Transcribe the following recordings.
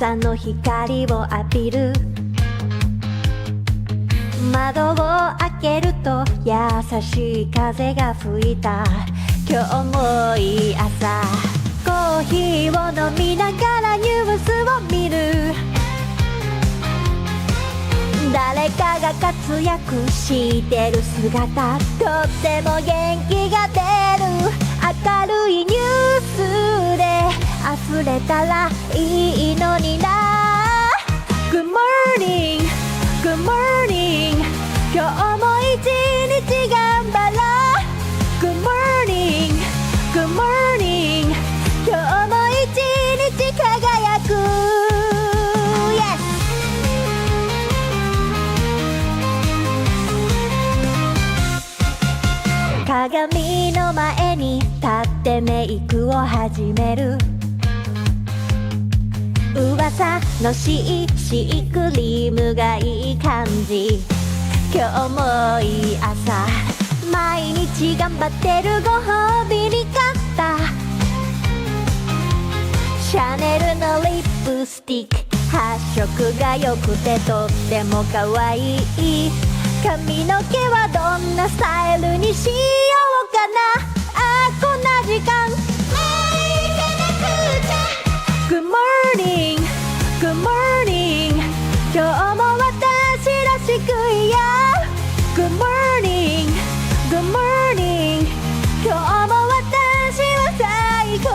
朝の光を浴びる。窓を開けると優しい風が吹いた。今日もいい朝。コーヒーを飲みながらニュースを見る。誰かが活躍してる姿、とっても元気が出る。明るいニュースで溢れたらいいのにな。 Good morning, good morning、 今日も一日頑張ろう。 Good morning, good morning、 今日も一日輝く。 Yes。 鏡の前に立ってメイクを始める。噂のシークリームがいい感じ。今日もいい朝。毎日頑張ってるご褒美に買ったシャネルのリップスティック。発色が良くてとっても可愛い。髪の毛はどんなスタイルにしようかな。あ、こんな時間もう行かなくちゃ。 Good morning, good morning、 今日も私らしくいよう。 Good morning, good morning、 今日も私は最高。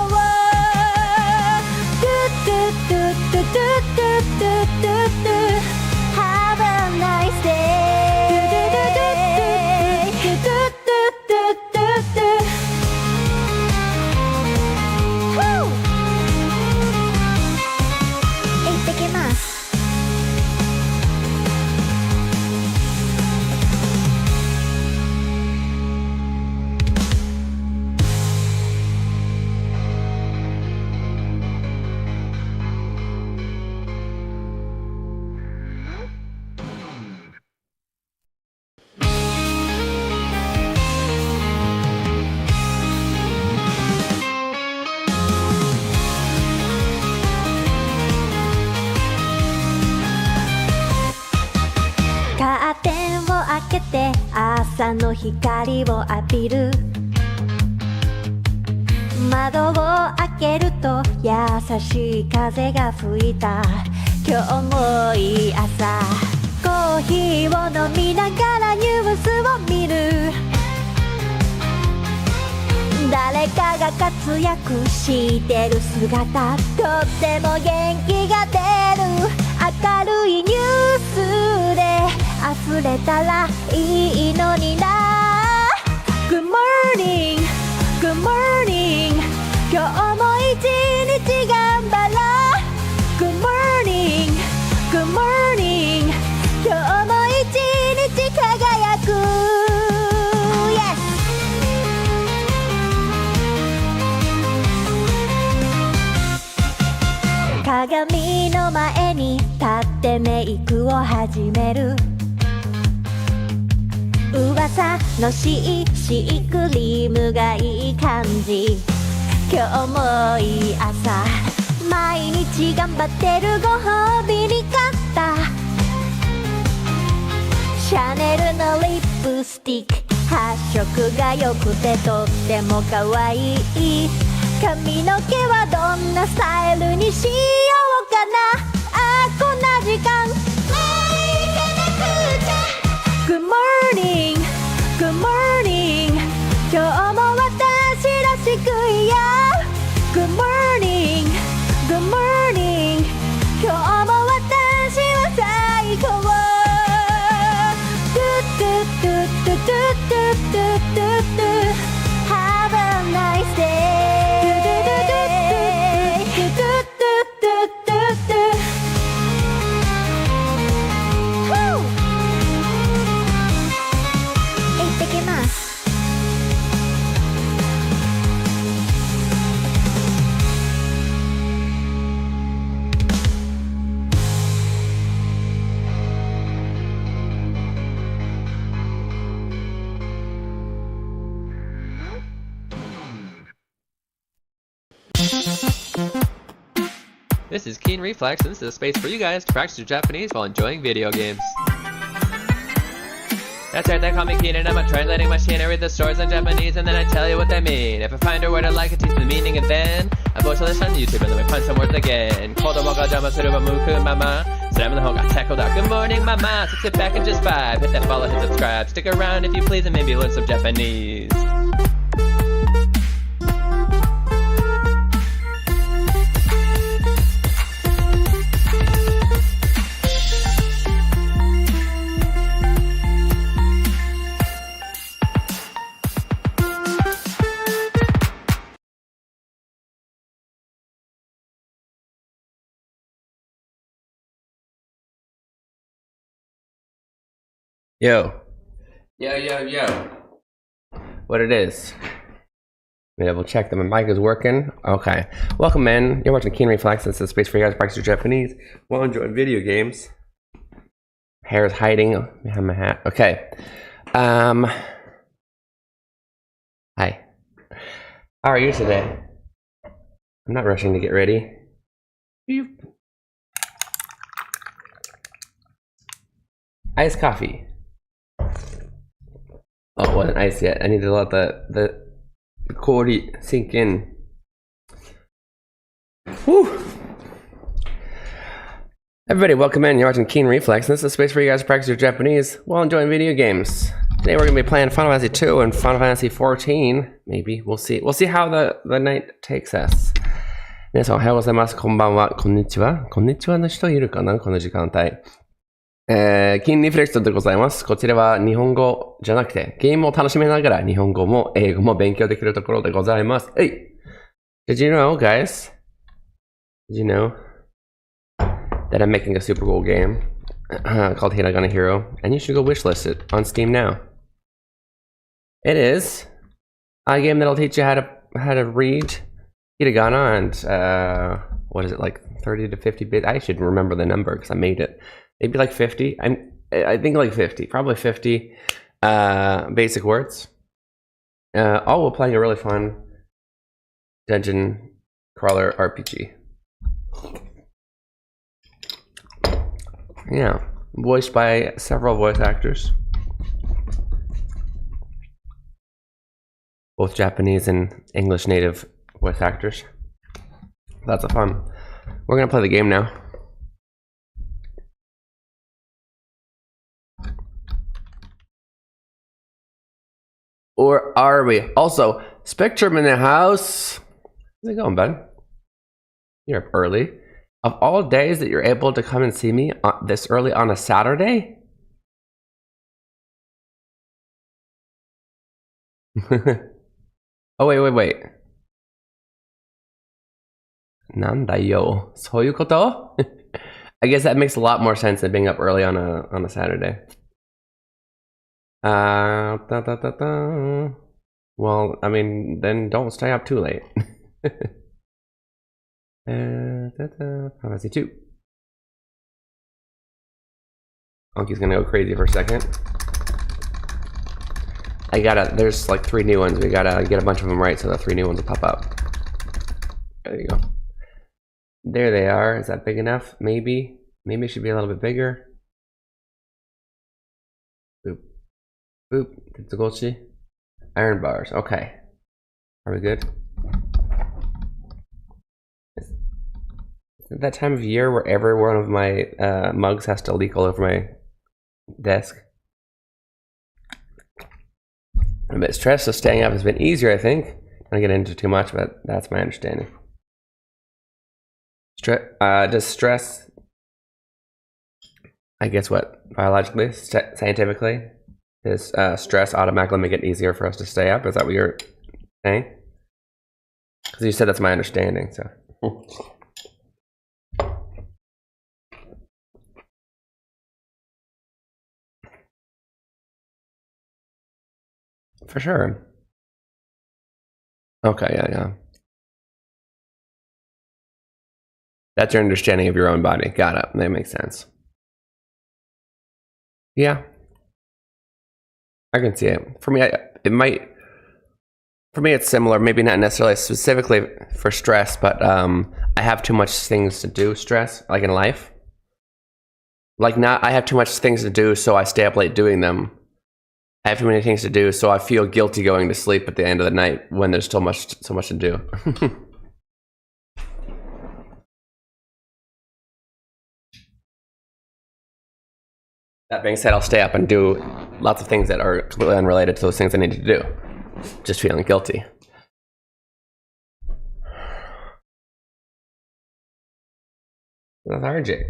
トゥトゥトゥトゥトゥトゥトゥトゥ Have a nice day。カーテンを開けて朝の光を浴びる。窓を開けると優しい風が吹いた。今日もいい朝。コーヒーを飲みながらニュースを見る。誰かが活躍してる姿、とっても元気が出る。明るいニュースで溢れたらいいのにな。 Good morning, good morning、 今日も一日頑張ろう。 Good morning, good morning、 今日も一日輝く。 Yes。 鏡の前に立ってメイクを始める。噂のシークリームがいい感じ。今日もいい朝。毎日頑張ってるご褒美に買ったシャネルのリップスティック。発色が良くてとっても可愛い。髪の毛はどんなスタイルにしようかな。あ、こんな時間もう行かなくちゃ。 Good morning, good morning、 今日も私らしくいよう。 Good morning, good morning、 今日も私は最高。トゥトゥトゥトゥトゥトゥトゥトゥ Have a nice day。This is Keen Reflex, and this is a space for you guys to practice your Japanese while enjoying video games. That's right, they call me Keen and I'm a translating machine. I read the stories in Japanese and then I tell you what they mean. If I find a word I like, I teach the meaning and then I post this on YouTube and then we punch some words again. Kodomo ga jama suru wa muku mama. Slamming the hole got tackled out. Good morning, mama. So sit back and just vibe. Hit that follow, hit subscribe. Stick around if you please and maybe learn some Japanese. Yo. What it is? Let me double check that my mic is working. Okay. Welcome in. You're watching Keen Reflex. It's a space for you guys to practice your Japanese while enjoying video games. Hair is hiding behind my hat. Okay. Hi. How are you today? I'm not rushing to get ready. Iced coffee. Oh, it wasn't iced yet. I need to let the kori sink in. Whew. Everybody, welcome in. You're watching Keen Reflex. This is a space for you guys to practice your Japanese while enjoying video games. Today we're going to be playing Final Fantasy 2 and Final Fantasy 14. Maybe. We'll see. We'll see how the night takes us. 皆さんおはようございます。こんばんは。こんにちは。こんにちはの人いるかなこの時間帯。キーンリフレクトでございます。こちらは日本語じゃなくて、ゲームを楽しめながら日本語も英語も勉強できるところでございます。Hey! Did you know, guys? Did you know that I'm making a super cool game called Hiragana Hero? And you should go wishlist it on Steam now. It is a game that'll teach you how to read Hiragana and what is it, like 30 to 50 bit? I should remember the number because I made it. Maybe like 50. I think like 50. Probably 50 basic words. All while playing a really fun dungeon crawler RPG. Yeah. Voiced by several voice actors. Both Japanese and English native voice actors. Lots of fun. We're gonna play the game now. Or are we? Also, Spectrum in the house. How's it going, bud? You're up early. Of all days that you're able to come and see me this early on a Saturday? Oh, wait. Nandayo. そういうこと? I guess that makes a lot more sense than being up early on a Saturday. Well, I mean, then don't stay up too late. Fantasy 2. Anki's gonna go crazy for a second. There's like 3 new ones. We gotta get a bunch of them right so the 3 new ones will pop up. There you go. There they are. Is that big enough? Maybe. Maybe it should be a little bit bigger. Boop. Boop. Tetsugoshi. Iron bars. Okay. Are we good? Is it that time of year where every one of my mugs has to leak all over my desk? I'm a bit stressed, so staying up has been easier, I think. I don't get into too much, but that's my understanding. Does stress, I guess what, biologically, scientifically, does stress automatically make it easier for us to stay up? Is that what you're saying? Because you said that's my understanding, so. For sure. Okay, yeah. That's your understanding of your own body. Got it. That makes sense. Yeah. I can see it. For me, it might For me, it's similar. Maybe not necessarily specifically for stress, but I have too much things to do. Stress, like in life, like I have too much things to do, so I stay up late doing them. I have too many things to do, so I feel guilty going to sleep at the end of the night when there's so much to do. That being said, I'll stay up and do lots of things that are completely unrelated to those things I need to do. Just feeling guilty. Lethargic.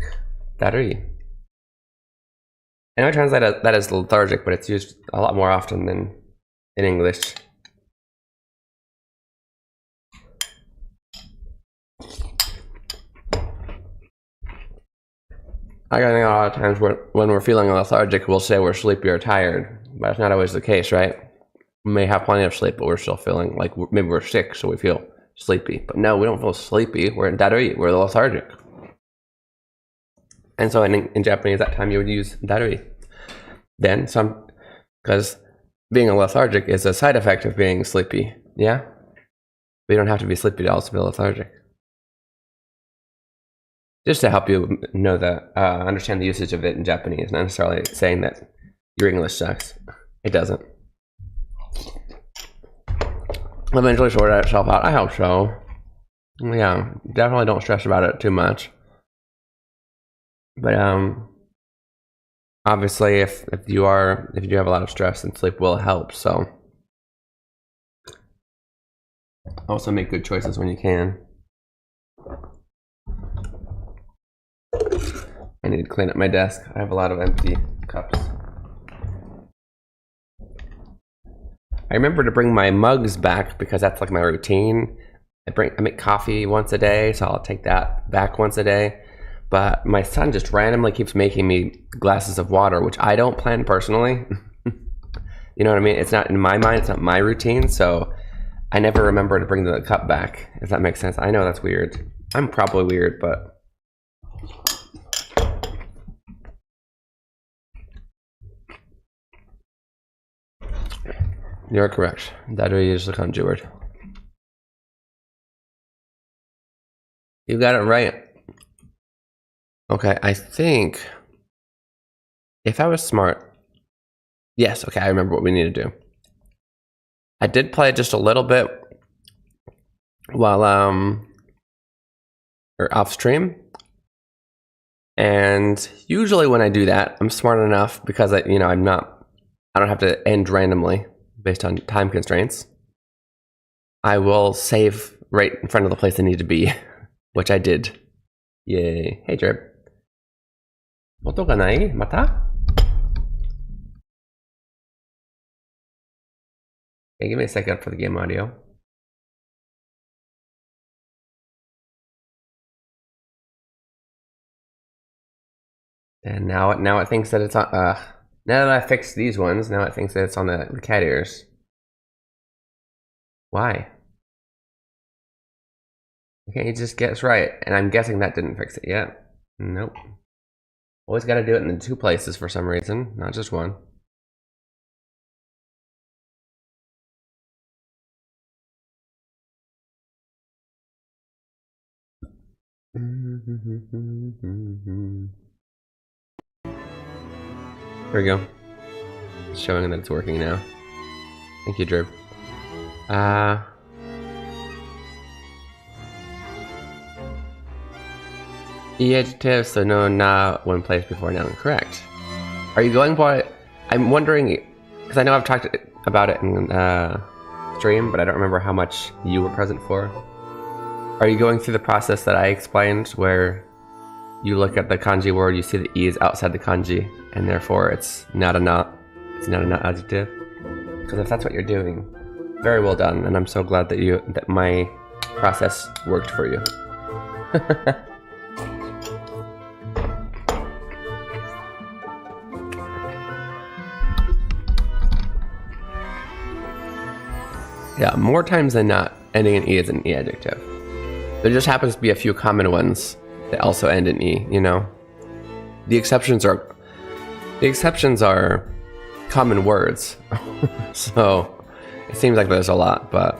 Darui. I know I translate that as lethargic, but it's used a lot more often than in English. I think a lot of times when we're feeling lethargic, we'll say we're sleepy or tired, but it's not always the case, right? We may have plenty of sleep, but we're still feeling like maybe we're sick, so we feel sleepy. But no, we don't feel sleepy. We're in darui. We're lethargic. And so in Japanese, that time you would use darui. Then because being a lethargic is a side effect of being sleepy. Yeah? But you don't have to be sleepy to also be lethargic. Just to help you know understand the usage of it in Japanese, not necessarily saying that your English sucks. It doesn't. Eventually sort itself out. I hope so. Yeah, definitely don't stress about it too much. But obviously, if you do have a lot of stress, then sleep will help. So also make good choices when you can. I need to clean up my desk. I have a lot of empty cups. I remember to bring my mugs back because that's like my routine. I make coffee once a day, so I'll take that back once a day. But my son just randomly keeps making me glasses of water, which I don't plan personally. You know what I mean? It's not in my mind, it's not my routine, so I never remember to bring the cup back, if that makes sense. I know that's weird. I'm probably weird, but you're correct. Darui is the kanji word. You got it right. Okay, I think if I was smart, yes, okay, I remember what we need to do. I did play just a little bit while or off stream, and usually when I do that, I'm smart enough because I don't have to end randomly based on time constraints. I will save right in front of the place I need to be, which I did. Yay. Hey, Drip. 音がない? また? Okay, give me a second for the game audio. And now it thinks that it's on. Now that I fixed these ones, now it thinks that it's on the cat ears. Why? Okay, it just gets right, and I'm guessing that didn't fix it yet. Nope. Always got to do it in 2 places for some reason, not just one. There we go. It's showing that it's working now. Thank you, Drew. E adjective, so no, not one place before noun. Correct. Are you going by? I'm wondering, because I know I've talked about it in stream, but I don't remember how much you were present for. Are you going through the process that I explained, where you look at the kanji word, you see the e is outside the kanji, and therefore it's not a not adjective? Because if that's what you're doing, very well done, and I'm so glad that my process worked for you. Yeah, more times than not, ending in E is an E adjective. There just happens to be a few common ones that also end in E, you know? The exceptions are common words. So, It seems like there's a lot, but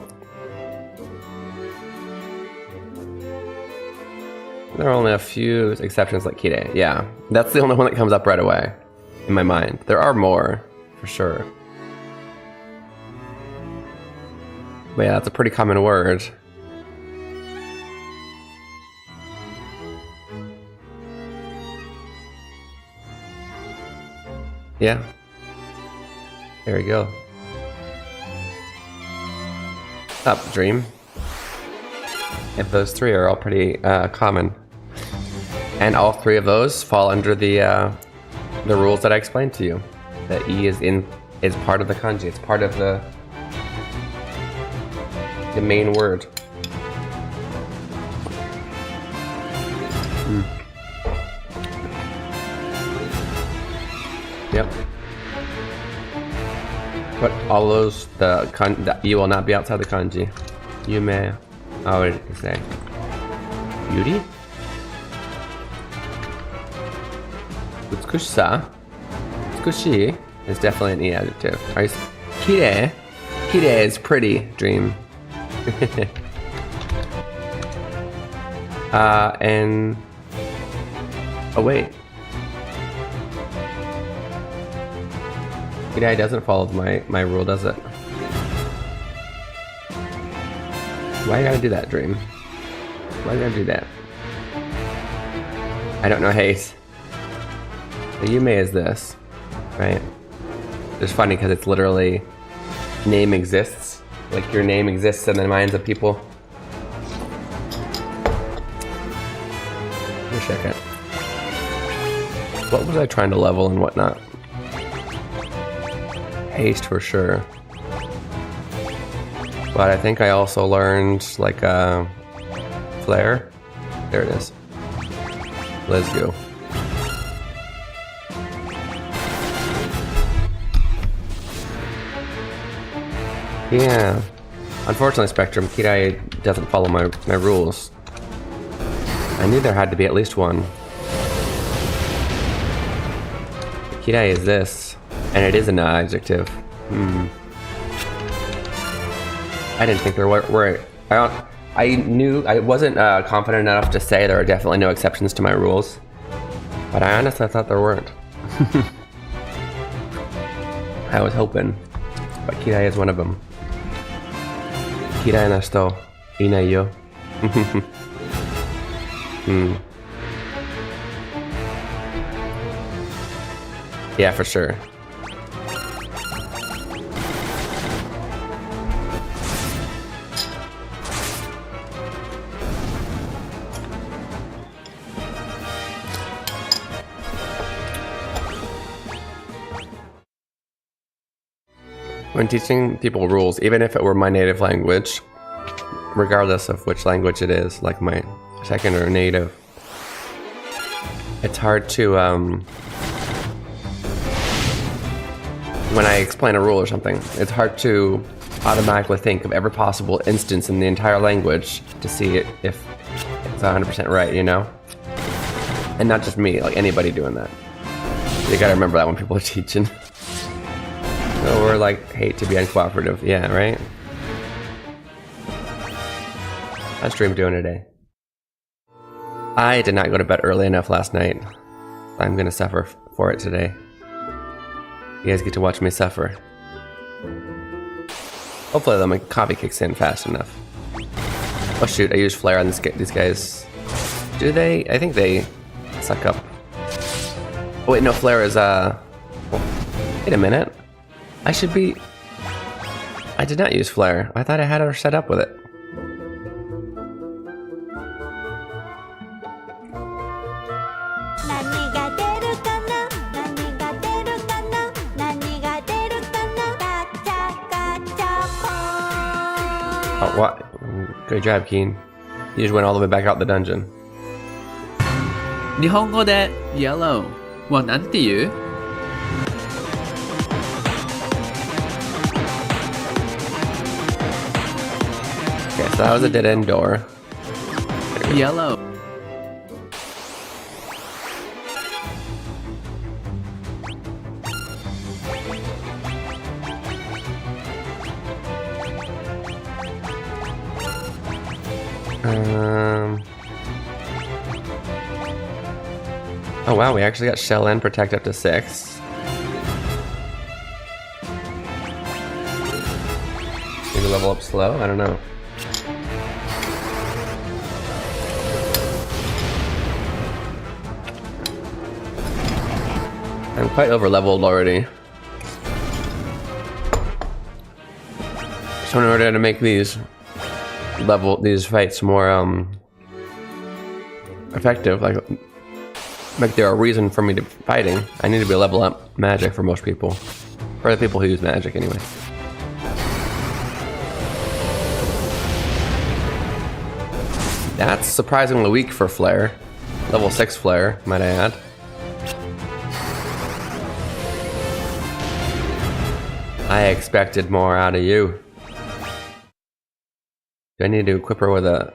there are only a few exceptions like Kire. Yeah, that's the only one that comes up right away in my mind. There are more, for sure. But yeah, that's a pretty common word. Yeah. There we go. Up, dream. If those three are all pretty common. And all three of those fall under the rules that I explained to you. That E is part of the kanji. It's part of the main word. Yep. But all those, the E will not be outside the kanji. Yume, how would it say? Beauty? Utsukushisa? Utsukushi is definitely an E adjective. Kire? Kire is pretty, dream. And... oh wait. Kire doesn't follow my rule, does it? Why you gotta do that, dream? Why you gotta do that? I don't know, Haze. The Yume is this, right? It's funny because it's literally name exists. Like your name exists in the minds of people. Wish I could. What was I trying to level and whatnot? Haste for sure. But I think I also learned like flare. There it is. Let's go. Yeah. Unfortunately, Spectrum, Kirai doesn't follow my rules. I knew there had to be at least one. Kirai is this, and it is an adjective. I didn't think there were. I knew I wasn't confident enough to say there are definitely no exceptions to my rules, but I honestly thought there weren't. I was hoping, but Kirai is one of them. Kirai na shito inai yo. Yeah, for sure. When teaching people rules, even if it were my native language, regardless of which language it is, like my second or native, it's hard to, when I explain a rule or something, it's hard to automatically think of every possible instance in the entire language to see it if it's 100% right, you know? And not just me, like anybody doing that. You gotta remember that when people are teaching. So we're like, hate to be uncooperative. Yeah, right? How's Dream doing today? I did not go to bed early enough last night. I'm gonna suffer for it today. You guys get to watch me suffer. Hopefully my coffee kicks in fast enough. Oh shoot, I used flare on these guys. Do they? I think they suck up. Oh wait, no, flare is wait a minute. I should be... I did not use flare. I thought I had her set up with it. Oh, what? Good job, Keen. You just went all the way back out the dungeon. 日本語で yellow はなんて言う? Okay, so that was a dead end door. Yellow. Oh wow, we actually got Shell and Protect up to 6. Maybe level up slow? I don't know. I'm quite over leveled already. So in order to make these fights more effective, like there a reason for me to fighting, I need to be level up magic for most people. For the people who use magic anyway. That's surprisingly weak for Flare. Level 6 Flare, might I add. I expected more out of you. Do I need to equip her with a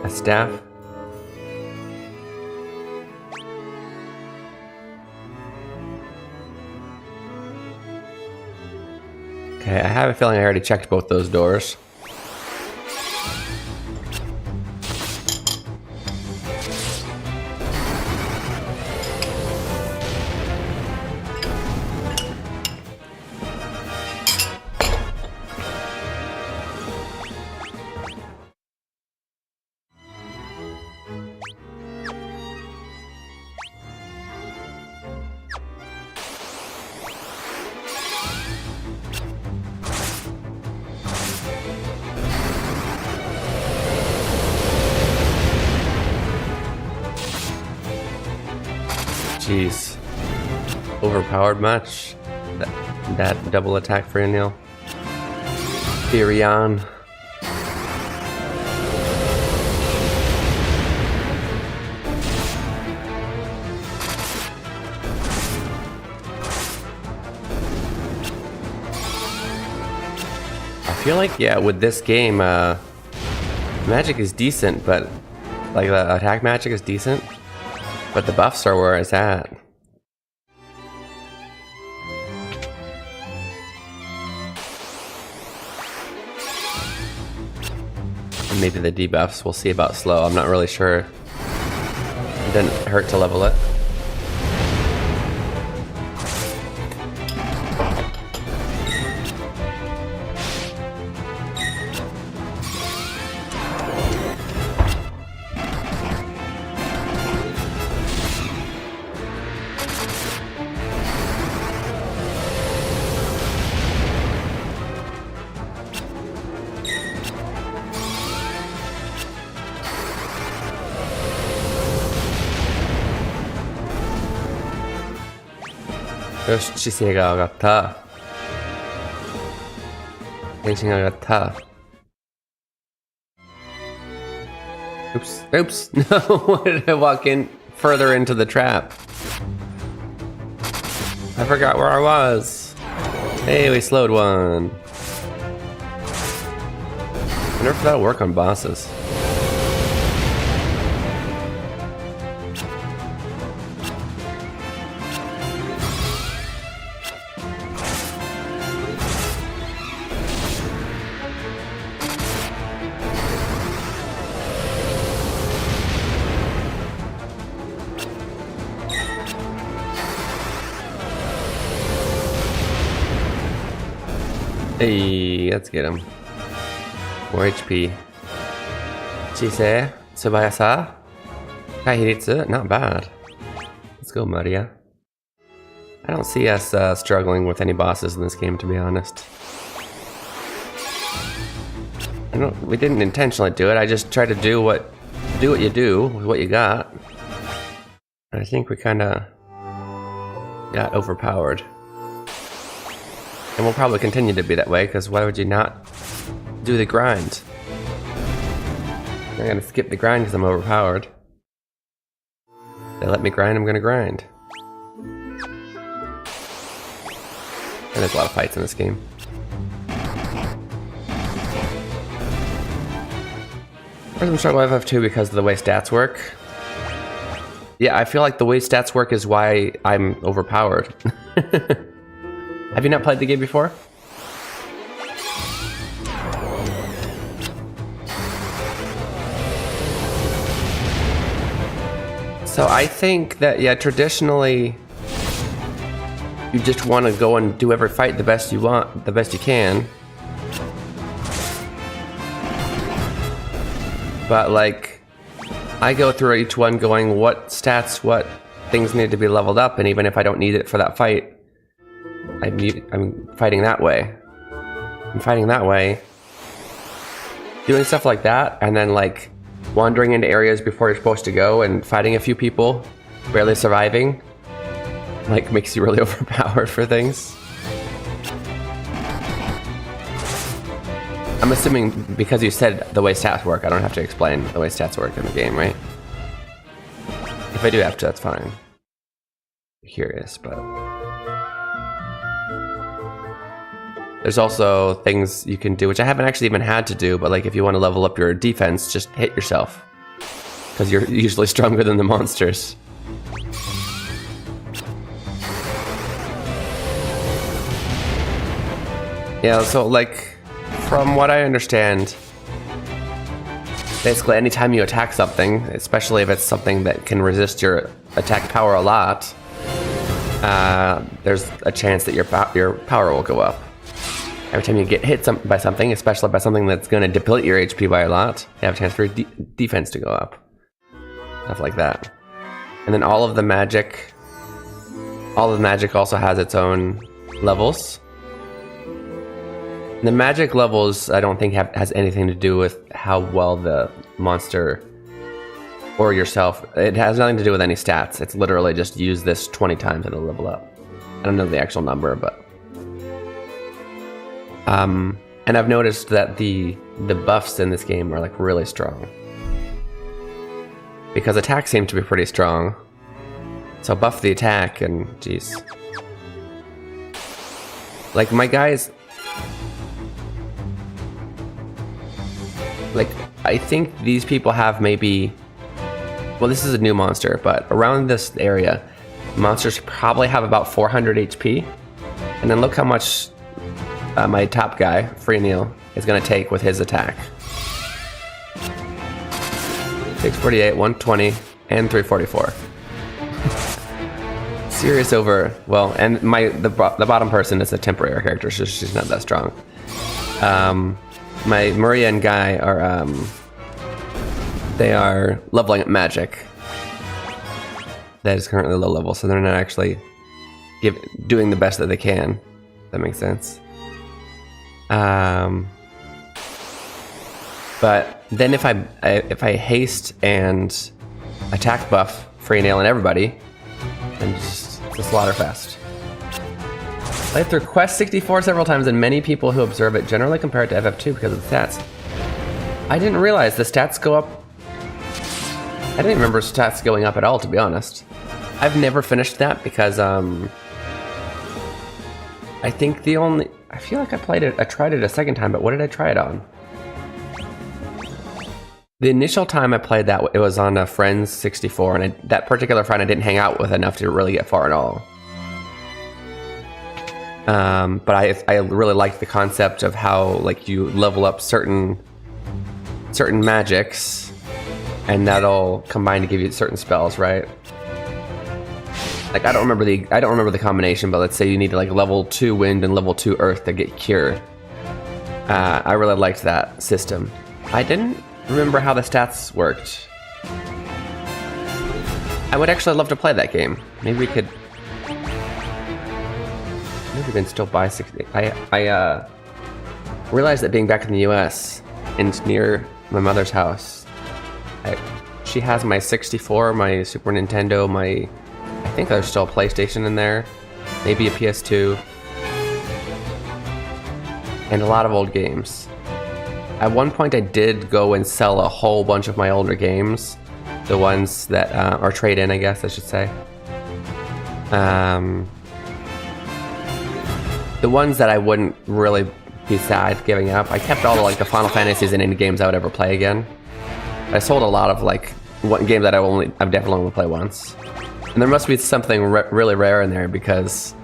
staff? Okay, I have a feeling I already checked both those doors. Jeez. Overpowered much? That double attack for Anil. Firion. I feel like, yeah, with this game, magic is decent, but like the attack magic is decent. But the buffs are where it's at. And maybe the debuffs, we'll see about slow. I'm not really sure. It didn't hurt to level it.よし、知性が上がった。天心が上がった。Oops, oops, no, why did I walk in further into the trap? I forgot where I was. Hey, we slowed one. I wonder if that'll work on bosses. Hey, let's get him. More HP. Chise, Tsubayasa, Kaihiritsu, not bad. Let's go, Maria. I don't see us struggling with any bosses in this game, to be honest. We didn't intentionally do it. I just tried to do what you do with what you got. I think we kind of got overpowered. And we'll probably continue to be that way, because why would you not do the grind? I'm gonna skip the grind because I'm overpowered. They let me grind, I'm gonna grind. And there's a lot of fights in this game. First, I'm struggling with FF2 because of the way stats work. Yeah, I feel like the way stats work is why I'm overpowered. Have you not played the game before? So I think that, yeah, traditionally you just want to go and do every fight the best you want, the best you can. But like, I go through each one going what stats, what things need to be leveled up, and even if I don't need it for that fight, I'm fighting that way. I'm fighting that way. Doing stuff like that, and then like wandering into areas before you're supposed to go and fighting a few people, barely surviving, like makes you really overpowered for things. I'm assuming because you said the way stats work, I don't have to explain the way stats work in the game, right? If I do have to, that's fine. I'm curious, but there's also things you can do, which I haven't actually even had to do, but like if you want to level up your defense, just hit yourself. Because you're usually stronger than the monsters. Yeah, so like, from what I understand, basically anytime you attack something, especially if it's something that can resist your attack power a lot, there's a chance that your power will go up. Every time you get hit by something, especially by something that's going to deplete your HP by a lot, you have a chance for your defense to go up. Stuff like that. And then all of the magic also has its own levels. The magic levels, I don't think has anything to do with how well the monster or yourself, it has nothing to do with any stats. It's literally just use this 20 times and it'll level up. I don't know the actual number, but and I've noticed that the buffs in this game are like really strong. Because attacks seem to be pretty strong. So buff the attack and geez. Like my guys, like I think these people have maybe, well this is a new monster, but around this area, monsters probably have about 400 HP. And then look how much my top guy, Free Neil, is going to take with his attack. 648, 120, and 344. Serious over, well, and the bottom person is a temporary character, so she's not that strong. My Maria and Guy are, they are leveling up magic. That is currently low level, so they're not actually doing the best that they can. That makes sense. But then if I haste and attack buff Free Nail and everybody, then just it's a slaughter fest. Played through Quest 64 several times, and many people who observe it generally compare it to FF2 because of the stats. I didn't realize the stats go up. I didn't remember stats going up at all, to be honest. I've never finished that because I think I feel like I tried it a second time, but what did I try it on? The initial time I played that, it was on a friend's 64, and that particular friend I didn't hang out with enough to really get far at all. But I really liked the concept of how like you level up certain magics, and that'll combine to give you certain spells, right? Like I don't remember the combination, but let's say you need to like level 2 wind and level 2 earth to get cure. I really liked that system. I didn't remember how the stats worked. I would actually love to play that game. Maybe we can still buy 60. I realized that being back in the US and near my mother's house, she has my 64, my Super Nintendo, I think there's still a PlayStation in there, maybe a PS2, and a lot of old games. At one point I did go and sell a whole bunch of my older games, the ones that are trade in, I guess I should say. The ones that I wouldn't really be sad giving up. I kept all the Final Fantasies and indie games I would ever play again. I sold a lot of one game that I've definitely only play once. And there must be something really rare in there because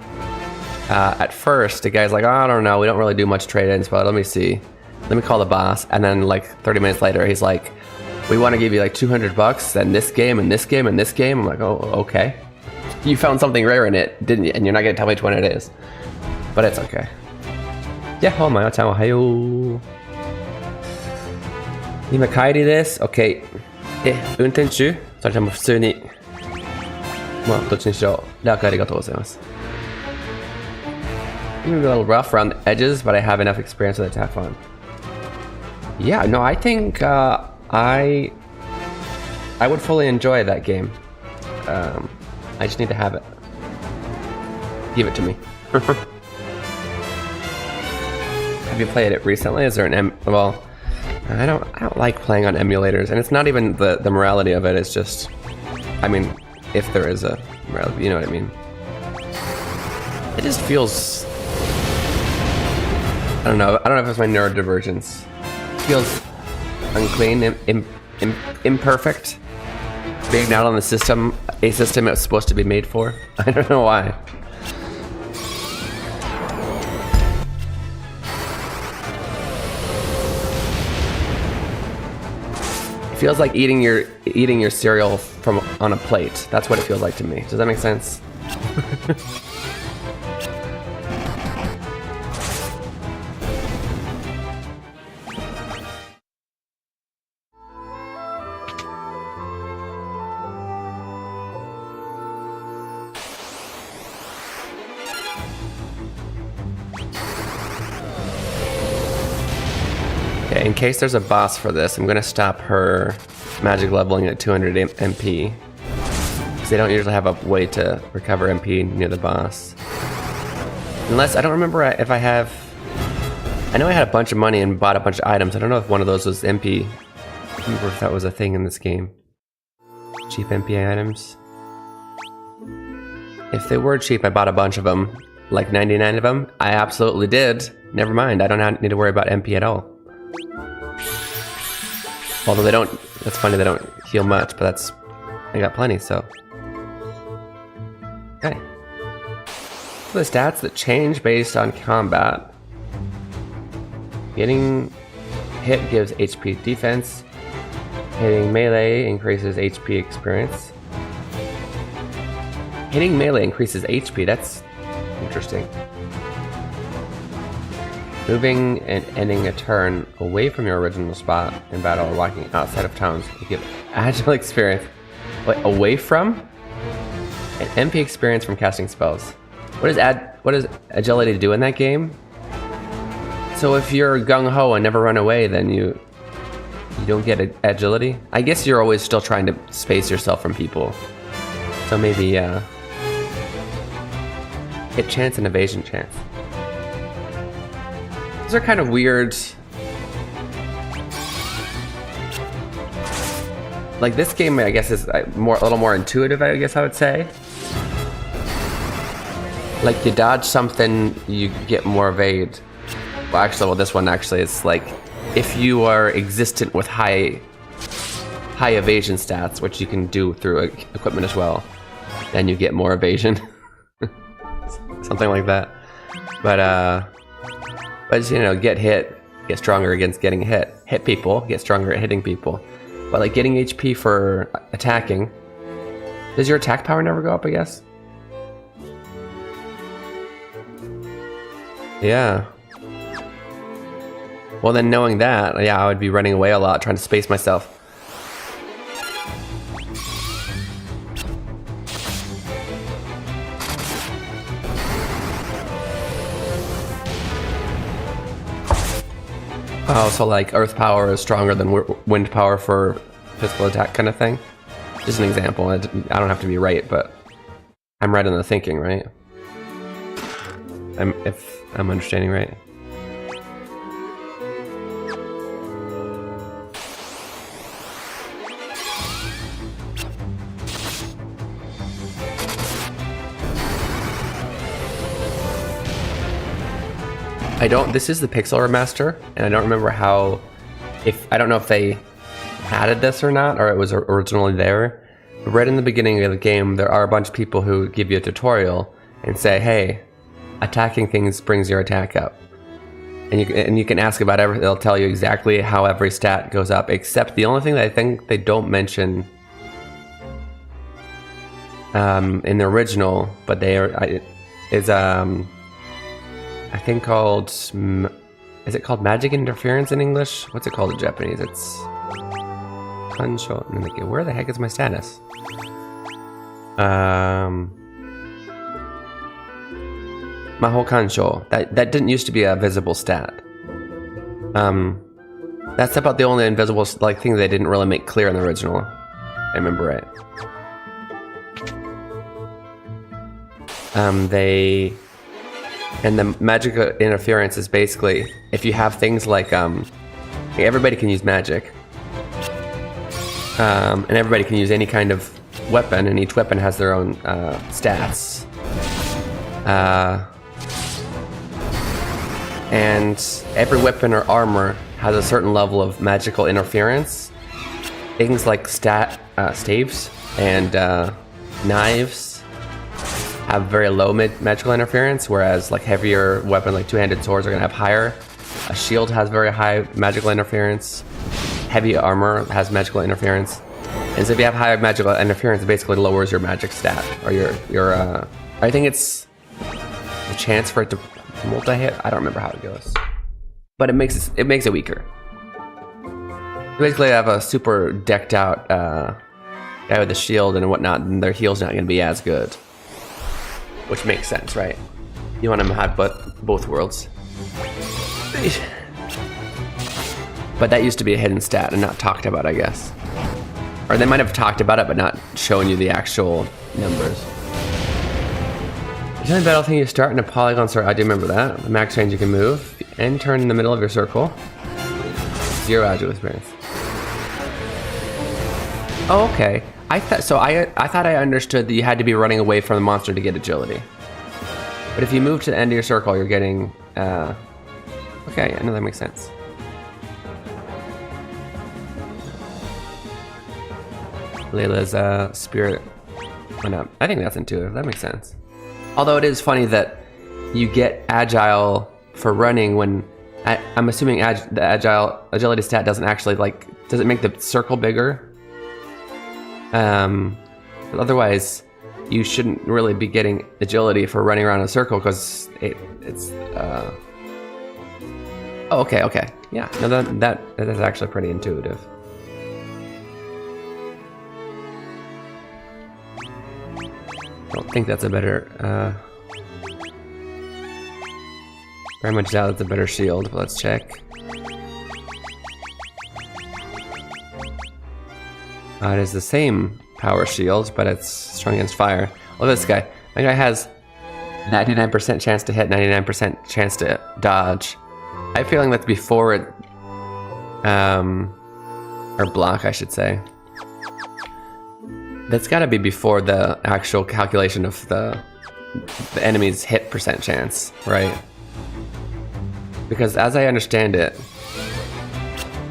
at first the guy's like, oh, I don't know, we don't really do much trade-ins, but let me see. Let me call the boss. And then 30 minutes later he's like, we want to give you like $200 and this game and this game and this game. I'm like, oh, okay. You found something rare in it, didn't you? And you're not gonna tell me which one it is. But it's okay. Yeah, oh my god, ohayo. 今帰りです。OK。運転中？それとも普通に。まあ、どっちにしろ。で、ありがとうございます。Maybe a little rough around the edges, but I have enough experience with it to have fun. Yeah, no, I think I would fully enjoy that game. I just need to have it. Give it to me. Have you played it recently? Is there an well? I don't like playing on emulators, and it's not even the morality of it. It's just, I mean, if there is a morality, you know what I mean. It just feels. I don't know if it's my neurodivergence. It feels unclean, imperfect. Being not on the system, a system it's supposed to be made for. I don't know why. It feels like eating your cereal from on a plate. That's what it feels like to me. Does that make sense? Okay, in case there's a boss for this, I'm gonna stop her magic leveling at 200 MP. Because they don't usually have a way to recover MP near the boss. Unless, I don't remember if I have... I know I had a bunch of money and bought a bunch of items. I don't know if one of those was MP. I don't remember if that was a thing in this game. Cheap MP items. If they were cheap, I bought a bunch of them. Like 99 of them. I absolutely did. Never mind, I don't need to worry about MP at all. Although they don't, that's funny, they don't heal much, but that's, I got plenty, so. Okay. The stats that change based on combat. Getting hit gives HP defense. Hitting melee increases HP experience. Hitting melee increases HP, that's interesting. Moving and ending a turn away from your original spot in battle or walking outside of towns will give agile experience. Wait, away from? An MP experience from casting spells. What does agility do in that game? So if you're gung-ho and never run away, then you don't get agility? I guess you're always still trying to space yourself from people. So maybe hit chance and evasion chance. These are kind of weird. Like this game, I guess, is a little more intuitive, I guess I would say. Like you dodge something, you get more evade. Well, actually, this one actually is like, if you are existent with high evasion stats, which you can do through equipment as well, then you get more evasion. Something like that. But you know, get hit, get stronger against getting hit. Hit people, get stronger at hitting people. But like getting HP for attacking. Does your attack power never go up, I guess? Yeah. Well then knowing that, yeah, I would be running away a lot, trying to space myself. Oh, so like earth power is stronger than wind power for physical attack kind of thing? Just an example. I don't have to be right, but I'm right in the thinking, right? If I'm understanding right. This is the Pixel remaster, and I don't remember I don't know if they added this or not, or it was originally there. But right in the beginning of the game, there are a bunch of people who give you a tutorial and say, hey, attacking things brings your attack up. and you can ask about everything. They'll tell you exactly how every stat goes up, except the only thing that I think they don't mention in the original, but is I think called, is it called magic interference in English? What's it called in Japanese? It's kansho. Where the heck is my status? Mahou kansho. That didn't used to be a visible stat. That's about the only invisible thing they didn't really make clear in the original. I remember right. And the magic interference is basically if you have things like everybody can use magic, and everybody can use any kind of weapon, and each weapon has their own stats. And every weapon or armor has a certain level of magical interference. Things like staves and knives have very low magical interference, whereas like heavier weapon like two-handed swords are gonna have higher. A shield has very high magical interference. Heavy armor has magical interference. And so if you have higher magical interference, it basically lowers your magic stat, or your I think it's the chance for it to multi-hit. I don't remember how it goes, but it makes it weaker. You basically have a super decked out guy with a shield and whatnot, and their heal's not going to be as good, which makes sense, right? You want them to have both worlds. But that used to be a hidden stat and not talked about, I guess. Or they might have talked about it, but not showing you the actual numbers. Is any battle thing you start in a polygon circle? I do remember that. The max range you can move. And turn in the middle of your circle. 0 agile experience. Oh, okay. I thought I understood that you had to be running away from the monster to get agility. But if you move to the end of your circle, you're getting... okay, I know that makes sense. Layla's spirit went up. I think that's intuitive. That makes sense. Although it is funny that you get agile for running when I'm assuming the agility stat doesn't actually does it make the circle bigger? But otherwise, you shouldn't really be getting agility for running around in a circle because it's. Oh, okay. Yeah, no, that is actually pretty intuitive. I don't think that's a better. Very much doubt it's a better shield, but let's check. It is the same power shield, but it's strong against fire. Look at this guy. That guy has 99% chance to hit, 99% chance to dodge. I have a feeling that's before it, or block, I should say. That's got to be before the actual calculation of the enemy's hit percent chance, right? Because as I understand it,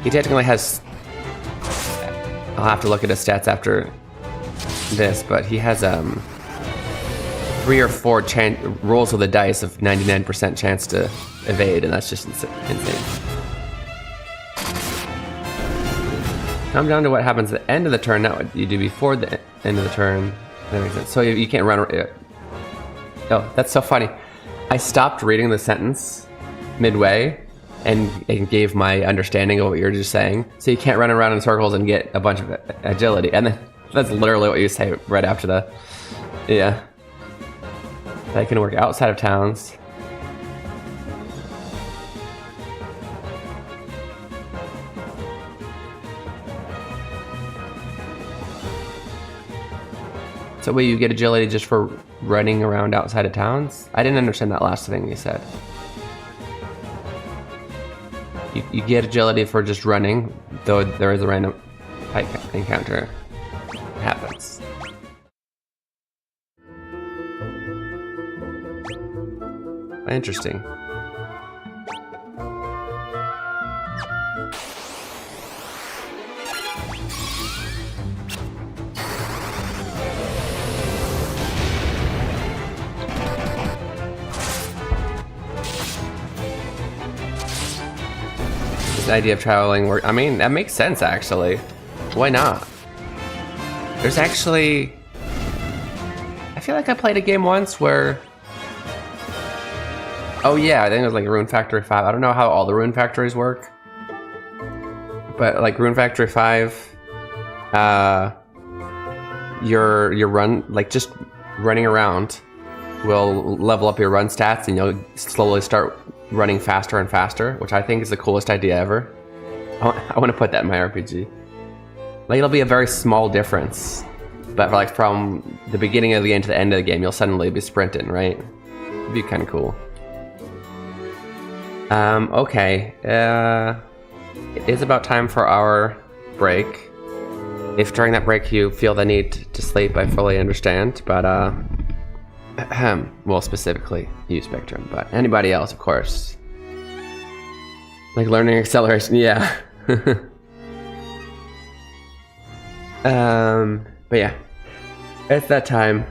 he technically has... I'll have to look at his stats after this, but he has 3 or 4 rolls of the dice of 99% chance to evade, and that's just insane. Come down to what happens at the end of the turn, not what you do before the end of the turn. That makes sense. So you can't run. Oh, that's so funny. I stopped reading the sentence midway and gave my understanding of what you're just saying. So you can't run around in circles and get a bunch of agility. And then that's literally what you say right after that. Yeah. That can work outside of towns. So wait, you get agility just for running around outside of towns? I didn't understand that last thing you said. You get agility for just running, though there is a random fight encounter that happens. Interesting. this idea of traveling work. I mean, that makes sense actually. Why not? There's actually, I feel like I played a game once where, oh yeah, I think it was like Rune Factory 5. I don't know how all the Rune Factories work, but like Rune Factory 5, your run, like just running around will level up your run stats and you'll slowly start running faster and faster, which I think is the coolest idea ever. I want to put that in my RPG. Like, it'll be a very small difference, but like from the beginning of the game to the end of the game, you'll suddenly be sprinting, right? It'd be kind of cool. Okay. It is about time for our break. If during that break you feel the need to sleep, I fully understand, but well, specifically you, Spectrum, but anybody else, of course. Like learning acceleration, yeah. But yeah, it's that time.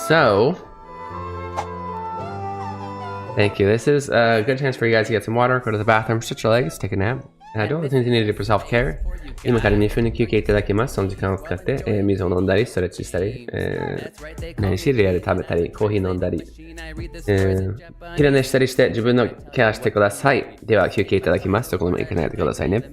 So, thank you. This is a good chance for you guys to get some water, go to the bathroom, stretch your legs, take a nap. Do all the things you need to do for self-care. 今から2分に休憩いただきます。その時間を使って、水を飲んだり、ストレッチしたり、シリアル食べたり、コーヒー飲んだり、昼寝したりして自分のケアしてください。では休憩いただきます。どこにも行かないでくださいね。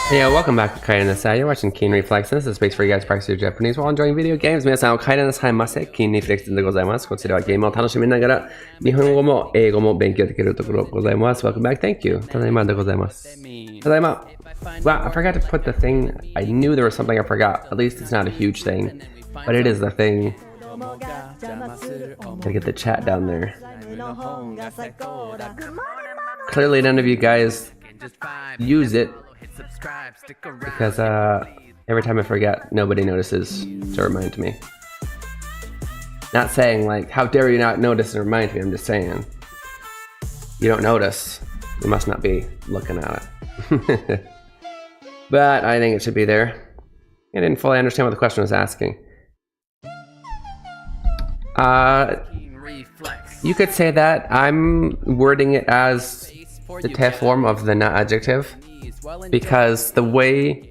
Hey, welcome back to Kaiden Nasai. You're watching Keen Reflex, and this is a space for you guys to practice your Japanese while enjoying video games. 皆さん、Kaiden Nasai ませ、Keen Reflex でございます。こちらはゲームを楽しみながら、日本語も英語も勉強できるところございます。Welcome back, thank you. ただいまでございます。ただいま。Wow, I forgot to put the thing. I knew there was something I forgot. At least it's not a huge thing, but it is the thing. Gotta get the chat down there. Clearly, none of you guys use it. Because every time I forget, nobody notices to remind me. Not saying like, how dare you not notice and remind me, I'm just saying, you don't notice, you must not be looking at it. But I think it should be there. I didn't fully understand what the question was asking. You could say that. I'm wording it as the te form of the na adjective. Because the way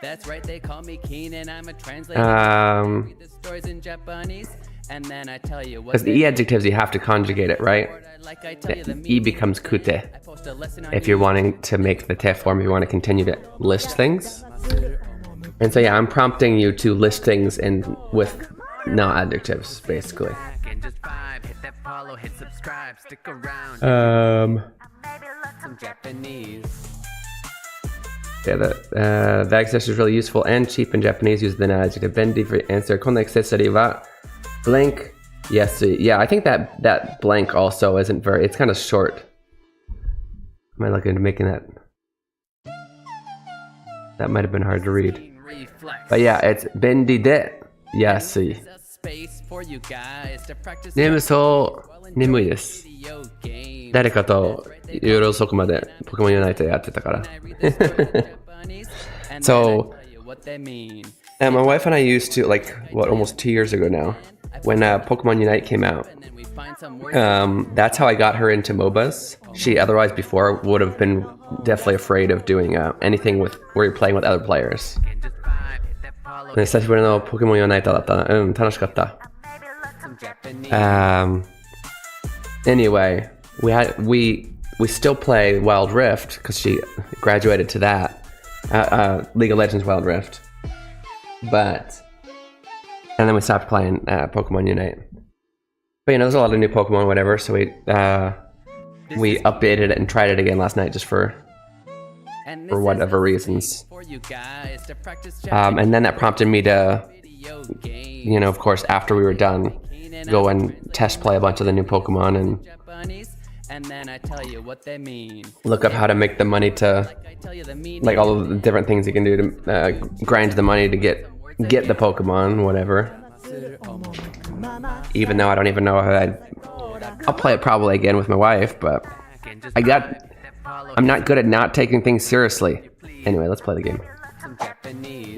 That's right, they call me Keen and I'm a translator. Read the stories in Japanese and then I tell you what. Because the E adjectives, you have to conjugate it, right? Like I tell you the E becomes kute. I post a lesson on If you're wanting to make the te form, you want to continue to list things. And so yeah, I'm prompting you to list things in with no adjectives, basically. And just vibe, hit that follow, hit subscribe, stick around. Some Japanese. Yeah, the accessory is really useful and cheap in Japanese. Use the adjective bendy for answer. この accessory は blank. Yes, yeah, I think that blank also isn't very. It's kind of short. Am I looking into making that? That might have been hard to read. Keen Reflex. But yeah, it's bendy de yasui. There's a space for you guys to practice 眠そう眠いです。 video games. 誰かといろいろそこまでポケモンユナイトやってたから。 So, What they mean. and my wife and I used to, like, what, almost 2 years ago now, when Pokemon Unite came out, And then we find some words. that's how I got her into MOBAs. She otherwise before would have been definitely afraid of doing anything with where you're playing with other players. And just vibe, hit that follow, ね、久しぶりのポケモンユナイトだったな。楽しかった。 some Japanese. Anyway, we still play Wild Rift because she graduated to that, League of Legends Wild Rift. And then we stopped playing Pokemon Unite. But you know, there's a lot of new Pokemon, whatever. So we updated it and tried it again last night just for And for this whatever is a reasons. space for you guys to practice And then that prompted me to, video games. you know, of course, after we were done, go and test play a bunch of the new Pokemon and Japanese, and then I tell you what they mean. look up how to make the money to, I tell you the meaning. like all of the different things you can do to grind the money to get the Pokemon, whatever. Even though I don't even know how I'll play it probably again with my wife, but I'm not good at not taking things seriously. Anyway, let's play the game. Some Japanese.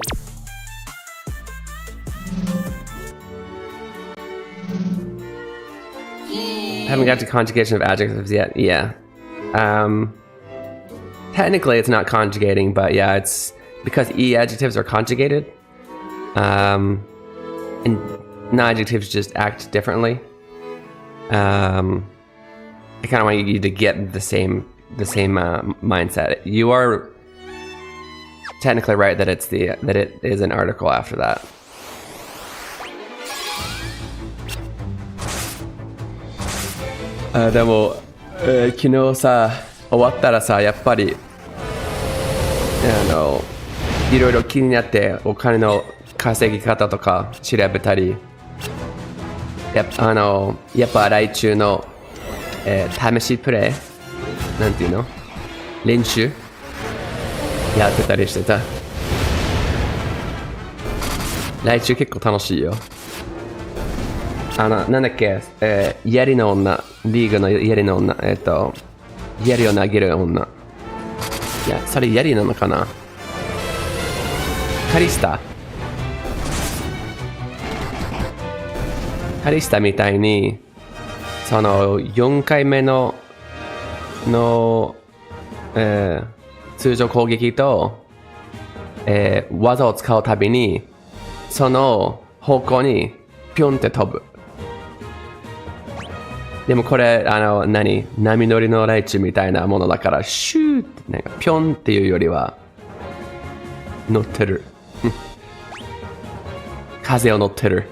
Haven't got to conjugation of adjectives yet. Yeah. Technically, it's not conjugating, but yeah, it's because E adjectives are conjugated. And non-adjectives just act differently. I kind of want you to get the same mindset. You are technically right that it is an article after that. But 昨日さ終わったらさやっぱりいろいろ気になってお金の稼ぎ方とか調べたりやっぱ来週の、試しプレイなんていうの練習やってたりしてた。来週結構楽しいよ。なんだっけ、槍の女、リーグの槍の女、槍を投げる女。いや、それ槍なのかな。カリスタみたいに、その4回目の通常攻撃と、技を使うたびに、その方向にピョンって飛ぶ。でもこれ波乗りのライチみたいなものだからシューってなんかピョンっていうよりは乗ってる風を乗ってる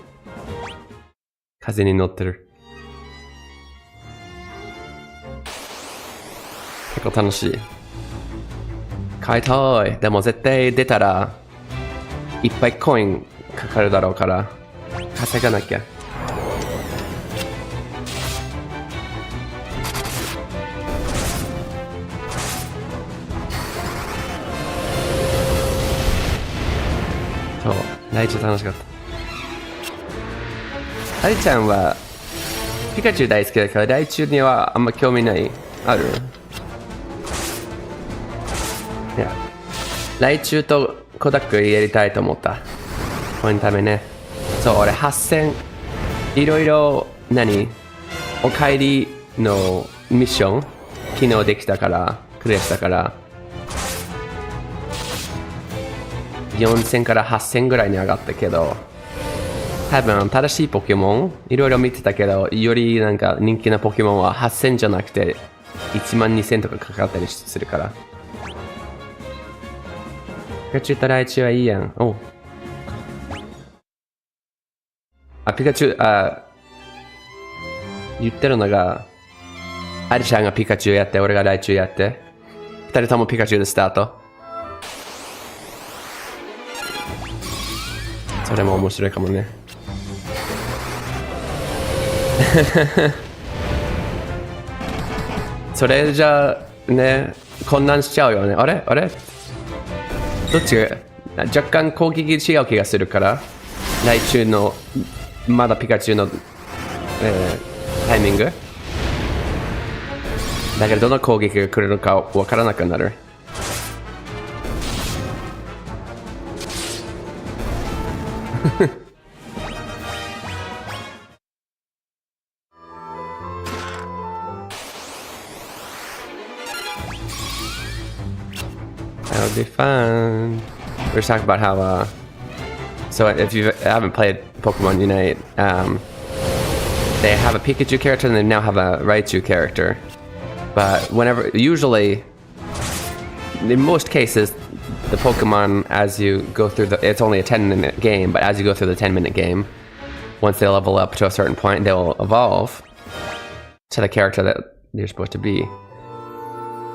風に乗ってる結構楽しい買いたいでも絶対出たらいっぱいコインかかるだろうから稼がなきゃそう、ライチュウ楽しかった。ライちゃんはピカチュウ大好きだからライチュウにはあんま興味ないある？いや、ライチュウとコダックやりたいと思った。このためね。そう、俺8000いろいろお帰りのミッション昨日できたからクリアしたから4000から8000ぐらいに上がったけど、多分正しいポケモンいろいろ見てたけど、よりなんか人気なポケモンは8000じゃなくて12000とかかかったりするから。ピカチュウとライチュウはいいやん。おあ、ピカチュウ、言ってるのが、アリちゃんがピカチュウやって、俺がライチュウやって、二人ともピカチュウでスタート。それも面白いかもね。それじゃあね、混乱しちゃうよね。あれどっちが若干攻撃違う気がするから、ライチュウのまだピカチュウの、タイミングだけど、どの攻撃が来るのかわからなくなる。That'll be fun. We're talking about how, so if you haven't played Pokemon Unite, they have a Pikachu character and they now have a Raichu character. But usually, in most cases, the Pokemon, as you go through it's only a 10-minute game, but as you go through the 10-minute game, once they level up to a certain point, they'll evolve to the character that they're supposed to be.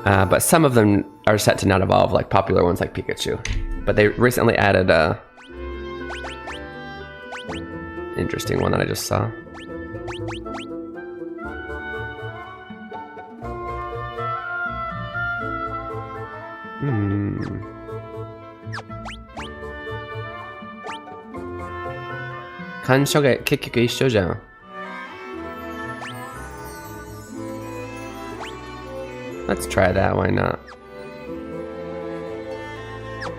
But some of them are set to not evolve, like popular ones like Pikachu. But they recently added a interesting one that I just saw. Hmm. 干渉が結局一緒じゃん。Let's try that, why not?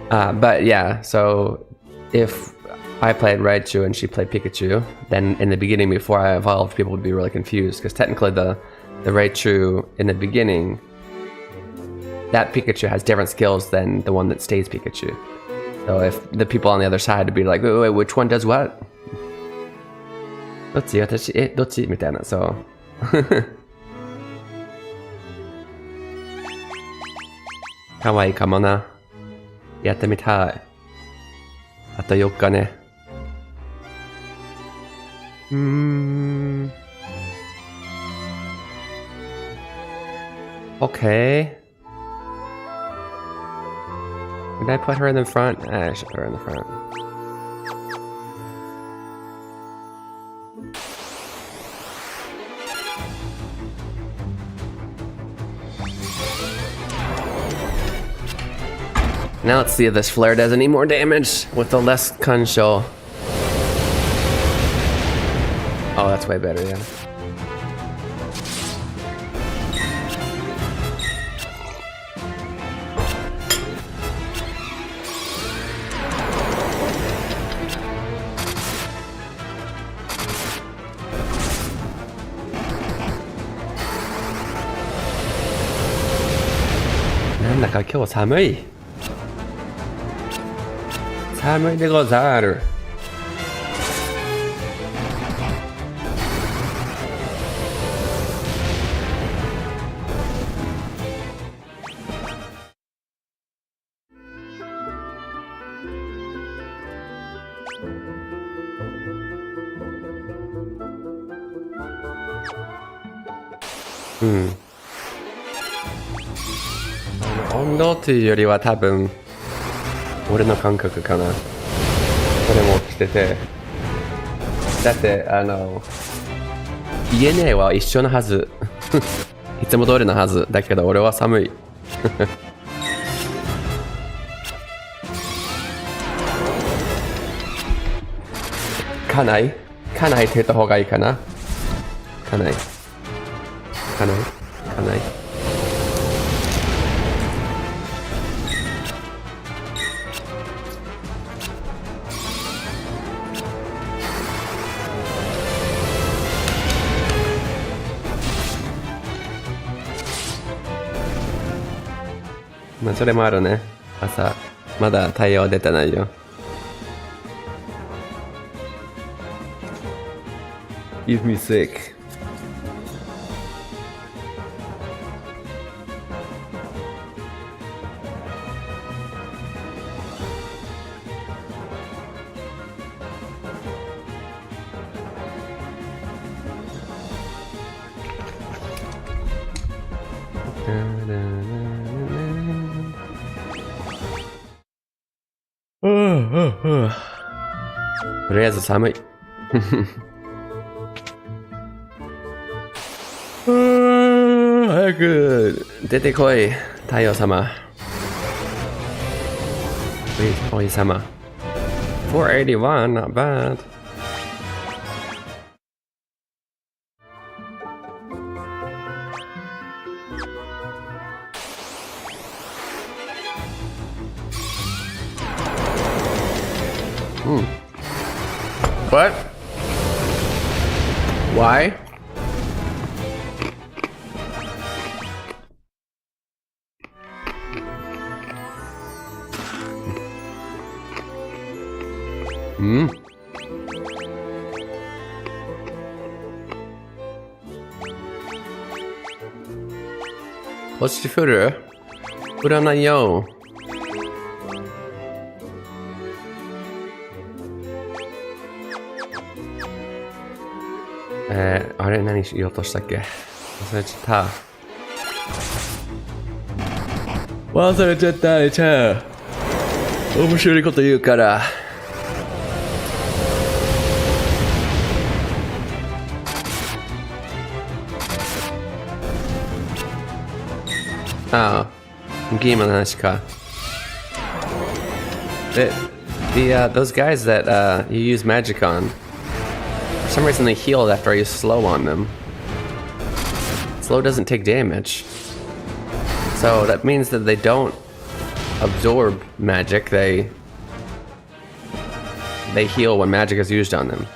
But yeah, so if I played Raichu and she played Pikachu, then in the beginning before I evolved, people would be really confused because technically the Raichu in the beginning, that Pikachu has different skills than the one that stays Pikachu. So if the people on the other side would be like, wait, which one does what? どっち私どっちみたいな、そう。かわいいかもな。やってみたい。あと4日ね。Okay. Did I put her in the front? I should put her in the front. Now let's see if this flare does any more damage with the less Kansho. Oh, that's way better, yeah. Nanda今日寒い。寒いでござる。うん。温度というよりは多分俺の感覚かな。これも起きてて。だって家ねは一緒のはず。いつも通りのはず。だけど俺は寒い。かないって言った方がいいかな。かない。まあそれもあるね。朝まだ対応出てないよ。Give me sick. とりあえず寒い。早く出てこい、太陽様。お日様。481, not bad. What? Why? What's the footer? Put on a yo. Aれ何しようとしたっけ？忘れちゃった。忘れちゃったね、ちゃん。面白いこと言うから。ああ、ゲームの話か。Those guys that you use magic on, for some reason they heal after I use slow on them. Slow doesn't take damage. So that means that they don't absorb magic, they heal when magic is used on them.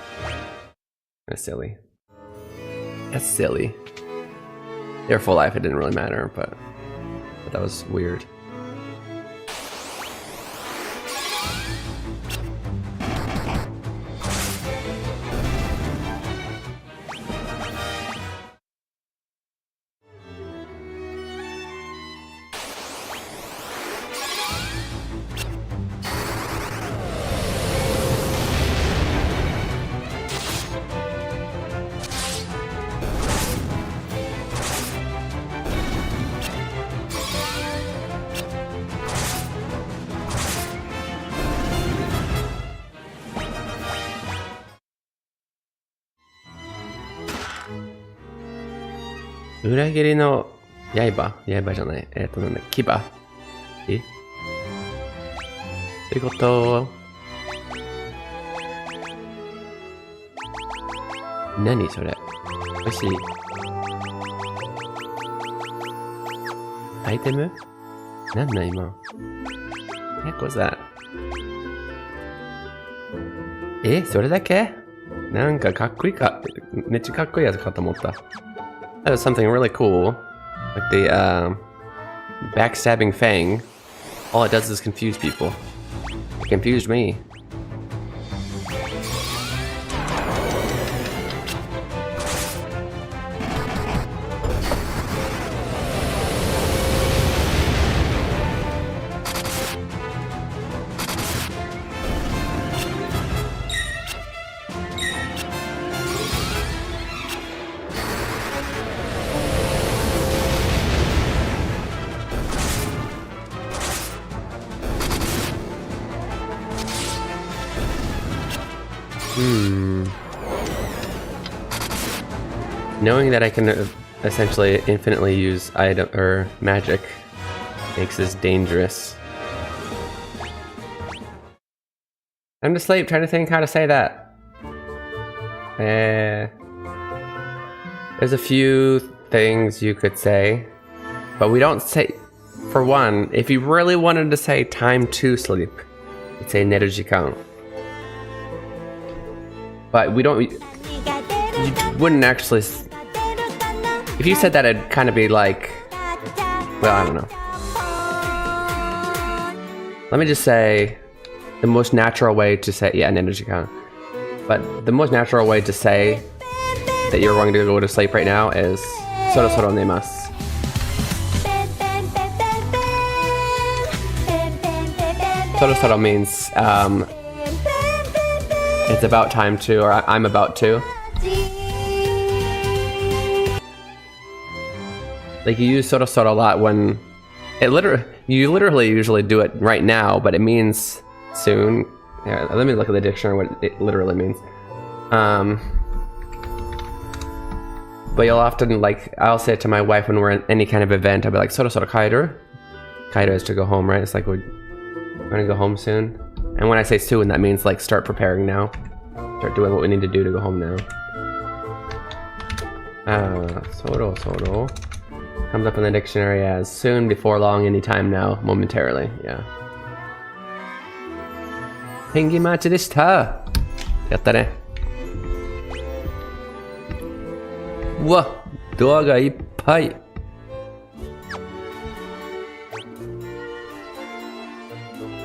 That's silly. That's silly. Their full life, it didn't really matter, but that was weird.裏切りの刃じゃない。なんだ、牙。ということ。何それ？欲しい。アイテム？なんだ今。What was that？それだけ？なんかかっこいいか。めっちゃかっこいいやつかと思った。That was something really cool. Like the backstabbing fang. All it does is confuse people. It confused me. Knowing that I can essentially infinitely use item or magic makes this dangerous. I'm asleep trying to think how to say that. There's a few things you could say, but we don't say. For one, if you really wanted to say time to sleep, you'd say nerujikan. But we don't. You wouldn't actually. If you said that, it'd kind of be like, well, I don't know. Let me just say the most natural way to say, yeah, Nendojikan. But the most natural way to say that you're going to go to sleep right now is Sorosoro nemasu. Sorosoro means it's about time to, or I'm about to. Like you use sorosoro a lot when you literally usually do it right now, but it means soon. Yeah, let me look at the dictionary what it literally means. But you'll often, like, I'll say it to my wife when we're in any kind of event, I'll be like, sorosoro kairu. Kairu is to go home, right? It's like we're gonna go home soon. And when I say soon, that means like start preparing now. Start doing what we need to do to go home now. Sorosoro comes up in the dictionary as soon, before long, anytime now, momentarily. Yeah. Pengi machi deshita. Yatta ne. うわ、ドアがいっぱい。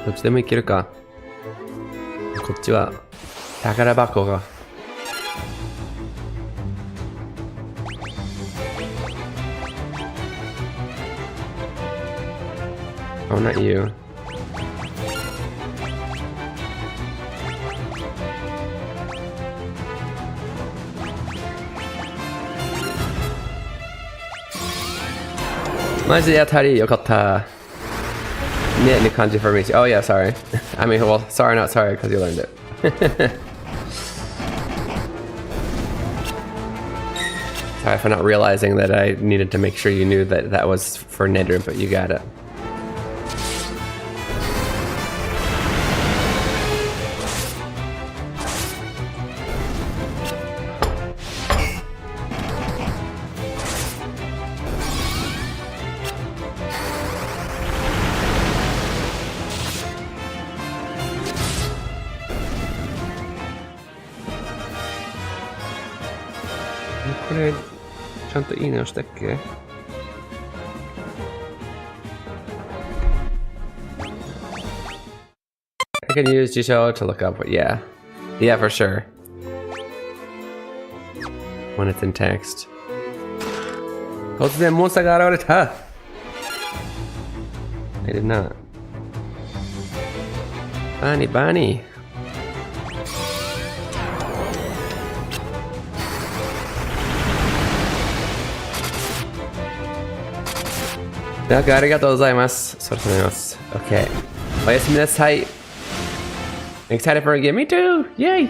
どっちでもいけるか。こっちは宝箱が。Oh, not you. Maji atari yokatta. Ne ni kanji for me. Oh yeah, sorry. I mean, well, sorry, not sorry, because you learned it. Sorry for not realizing that I needed to make sure you knew that that was for Nedru, but you got it. I can use Jisho to look up, yeah. Yeah, for sure. When it's in text. I did not. Bani. Okay. おやすみなさい。Excited for a game? Me too! Yay!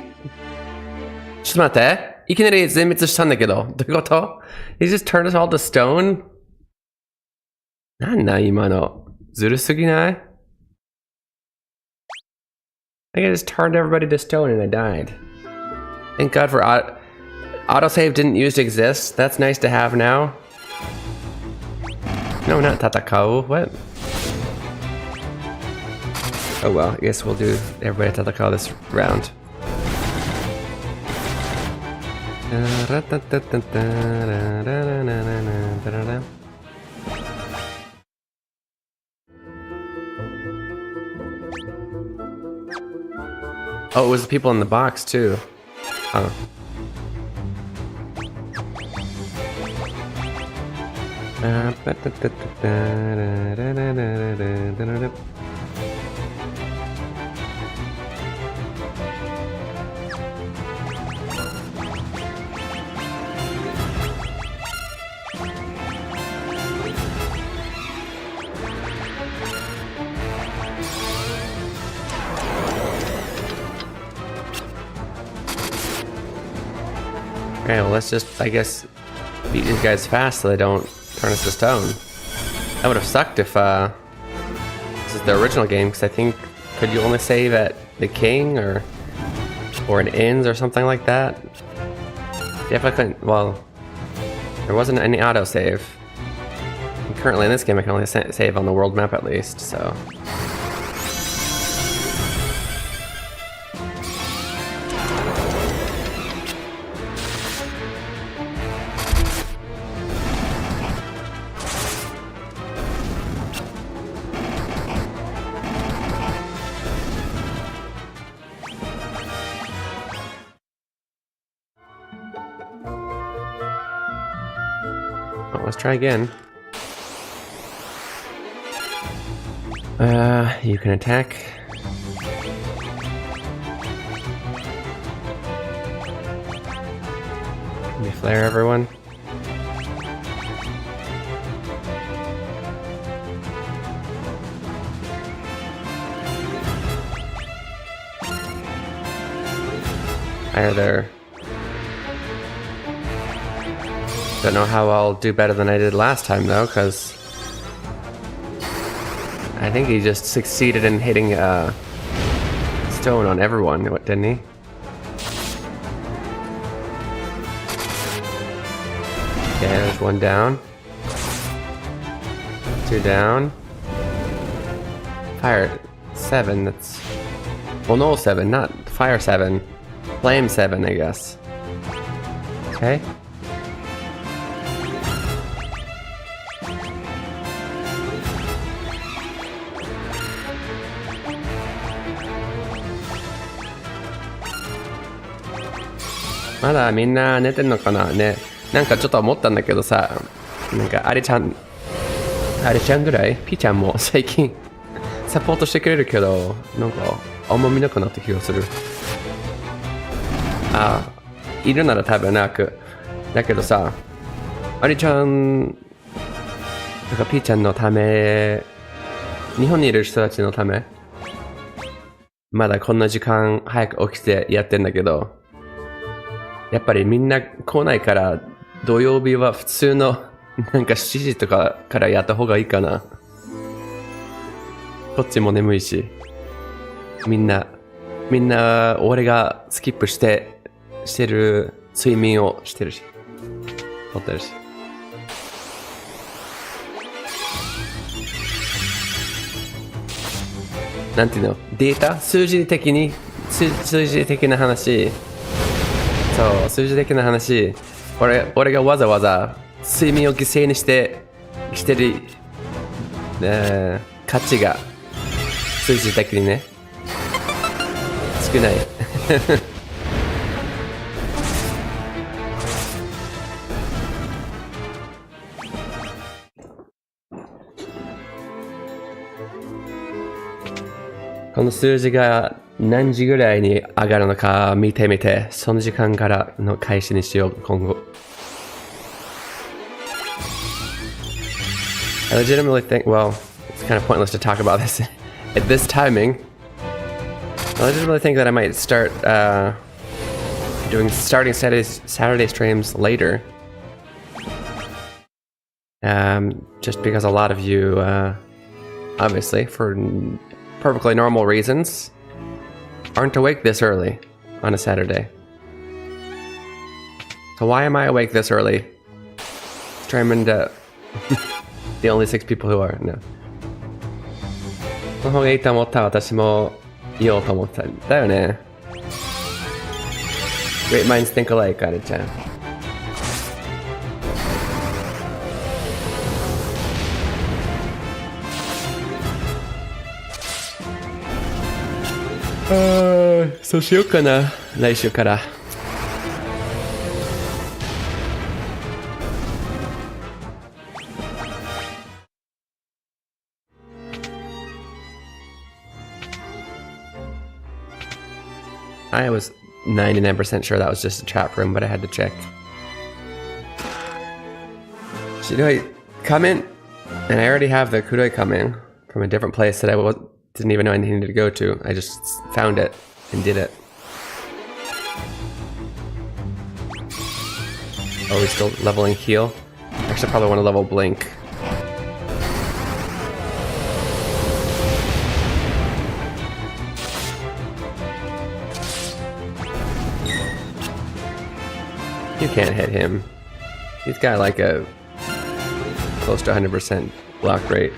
ちょっと待って。いきなり全滅したんだけど。どういうこと？ He just turned us all to stone? なんだ今の。ずるすぎない？ I think I just turned everybody to stone and I died. Thank God for autosave didn't used to exist. That's nice to have now. No, not tatakau. What? Oh well, I guess we'll do everybody tatakau this round. Oh, it was the people in the box too. Oh. Okay, well let's just, I guess, beat these guys fast so they don't turn us to stone. That would have sucked if this is the original game, because I think, could you only save at the king or in inns or something like that? Definitely couldn't, well, there wasn't any autosave. And currently in this game I can only save on the world map at least, so. let's try again. You can attack. Let me flare everyone. Fire there. Don't know how I'll do better than I did last time though, because I think he just succeeded in hitting stone on everyone, didn't he? Okay, there's one down. 2 down. Fire 7, that's... Well, no 7, not fire 7. Flame 7, I guess. Okay.まだみんな寝てんのかなね。なんかちょっと思ったんだけどさ、なんかあれちゃんぐらい、ピーちゃんも最近サポートしてくれるけど、なんかあんま見なくなった気がする。あ、いるなら多分なく。だけどさ、あれちゃん、なんかピーちゃんのため、日本にいる人たちのため、まだこんな時間早く起きてやってんだけど、やっぱりみんな来ないから土曜日は普通のなんか7時とかからやった方がいいかな。こっちも眠いし、みんな俺がスキップしてる睡眠をしてるし、撮ってるし。なんていうの、データ、数字的な話。そう、数字的な話、俺がわざわざ睡眠を犠牲にしてる、価値が数字的にね、少ない。この数字が何時ぐらいに上がるのか見てみて、その時間からの開始にしよう、今後。I legitimately think, well, it's kind of pointless to talk about this at this timing. I legitimately think that I might start starting Saturday streams later. Just because a lot of you, obviously, for perfectly normal reasons, aren't awake this early on a Saturday. So why am I awake this early? Determined the only 6 people who are. No. その方がいいと思った私も言おうと思ったんだよね。Great minds think alike, あれちゃん。そうしようかな、来週から。I was 99% sure that was just a chat room, but I had to check. Should I come in? And I already have the Kuroi coming from a different place that I didn't even know I needed to go to. I just found it and did it. Oh, we're still leveling heal? Actually, I probably want to level blink. You can't hit him. He's got like a close to 100% block rate.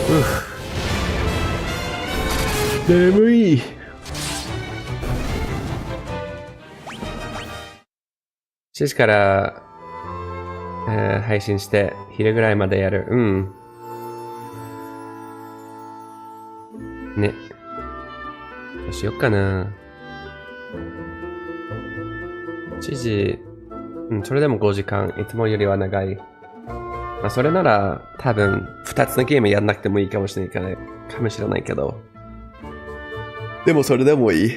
Oof. 眠い。7時から配信して昼ぐらいまでやる。うん。ね。どうしよっかな。1時、うん、それでも5時間。いつもよりは長い。まあ、それなら多分2つのゲームやんなくてもいいかもしれないけど。でもそれでもいい。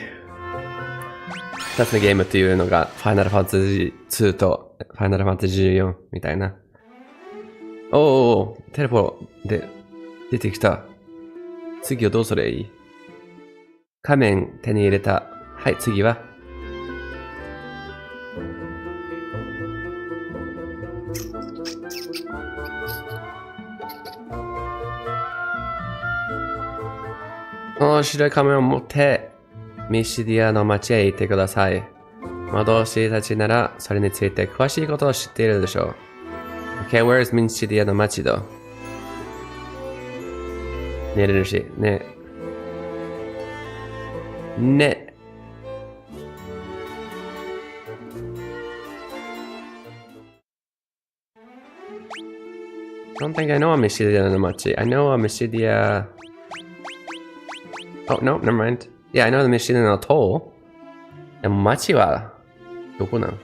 2つのゲームっていうのがファイナルファンタジー2とファイナルファンタジー14みたいな。おー、テレポで出てきた。次はどうすればいい？仮面手に入れた。はい、次は白い仮面を持ってミシディアの街へ行ってください。魔導士たちならそれについて詳しいことを知っているでしょう。Okay, where is ミシディアの街だ？寝れるし、ね。ね。I don't think I know a Mishidia no much. I know a Mishidia. Oh, no, never mind. Yeah, I know the Mishidia no Toll. And Machi wa doko nan?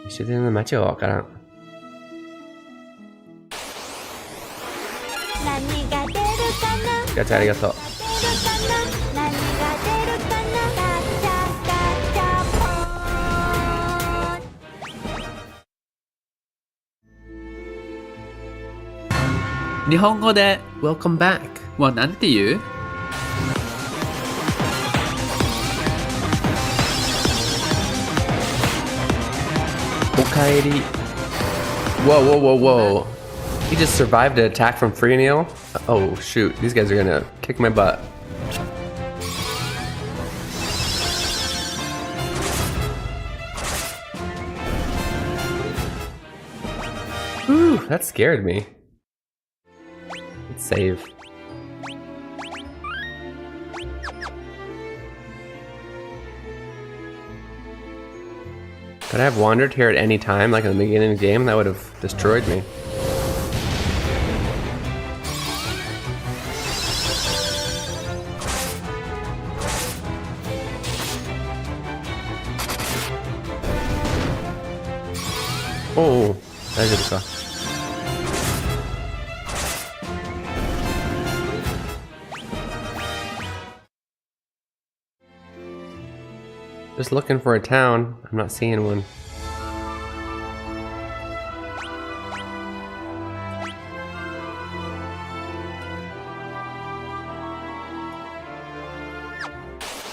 Mishidia no Machi wa wakaran. 何が出るかな？ガチャありがとう。何が出るかな？ガチャガチャポーン。日本語で Welcome back はなんて言う？おかえり。Whoa, whoa, whoa, whoa. He just survived an attack from Freenil? Oh, shoot. These guys are gonna kick my butt. Whew, that scared me. Let's save. Could I have wandered here at any time, like in the beginning of the game? That would have destroyed me. Oh, 大丈夫か。Just looking for a town. I'm not seeing one.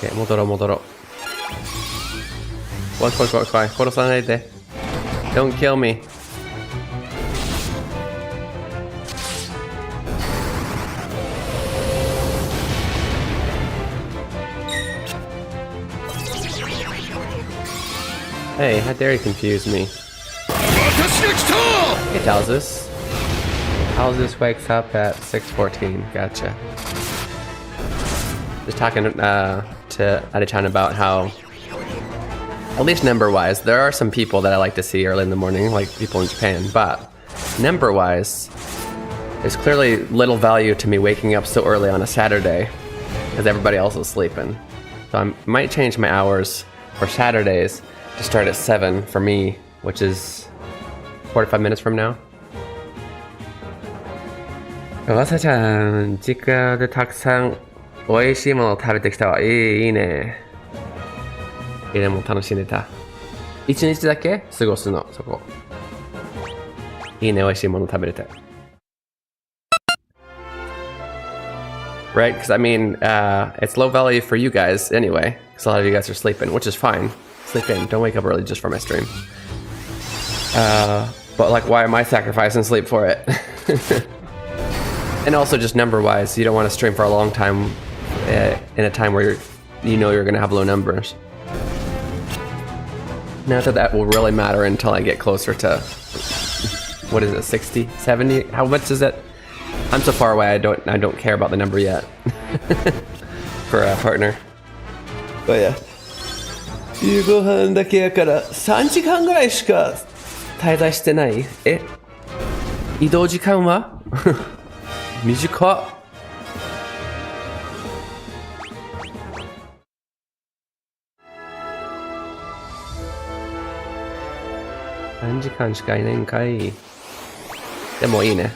Okay, 戻ろう戻ろう。怖い怖い怖い怖い。殺さないで。Don't kill me. Hey, how dare you confuse me? Hey, Dalzus. Dalzus wakes up at 6:14. Gotcha. Just talking to Adi-chan about how, at least number-wise, there are some people that I like to see early in the morning, like people in Japan, but number-wise, there's clearly little value to me waking up so early on a Saturday, because everybody else is sleeping. So I might change my hours for Saturdays to start at 7 for me, which is 45 minutes from now. 朝ちゃん、実家でたくさん美味しいものを食べてきたわ。いいね。いいね、もう楽しんでた。一日だけ過ごすの、そこ。いいね、美味しいもの食べれて。Right? Because I mean, it's low value for you guys anyway, because a lot of you guys are sleeping, which is fine. Sleep in. Don't wake up early just for my stream. But like, why am I sacrificing sleep for it? And also just number-wise, you don't want to stream for a long time in a time where you know you're going to have low numbers. Not that that will really matter until I get closer to, what is it, 60, 70? How much is it? I'm so far away, I don't care about the number yet for a partner. But yeah. 夕ご飯だけやから3時間ぐらいしか滞在してない。移動時間は短っ。3時間しかいないんかい。でもいいね。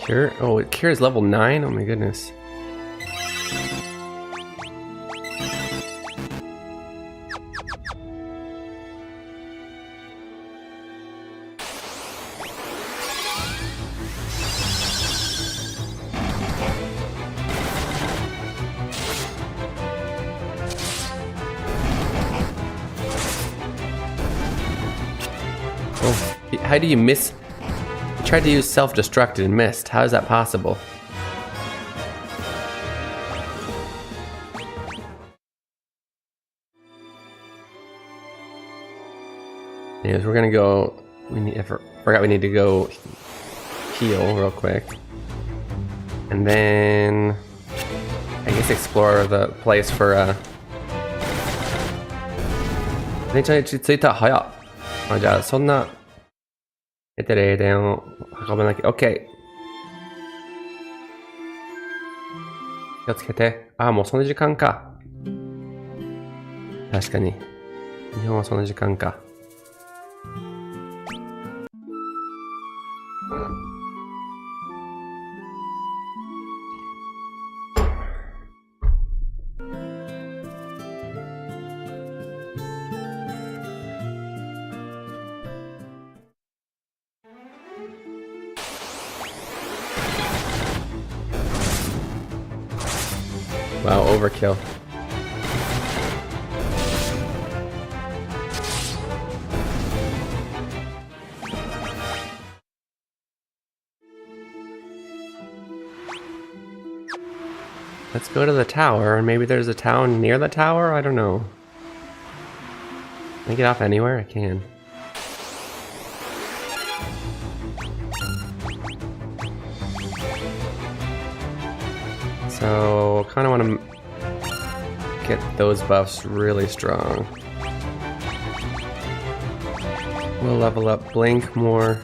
Cure? Oh, Cure is level 9? Oh my goodness. Oh, how do you miss? Tried to use self-destruct and missed. How is that possible? Anyways, we're gonna go. I forgot we need to go heal real quick, and then I guess explore the place for. めちゃめちゃついた早っ。あ、じゃあそんな。出てるエデンを運ばなきゃ。OK。気をつけて。あ、もうその時間か。確かに。日本はその時間か。Wow, overkill. Let's go to the tower, and maybe there's a town near the tower? I don't know. Can I get off anywhere? I can. So, kind of want to get those buffs really strong. We'll level up Blink more.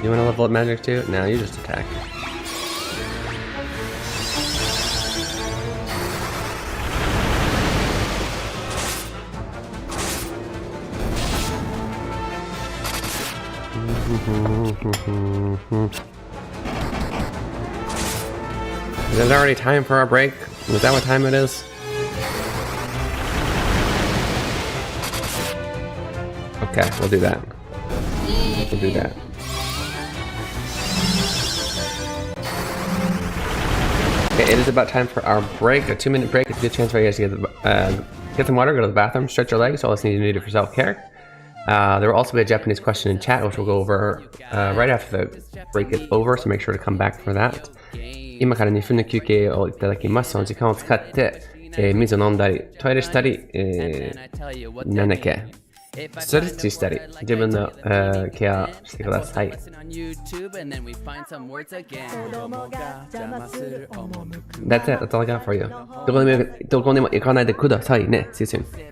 You want to level up Magic too? No, you just attack. Is it already time for our break? Is that what time it is? Okay, we'll do that. We'll do that. Okay, it is about time for our break. A 2-minute break. It's a good chance for you guys to get some water, go to the bathroom, stretch your legs. All else you need to do for self-care. There will also be a Japanese question in chat, which we'll go over right after the break is over, so make sure to come back for that. 今から2分の休憩をいただきます。その時間を使って、水を飲んだり、トイレしたり、なんだっけ、ストレッチしたり、自分の、ケアしてください。That's it. That's all I got for you. どこにも行かないでくださいね。See you soon.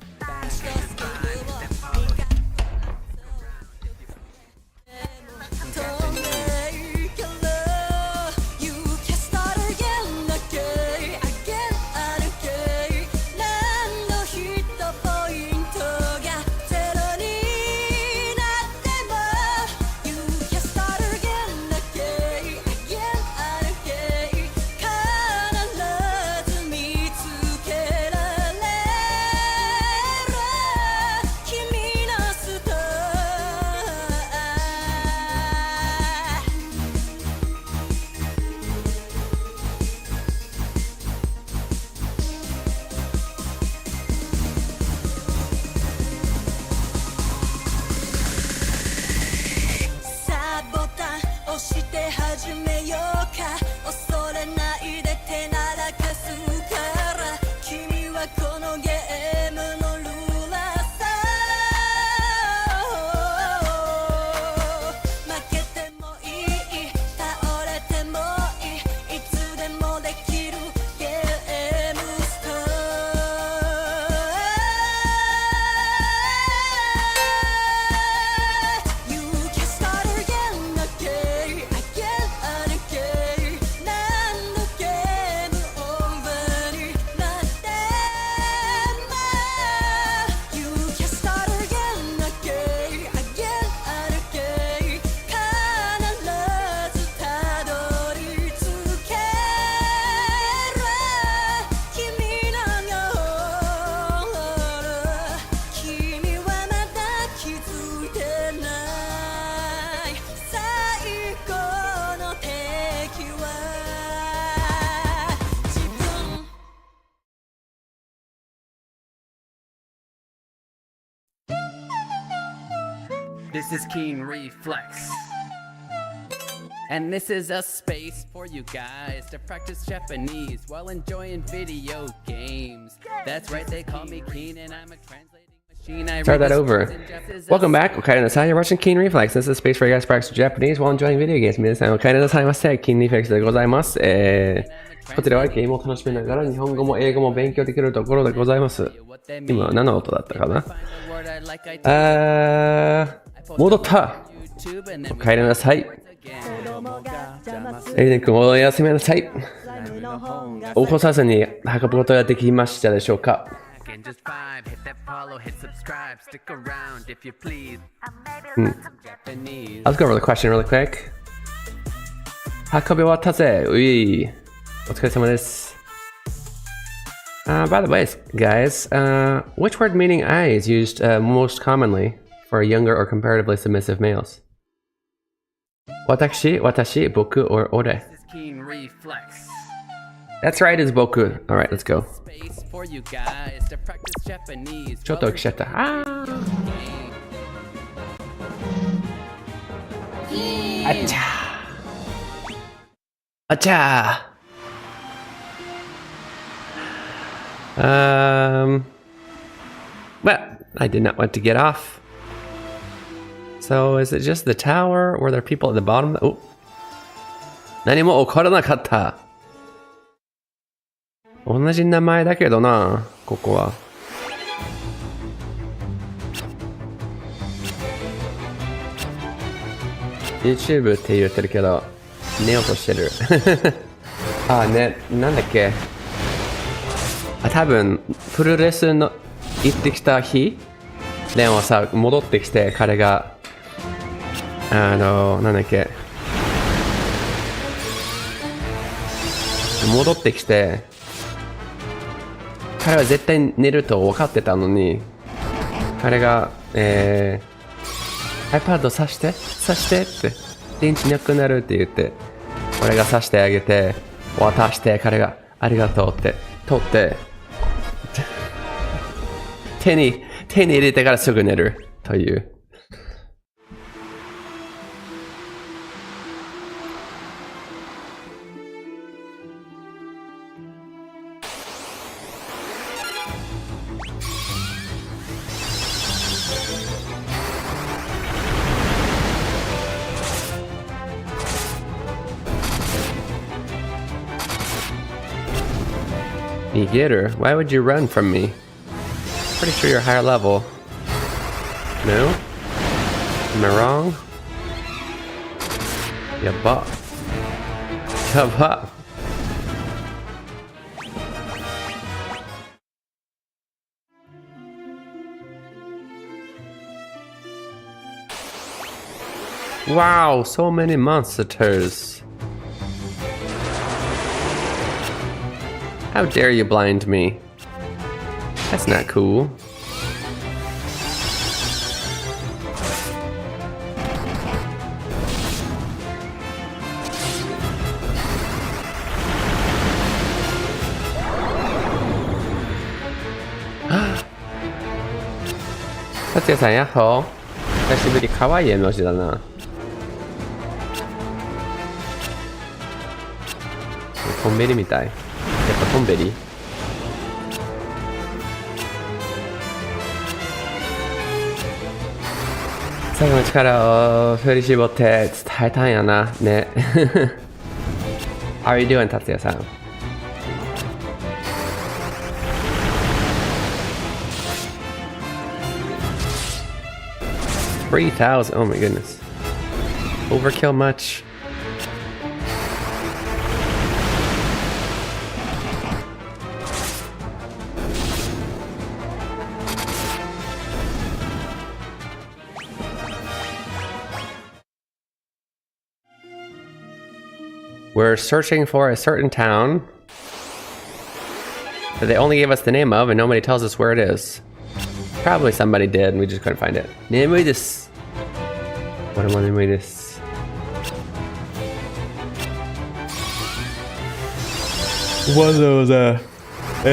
始めようか恐れないで手ならかすから君はこのゲームのルーラーさ負けてもいい倒れてもいいいつでもできるゲームスターYou can start again, again, again and again 何度ゲームオーバーになっても You can start again, again, again and again 必ずたどり着ける君の夜君はまだ気づいてない最後の敵は自分This is Keen Reflex. And this is a space for you guys to practice Japanese while enjoying video games. That's right, they call me Keen and I'm a translating machine. I Start read that the over. scripts in Japanese. Welcome back. Okay, that's how you're watching Keen Reflex. This is a space for you guys to practice Japanese while enjoying video games. 皆さんお帰りなさいませ。Keen Reflex でございます。こちらはゲームを楽しみながら日本語も英語も勉強できるところでございます。今何の音だったかな？戻った。お帰りなさい。エイデン君おやすみなさい。起こさずに運ぶことができましたでしょうか？ And just vibe, hit that follow, hit subscribe, stick around if you please. Japanese. Let's go over the question really quick. 運び終わったぜ。うい。お疲れ様です。By the way, guys, which word meaning I is used most commonly for younger or comparatively submissive males? 私、僕, or 俺. This is Keen Reflex. That's right, it's 僕. Alright, let's go. Space for you guys to practice Japanese. ちょっと来ちゃった。あちゃあちゃWell, I did not want to get off. So is it just the tower? Were there people at the bottom? Oh. 何も起こらなかった。同じ名前だけどな、ここは。YouTube って言ってるけど、寝ようとしてる。あ、ね、なんだっけ。多分プロレスの行ってきた日レンはさ戻ってきて彼がなんだっけ戻ってきて彼は絶対寝ると分かってたのに彼がiPad さしてって電池なくなるって言って俺がさしてあげて渡して彼がありがとうって取って手に入れてからすぐ寝るという。逃げる? Why would you run from me? Pretty sure you're higher level. No? Am I wrong? Yabba. Yabba. Wow, so many monsters. How dare you blind me? That's not cool. Tatsuyaさん、やっほー。久しぶり、かわいい絵文字だな。トンベリみたい。やっぱトンベリ。最後の力を振り絞って伝えたんやな。ね。How are you doing, 達也さん。3,000. Oh my goodness. Overkill much? We're searching for a certain town that they only gave us the name of and nobody tells us where it is. Probably somebody did and we just couldn't find it. 眠いです。俺も眠いです。わざわざ、今日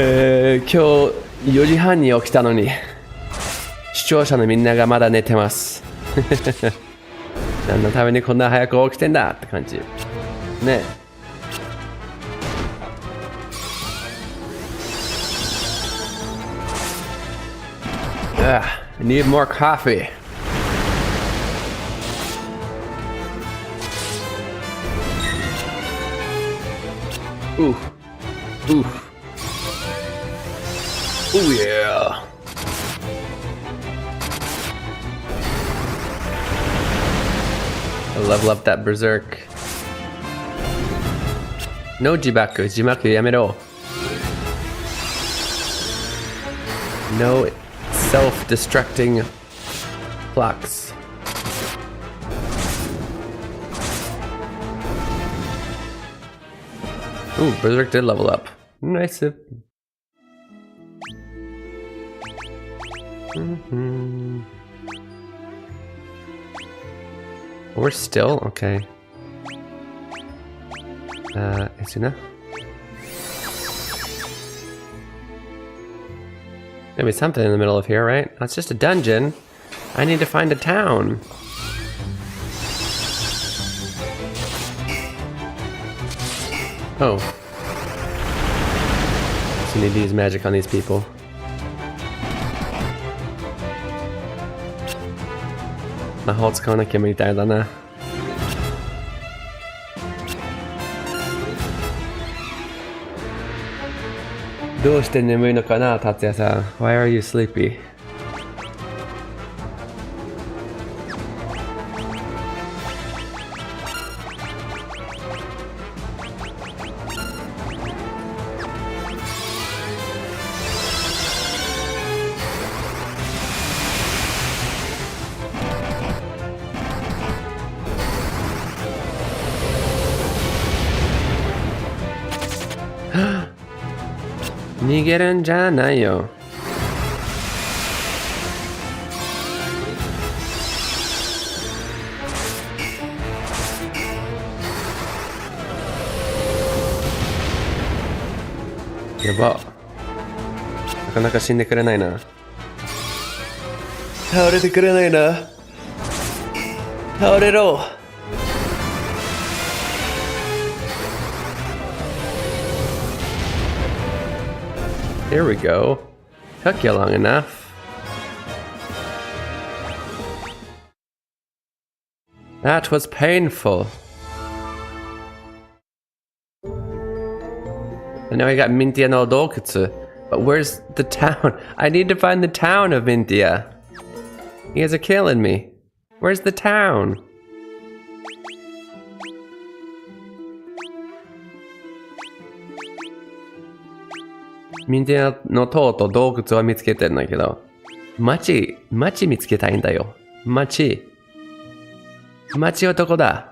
4時半に起きたのに視聴者のみんながまだ寝てます。何のためにこんな早く起きてんだって感じ。ね。I need more coffee. Ooh. Ooh. Ooh, yeah. I level up that berserk. No jibaku. Jibaku yamero. No self-destructing blocks. Ooh, Berserk did level up. Nice. We're still okay. Isuna? Maybe something in the middle of here, right? That's just a dungeon. I need to find a town. Oh. So you need to use magic on these people. Mahou使わなきゃみたいだな。どうして眠いのかな、達也さん。Why are you sleepy? 逃げるんじゃないよ。やば。なかなか死んでくれないな。倒れてくれないな。倒れろ。Here we go. Took you long enough. That was painful. I know I got Mintia no Dokutsu, but where's the town? I need to find the town of Mintia. You guys are killing me. Where's the town? Mintia no塔と洞窟は見つけてるんだけど、町見つけたいんだよ。町はどこだ？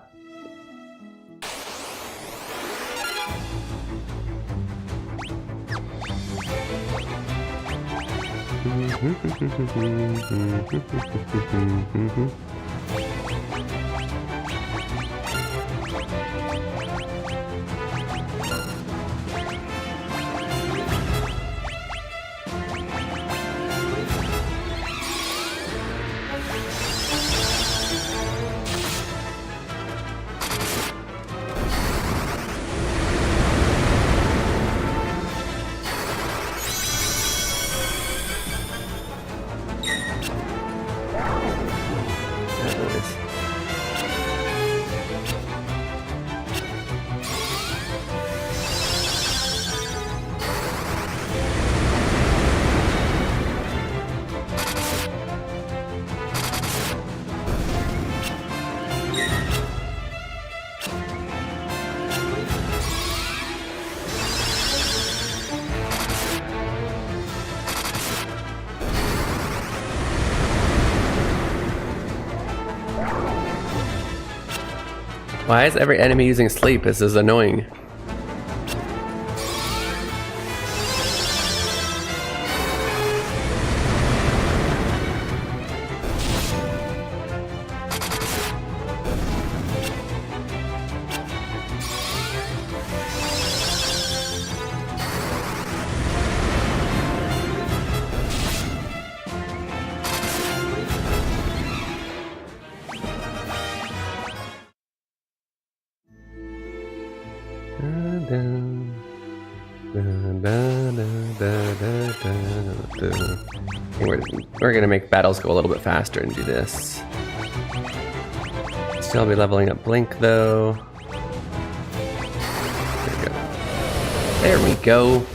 Why is every enemy using sleep? This is annoying. We're gonna make battles go a little bit faster and do this. Still be leveling up Blink though. There we go. There we go.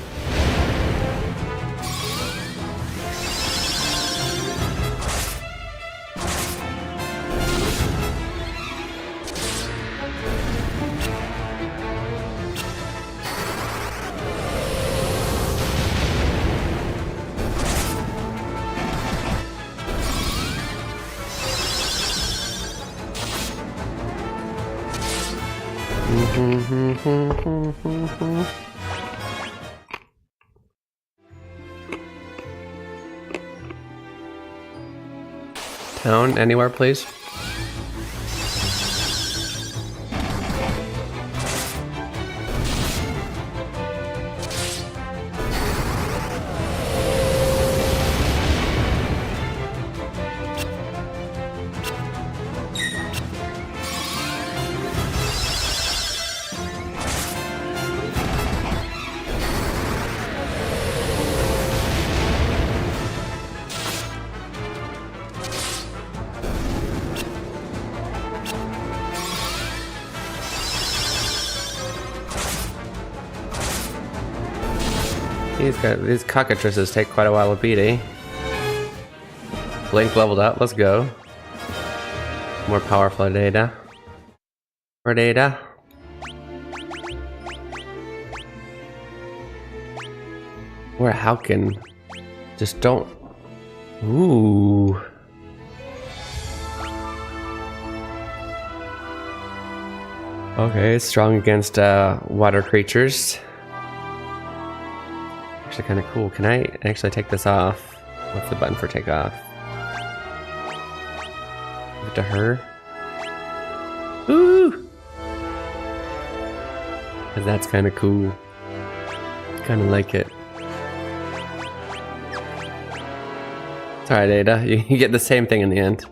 Town, anywhere, please. These cockatrices take quite a while to beat, eh? Blink leveled up, let's go. More powerful data. More data. Or Halkin. Just don't. Ooh. Okay, it's strong against water creatures. Actually kind of cool. Can I actually take this off? What's the button for take off? Give it to her. Ooh! And that's kind of cool. Kind of like it. It's alright, Ada. You get the same thing in the end.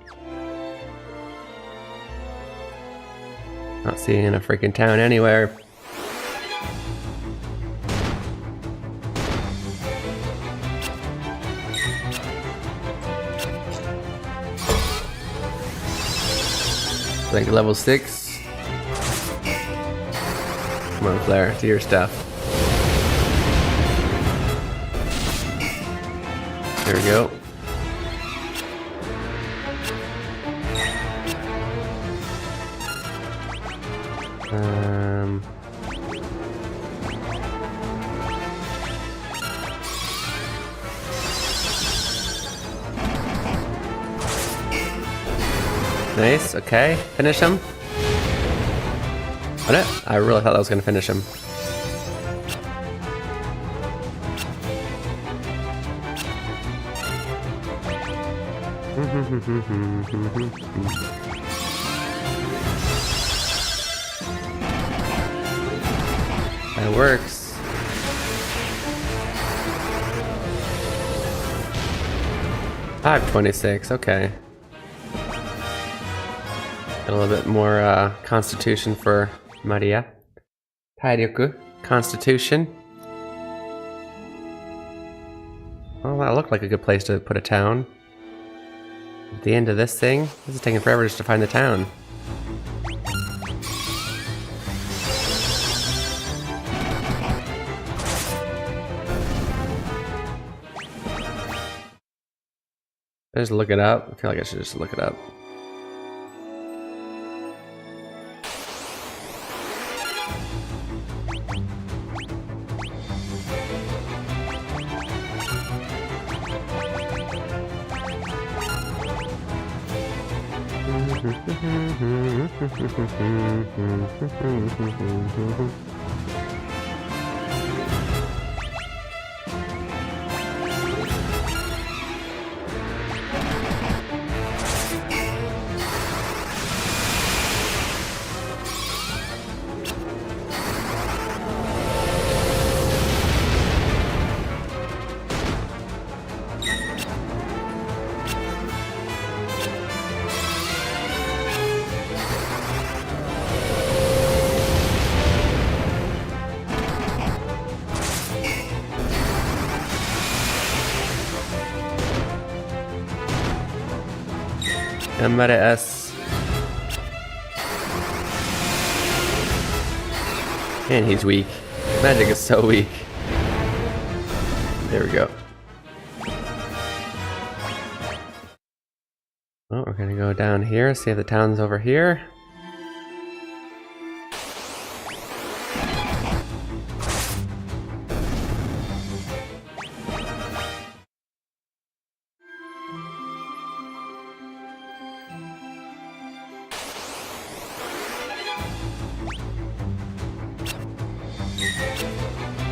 Not seeing a freaking town anywhere. Like level 6. Come on, Claire, do your stuff. There we go. Nice, okay. Finish him. What? I really thought that was gonna finish him. That works. $526, okay. A little bit more constitution for Maria. Tairyoku. Constitution. Well, that looked like a good place to put a town. At the end of this thing, this is taking forever just to find the town. I just look it up. I feel like I should just look it up. Meta S. And he's weak. Magic is so weak. There we go. Oh, we're gonna go down here, see if the town's over here.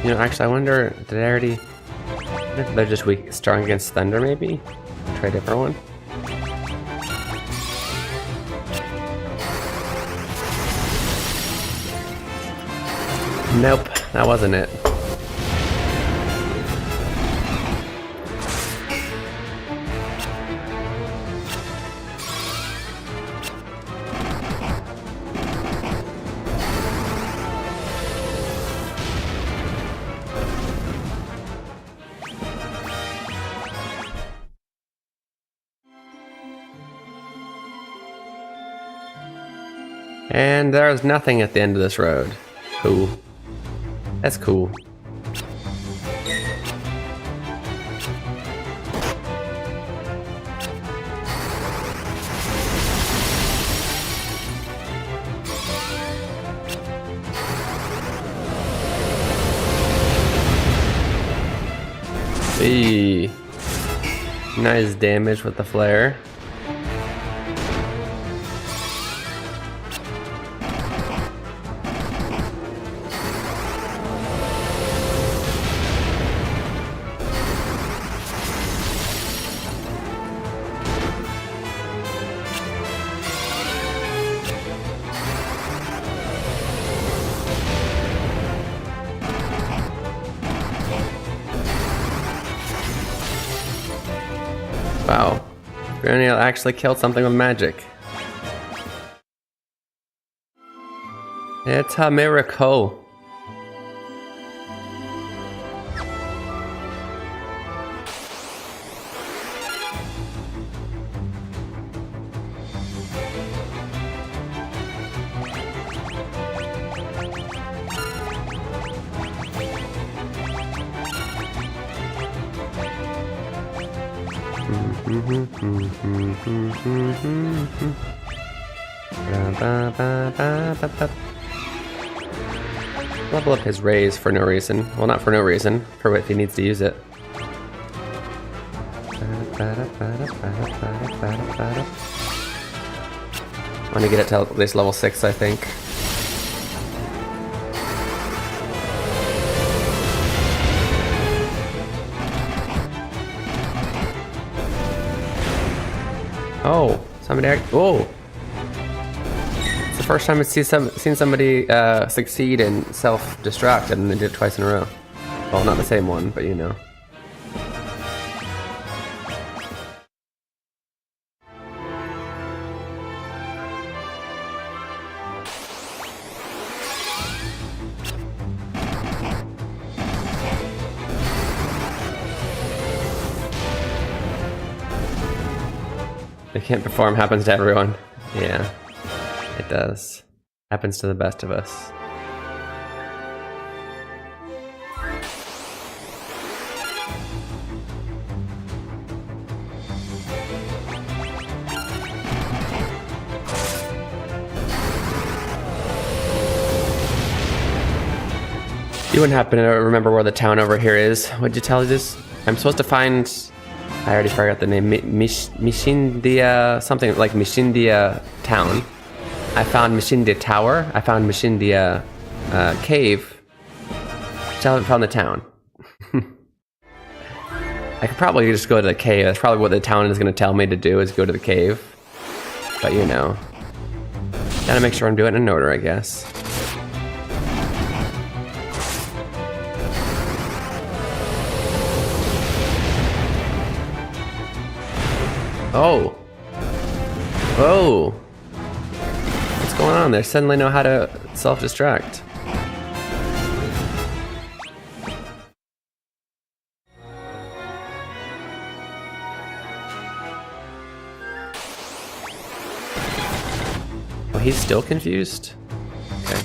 You know, actually, I wonder, did I already... If they're just weak, strong against thunder, maybe? Try a different one. Nope, that wasn't it. And there's nothing at the end of this road. Cool. That's cool. Hey. Nice damage with the flare. Wow. Granny actually killed something with magic. It's a miracle. Level up his raise for no reason. Well, not for no reason, for if he needs to use it. I want to get it to at least level 6, I think. Oh, somebody whoa! It's the first time I've seen somebody succeed in self-destruct, and they did it twice in a row. Well, not the same one, but you know. They can't perform happens to everyone. Yeah, it does. Happens to the best of us. You wouldn't happen to remember where the town over here is. What'd you tell you this? I'm supposed to find... I already forgot the name. Mishindia, something like Mishindia town. I found Mishindia Tower. I found Mishindia Cave. Still haven't found the town. I could probably just go to the cave. That's probably what the town is going to tell me to do, is go to the cave. But you know, gotta make sure I'm doing it in order, I guess. Oh. Oh. What's going on? They suddenly know how to self-destruct. Oh, he's still confused? Okay.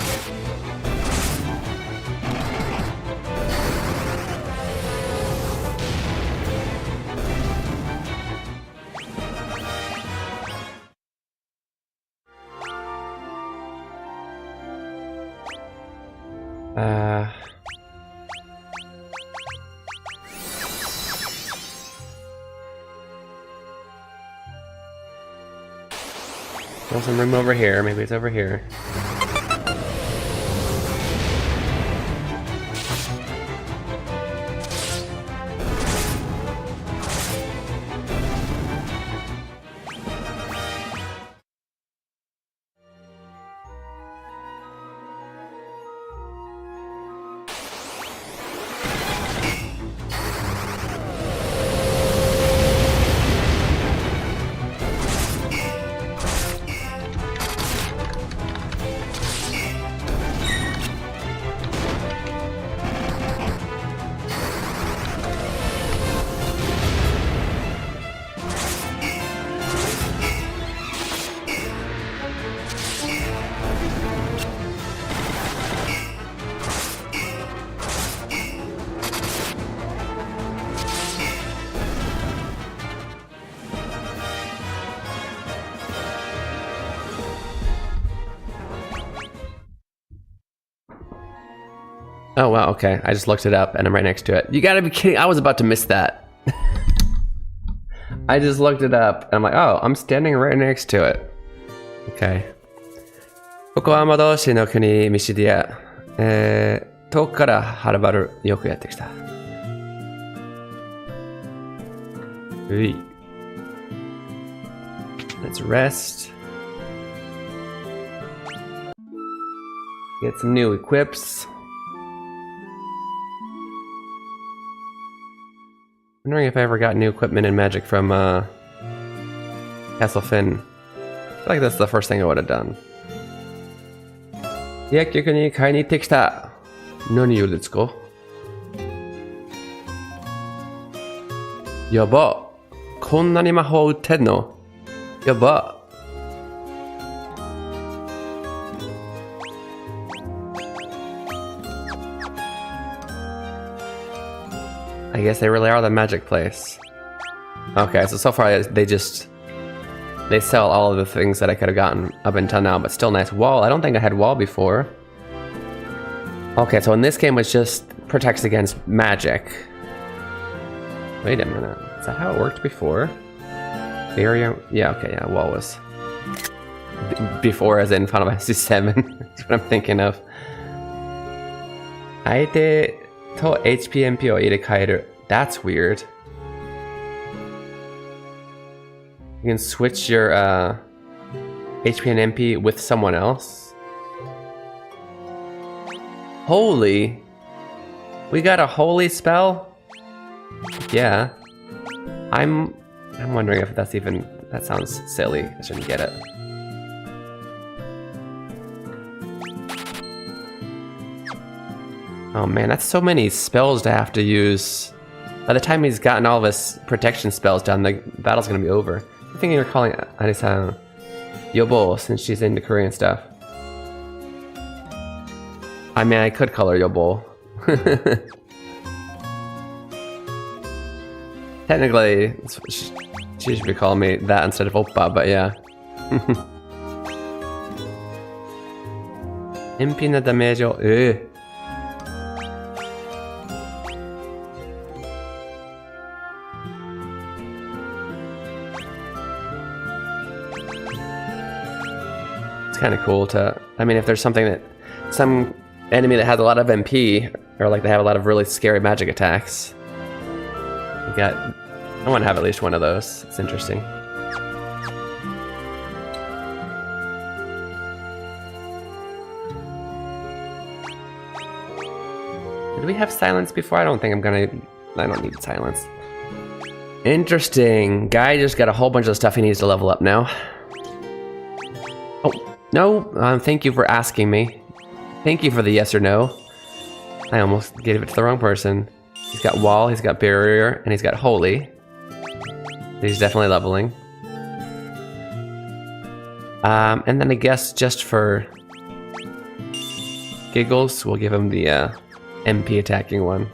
There's some room over here. Maybe it's over here. Oh wow, okay. I just looked it up and I'm right next to it. You gotta be kidding. I was about to miss that. I just looked it up and I'm like, oh, I'm standing right next to it. Okay. ここは魔導士の国ミシディア。遠くからはるばるよくやってきた。うい。Let's rest. Get some new equips. Wondering if I ever got new equipment and magic from Castle Finn. I feel like that's the first thing I would have done. 薬局に買いに行ってきた。何をですか？やば。こんなに魔法売ってんの？やば。I guess they really are the magic place. Okay, so far they sell all of the things that I could have gotten up until now, but still nice wall. I don't think I had wall before. Okay, so in this game it just protects against magic. Wait a minute, is that how it worked before? The area, yeah, okay, yeah, wall was before, as in Final Fantasy VII. That's what I'm thinking of. 相手と HPMP を入れ替える. That's weird. You can switch your HP and MP with someone else. Holy! We got a holy spell? Yeah. I'm wondering if that's even... That sounds silly. I shouldn't get it. Oh man, that's so many spells to have to use. By the time he's gotten all of his protection spells done, the battle's gonna be over. I think you're calling Anisa Yobo since she's into Korean stuff. I mean, I could call her Yobo. Technically, she should be calling me that instead of Oppa, but yeah. MP のダメージを、kind of cool to, I mean, if there's something that, some enemy that has a lot of MP, or like they have a lot of really scary magic attacks. I want to have at least one of those. It's interesting. Did we have silence before? I don't need silence. Interesting. Guy just got a whole bunch of stuff he needs to level up now. Oh, no. Thank you for asking me. Thank you for the yes or no. I almost gave it to the wrong person. He's got wall, he's got barrier, and he's got holy. He's definitely leveling. And then I guess just for giggles, we'll give him the MP attacking one.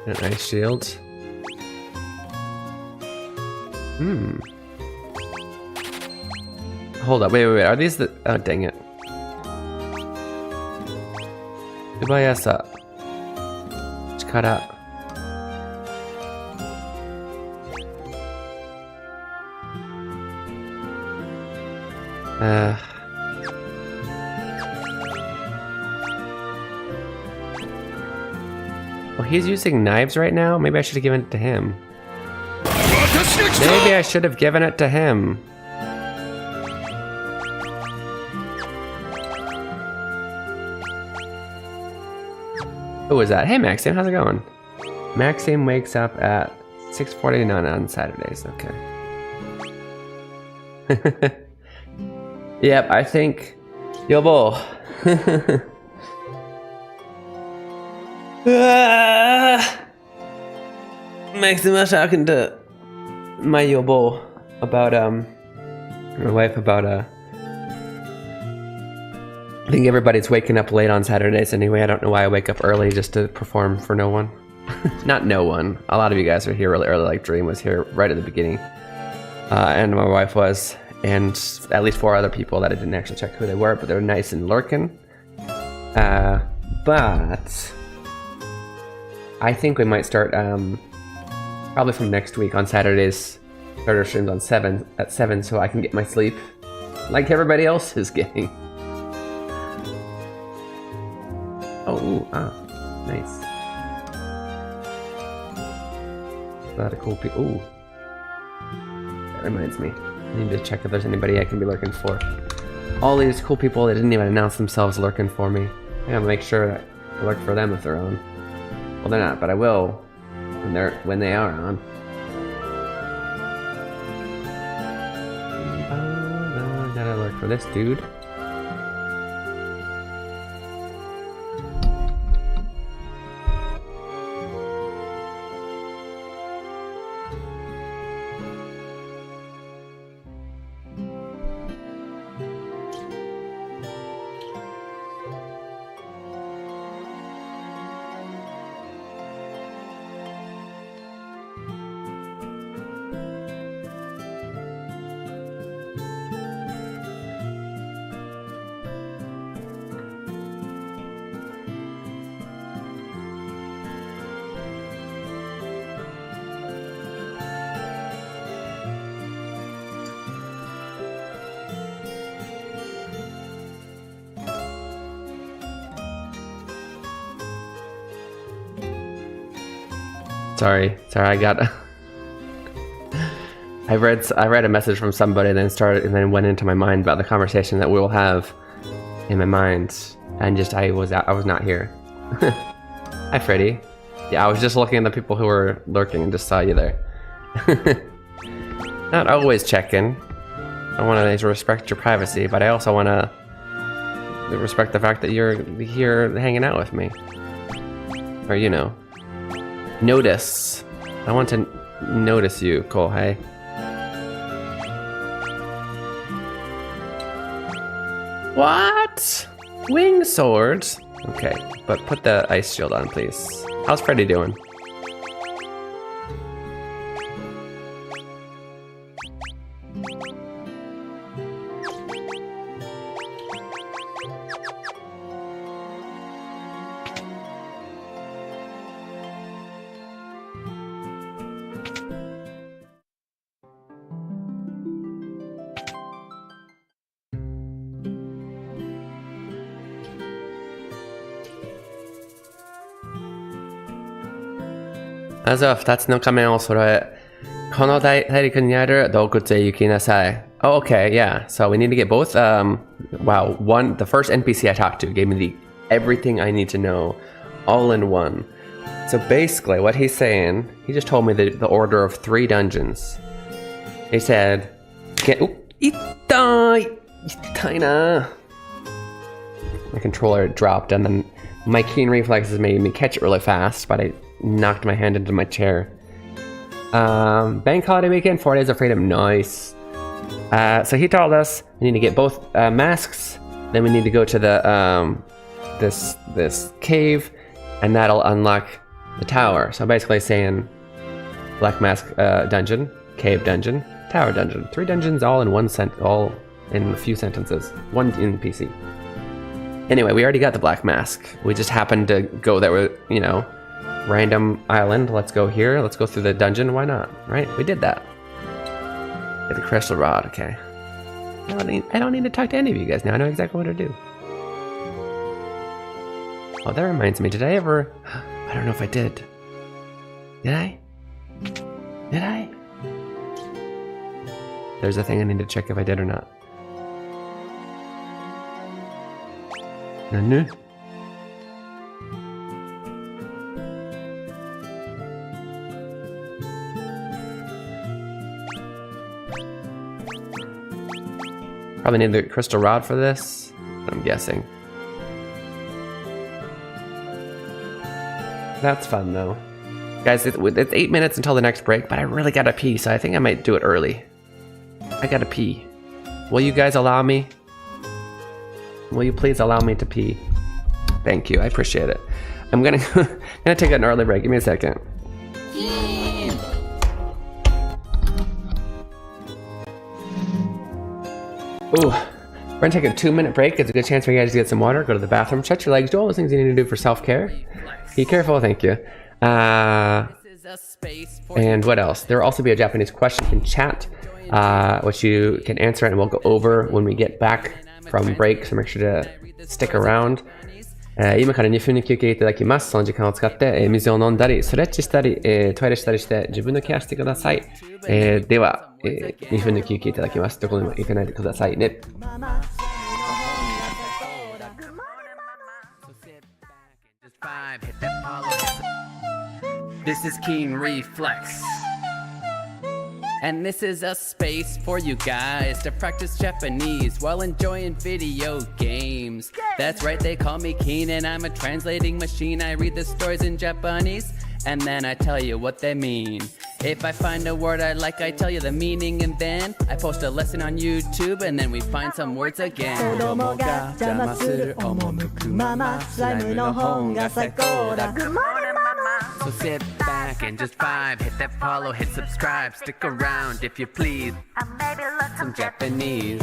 An ice shield. Hold up, wait, are these the, oh dang it. Kubayasa. Chikara. Oh, he's using knives right now? Maybe I should have given it to him. Maybe I should have given it to him. Who was that? Hey Maxime, how's it going? Maxime wakes up at 6:49 on Saturdays, okay. Yep, I think Yobo. Maxime was talking to my Yobo about my wife about I think everybody's waking up late on Saturdays anyway. I don't know why I wake up early just to perform for no one. Not no one. A lot of you guys are here really early, like Dream was here right at the beginning. And my wife was, and at least 4 other people that I didn't actually check who they were, but they're nice and lurking. But I think we might start probably from next week on Saturdays, start our streams on at 7 so I can get my sleep like everybody else is getting. Oh, nice. A lot of cool people. Ooh. That reminds me. I need to check if there's anybody I can be lurking for. All these cool people that didn't even announce themselves lurking for me. I gotta make sure that I lurk for them if they're on. Well, they're not, but I will when they are on. Gotta lurk for this dude. Sorry, I got. I read a message from somebody, and then went into my mind about the conversation that we will have in my mind, and I was not here. Hi, Freddy. Yeah, I was just looking at the people who were lurking and just saw you there. Not always checking. I want to respect your privacy, but I also want to respect the fact that you're here hanging out with me, or you know. Notice. I want to notice you, Cole, hey? What? Wing swords? Okay, but put the ice shield on, please. How's Freddy doing? まずは2つの仮面を揃え、この大陸にある洞窟へ行きなさい。Oh, okay, yeah. So we need to get both. Wow, the first NPC I talked to gave me everything I need to know, all in one. So basically, what he's saying, he just told me the order of 3 dungeons. He said, "Itai My controller dropped, and then my Keen Reflexes made me catch it really fast, but I knocked my hand into my chair. Bank holiday weekend, 4 days of freedom, nice. So he told us we need to get both masks, then we need to go to the this cave, and that'll unlock the tower. So basically saying black mask dungeon, cave dungeon, tower dungeon. 3 dungeons all in all in a few sentences. 1 in PC. Anyway, we already got the black mask. We just happened to go there with, you know, random island. Let's go here. Let's go through the dungeon. Why not? Right? We did that. Get the crystal rod. Okay. I don't need to talk to any of you guys now. I know exactly what to do. Oh, that reminds me. Did I ever... I don't know if I did. Did I? Did I? There's a thing I need to check if I did or not. Nanu? Probably need the crystal rod for this, I'm guessing. That's fun though. Guys, it's 8 minutes until the next break, but I really gotta pee, so I think I might do it early. I gotta pee. Will you guys allow me? Will you please allow me to pee? Thank you, I appreciate it. I'm gonna take an early break. Give me a second. Ooh, we're gonna take a 2-minute break. It's a good chance for you guys to get some water, go to the bathroom, stretch your legs, do all those things you need to do for self-care. Be careful, thank you. And what else? There will also be a Japanese question in chat, which you can answer and we'll go over when we get back from break, so make sure to stick around. 今から2分に休憩いただきます。その時間を使って、水を飲んだり、ストレッチしたり、トイレしたりして自分のケアしてください。では、2分の休憩いただきます。どこにも行かないでくださいね。This is Keen Reflex. And this is a space for you guys to practice Japanese while enjoying video games. That's right, they call me Keen and I'm a translating machine. I read the stories in Japanese and then I tell you what they mean. If I find a word I like, I tell you the meaning and then I post a lesson on YouTube and then we find some words again. 子供が邪魔する赴くままスライムの本が最高だ So sit back and just vibe. Hit that follow, hit subscribe. Stick around if you please. Maybe learn some Japanese.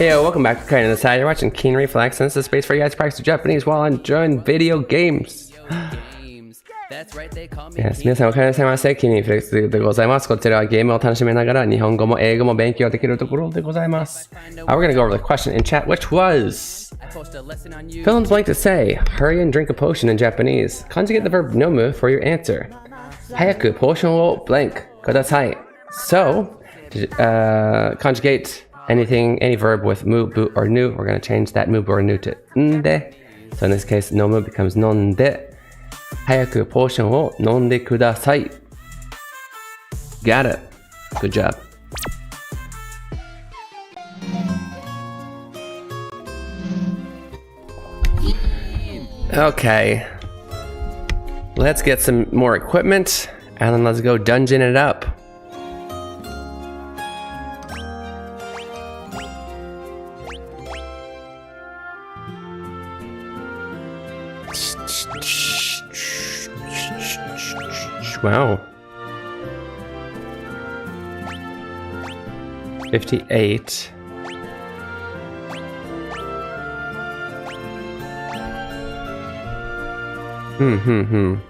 Hey, welcome back to Kine on the Side. You're watching Keen Reflex, and this is a space for you guys to practice your Japanese while enjoying video games. That's right, they call me Yes, 皆さんおかえりなさいませ。キーンリフレックスでございます。こちらはゲームを楽しみながら日本語も英語も勉強できるところでございます。We're gonna go over the question in chat, which was fill in the blank to say, hurry and drink a potion in Japanese. Conjugate the verb nomu for your answer. 早くポーションを blank ください. So, conjugate any verb with mu, bu, or nu. We're going to change that mu, bu, or nu to nde. So in this case, nomu becomes nonde. 早くポーションを飲んでください. Got it. Good job. Okay. Let's get some more equipment and then let's go dungeon it up. Wow. 58.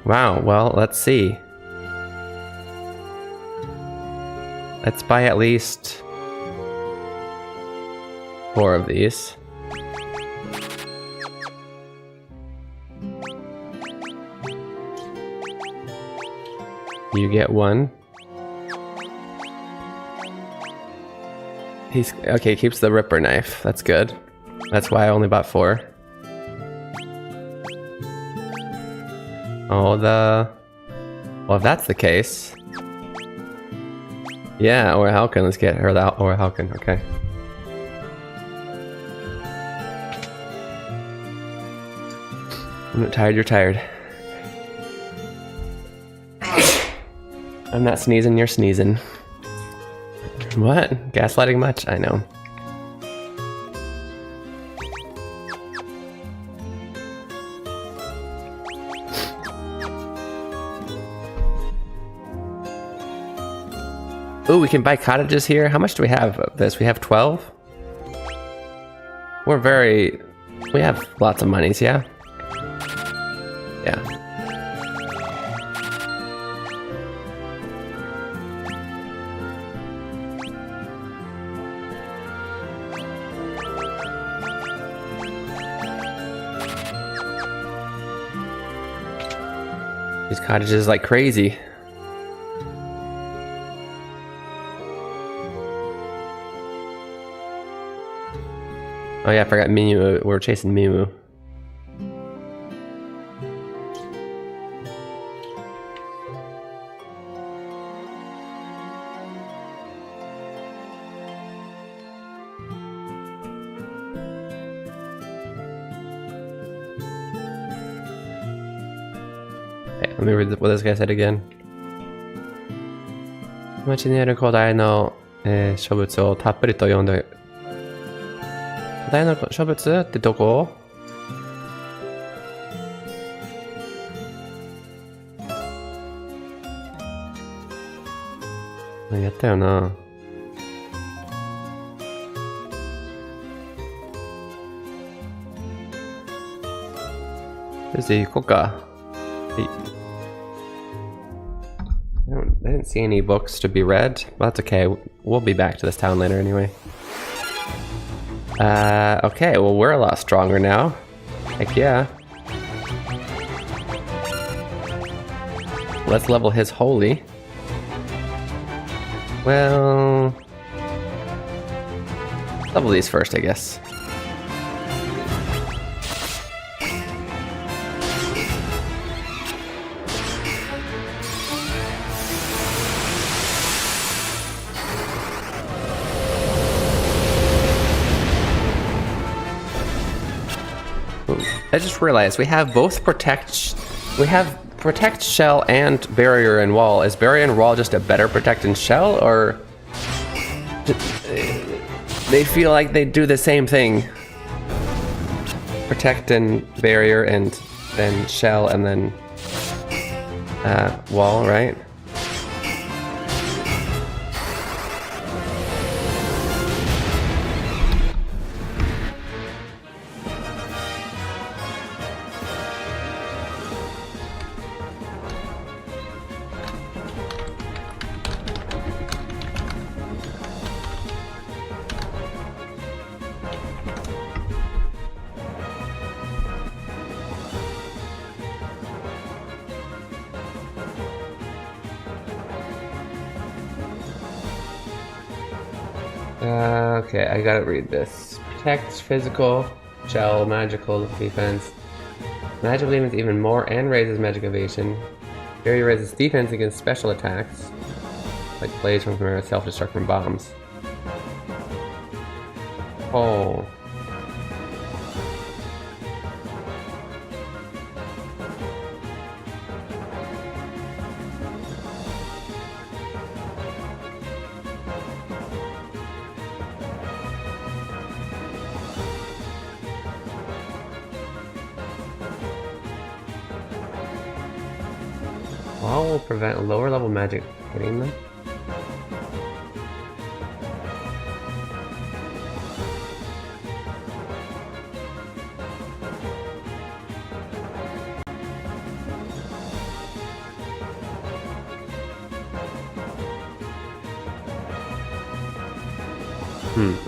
Wow, well, let's see. Let's buy at least 4 of these. You get 1. He's okay, keeps the Ripper knife. That's good. That's why I only bought 4. Oh, well, if that's the case, yeah, or Halcon. Let's get her that or Halcon. Okay. I'm not tired. You're tired. I'm not sneezing. You're sneezing. What? Gaslighting much? I know. Ooh, we can buy cottages here. How much do we have of this? We have 12? We have lots of monies, yeah? Yeah. These cottages like crazy. Oh yeah, I forgot Mimu. We're chasing Mimu. Okay, let me read what this guy said again. 街にある古代の、書物をたっぷりと読んで古代の書物ってどこ？やったよな。よし、行こうか。I didn't see any books to be read. Well, that's okay. We'll be back to this town later anyway. Okay, well, we're a lot stronger now. Heck yeah. Let's level his holy. Well, level these first, I guess. I just realized we have both protect shell and barrier and wall. Is barrier and wall just a better protect and shell, or they feel like they do the same thing? Protect and barrier and then shell and then wall, right? Okay, I gotta read this. Protects physical, shell, magical defense. Magical defense even more and raises magic evasion. Barrier raises defense against special attacks, like blades from self-destruct from bombs. Oh. Wall will prevent lower level magic hitting them.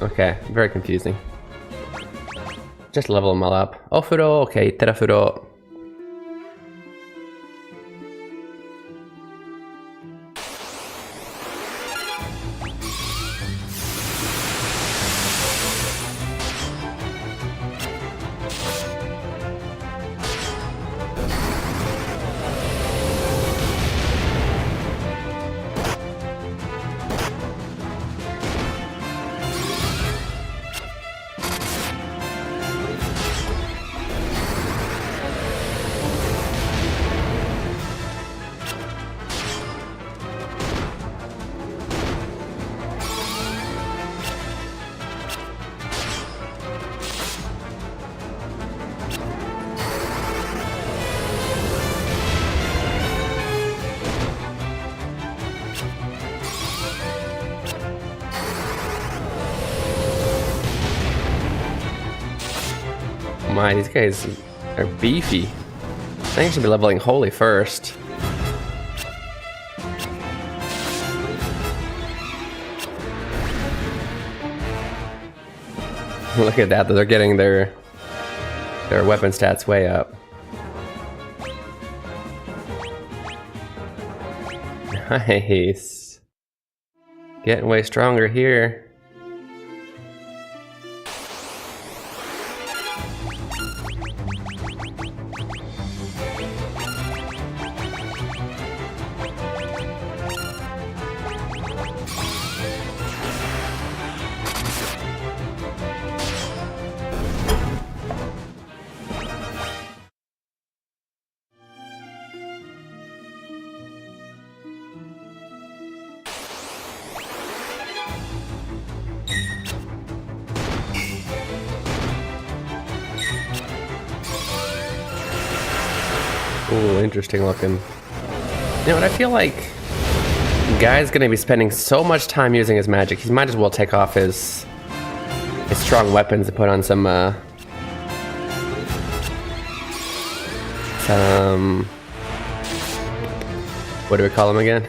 Okay, very confusing. Just level them all up. Ofuro, okay, terafuro. My, these guys are beefy. I think I should be leveling Holy first. Look at that, they're getting their weapon stats way up. Nice. Getting way stronger here. Ooh, interesting looking. You know what, I feel like Guy's gonna be spending so much time using his magic, he might as well take off his strong weapons and put on some what do we call them again?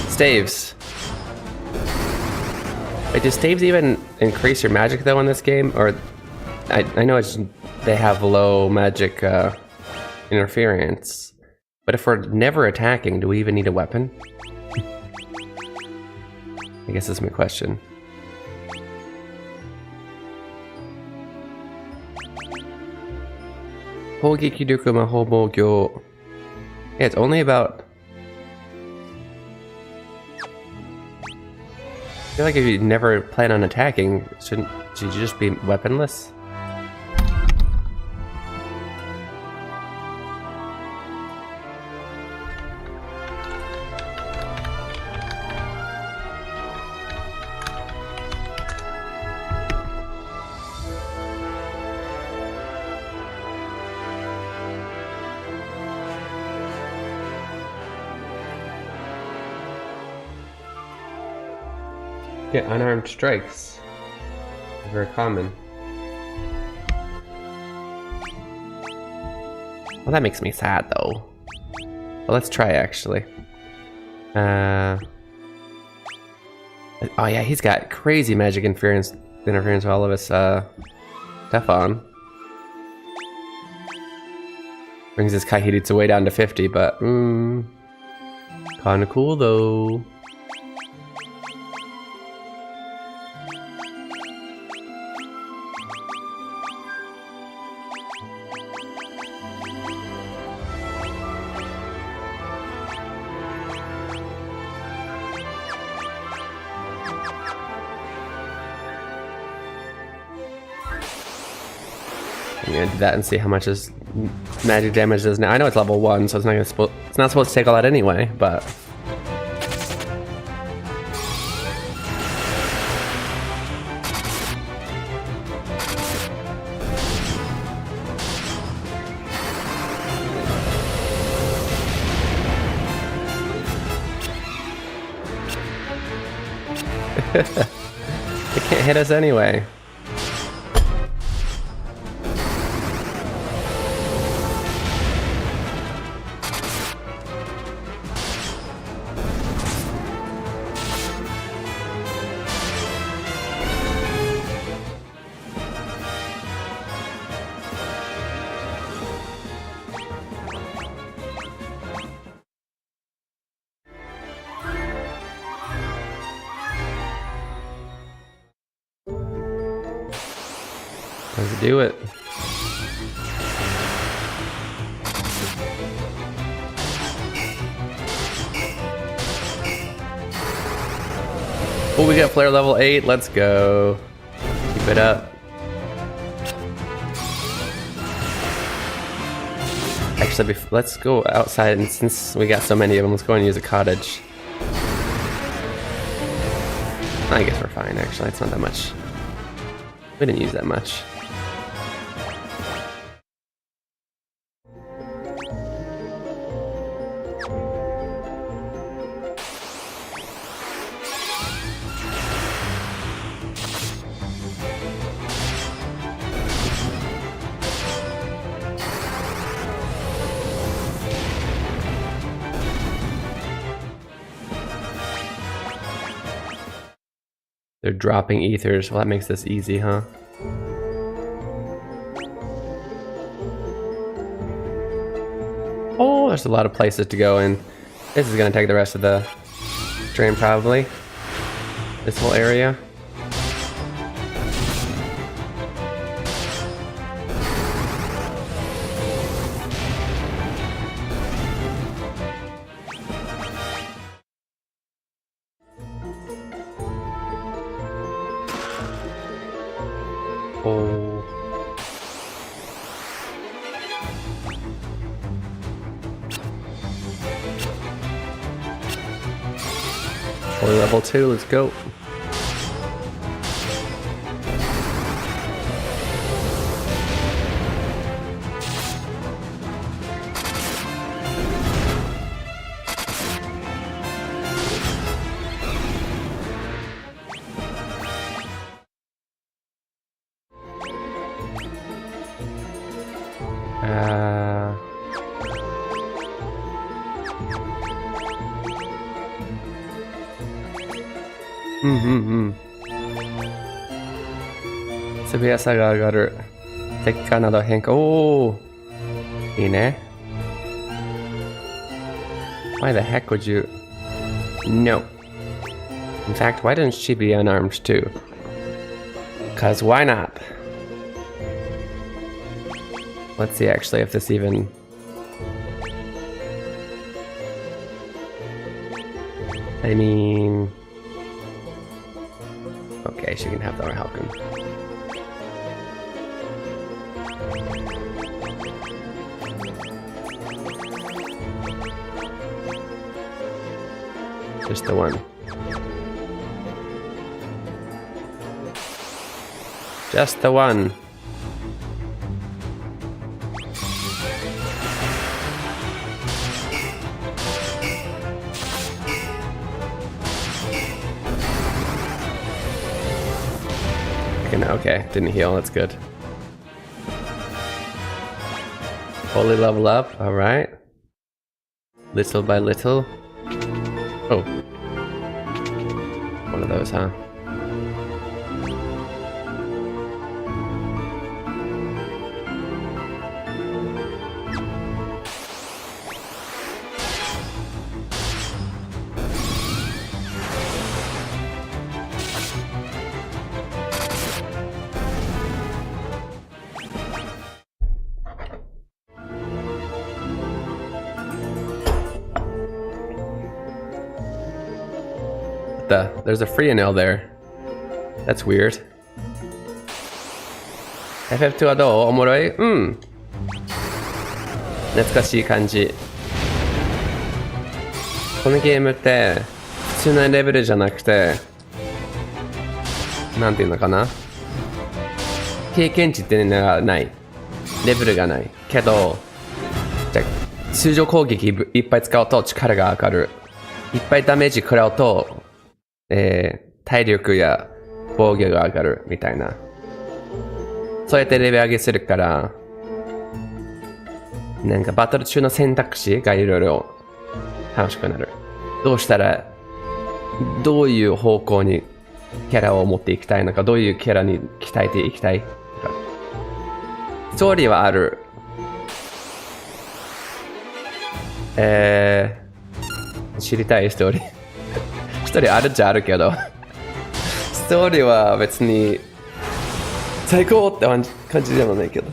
Staves. Wait, do staves even increase your magic though in this game? Or I know they have low magic interference, but if we're never attacking, do we even need a weapon? I guess that's my question. Yeah, it's only about... I feel like if you never plan on attacking, should you just be weaponless? Yeah, unarmed strikes. Very common. Well, that makes me sad though. But let's try actually. Oh yeah, he's got crazy magic interference with all of his stuff on. Brings his Kahiritsu way down to 50, but kinda cool though. I'm gonna do that and see how much his magic damage does now. I know it's level 1, so it's not supposed to take all that anyway, but they can't hit us anyway. Let's do it. Oh, we got flare level 8. Let's go. Keep it up. Actually, let's go outside, and since we got so many of them, let's go and use a cottage. I guess we're fine, actually. It's not that much. We didn't use that much. They're dropping ethers. Well, that makes this easy, huh? Oh, there's a lot of places to go in. This is gonna take the rest of the train, probably. This whole area. Oh. Only level 2, let's go. Subiasa ga agaru. Tekka nado henka. Oh, いいね. Why the heck would you? No. In fact, why didn't she be unarmed too? 'Cause why not? Let's see actually if this even... I mean... Okay, she can have the Halcon. Just the one. Just the one. Okay, didn't heal, that's good. Fully level up, alright. Little by little. Oh. One of those, huh? There's a free nail there. That's weird. FF2 はどう？おもろい？うん。懐かしい感じ。このゲームって普通のレベルじゃなくて、なんていうのかな、経験値っていうのがない、レベルがないけど、じゃあ通常攻撃いっぱい使うと力が上がる、いっぱいダメージ食らうと、体力や防御が上がるみたいな、そうやってレベル上げするから、なんかバトル中の選択肢がいろいろ楽しくなる。どうしたら、どういう方向にキャラを持っていきたいのか、どういうキャラに鍛えていきたいのか。ストーリーはある。知りたいストーリー。ストーリーあるっちゃあるけど、ストーリーは別に最高って感じでもないけど。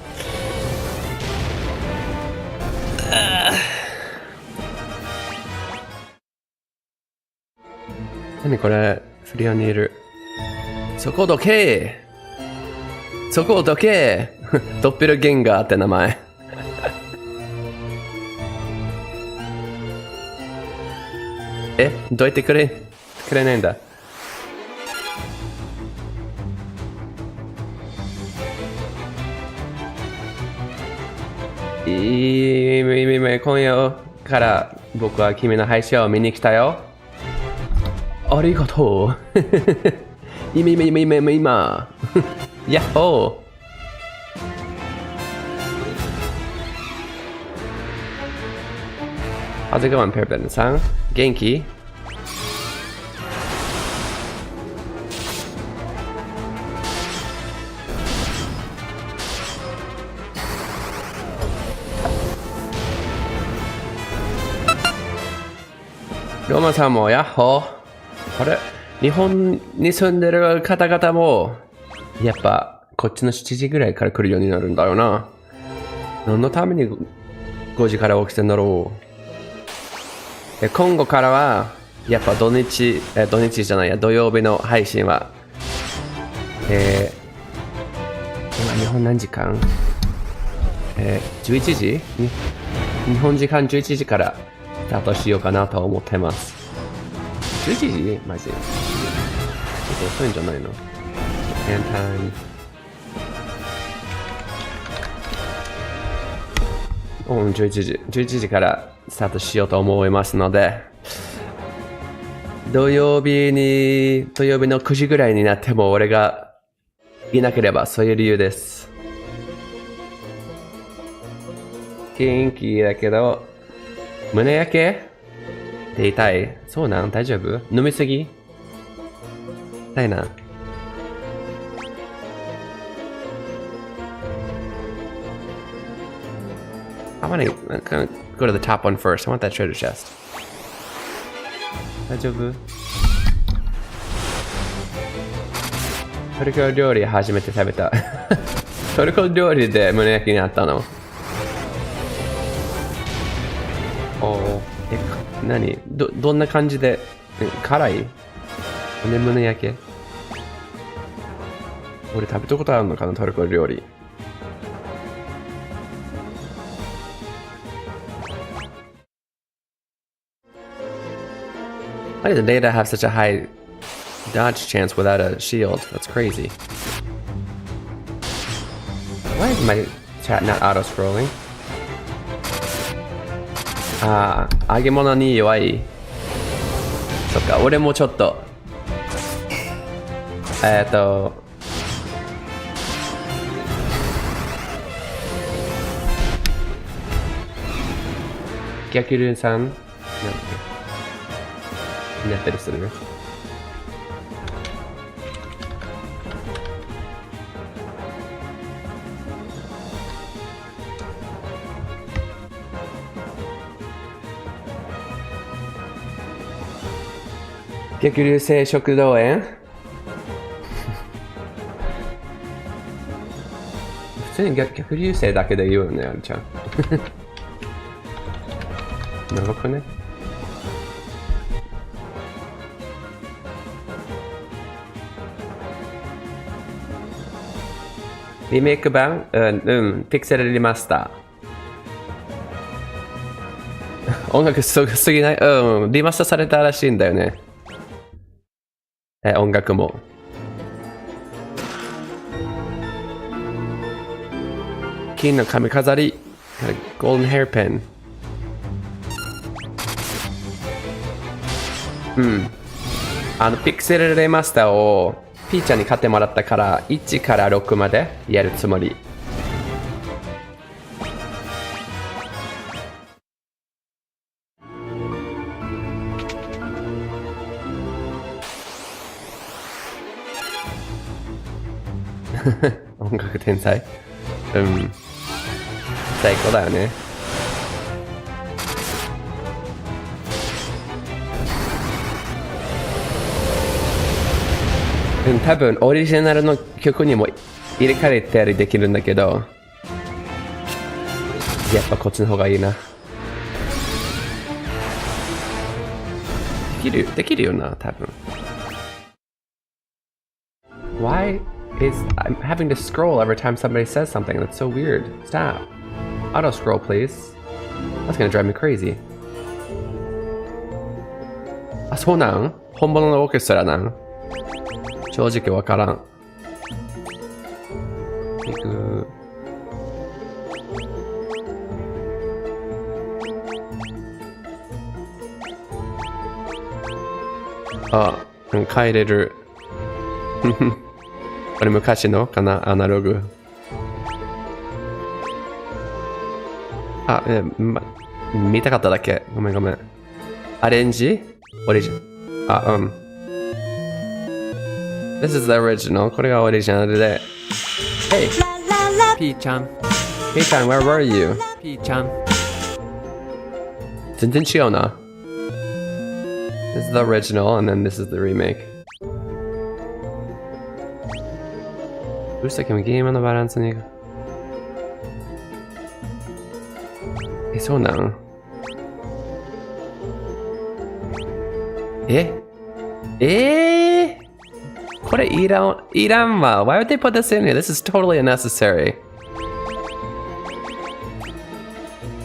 何これ、フリアにいる。そこどけー、そこどけードッペルゲンガーって名前。どうやってくれないんだ。今夜から僕は君の配信を見に来たよ。ありがとう。今。やっほー。How's it going, Pearben さん？元気？ローマさんもやっほー。あれ、日本に住んでる方々もやっぱこっちの7時ぐらいから来るようになるんだよな。何のために5時から起きてんだろう。今後からはやっぱ土日じゃないや、土曜日の配信は今日本何時間？11時？日本時間11時からスタートしようかなと思ってます。11時？マジ？ちょっと遅いんじゃないの？ Japan time。11時からスタートしようと思いますので、土曜日の9時ぐらいになっても俺がいなければそういう理由です。元気だけど胸焼けで痛い。そうなん？大丈夫？飲みすぎ？痛いな。I want to go to the top one first. I want that treasure chest. 大丈夫？トルコ料理初めて食べた。トルコ料理で胸焼きになったの？何？どんな感じで？辛い？胸焼け？俺食べたことあるのかな、トルコ料理。Why does Data have such a high dodge chance without a shield? That's crazy. Why is my chat not auto-scrolling? 揚げ物に弱い。そっか、俺もちょっと逆流さんなんてなったりする？逆流性食道炎？普通に逆流性だけで言うよね、あんちゃん。長くね？リメイク版ピクセルリマスター。音楽すごすぎない？リマスターされたらしいんだよね。音楽も。金の髪飾り。Golden hairpin。ピクセルリマスターをピーちゃんに買ってもらったから1から6までやるつもり。音楽天才。最高だよね。多分オリジナルの曲にも入れ替えたりできるんだけど、やっぱこっちの方がいいな。できるよな、多分。Why is I'm having to scroll every time somebody says something? That's so weird. Stop. Auto scroll, please. That's gonna drive me crazy. あ、そうなん？本物のオーケストラなん？正直わからん。あ、帰れる。これ昔のかな、アナログ。あ、見たかっただけ。ごめん。アレンジ？オリジナル。This is the original. これがオリジナルで。Hey! ピーちゃん。ピーちゃん、where were you? ピーちゃん。全然違うな。This is the original, and then this is the remake. どうしたっけ、ゲームのバランスに。そうなん？これいらんわ。Why would they put this in here? This is totally unnecessary.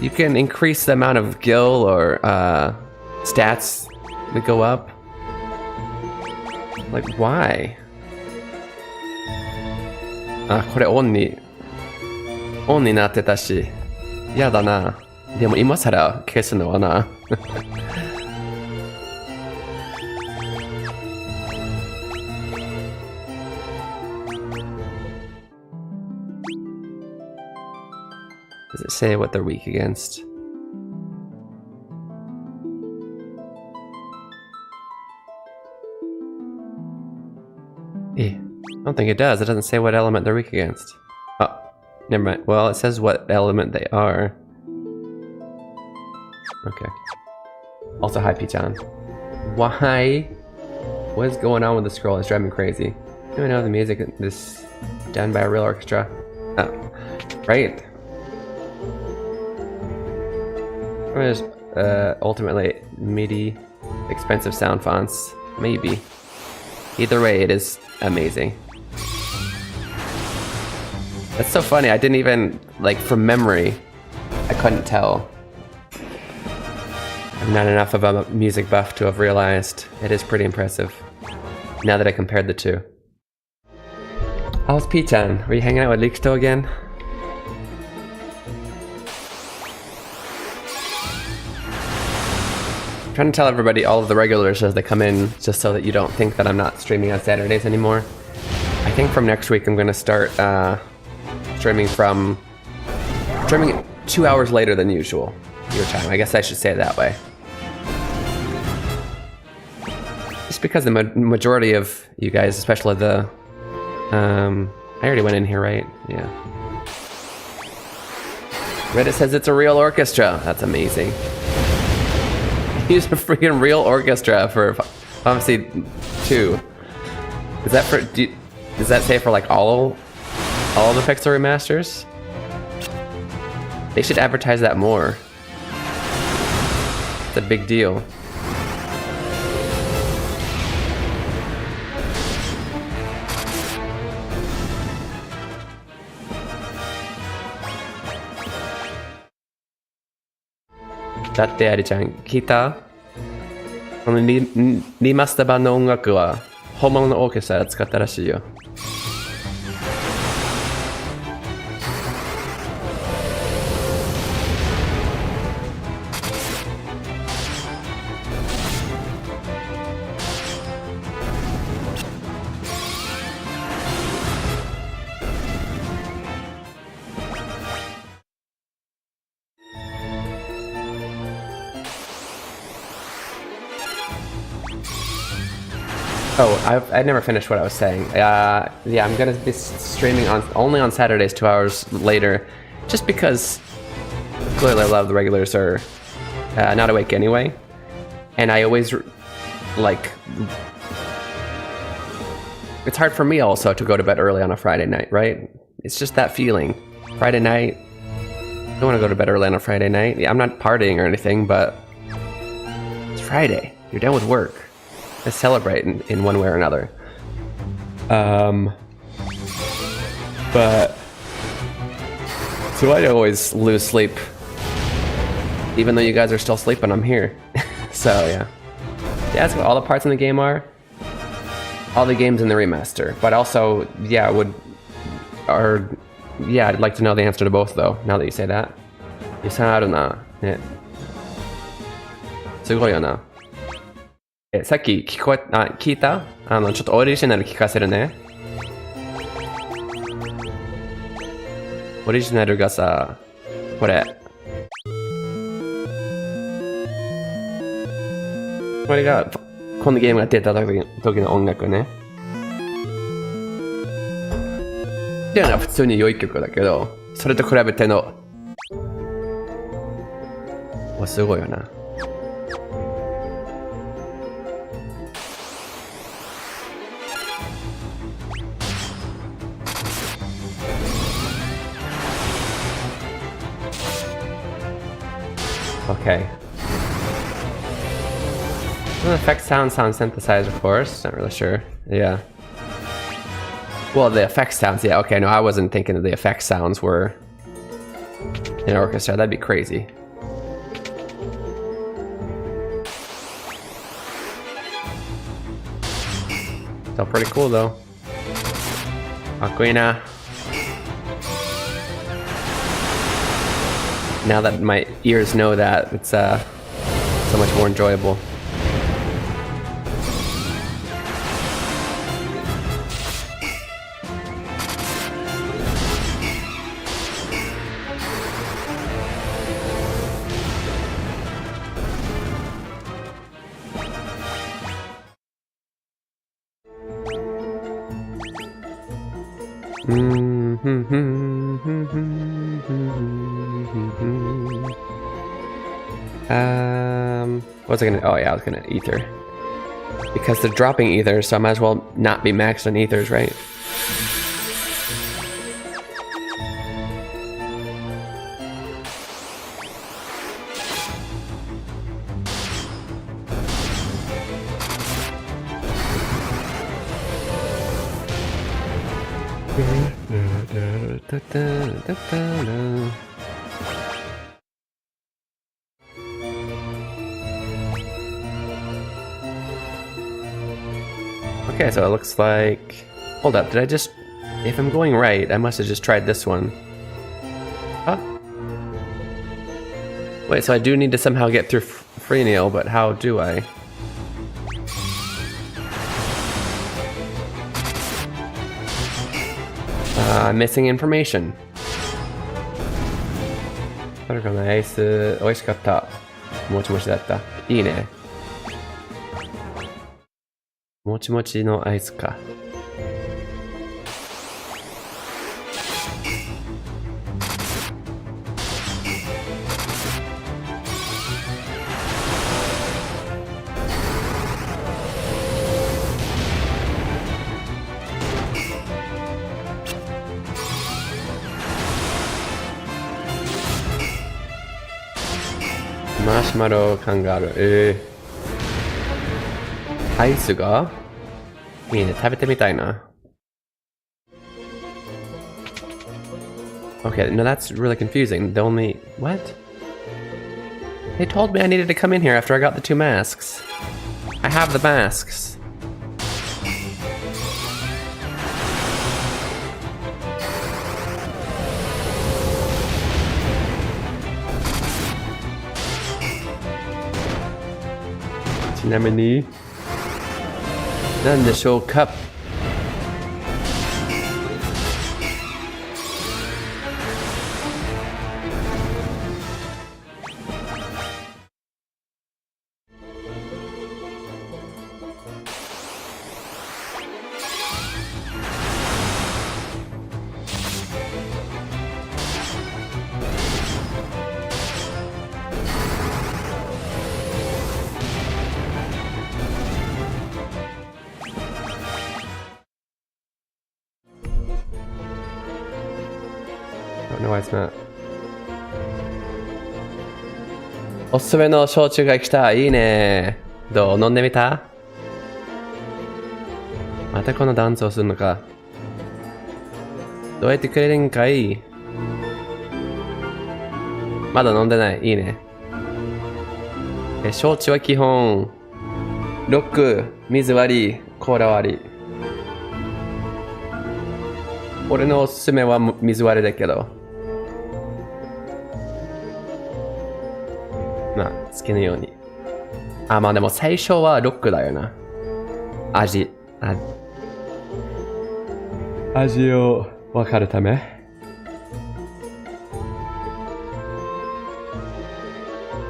You can increase the amount of gil or stats that go up. Like, why? あ、これオンになってたし。やだな。でも今更消すのはな。Does it say what they're weak against? I don't think it does. It doesn't say what element they're weak against. Oh, never mind. Well, it says what element they are. Okay. Also, hi, Pichan. Why? What is going on with the scroll? It's driving me crazy. I don't even know the music is done by a real orchestra. Oh, right. There's ultimately MIDI expensive sound fonts. Maybe. Either way, it is amazing. That's so funny. I didn't even, like, from memory, I couldn't tell. I'm not enough of a music buff to have realized it is pretty impressive. Now that I compared the two. How's Pichan? Were you hanging out with Rikuto again? I'm trying to tell everybody all of the regulars as they come in, just so that you don't think that I'm not streaming on Saturdays anymore. I think from next week I'm going to start streaming 2 hours later than usual, your time. I guess I should say it that way. Just because the majority of you guys, especially the... I already went in here, right? Yeah. Reddit says it's a real orchestra. That's amazing. Use a freaking real orchestra for obviously 2. Is that for? Does that say for like all the Pixel remasters? They should advertise that more. It's a big deal. だってアリちゃん聞いた？このリマスター版の音楽は本物のオーケストラ使ったらしいよ。Oh, I never finished what I was saying. Yeah, I'm gonna be streaming only on Saturdays 2 hours later, just because clearly a lot of the regulars are not awake anyway, and I always like. It's hard for me also to go to bed early on a Friday night, right? It's just that feeling. Friday night, I don't want to go to bed early on a Friday night. Yeah, I'm not partying or anything, but it's Friday. You're done with work. Let's celebrate in one way or another. But so I always lose sleep, even though you guys are still sleeping. I'm here, so yeah. That's what all the parts in the game are. All the games in the remaster, but also yeah, I'd like to know the answer to both though. Now that you say that, 予算あるな。ね。すごいよな。さっき聞いた？ちょっとオリジナル聞かせるね。オリジナルがさ、これ。これが、このゲームが出た時の音楽ね。っていうのは普通に良い曲だけど、それと比べての、すごいよな。Okay. Well, the effect sounds synthesized, of course. Not really sure. Yeah. Well, the effect sounds, yeah. Okay, no, I wasn't thinking that the effect sounds were in orchestra. That'd be crazy. Still pretty cool, though. Aquina. Now that my ears know that, it's so much more enjoyable. What was I gonna? Oh yeah, I was gonna ether. Because they're dropping ethers, so I might as well not be maxed on ethers, right? Okay, so it looks like... Hold up, did I just... If I'm going right, I must have just tried this one. Huh? Wait, so I do need to somehow get through Freeneal, but how do I? I'm missing information. それかな、アイス、美味しかった。もちもちだった。いいね。もちもちのアイスか。マシュマロ感がある。アイスがいいね、食べてみたいな。Okay, no, that's really confusing. The only... What? They told me I needed to come in here after I got the 2 masks. I have the masks. Cinnamony. なんでしょうか? I don't know why it's not. おすすめの焼酎が来た。いいね。どう？飲んでみた？またこのダンスをするのか。どうやってくれるんかい？まだ飲んでない。いいね。焼酎は基本、ロック、水割り、コーラ割り。俺のおすすめは水割りだけど。まあ、好きなように。あ、まあでも最初はロックだよな。味を分かるため。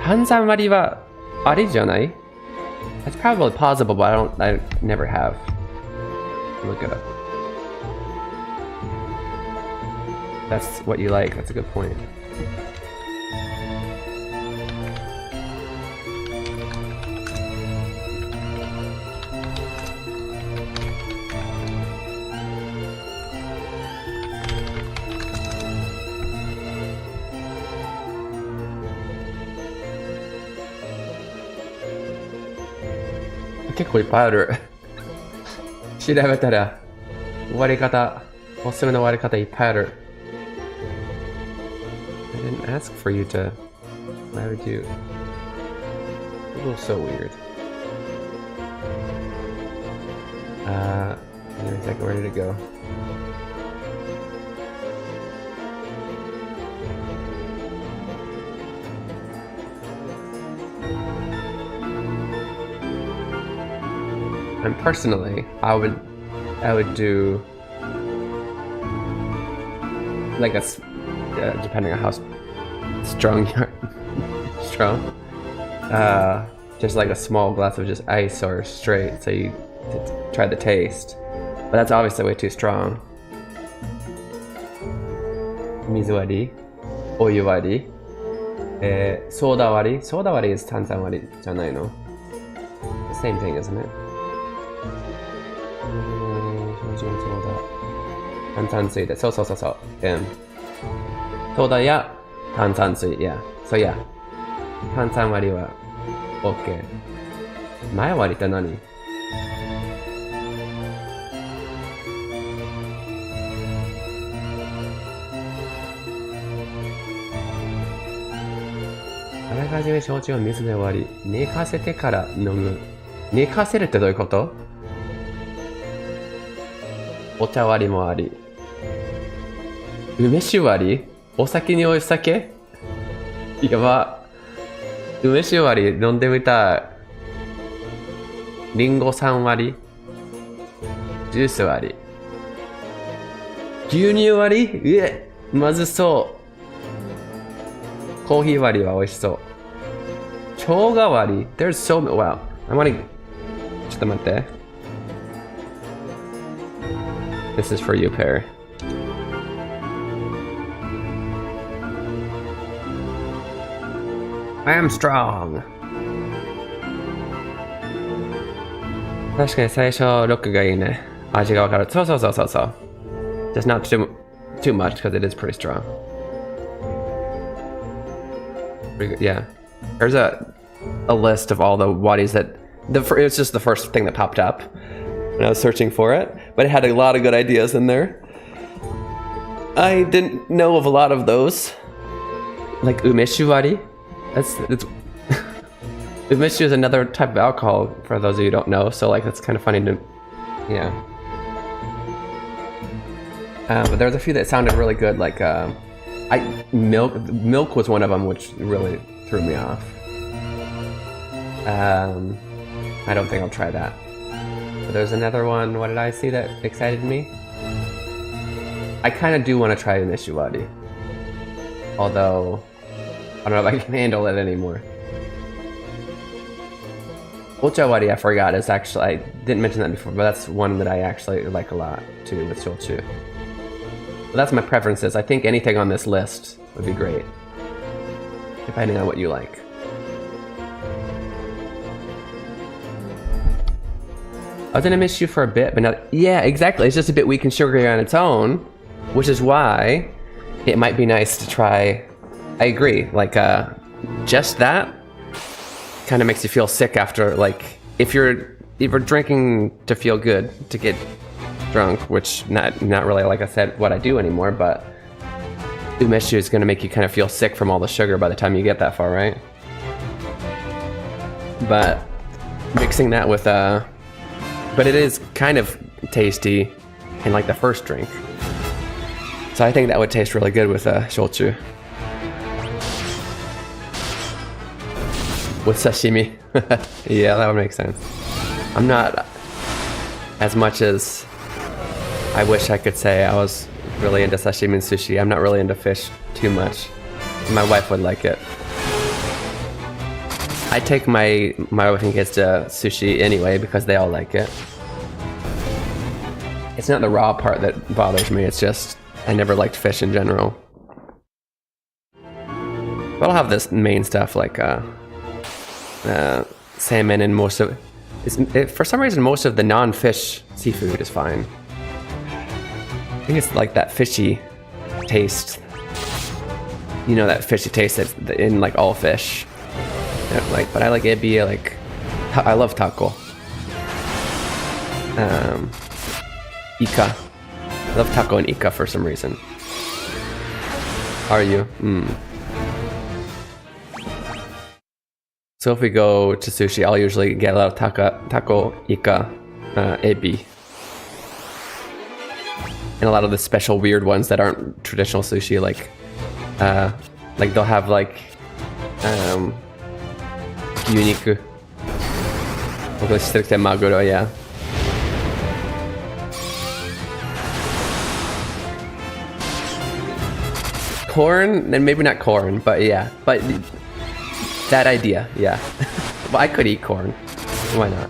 炭酸割りはありじゃない？ It's probably possible, but I never have. Look it up. That's what you like. That's a good point. It's 結構いっぱいある。調べたら割り方、おすすめの割り方いっぱいある。I didn't ask for you to. Why would you? It was so weird. Give me a second, where did it go? And personally, I would do like a depending on how strong you're strong, just like a small glass of just ice or straight, so you try the taste, but that's obviously way too strong. 水割り、お湯割り、ソーダ割り、ソーダ割り is 炭酸割りじゃないの？ The same thing, isn't it? 炭酸水で、そう。ソーダや炭酸水、yeah. So yeah. 炭酸割りは OK。前割りって何？あらかじめ焼酎を水で割り、寝かせてから飲む。寝かせるってどういうこと？お茶割りもあり。梅酒割り？お酒にお酒？やば。梅酒割り飲んでみたい。リンゴ酸割り？ジュース割り？牛乳割り？まずそう。コーヒー割りは美味しそう。生姜割り？ There's so many. Wow. I want to. ちょっと待って。This is for you, Pear. I am strong. 確かに最初ロックがいいね。味がわかる。そう。Just not too much because it is pretty strong. Yeah. There's a list of all the wadis that it was just the first thing that popped up when I was searching for it, but it had a lot of good ideas in there. I didn't know of a lot of those, like umeshu wari. It's Umishu is another type of alcohol, for those of you who don't know, so like that's kind of funny to, yeah. But there's a few that sounded really good, like milk was one of them, which really threw me off. I don't think I'll try that. But there's another one. What did I see that excited me? I kind of do want to try Umishiwari, although I don't know if I can handle it anymore. Ochawari, I forgot, is actually, I didn't mention that before, but that's one that I actually like a lot too with shochu. But that's my preferences. I think anything on this list would be great, depending on what you like. I was gonna miss you for a bit, but now, yeah, exactly. It's just a bit weak and sugary on its own, which is why it might be nice to try. I agree. Like, just that kind of makes you feel sick after. Like, if you're drinking to feel good, to get drunk, which not really, like I said, what I do anymore. But umeshu is gonna make you kind of feel sick from all the sugar by the time you get that far, right? But mixing that with but it is kind of tasty in like the first drink. So I think that would taste really good with shochu. With sashimi. Yeah, that would make sense. I'm not as much as I wish I could say I was really into sashimi and sushi. I'm not really into fish too much. My wife would like it. I take my wife and kids to sushi anyway because they all like it. It's not the raw part that bothers me, it's just I never liked fish in general. But I'll have this main stuff like salmon and most of for some reason most of the non-fish seafood is fine. I think it's like that fishy taste. You know, that fishy taste that's in like all fish. But I like ebi, I love taco. Ika. I love taco and ika for some reason. Are you? So if we go to sushi, I'll usually get a lot of taco, ika, ebi. And a lot of the special weird ones that aren't traditional sushi, like they'll have like gyuniku. Maguro, yeah. Corn, and maybe not corn, but yeah. But that idea, yeah. Well, I could eat corn. Why not?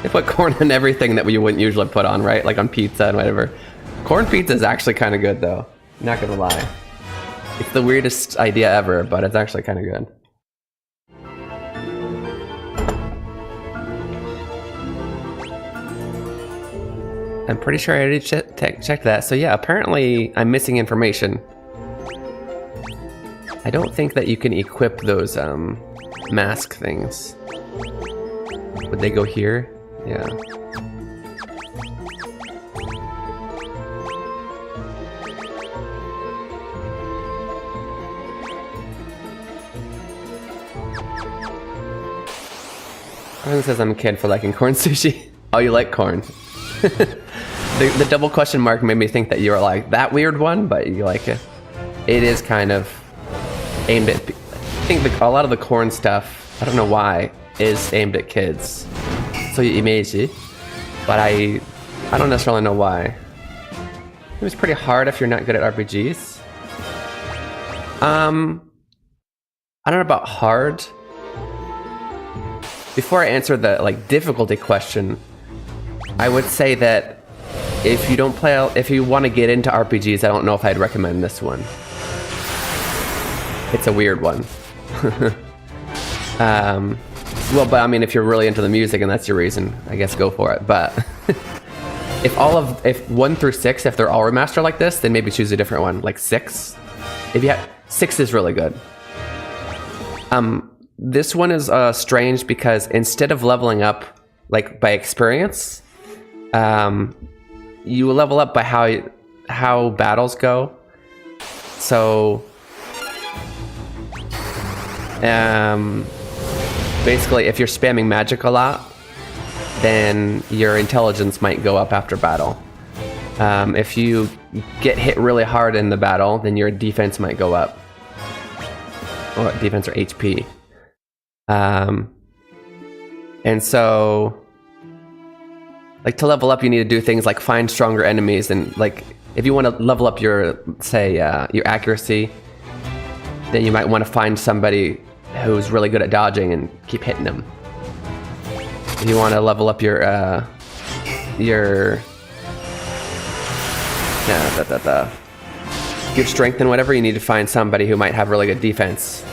They put corn on everything that we wouldn't usually put on, right? Like on pizza and whatever. Corn pizza is actually kind of good, though. Not gonna lie. It's the weirdest idea ever, but it's actually kind of good. I'm pretty sure I already checked that. So yeah, apparently I'm missing information. I don't think that you can equip those mask things. Would they go here? Yeah. Everyone says I'm a kid for liking corn sushi. Oh, you like corn. The double question mark made me think that you were like that weird one, but you like it. It is kind of aimed at, I think a lot of the corn stuff, I don't know why, is aimed at kids. So you imagine, but I don't necessarily know why. It was pretty hard if you're not good at RPGs. I don't know about hard. Before I answer the like difficulty question, I would say that if you don't play, if you want to get into RPGs, I don't know if I'd recommend this one. It's a weird one. Well, but I mean, if you're really into the music and that's your reason, I guess go for it. But if 1 through 6, if they're all remastered like this, then maybe choose a different one, like 6. If you have 6 is really good. This one is strange because instead of leveling up like by experience, you level up by how battles go. So basically, if you're spamming magic a lot, then your intelligence might go up after battle. If you get hit really hard in the battle, then your defense might go up. Or defense or HP. And so, like, to level up, you need to do things like find stronger enemies, and like, if you want to level up your, say, your accuracy, then you might want to find somebody who's really good at dodging and keep hitting them. If you want to level up your strength and whatever, you need to find somebody who might have really good defense.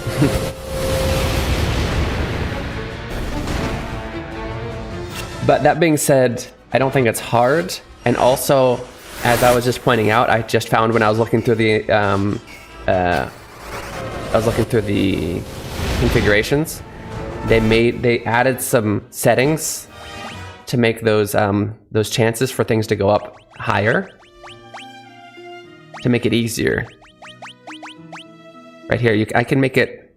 But that being said, I don't think it's hard. And also, as I was just pointing out, I just found when I was looking through the configurations, they added some settings to make those chances for things to go up higher, to make it easier. Right here, I can make it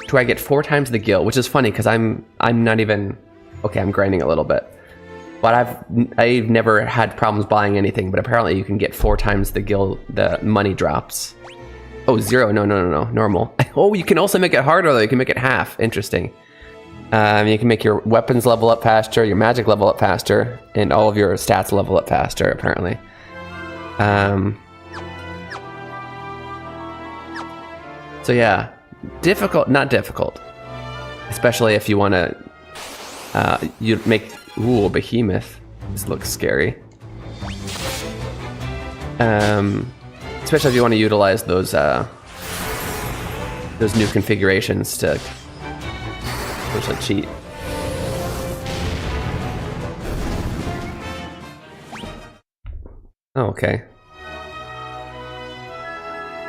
to where I get 4 times the gil, which is funny because I'm not even, okay, I'm grinding a little bit, but I've never had problems buying anything. But apparently you can get 4 times the gil, the money drops. Oh, 0, no, normal. Oh, you can also make it harder though. You can make it half. Interesting. You can make your weapons level up faster, your magic level up faster, and all of your stats level up faster, apparently. So yeah, difficult, not difficult. Especially if you want to, you'd make, ooh, a behemoth. This looks scary. Especially if you want to utilize those new configurations to essentially cheat. Oh, okay.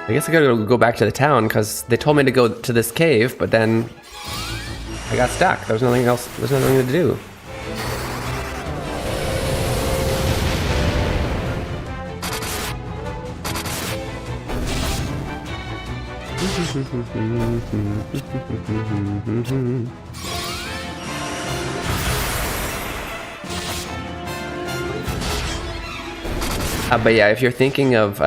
I guess I gotta go back to the town because they told me to go to this cave, but then I got stuck. There was nothing else. There was nothing to do. But yeah, if you're thinking of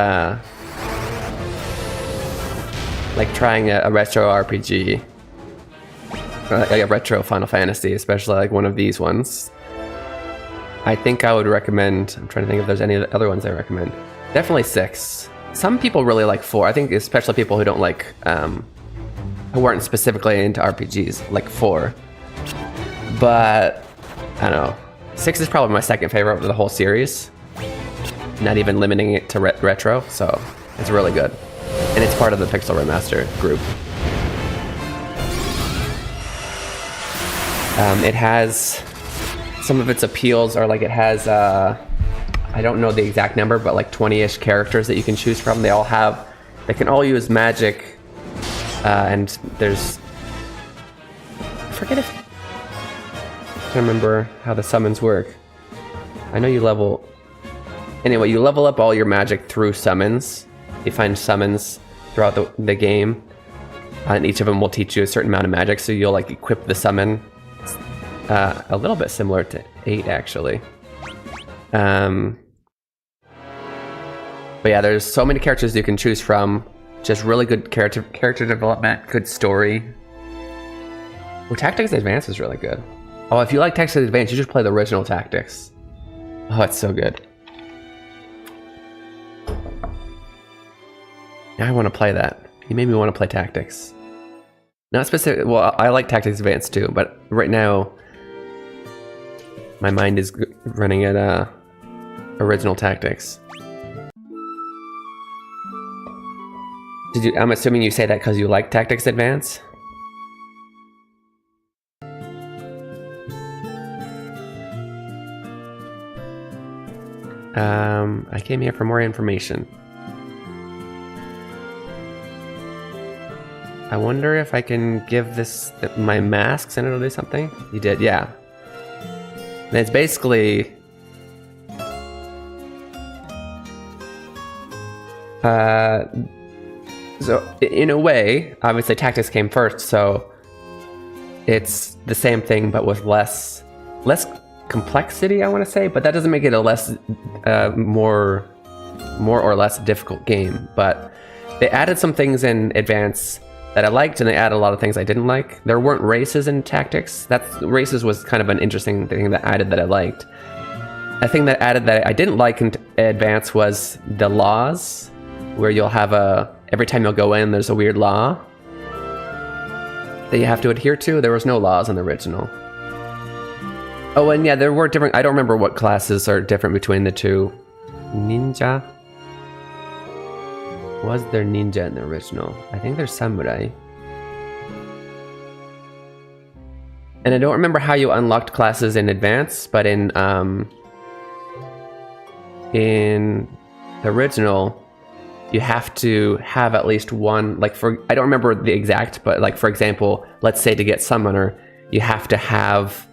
like trying a retro RPG, like a retro Final Fantasy, especially like one of these ones, I think I would recommend, I'm trying to think if there's any other ones I recommend. Definitely 6. Some people really like 4. I think especially people who don't like, who aren't specifically into RPGs, like 4. But, I don't know. 6 is probably my second favorite of the whole series. Not even limiting it to retro, so it's really good. And it's part of the Pixel Remaster group. It has, some of its appeals are like it has, I don't know the exact number, but like 20-ish characters that you can choose from. They can all use magic, and there's, I forget if, I can't remember how the summons work. I know you level, anyway, you level up all your magic through summons. You find summons throughout the game, and each of them will teach you a certain amount of magic, so you'll like equip the summon. A little bit similar to 8, actually. But yeah, there's so many characters you can choose from. Just really good character development, good story. Well, Tactics Advance is really good. Oh, if you like Tactics Advance, you should play the original Tactics. Oh, it's so good. Now I want to play that. You made me want to play Tactics. Not specific. Well, I like Tactics Advance too, but right now my mind is running at original Tactics. I'm assuming you say that because you like Tactics Advance? I came here for more information. I wonder if I can give this my masks and it'll do something? You did, yeah. And it's basically so in a way, obviously Tactics came first, so it's the same thing but with less complexity, I want to say, but that doesn't make it a less more or less difficult game. But they added some things in Advance that I liked, and they added a lot of things I didn't like. There weren't races in Tactics. Races was kind of an interesting thing that added that I liked. A thing that added that I didn't like in Advance was the laws, where you'll have every time you'll go in, there's a weird law that you have to adhere to. There was no laws in the original. Oh, and yeah, there were different, I don't remember what classes are different between the two. Ninja? Was there ninja in the original? I think there's samurai. And I don't remember how you unlocked classes in Advance, but in the original, you have to have at least one, like I don't remember the exact, but like for example, let's say to get Summoner, you have to have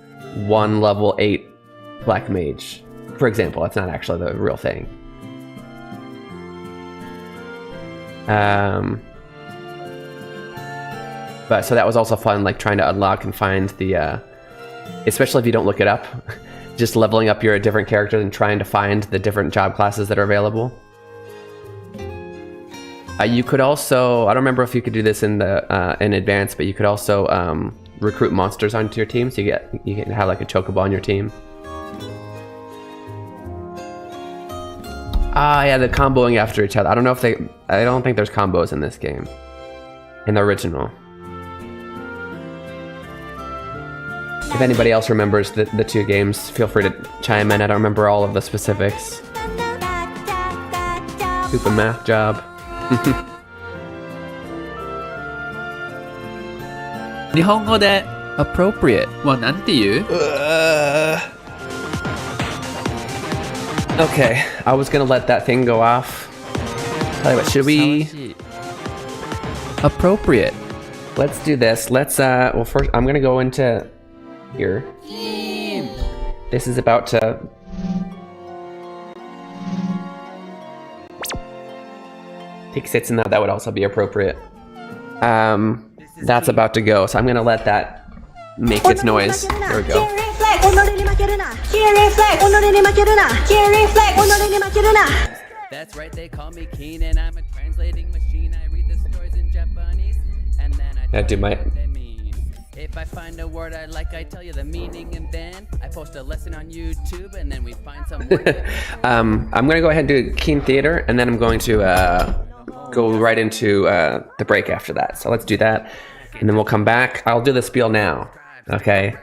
one level 8 Black Mage. For example, that's not actually the real thing. But so that was also fun, like trying to unlock and find the, especially if you don't look it up, just leveling up your different characters and trying to find the different job classes that are available. You could also, I don't remember if you could do this in Advance, but you could also recruit monsters onto your team, so you can have like a chocobo on your team. Ah, yeah, the comboing after each other. I don't know if I don't think there's combos in this game, in the original. If anybody else remembers the two games, feel free to chime in. I don't remember all of the specifics. Stupid math job. 日本語で appropriate はなんて言う？ Okay, I was gonna let that thing go off. Tell you what, should we? Appropriate. Let's do this. Let's well, first I'm gonna go into here. This is about to. Take sits in that would also be appropriate. That's about to go, so I'm gonna let that make its noise. There we go. That's right, they call me Keen and I'm a translating machine. I read the stories in Japanese and then I tell you what they mean. If I find a word I like, I tell you the meaning, and then I post a lesson on YouTube and then we find some word. I'm gonna go ahead and do Keen Theater, and then I'm going to go right into the break after that. So let's do that, and then we'll come back. I'll do the spiel now. Okay.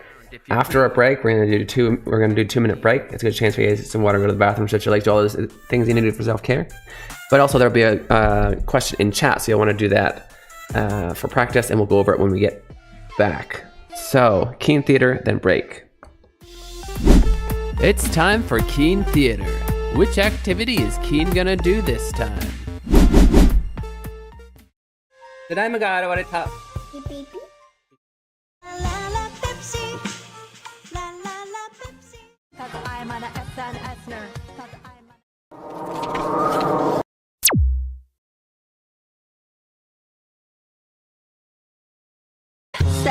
After a break, we're gonna do 2-minute break. It's a good chance for you to get some water, go to the bathroom, stretch your legs, do all those things you need to do for self-care. But also there'll be a question in chat, so you'll want to do that for practice, and we'll go over it when we get back. So Keen Theater, then break. It's time for Keen Theater. Which activity is Keen gonna do this time? ただいまが現れた。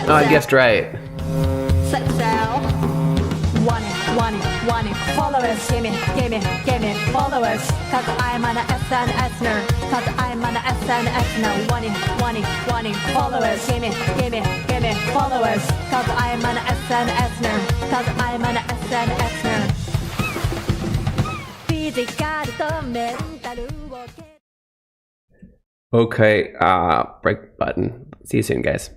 Oh, I guessed right. Set sail. Want it, followers, gimme, followers. Cause I'm an SNSner. Cause I'm an SNSner. Want it, followers, gimme, followers. Cause I'm an SNSner. Cause I'm an SNSner. Physical to mental. Okay, break button. See you soon, guys.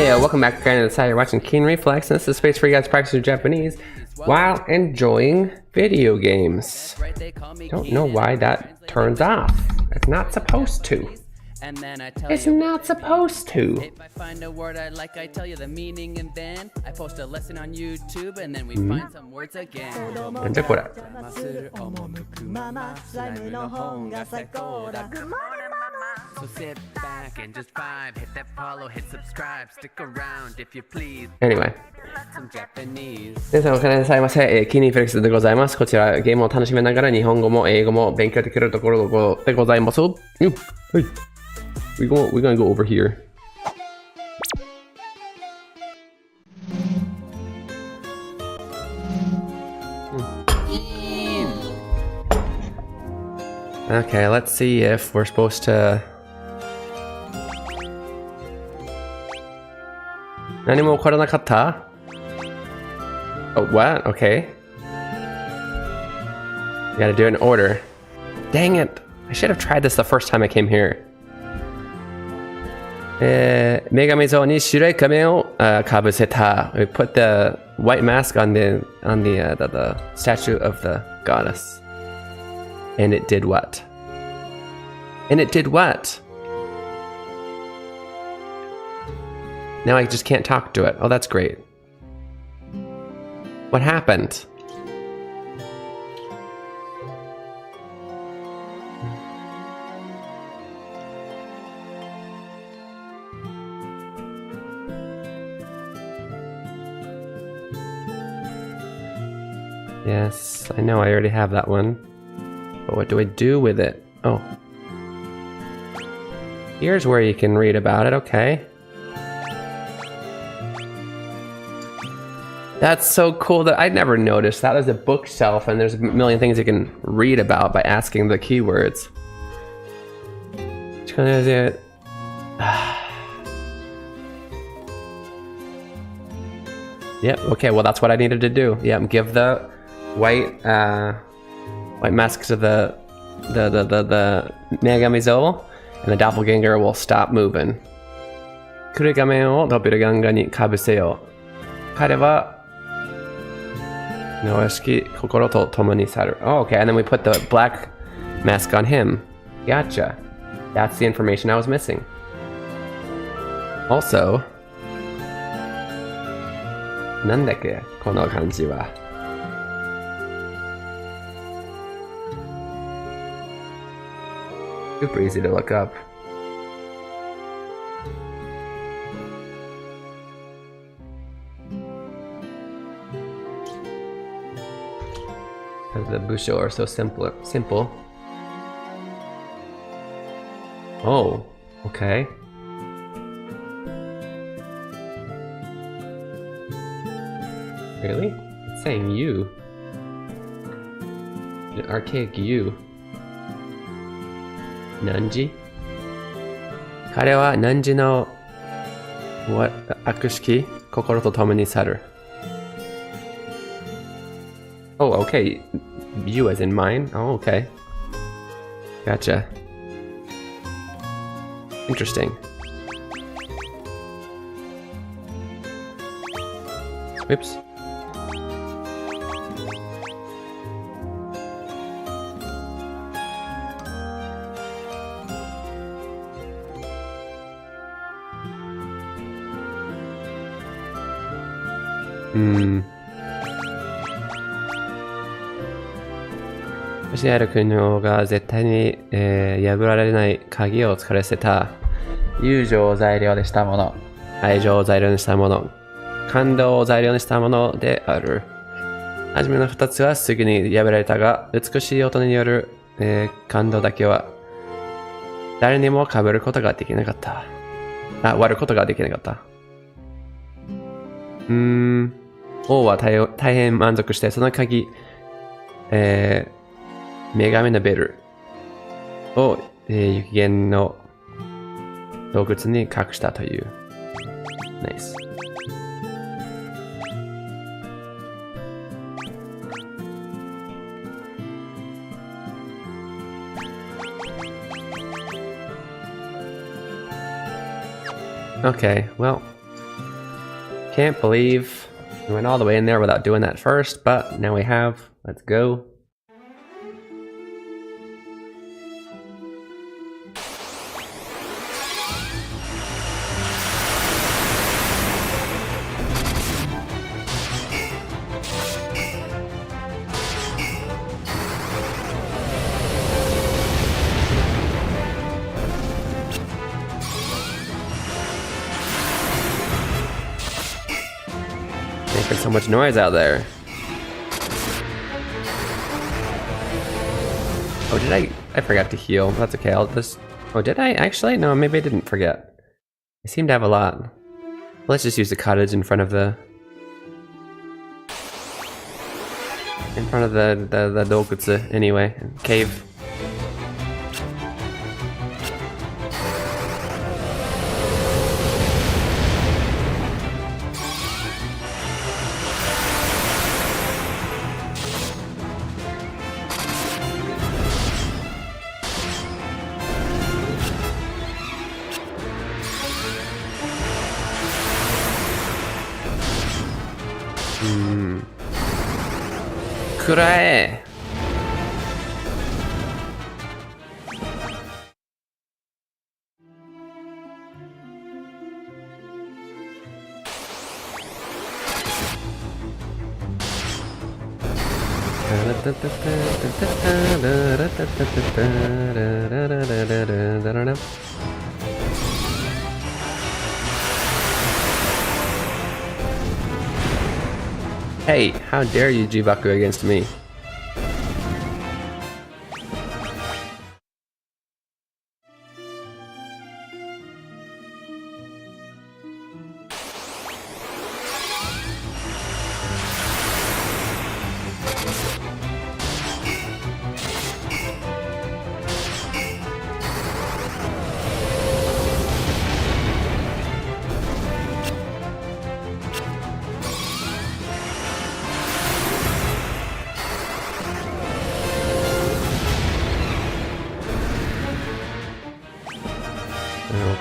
Hey, welcome back again to the side. You're watching Keen Reflex, and this is a space for you guys to practice your Japanese while enjoying video games. Don't know why that turns off. It's not supposed to. It's not supposed to. If I find a word I like, I tell you the meaning, and then I post a lesson on YouTube, and then we find some words again. なんじゃこれ。So sit back and just vibe, hit that follow, hit subscribe, stick around if you please. Anyway. Some Japanese. 皆さんおかげさまで、キーニーフレックスでございます。こちらゲームを楽しみながら日本語も英語も勉強できるところでございます。はい。We're gonna go over here. Okay, let's see if we're supposed to. 何も起こらなかった? Oh, what? Okay. You gotta do it in order. Dang it! I should have tried this the first time I came here. 女神像に白い仮面をかぶせた. We put the white mask on the statue of the goddess. And it did what? And it did what? Now I just can't talk to it. Oh, that's great. What happened? Yes, I know I already have that one. But what do I do with it? Oh. Here's where you can read about it, okay. That's so cool that I'd never noticed. That was a bookshelf and there's a million things you can read about by asking the keywords. Which one is it? Yep, okay, well that's what I needed to do. Yep, give the white mask to the Megami-zo, and the doppelganger will stop moving. 黒い仮面をドッペルガンガーにかぶせよう。彼はのしき心と共に去る。Oh, okay, and then we put the black mask on him. Gotcha. That's the information I was missing. Also, なんだっけこの漢字は。Super easy to look up. The busho are so simple. Oh, okay. Really? It's saying you. An archaic you. Nanji? 彼は汝の悪しき心と共に去る。Oh, okay. You as in mine? Oh, okay. Gotcha. Interesting. Oops. Hmm. もしある国の方が絶対に、破られない鍵を作らせた友情を材料にしたもの、愛情を材料にしたもの、感動を材料にしたものである。はじめの2つはすぐに破られたが、美しい音による、感動だけは誰にも被ることができなかった。割ることができなかった。王は大変満足してその鍵、女神のベルを、雪原の洞窟に隠したという。ナイス。Okay, well, Can't believe we went all the way in there without doing that first, but now we have. Let's go. Making so much noise out there. Oh, did I forgot to heal. That's okay, I'll just... Oh, did I actually? No, maybe I didn't forget. I seem to have a lot. Let's just use the cottage in front of the... In front of the Dokutsu anyway, cave. Kurae! Hey, how dare you Jibaku against me?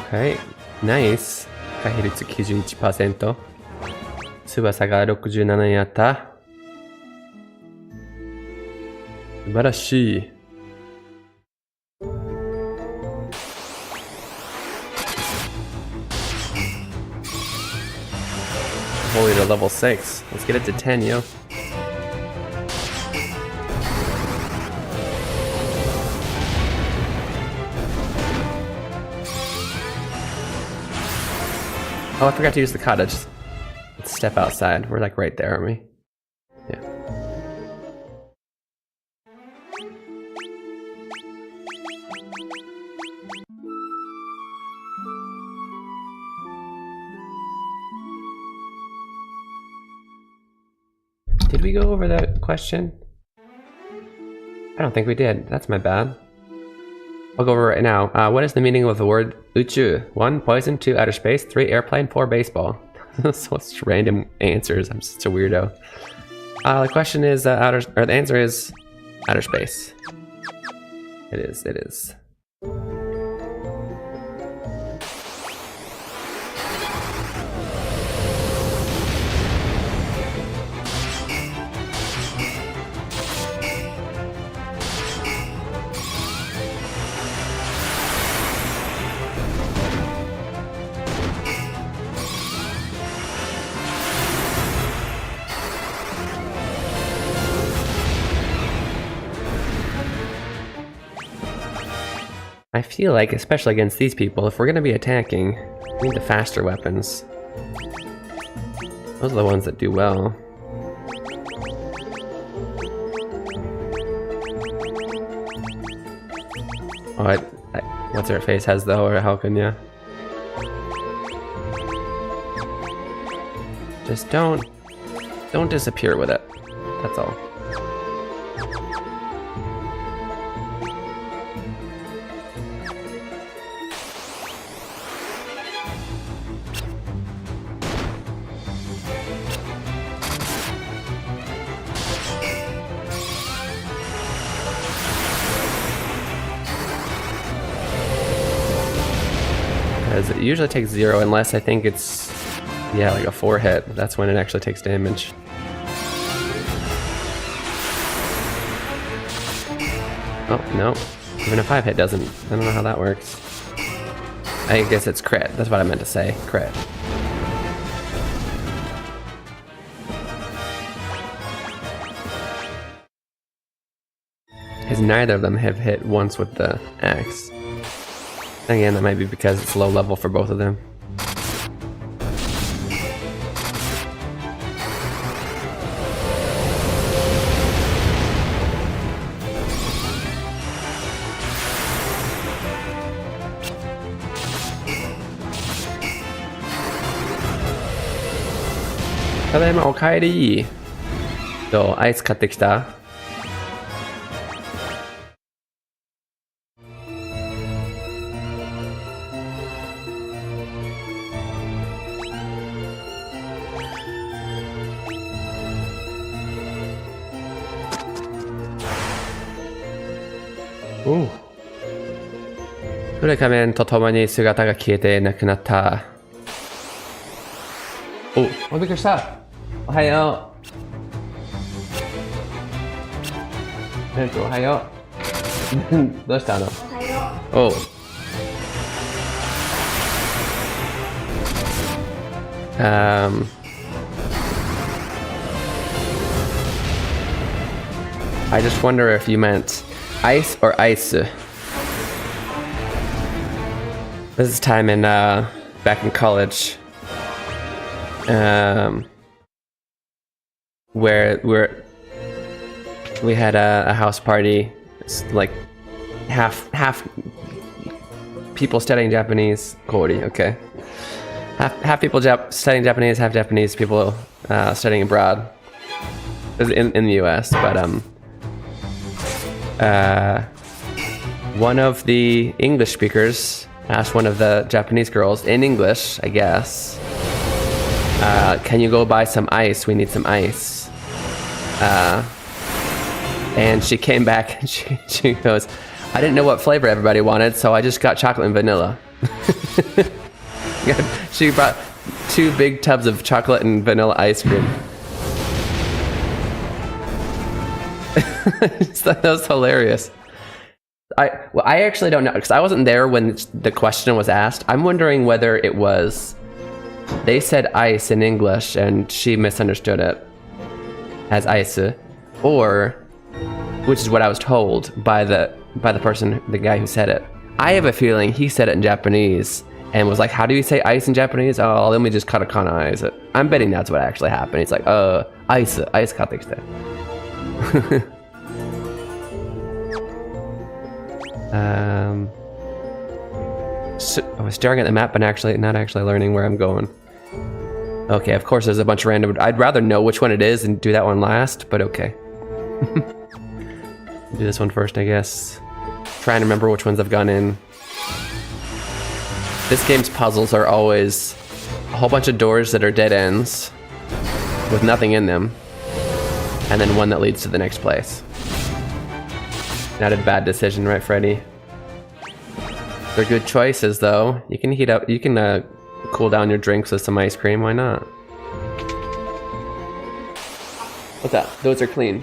Okay, nice. 回避率 91%。翼が67にあった。素晴らしい。Holy to level 6. Let's get it to 10, yo. Oh, I forgot to use the cottage. Let's step outside. We're like right there, aren't we? Yeah. Did we go over that question? I don't think we did. That's my bad. I'll go over it right now. What is the meaning of the word uchu? 1, poison. 2, outer space. 3, airplane. 4, baseball. So it's random answers. I'm such a weirdo. The question is the answer is outer space. It is. I feel like, especially against these people, if we're gonna be attacking, we need the faster weapons. Those are the ones that do well. Oh, what's her face has though, or how can ya? Just don't disappear with it. That's all. It usually takes 0 unless I think it's Yeah, like a 4 hit. That's when it actually takes damage. Oh, no. Even a 5 hit doesn't. I don't know how that works. I guess it's crit. That's what I meant to say. Crit. Because neither of them have hit once with the axe. Again, that might be because it's low level for both of them. Tadaima, okaeri. どう？アイス買ってきた？お。古い仮面とともに姿が消えてなくなった。お、びっくりした。おはよう。おはよう。どうしたの？おはよう。おう。I just wonder if you meant ice or ice. This is time in back in college, where we had a house party. It's like half people studying Japanese. Kori, okay. Half people studying Japanese, half Japanese people studying abroad. In the U.S., but one of the English speakers asked one of the Japanese girls in English, I guess, can you go buy some ice? We need some ice. And she came back and she goes, I didn't know what flavor everybody wanted, so I just got chocolate and vanilla. She brought 2 big tubs of chocolate and vanilla ice cream. That was hilarious. I actually don't know, because I wasn't there when the question was asked. I'm wondering whether it was they said ice in English and she misunderstood it as ice, or which is what I was told by the person, the guy who said it. I have a feeling he said it in Japanese and was like, how do you say ice in Japanese? Oh, let me just katakana-ize it. I'm betting that's what actually happened. He's like, ice katekite. So I was staring at the map, but not actually learning where I'm going. Okay, of course there's a bunch of random. I'd rather know which one it is and do that one last, but okay. Do this one first, I guess. Trying to remember which ones I've gone in. This game's puzzles are always a whole bunch of doors that are dead ends with nothing in them, and then one that leads to the next place. Not a bad decision, right, Freddy? They're good choices, though. You can heat up. You can cool down your drinks with some ice cream. Why not? What's that? Those are clean.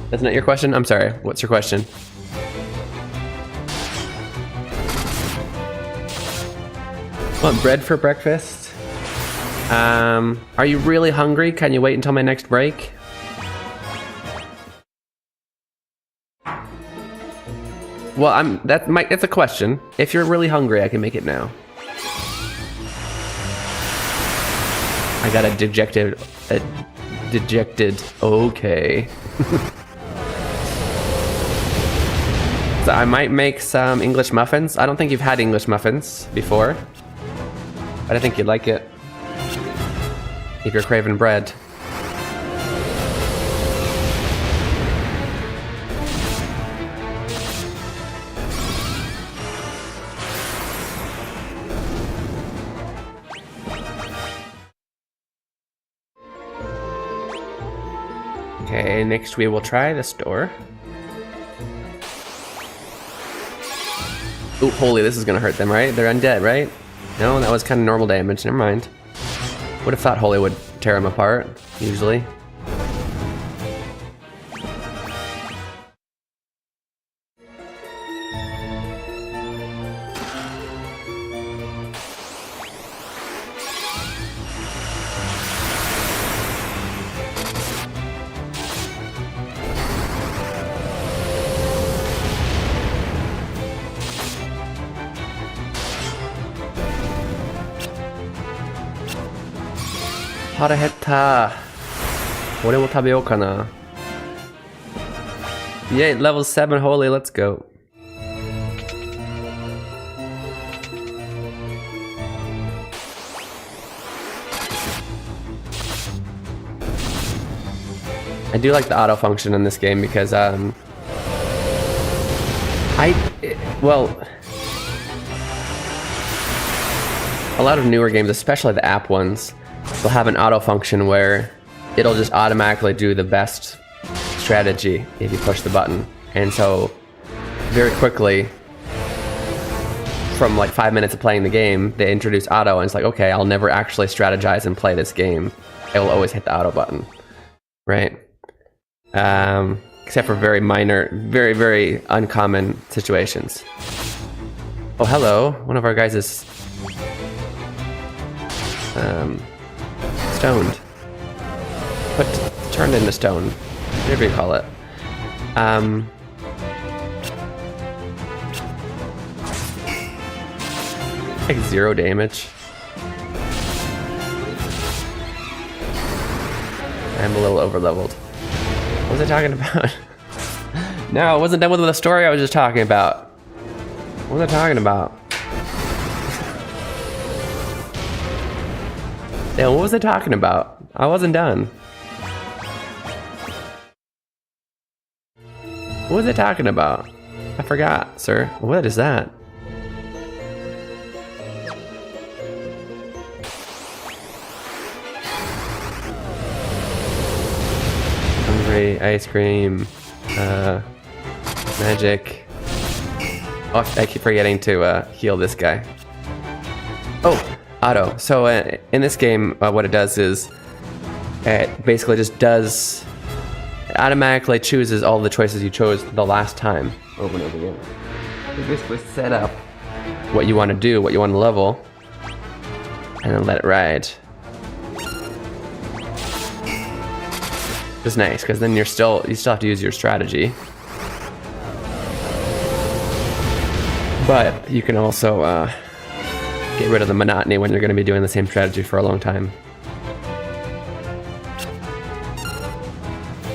That's not your question? I'm sorry. What's your question? Want bread for breakfast? Are you really hungry? Can you wait until my next break? Well, it's a question. If you're really hungry, I can make it now. I got a dejected, okay. So I might make some English muffins. I don't think you've had English muffins before, but I think you'd like it if you're craving bread. Okay, next we will try this door. Ooh, holy, this is gonna hurt them, right? They're undead, right? No, that was kind of normal damage, never mind. Would have thought Holy would tear him apart, usually.腹減った。俺も食べようかな。Yay, level 7 Holy, let's go. I do like the auto function in this game because well, a lot of newer games, especially the app ones, will have an auto function where it'll just automatically do the best strategy if you push the button. And so very quickly, from like 5 minutes of playing the game, they introduce auto and it's like, okay, I'll never actually strategize and play this game. I will always hit the auto button, right? Except for very minor, very, very uncommon situations. Oh, hello. One of our guys is stoned. Turned into stone. Whatever you call it. Like 0 damage. I'm a little overleveled. What was I talking about? No, I wasn't done with the story I was just talking about. What was I talking about? Yeah, what was I talking about? I wasn't done. What was I talking about? I forgot, sir. What is that? Hungry, ice cream, magic. Oh, I keep forgetting to heal this guy. Oh, auto. So in this game, what it does is it basically just does. It automatically chooses all the choices you chose the last time over and over again. You basically set up what you want to do, what you want to level, and then let it ride. It's nice because then you still have to use your strategy, but you can also get rid of the monotony when you're going to be doing the same strategy for a long time.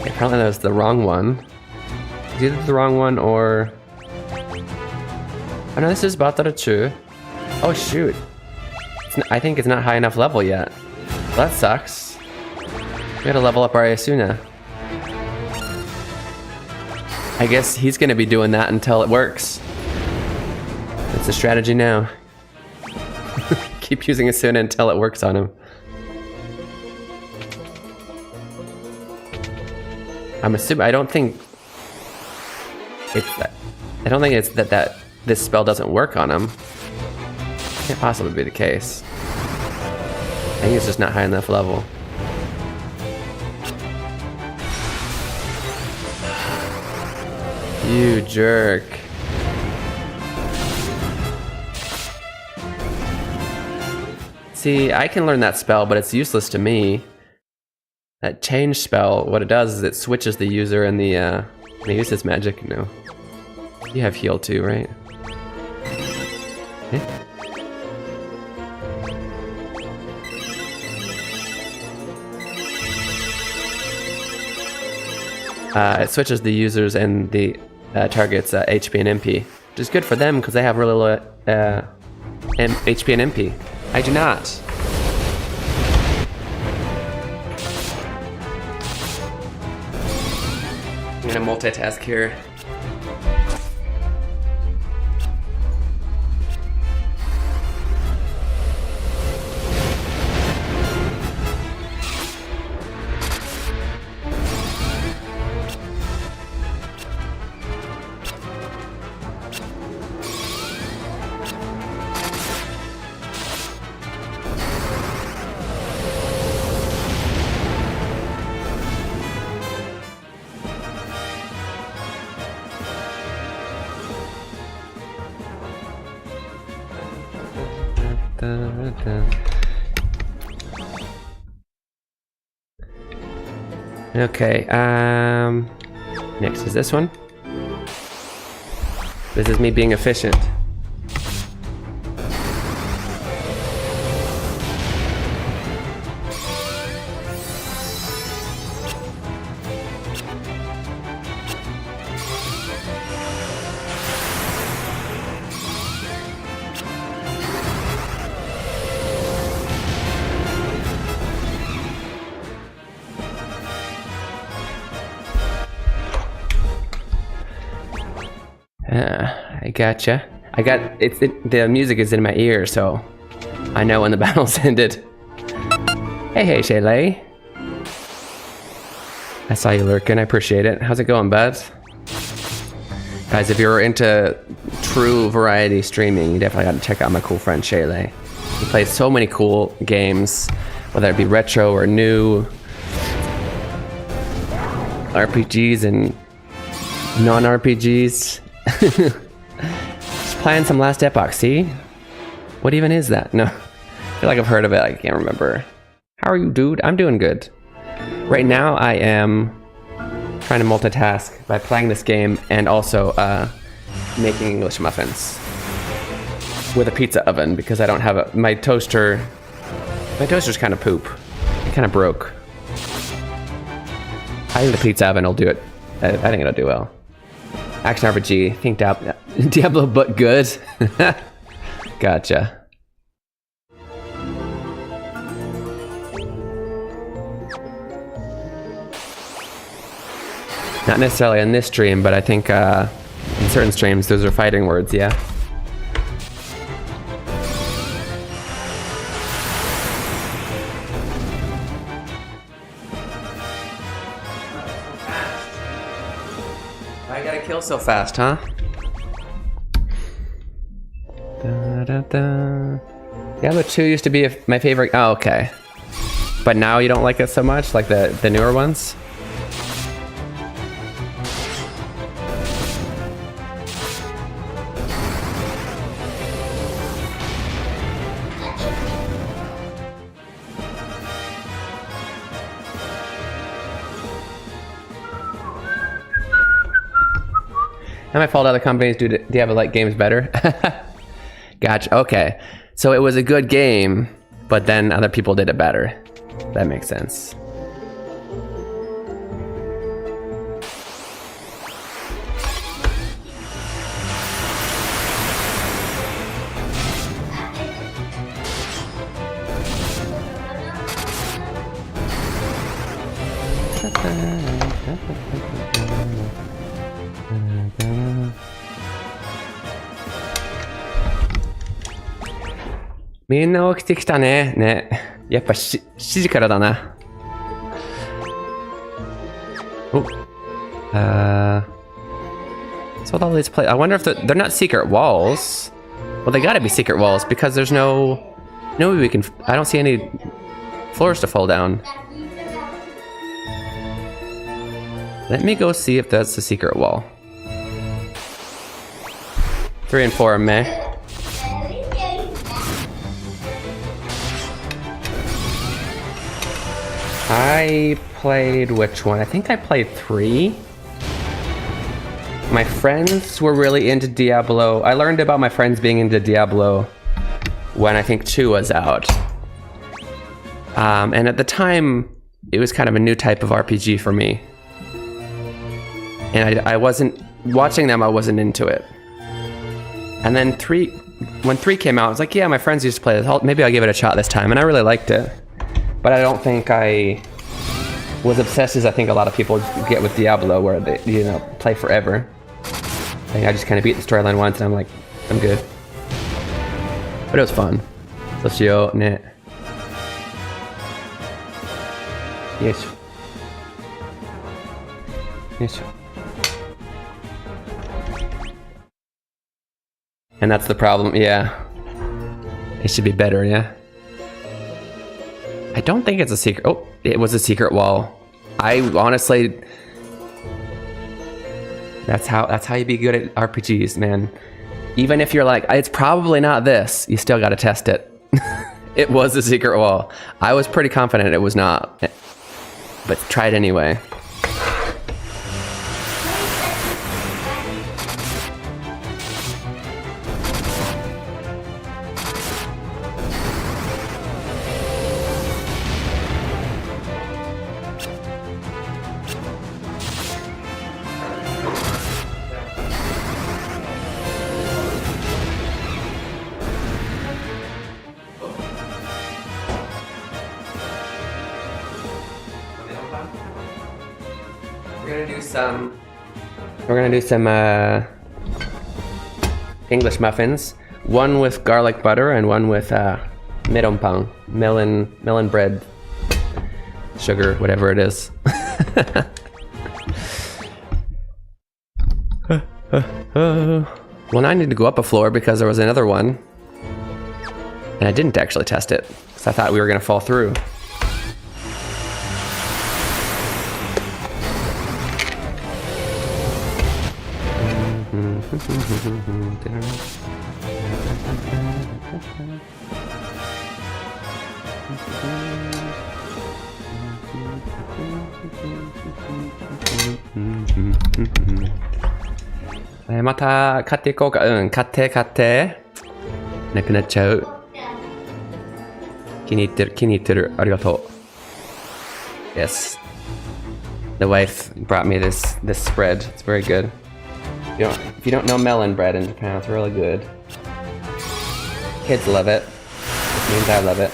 Apparently that was the wrong one. It's either the wrong one or... Oh no, this is Batarachu. Oh shoot. I think it's not high enough level yet. Well, that sucks. We gotta level up our Asuna. I guess he's gonna be doing that until it works. It's a strategy now. Keep using Asuna until it works on him. I'm assuming, I don't think it's that this spell doesn't work on him. Can't possibly be the case. I think it's just not high enough level. You jerk. See, I can learn that spell, but it's useless to me. That change spell, what it does is it switches the user and the, can I use this magic? No. You have heal too, right? Eh? It switches the users and the target's HP and MP, which is good for them because they have really low HP and MP. I do not. I'm gonna multitask here. Okay, next is this one. This is me being efficient. I gotcha. The music is in my ear, so I know when the battle's ended. Hey, Shaylee. I saw you lurking, I appreciate it. How's it going, bud? Guys, if you're into true variety streaming, you definitely gotta check out my cool friend Shaylee. He plays so many cool games, whether it be retro or new, RPGs and non-RPGs. Just playing some Last Epoch, see? What even is that? No, I feel like I've heard of it, I can't remember. How are you, dude? I'm doing good. Right now I am trying to multitask by playing this game and also making English muffins with a pizza oven because I don't have my toaster's kind of poop. It kind of broke. I think the pizza oven will do it. I think it'll do well. Action RPG, think Diablo but good. Gotcha. Not necessarily on this stream, but I think in certain streams those are fighting words, yeah. Why I gotta kill so fast, huh? Diablo 2 used to be my favorite. Oh, okay. But now you don't like it so much, like the newer ones? Not my fault other companies do Diablo-like games better. Gotcha, okay. So it was a good game, but then other people did it better. That makes sense.みんな起きてきたね。ね。やっぱ7時からだな。Oh. So all these play. I wonder if they're not secret walls. Well, they gotta be secret walls because there's no way we can. I don't see any floors to fall down. Let me go see if that's the secret wall. 3 and 4 are meh. I played which one? I think I played 3. My friends were really into Diablo. I learned about my friends being into Diablo when I think 2 was out. And at the time, it was kind of a new type of RPG for me. And I wasn't, watching them, I wasn't into it. And then when 3 came out, I was like, yeah, my friends used to play this. Maybe I'll give it a shot this time. And I really liked it. But I don't think I was obsessed as I think a lot of people get with Diablo, where they, play forever. I just kind of beat the storyline once and I'm like, I'm good. But it was fun. Socio, ne. Yes. Yes. And that's the problem, yeah. It should be better, yeah. I don't think it's a secret. Oh, it was a secret wall. I honestly, that's how you be good at RPGs, man. Even if you're like, it's probably not this, you still gotta test it. It was a secret wall. I was pretty confident it was not, but try it anyway. We're gonna do some English muffins. One with garlic butter and one with meronpang, melon bread, sugar, whatever it is. Well, now I need to go up a floor because there was another one, and I didn't actually test it because I thought we were gonna fall through.また買っていこうか。買ってなくなっちゃう。気に入ってる。ありがとう。Yes. The wife brought me this spread. It's very good. If you don't know melon bread in Japan, it's really good. Kids love it. Which means I love it.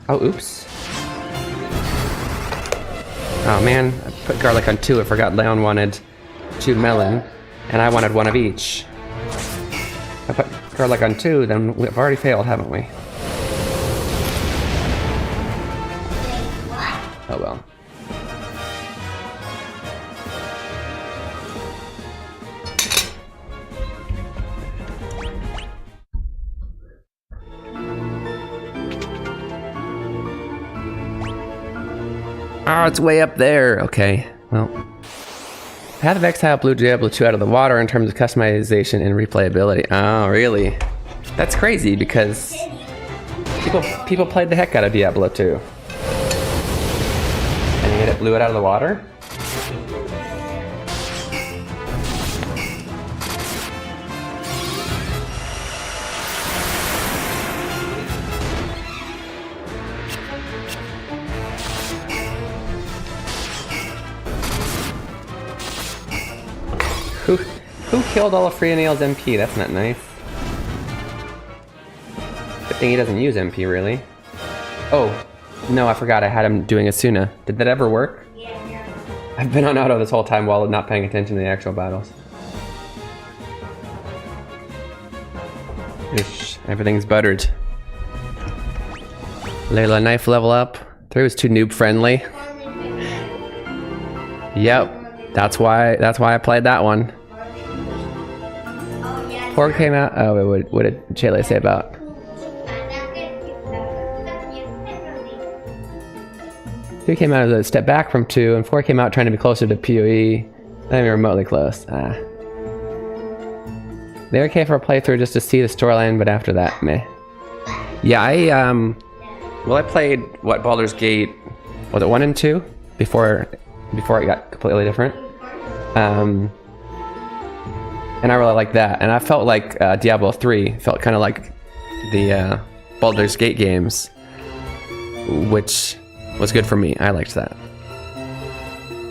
Oh, oops. Oh man, I put garlic on 2. I forgot Leon wanted 2 melon, and I wanted 1 of each. If I put garlic on 2, then we've already failed, haven't we? Oh well. Oh, it's way up there. Okay, well. Path of Exile blew Diablo 2 out of the water in terms of customization and replayability. Oh, really? That's crazy because people played the heck out of Diablo 2. And yet it blew it out of the water? Who killed all of Freenail's MP? That's not nice. Good thing he doesn't use MP, really. Oh, no, I forgot I had him doing Asuna. Did that ever work? Yeah. I've been on auto this whole time while not paying attention to the actual battles. Ish, everything's buttered. Layla knife level up. 3 was too noob friendly. Yep, that's why I played that one. 4 came out. Oh, what did Chele say about? 3 came out as a step back from 2, and 4 came out trying to be closer to PoE. Not even remotely close. They're okay for a playthrough just to see the storyline, but after that, meh. Yeah, I played what Baldur's Gate, was it 1 and 2 before it got completely different. And I really liked that, and I felt like Diablo 3 felt kind of like the Baldur's Gate games, which was good for me. I liked that.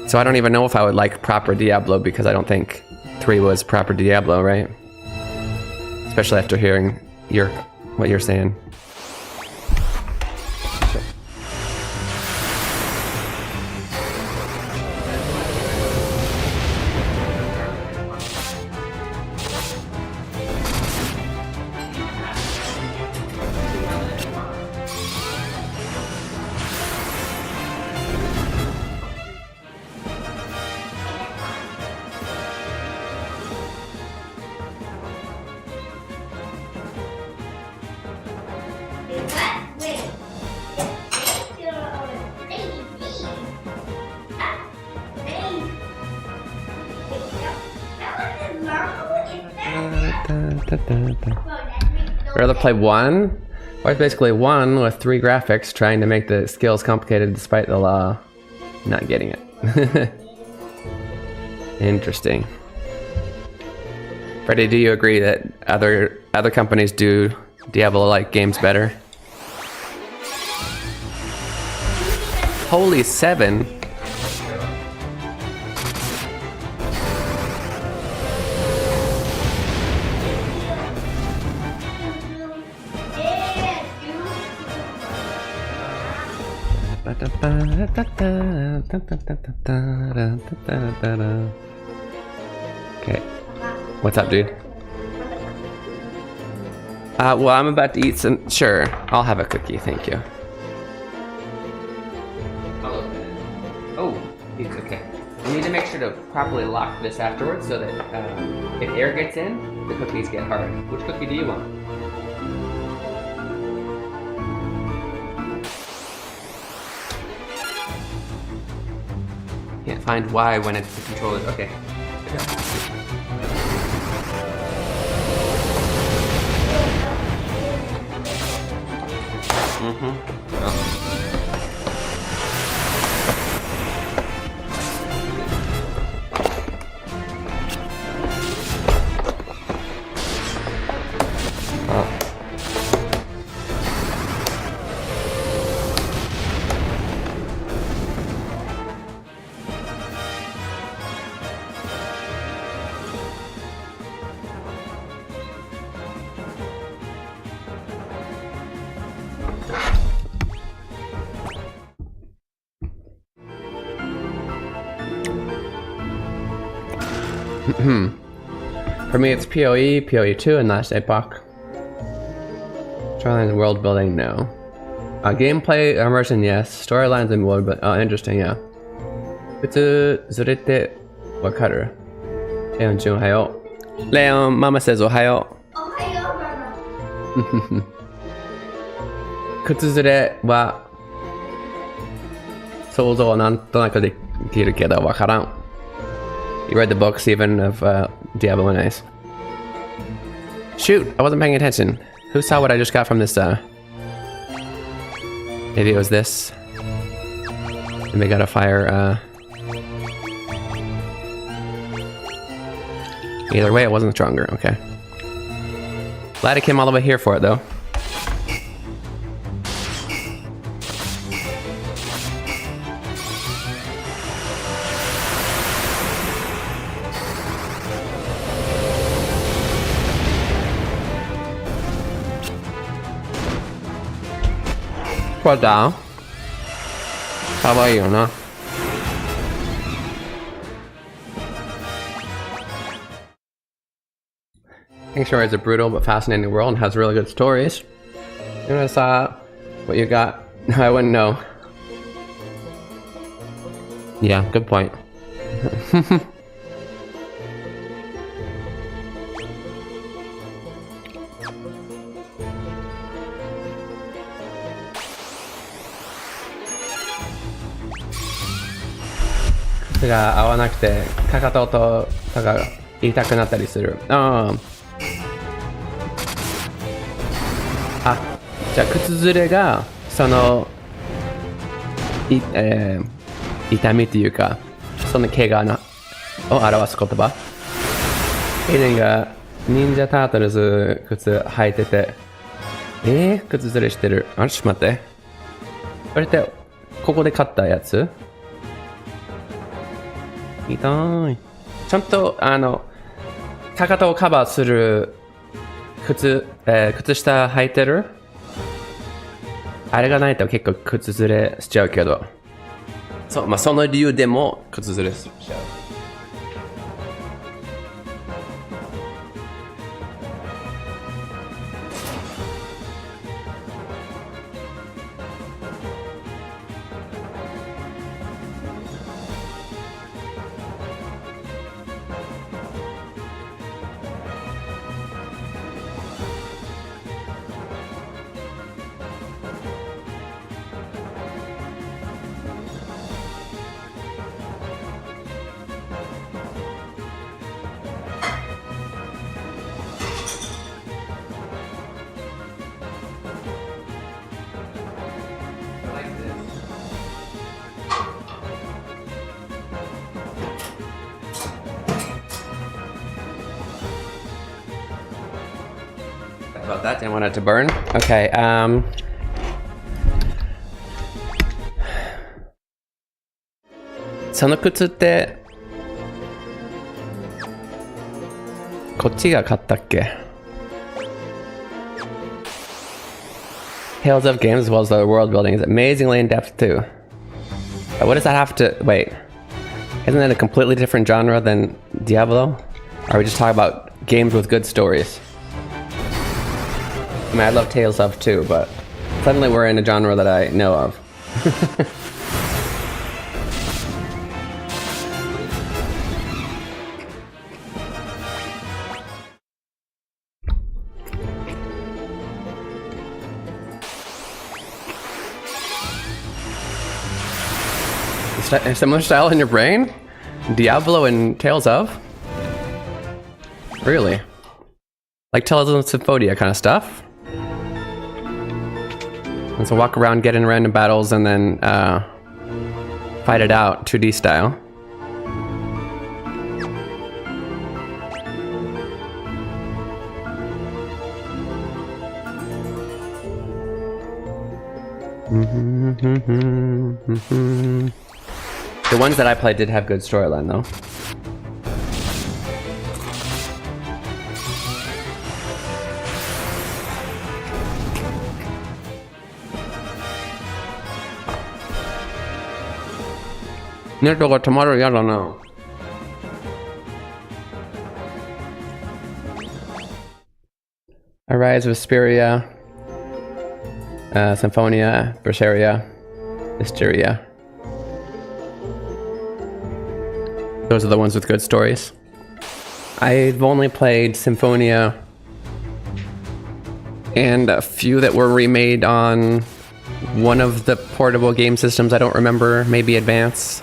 So I don't even know if I would like proper Diablo because I don't think 3 was proper Diablo, right? Especially after hearing what you're saying. Rather play one? Or it's basically one with 3 graphics trying to make the skills complicated despite the law not getting it. Interesting. Freddie, do you agree that other companies do Diablo-like games better? Holy 7! Okay. What's up, dude? Well, I'm about to eat some. Sure, I'll have a cookie, thank you. Oh, it's okay. We need to make sure to properly lock this afterwards so that if air gets in, the cookies get hard. Which cookie do you want? Can't find Y when it's the controller. Okay. For me, it's PoE, PoE2, and Last Epoch. Storylines and world building, no. Gameplay immersion, yes. Storylines and world building, oh, interesting, yeah. 普通ずれてわかる。レオン君おはよう。レオン、ママ says おはよう。おはよう、ママ。靴ずれは想像なんとなくできるけどわからん。You read the books even of Diablo and Ice. Shoot, I wasn't paying attention. Who saw what I just got from this? Maybe it was this. And they got a fire. Either way, it wasn't stronger. Okay. Glad I came all the way here for it, though. Well, down. How about you, no? Sanctuary is a brutal but fascinating world and has really good stories. You know, I saw what you got. I wouldn't know. Yeah, good point. Just が合わなくてかかととが痛くなったりする。あ、じゃあ靴ずれがその痛みというかその怪我を表す言葉。エレンが忍者タートルズ靴履いてて靴ずれしてる。あれちょっと待って。これってここで買ったやつ？痛い。ちゃんとかかとをカバーする靴下履いてる？あれがないと結構靴ずれしちゃうけど。そう、まあその理由でも靴ずれしちゃう。about that. Didn't want it to burn. Okay. その靴ってこっちが買ったっけ Tales of games as well as the world building is amazingly in depth too. What does that have to... Wait. Isn't that a completely different genre than Diablo? Or are we just talking about games with good stories? I mean, I love Tales of too, but suddenly we're in a genre that I know of. Similar style in your brain? Diablo and Tales of? Really? Like Tales of Symphonia kind of stuff? And so walk around, get in random battles, and then fight it out 2D style. The ones that I played did have good storyline though. Tomorrow, I don't know. Arise of Vesperia, Symphonia, Berseria, Hysteria. Those are the ones with good stories. I've only played Symphonia and a few that were remade on one of the portable game systems. I don't remember, maybe Advance.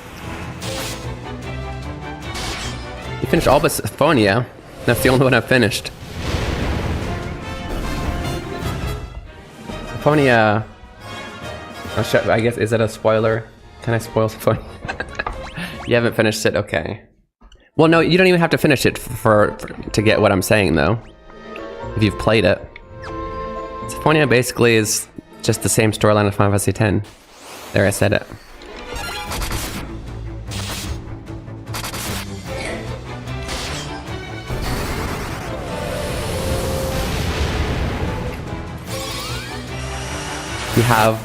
You finished all but Symphonia. That's the only one I've finished. Symphonia... I guess, is that a spoiler? Can I spoil Symphonia? You haven't finished it? Okay. Well, no, you don't even have to finish it to get what I'm saying, though. If you've played it. Symphonia basically is just the same storyline as Final Fantasy X. There, I said it. You have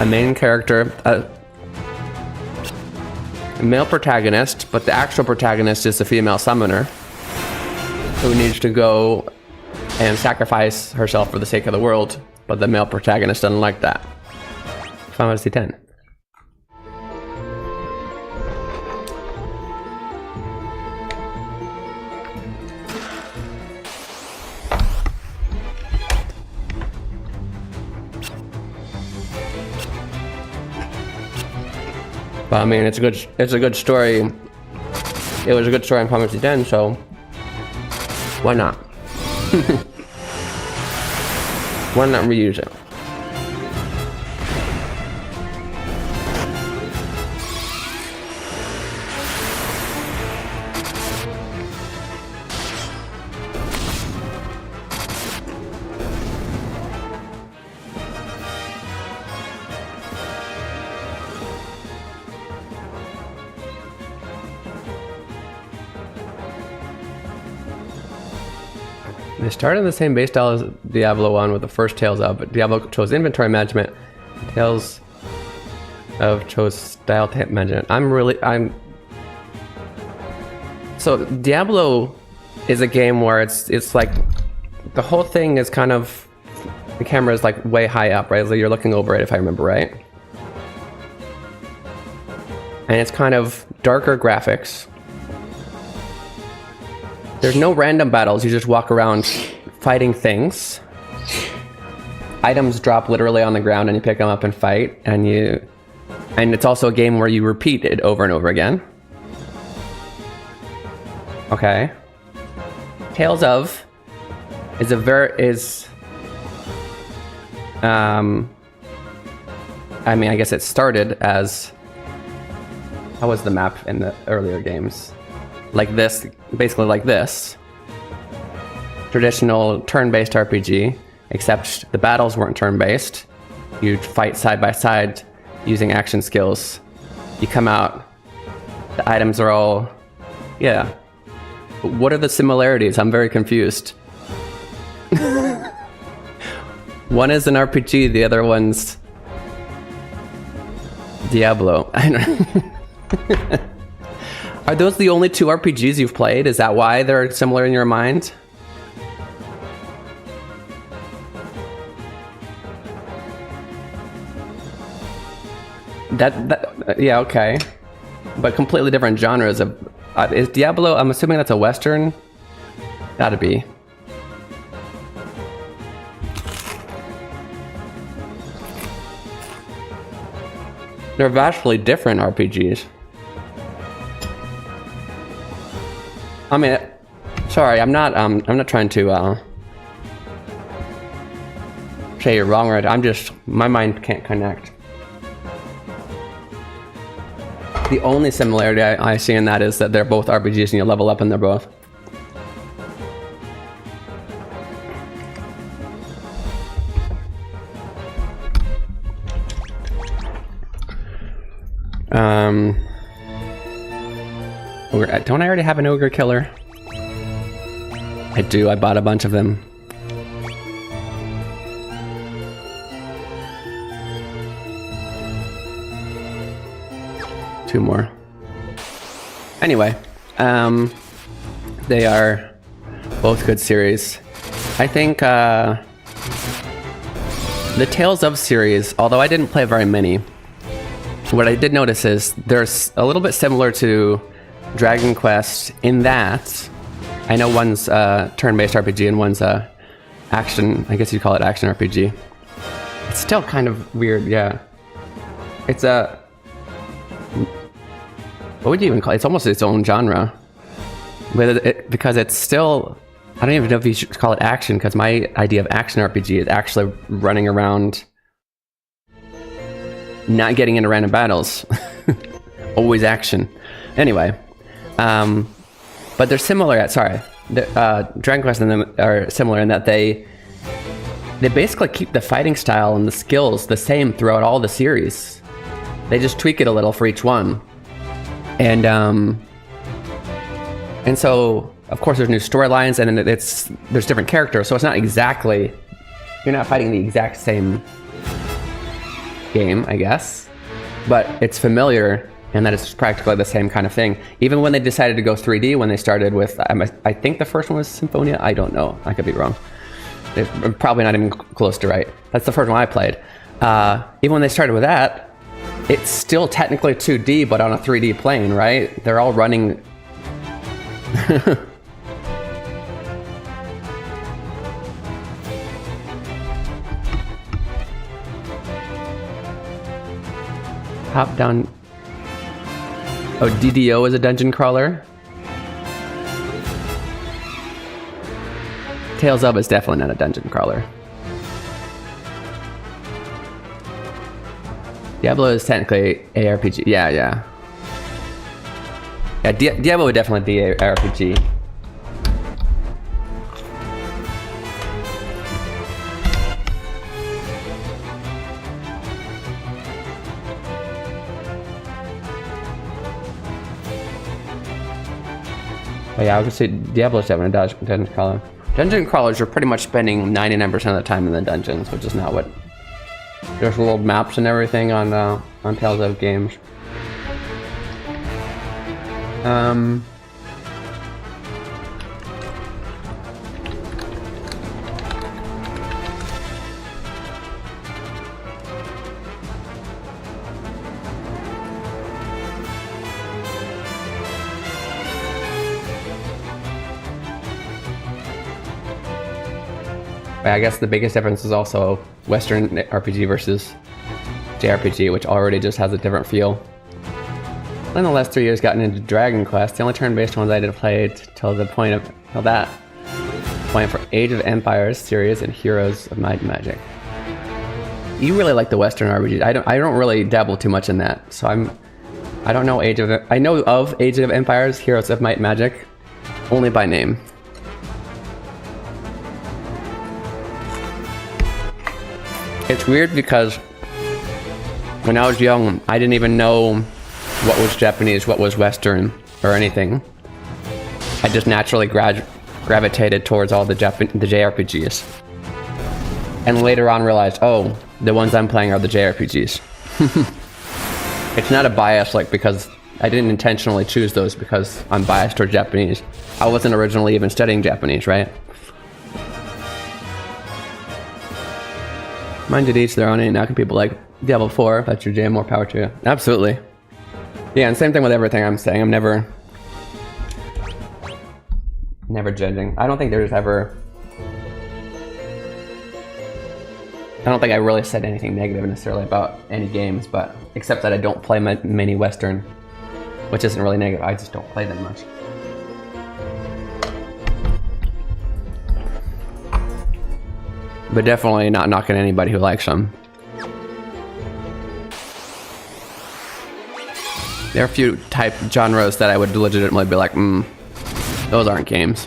a main character, a male protagonist, but the actual protagonist is a female summoner who needs to go and sacrifice herself for the sake of the world, but the male protagonist doesn't like that. Final Fantasy X. But I mean, it's a good story. It was a good story in Final Fantasy X, so why not? Why not reuse it? They started in the same base style as Diablo 1 with the first Tales of, but Diablo chose inventory management. Tales of chose style management. So Diablo is a game where it's like the whole thing is kind of, the camera is like way high up, right? So you're looking over it if I remember right. And it's kind of darker graphics. There's no random battles, you just walk around fighting things. Items drop literally on the ground and you pick them up and fight, and it's also a game where you repeat it over and over again. Okay. Tales of is I mean, I guess it started as, how was the map in the earlier games? Like this, basically like this. Traditional turn-based RPG. except the battles weren't turn-based. You'd fight side by side using action skills. You come out, the items are all... Yeah. What are the similarities? I'm very confused. One is an RPG, the other one's Diablo. I don't Are those the only 2 RPGs you've played? Is that why they're similar in your mind? Yeah, okay. But completely different genres of... is Diablo, I'm assuming that's a Western? Gotta be. They're vastly different RPGs. I mean, sorry, I'm not trying to say you're wrong, right? I'm just, my mind can't connect. The only similarity I see in that is that they're both RPGs and you level up and they're both. Don't I already have an ogre killer? I do, I bought a bunch of them. Two more. Anyway, they are both good series. I think the Tales of series, although I didn't play very many, what I did notice is there's a little bit similar to Dragon Quest in that I know one's turn-based RPG and one's action, I guess you'd call it action RPG. It's still kind of weird, yeah. It's a... what would you even call it? It's almost its own genre. Because it's still... I don't even know if you should call it action, because my idea of action RPG is actually running around, not getting into random battles. Always action. Anyway. But they're similar, Dragon Quest and them are similar in that they basically keep the fighting style and the skills the same throughout all the series. They just tweak it a little for each one. And so, of course, there's new storylines and there's different characters, so it's not exactly, you're not fighting the exact same game, I guess, but it's familiar and that it's practically the same kind of thing. Even when they decided to go 3D, when they started with, I think the first one was Symphonia, I don't know, I could be wrong. They're probably not even close to right. That's the first one I played. Even when they started with that, it's still technically 2D, but on a 3D plane, right? They're all running... Top down... Oh, DDO is a dungeon crawler? Tales of is definitely not a dungeon crawler. Diablo is technically ARPG. Yeah. Yeah, Diablo would definitely be ARPG. Oh yeah, I would say Diablo's definitely a dungeon crawler. Dungeon crawlers are pretty much spending 99% of the time in the dungeons, which is not what... There's world maps and everything on Tales of games. I guess the biggest difference is also Western RPG versus JRPG, which already just has a different feel. In the last 3 years, gotten into Dragon Quest. The only turn-based ones I did play till the point of for Age of Empires series and Heroes of Might and Magic. You really like the Western RPGs. I don't really dabble too much in that, so I don't know I know of Age of Empires, Heroes of Might and Magic, only by name. It's weird because when I was young, I didn't even know what was Japanese, what was Western, or anything. I just naturally gravitated towards all the JRPGs. And later on realized, oh, the ones I'm playing are the JRPGs. It's not a bias, like, because I didn't intentionally choose those because I'm biased toward Japanese. I wasn't originally even studying Japanese, right? Mind you, each their own. Now can people like Diablo 4, that's your jam, more power to you. Absolutely. Yeah, and same thing with everything I'm saying. I'm never judging. I don't think there's ever... I don't think I really said anything negative necessarily about any games, but except that I don't play many Western, which isn't really negative. I just don't play them much. But definitely not knocking anybody who likes them. There are a few type genres that I would legitimately be like, those aren't games.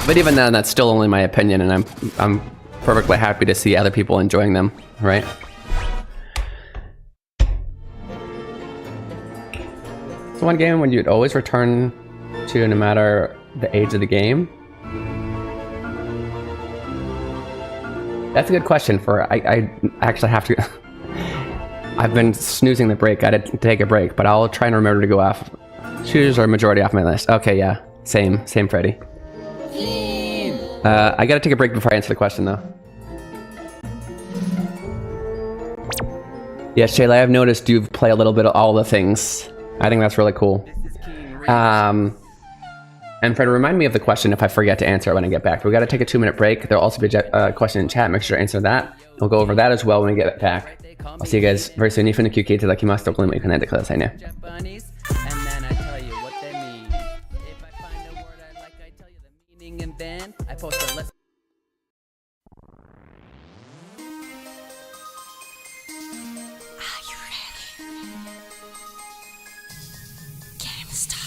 But even then, that's still only my opinion, and I'm perfectly happy to see other people enjoying them, right? So one game when you'd always return to no matter the age of the game? That's a good question for, I actually have to, I've been snoozing the break. I had to take a break, but I'll try and remember to go off. Choose or majority off my list. Okay, yeah, same Freddy. I gotta take a break before I answer the question though. Yes, Shayla, I've noticed you play a little bit of all the things. I think that's really cool. And Fred, remind me of the question if I forget to answer it when I get back. We gotta take a 2-minute break. There'll also be a question in chat. Make sure to answer that. We'll go over that as well when we get back. I'll see you guys very soon. 2分の休憩いただきます。どこにも行かないでくださいね。And then I post a list. Are you ready? Game start.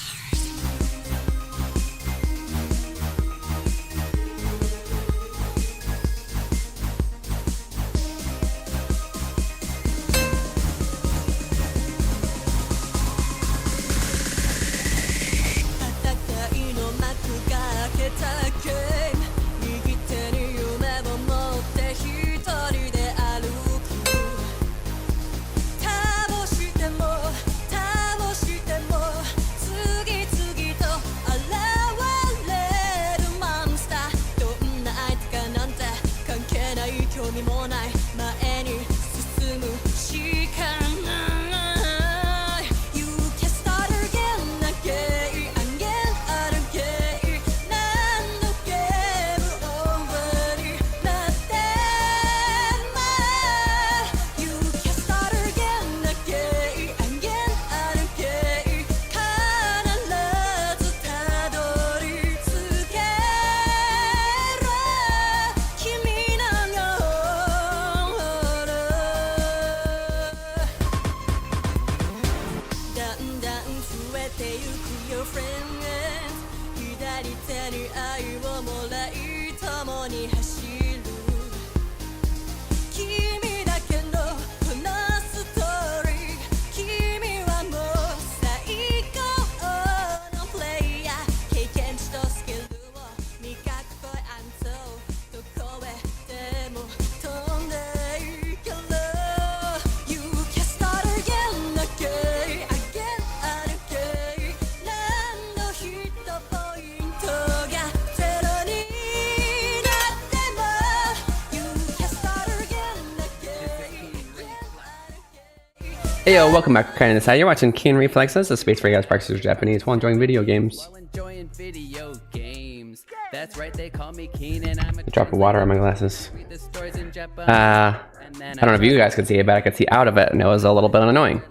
Hey yo, welcome back. Kind of side. You're watching Keen Reflex. This is a space where you guys practice your Japanese while enjoying video games. While enjoying video games. That's right, they call me Keen and I'm a Drop of water on my glasses. read the stories in Japanese. I don't know if you guys could see it, but I could see out of it, and it was a little bit annoying.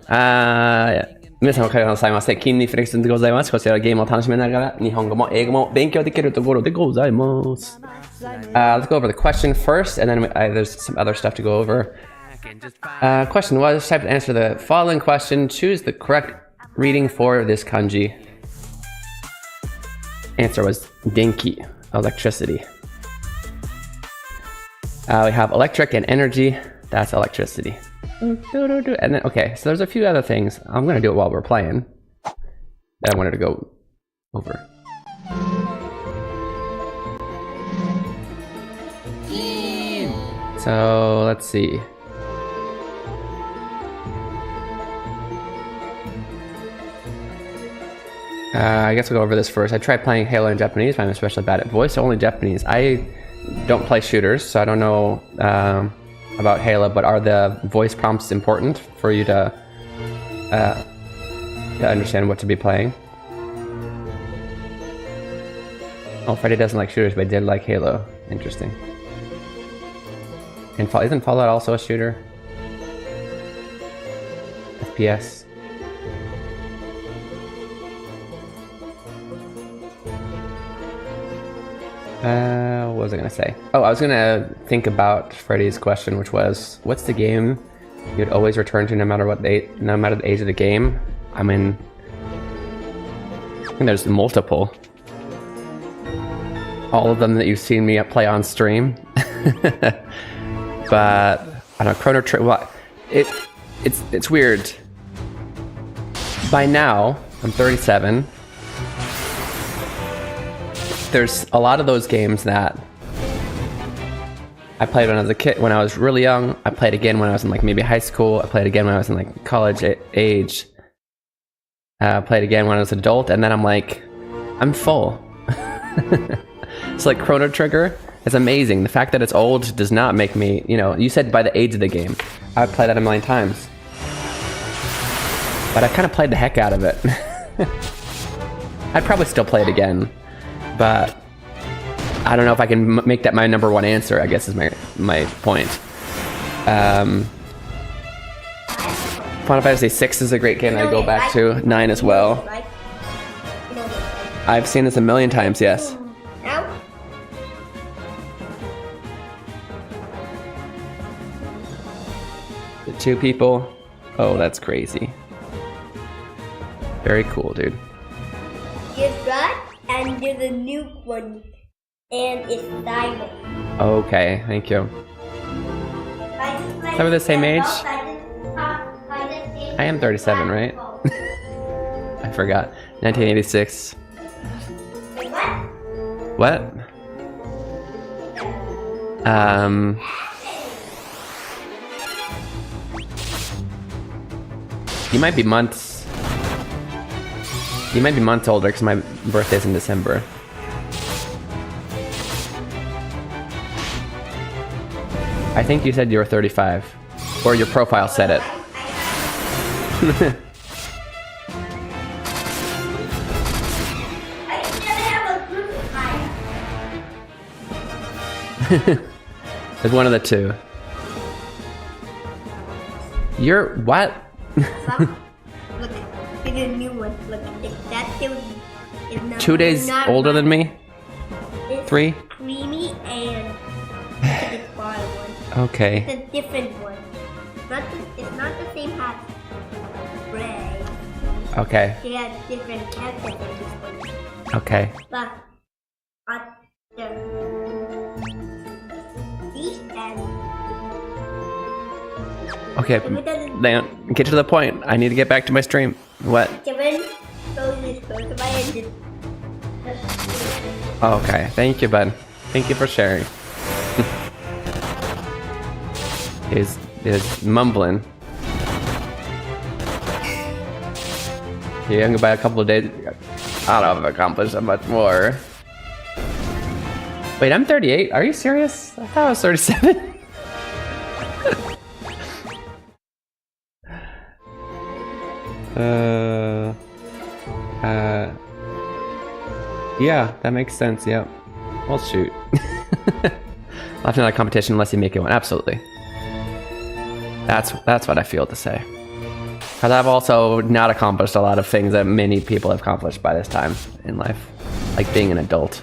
皆さんおかげなさいませ。Keen Reflex でございます。こちらゲームを楽しみながら日本語も英語も勉強できるところでございます。Let's go over the question first, and then there's some other stuff to go over. Question was, type to answer the following question. Choose the correct reading for this kanji. Answer was denki, electricity. We have electric and energy. That's electricity. And then, okay, so there's a few other things. I'm gonna do it while we're playing that I wanted to go over. So let's see. I guess we'll go over this first. I tried playing Halo in Japanese, but I'm especially bad at voice-only Japanese. I don't play shooters, so I don't know about Halo, but are the voice prompts important for you to understand what to be playing? Oh, Freddy doesn't like shooters, but did like Halo. Interesting. And isn't Fallout also a shooter? FPS. What was I gonna say? Oh, I was gonna think about Freddy's question, which was, what's the game you'd always return to no matter the age of the game? I mean, I think there's multiple. All of them that you've seen me play on stream. But I don't know, Chrono Trigger. Well, it's weird. By now, I'm 37. There's a lot of those games that I played when I was a kid, when I was really young. I played again when I was in like maybe high school. I played again when I was in like college age. I played again when I was an adult, and then I'm like, I'm full. It's like Chrono Trigger is amazing. The fact that it's old does not make me, you know, you said by the age of the game. I've played that a million times. But I kind of played the heck out of it. I'd probably still play it again. But I don't know if I can make that my number one answer, I guess is my point. Final Fantasy VI is a great game that I go back to. 9 as well. I've seen this a million times, yes. The 2 people. Oh, that's crazy. Very cool, dude. It's right, and there's a new one, and it's diamond. Okay, thank you. Are we the same age? I am 37, right? I forgot. 1986. What? You might be months. You might be months older because my birthday's in December. I think you said you were 35. Or your profile said it. It's one of the 2. You're what? Look, it's a new one. Look, that still is not 2 days not older than me? It's 3? creamy and it's far one. Okay. It's a different one. It's not the same hat. Gray. Okay. They have different characters in this one. Okay. But these and Okay, then get to the point. I need to get back to my stream. What? Okay, thank you, bud. Thank you for sharing. He's mumbling. Yeah, by a couple of days. I don't know if I've accomplished that much more. Wait, I'm 38. Are you serious? I thought I was 37. Yeah, that makes sense, yep. Well, shoot. Left another competition unless you make it one. Absolutely. That's what I feel to say. Because I've also not accomplished a lot of things that many people have accomplished by this time in life. Like being an adult.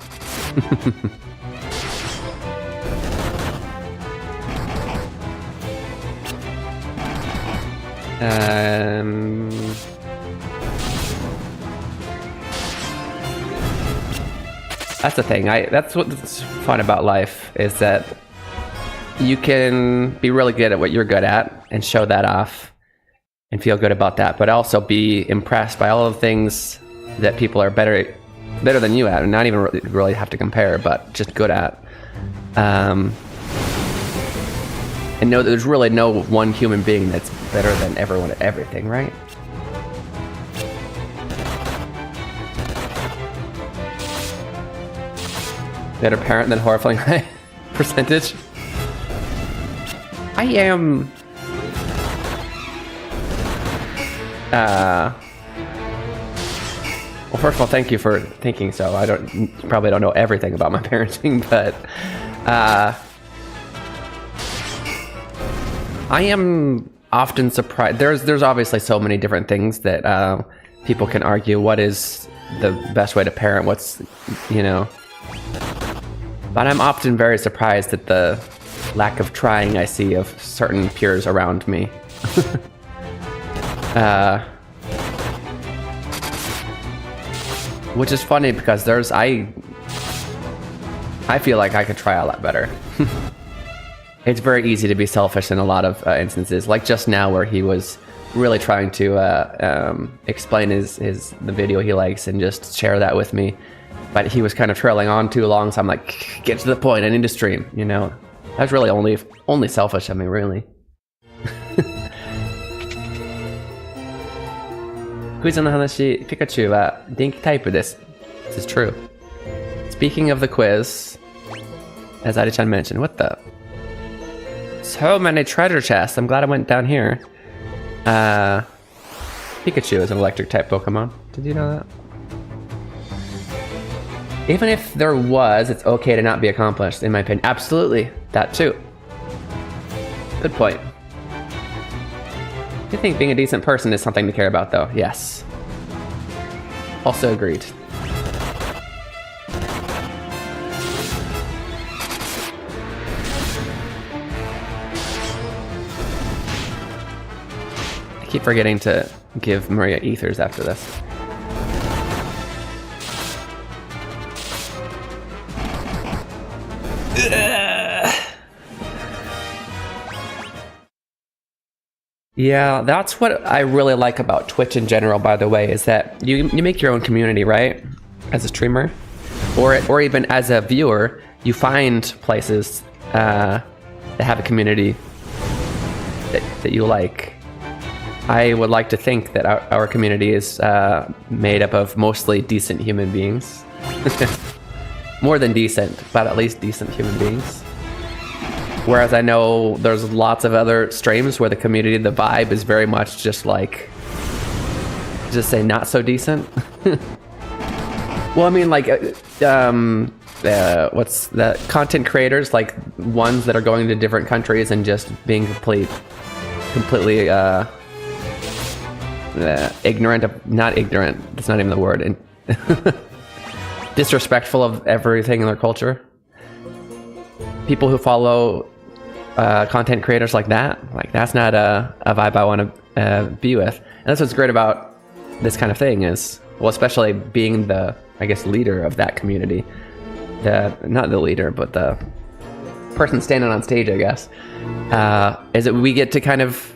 That's the thing. That's what's fun about life, is that you can be really good at what you're good at and show that off and feel good about that, but also be impressed by all of the things that people are better than you at, and not even really have to compare, but just good at. And know that there's really no one human being that's better than everyone at everything, right? Better parent than horrifying high percentage. I am... well, first of all, thank you for thinking so. I probably don't know everything about my parenting, but I am often surprised. There's obviously so many different things that people can argue. What is the best way to parent? What's, you know? But I'm often very surprised at the lack of trying I see of certain peers around me. Which is funny because I feel like I could try a lot better. It's very easy to be selfish in a lot of instances, like just now where he was really trying to explain the video he likes and just share that with me. But he was kind of trailing on too long, so I'm like, get to the point, I need to stream, you know? That's really only selfish of me, really. Quizの話、ピカチュウは電気タイプです. This is true. Speaking of the quiz, as Adi-chan mentioned, what the? So many treasure chests. I'm glad I went down here. Pikachu is an electric type Pokemon. Did you know that? Even if there was, it's okay to not be accomplished, in my opinion. Absolutely. That too. Good point. I think being a decent person is something to care about, though. Yes. Also agreed. I keep forgetting to give Maria ethers after this. Yeah, that's what I really like about Twitch in general, by the way, is that you make your own community, right? As a streamer. Or even as a viewer, you find places that have a community that you like. I would like to think that our community is made up of mostly decent human beings. More than decent, but at least decent human beings. Whereas I know there's lots of other streams where the community, the vibe is very much just like, just say not so decent. Well, I mean, like, what's the content creators, like ones that are going to different countries and just being completely ignorant of, not ignorant, that's not even the word, and disrespectful of everything in their culture. People who follow content creators like that's not a vibe I want to be with. And that's what's great about this kind of thing is, well, especially being the, I guess, leader of that community. Not the leader, but the person standing on stage, I guess, is that we get to kind of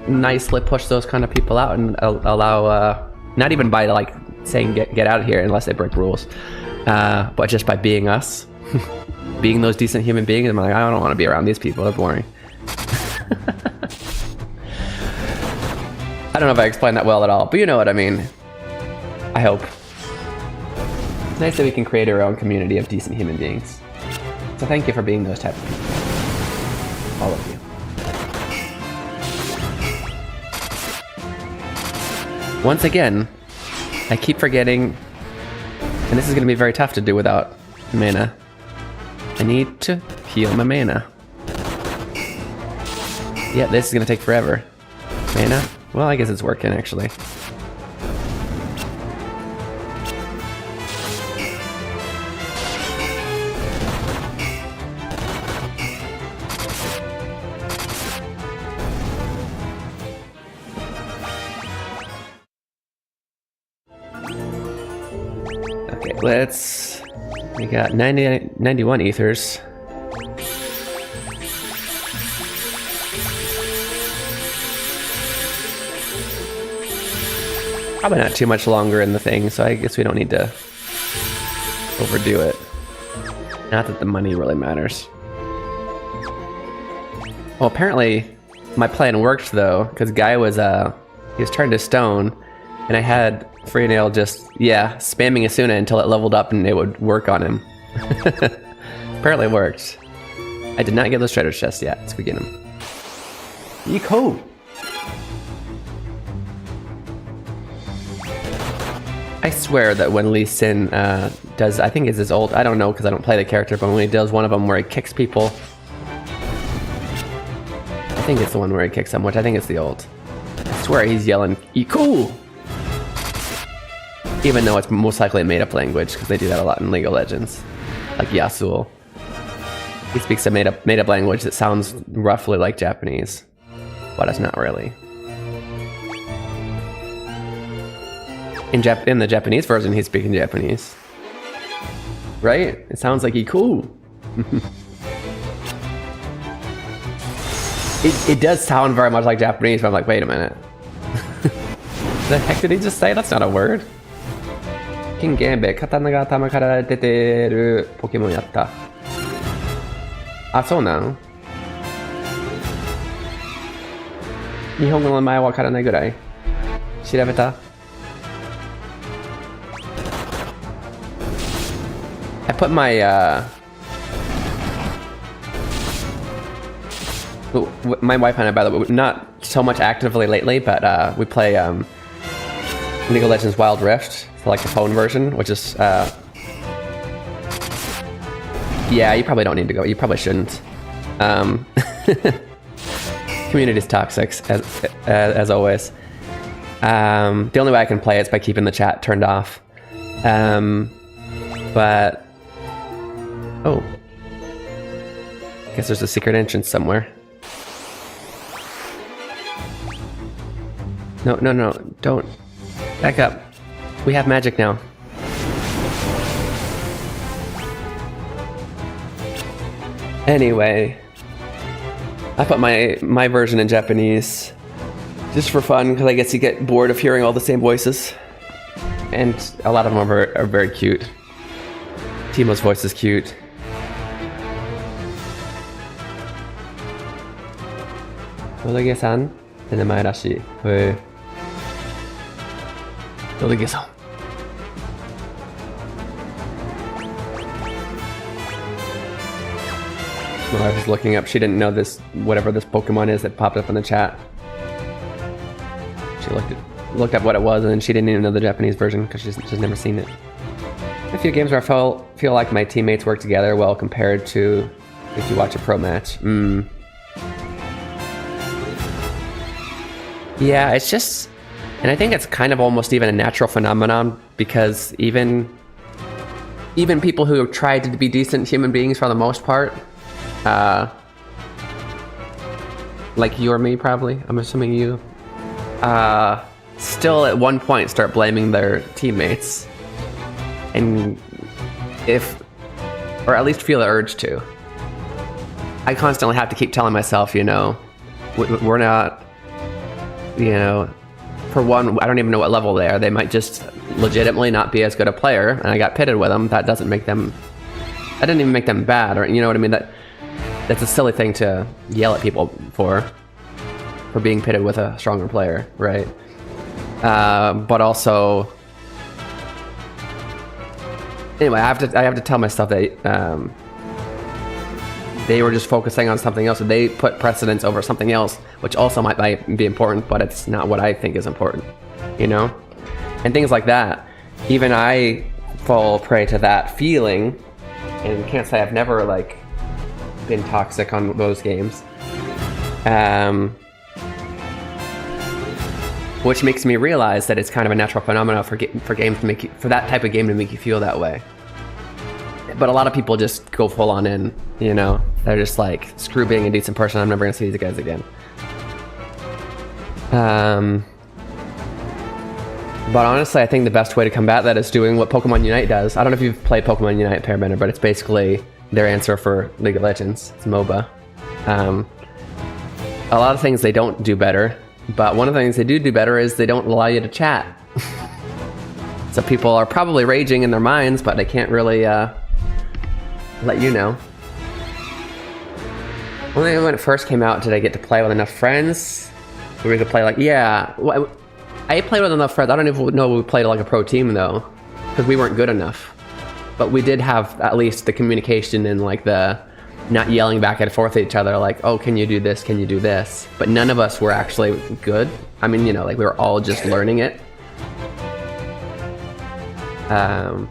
nicely push those kind of people out and allow, not even by like saying get out of here unless they break rules, but just by being us. Being those decent human beings, I'm like, I don't want to be around these people, they're boring. I don't know if I explained that well at all, but you know what I mean. I hope. It's nice that we can create our own community of decent human beings. So thank you for being those type of people. All of you. Once again, I keep forgetting, and this is going to be very tough to do without mana. I need to heal my mana. Yeah, this is gonna take forever. Mana? Well, I guess it's working actually. Okay, we got 91 ethers. probably not too much longer in the thing, so I guess we don't need to overdo it. Not that the money really matters. Well, apparently my plan worked though, because Guy was he was turned to stone, and I had Freenail just spamming Asuna until it leveled up and it would work on him. Apparently it worked. I did not get those treasure chests yet. Let's go get them. Eco. I swear that when Lee Sin does, I think it's his ult, I don't know because I don't play the character, but when he does one of them where he kicks people, I think it's the one where he kicks them, which I think it's the ult. I swear he's yelling, "Eco!" Even though it's most likely a made-up language, because they do that a lot in League of Legends. Like Yasuo. He speaks a made-up language that sounds roughly like Japanese, but it's not really. In the Japanese version, he's speaking Japanese. Right? It sounds like Iku. It does sound very much like Japanese, but I'm like, wait a minute. The heck did he just say? That's not a word. King Gambit, 刀が頭から出てるポケモンやった。あ、そうなの？日本語の名前わからないぐらい。調べた？ I put my my wife and I, by the way, not so much actively lately, but we play League of Legends Wild Rift, so like the phone version, which is yeah, you probably don't need to go. You probably shouldn't. Community's toxic as always. The only way I can play it is by keeping the chat turned off. But oh, guess there's a secret entrance somewhere. No, don't. Back up. We have magic now. Anyway, I put my version in Japanese just for fun, because I guess you get bored of hearing all the same voices. And a lot of them are very cute. Timo's voice is cute. Dodege-san って名前らしい。へえ。Dodege-san. Well, I was looking up. She didn't know this, whatever this Pokemon is that popped up in the chat. She looked up what it was, and then she didn't even know the Japanese version because she's never seen it. A few games where I feel like my teammates work together well compared to if you watch a pro match. Yeah, it's just, and I think it's kind of almost even a natural phenomenon, because even people who have tried to be decent human beings for the most part, like you or me probably, I'm assuming you, still at one point start blaming their teammates. And or at least feel the urge to. I constantly have to keep telling myself, we're not, for one, I don't even know what level they are. They might just legitimately not be as good a player, and I got pitted with them. That didn't even make them bad, or you know what I mean? That's a silly thing to yell at people for being pitted with a stronger player, right? But also, anyway, I have to tell myself that they were just focusing on something else, and they put precedence over something else, which also might be important, but it's not what I think is important, and things like that. Even I fall prey to that feeling, and can't say I've never been toxic on those games, which makes me realize that it's kind of a natural phenomenon for games to for that type of game to make you feel that way. But a lot of people just go full on in, they're just like, screw being a decent person, I'm never gonna see these guys again. But honestly, I think the best way to combat that is doing what Pokemon Unite does. I don't know if you've played Pokemon Unite, Pairbender, but it's basically their answer for League of Legends. It's MOBA. A lot of things they don't do better, but one of the things they do better is they don't allow you to chat. So people are probably raging in their minds, but they can't really let you know. Only when it first came out did I get to play with enough friends where we could play like, yeah. Well, I played with enough friends. I don't even know we played like a pro team though, because we weren't good enough. But we did have at least the communication and like the not yelling back and forth at each other like, oh, can you do this? Can you do this? But none of us were actually good. I mean, you know, like we were all just learning it. But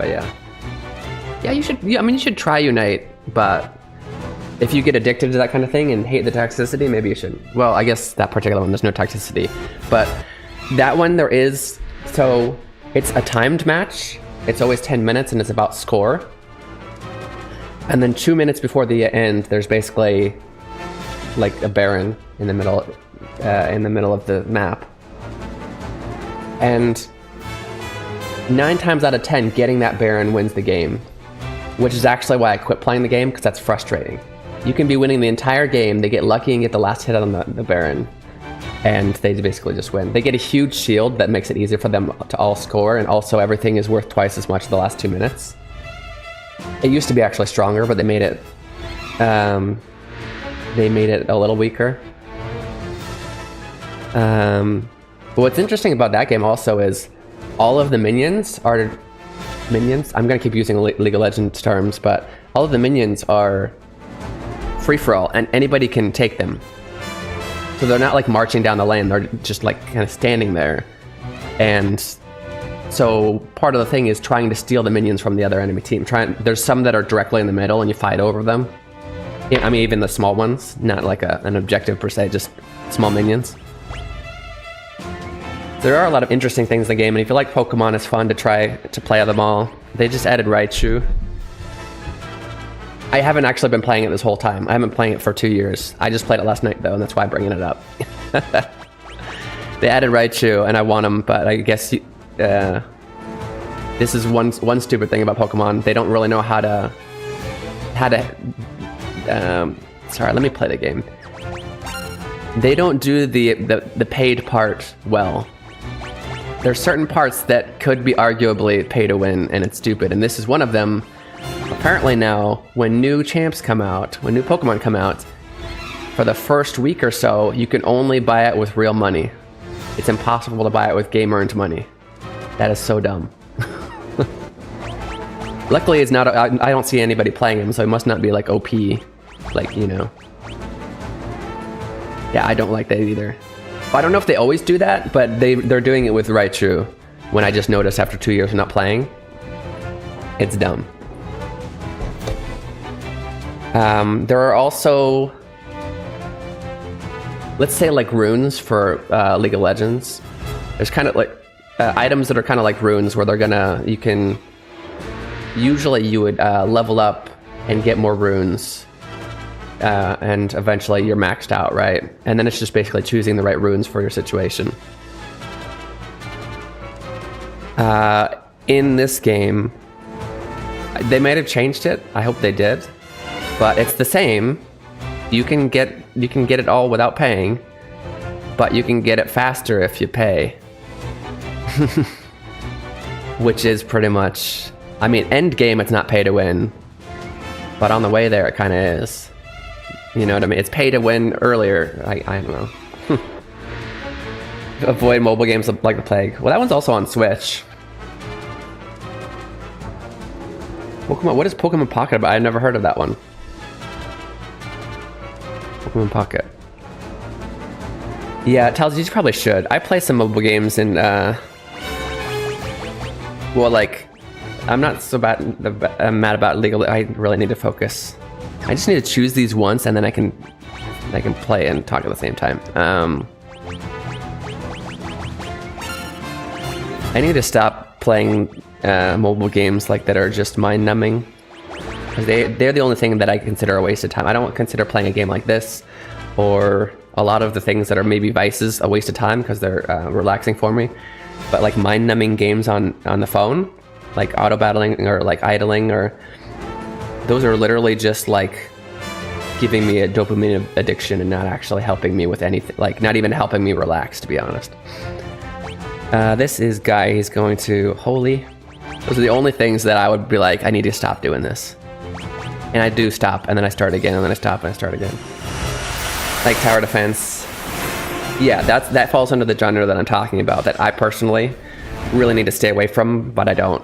yeah, you should. Yeah, I mean, you should try Unite, but if you get addicted to that kind of thing and hate the toxicity, maybe you should. Well, I guess that particular one, there's no toxicity, but that one there is. So it's a timed match. It's always 10 minutes, and it's about score. And then 2 minutes before the end, there's basically like a Baron in the middle of the map, and 9 times out of 10, getting that Baron wins the game, which is actually why I quit playing the game, because that's frustrating. You can be winning the entire game, they get lucky and get the last hit on the Baron, and they basically just win. They get a huge shield that makes it easier for them to all score, and also everything is worth twice as much the last 2 minutes. It used to be actually stronger, but they made it a little weaker. But what's interesting about that game also is all of the minions are minions. I'm gonna keep using League of Legends terms, but all of the minions are free for all, and anybody can take them. So they're not like marching down the lane; they're just like kind of standing there. And so part of the thing is trying to steal the minions from the other enemy team. There's some that are directly in the middle, and you fight over them. I mean, even the small ones, not like an objective per se, just small minions. There are a lot of interesting things in the game, and if you like Pokemon, it's fun to try to play them all. They just added Raichu. I haven't actually been playing it this whole time. I haven't been playing it for 2 years. I just played it last night though, and that's why I'm bringing it up. They added Raichu, and I want him, but I guess this is one stupid thing about Pokemon. They don't really know how to. Sorry, let me play the game. They don't do the paid part well. There's certain parts that could be arguably pay to win, and it's stupid, and this is one of them. Apparently now, when new champs come out, when new Pokemon come out, for the first week or so, you can only buy it with real money. It's impossible to buy it with game-earned money. That is so dumb. Luckily, it's not. I don't see anybody playing him, so it must not be like OP, like, you know. Yeah, I don't like that either. I don't know if they always do that, but they're doing it with Raichu. When I just noticed after 2 years of not playing, it's dumb. There are also, let's say, like runes for League of Legends. There's kind of like items that are kind of like runes, where usually you would level up and get more runes. And eventually you're maxed out, right? And then it's just basically choosing the right runes for your situation. In this game, they might have changed it. I hope they did, but it's the same. You can get it all without paying, but you can get it faster if you pay. Which is pretty much, I mean, end game it's not pay to win, but on the way there it kind of is. You know what I mean? It's pay to win earlier. I don't know. Avoid mobile games like the plague. Well, that one's also on Switch. Pokemon. What is Pokemon Pocket about? I've never heard of that one. Pokemon Pocket. Yeah, Tals, you probably should. I play some mobile games and well, like, I'm not so mad about legal. I really need to focus. I just need to choose these once, and then I can play and talk at the same time. I need to stop playing mobile games like that are just mind-numbing. They're the only thing that I consider a waste of time. I don't consider playing a game like this, or a lot of the things that are maybe vices, a waste of time because they're relaxing for me. But like mind-numbing games on the phone, like auto-battling or like idling, or those are literally just like giving me a dopamine addiction and not actually helping me with anything, like not even helping me relax, to be honest. This is Guy. He's going to Holy. Those are the only things that I would be like, I need to stop doing this. And I do stop, and then I start again, and then I stop, and I start again. Like Tower Defense. Yeah, that falls under the genre that I'm talking about, that I personally really need to stay away from, but I don't.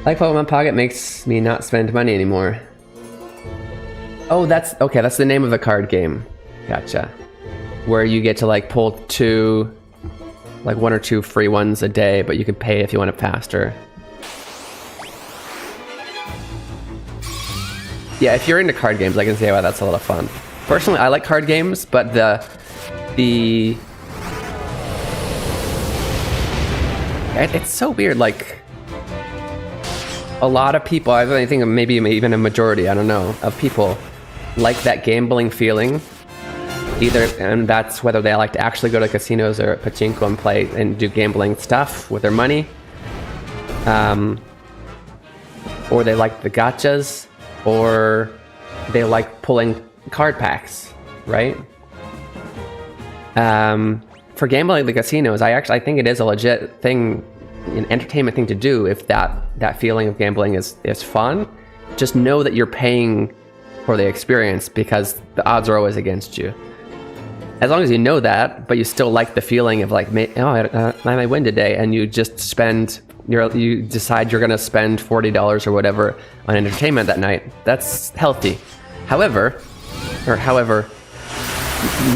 Like Pokemon Pocket makes me not spend money anymore. Oh, that's the name of the card game. Gotcha. Where you get to like pull like 1 or 2 free ones a day, but you can pay if you want it faster. Yeah, if you're into card games, I can say, wow, that's a lot of fun. Personally, I like card games, but it's so weird. Like, a lot of people, I think maybe even a majority, I don't know, of people like that gambling feeling. And that's whether they like to actually go to casinos or pachinko and play and do gambling stuff with their money, or they like the gachas, or they like pulling card packs, right? For gambling at the casinos, I think it is a legit thing, an entertainment thing to do. If that feeling of gambling is fun, just know that you're paying for the experience because the odds are always against you. As long as you know that, but you still like the feeling of like, I might win today, and you just you decide you're gonna spend $40 or whatever on entertainment that night. That's healthy. However,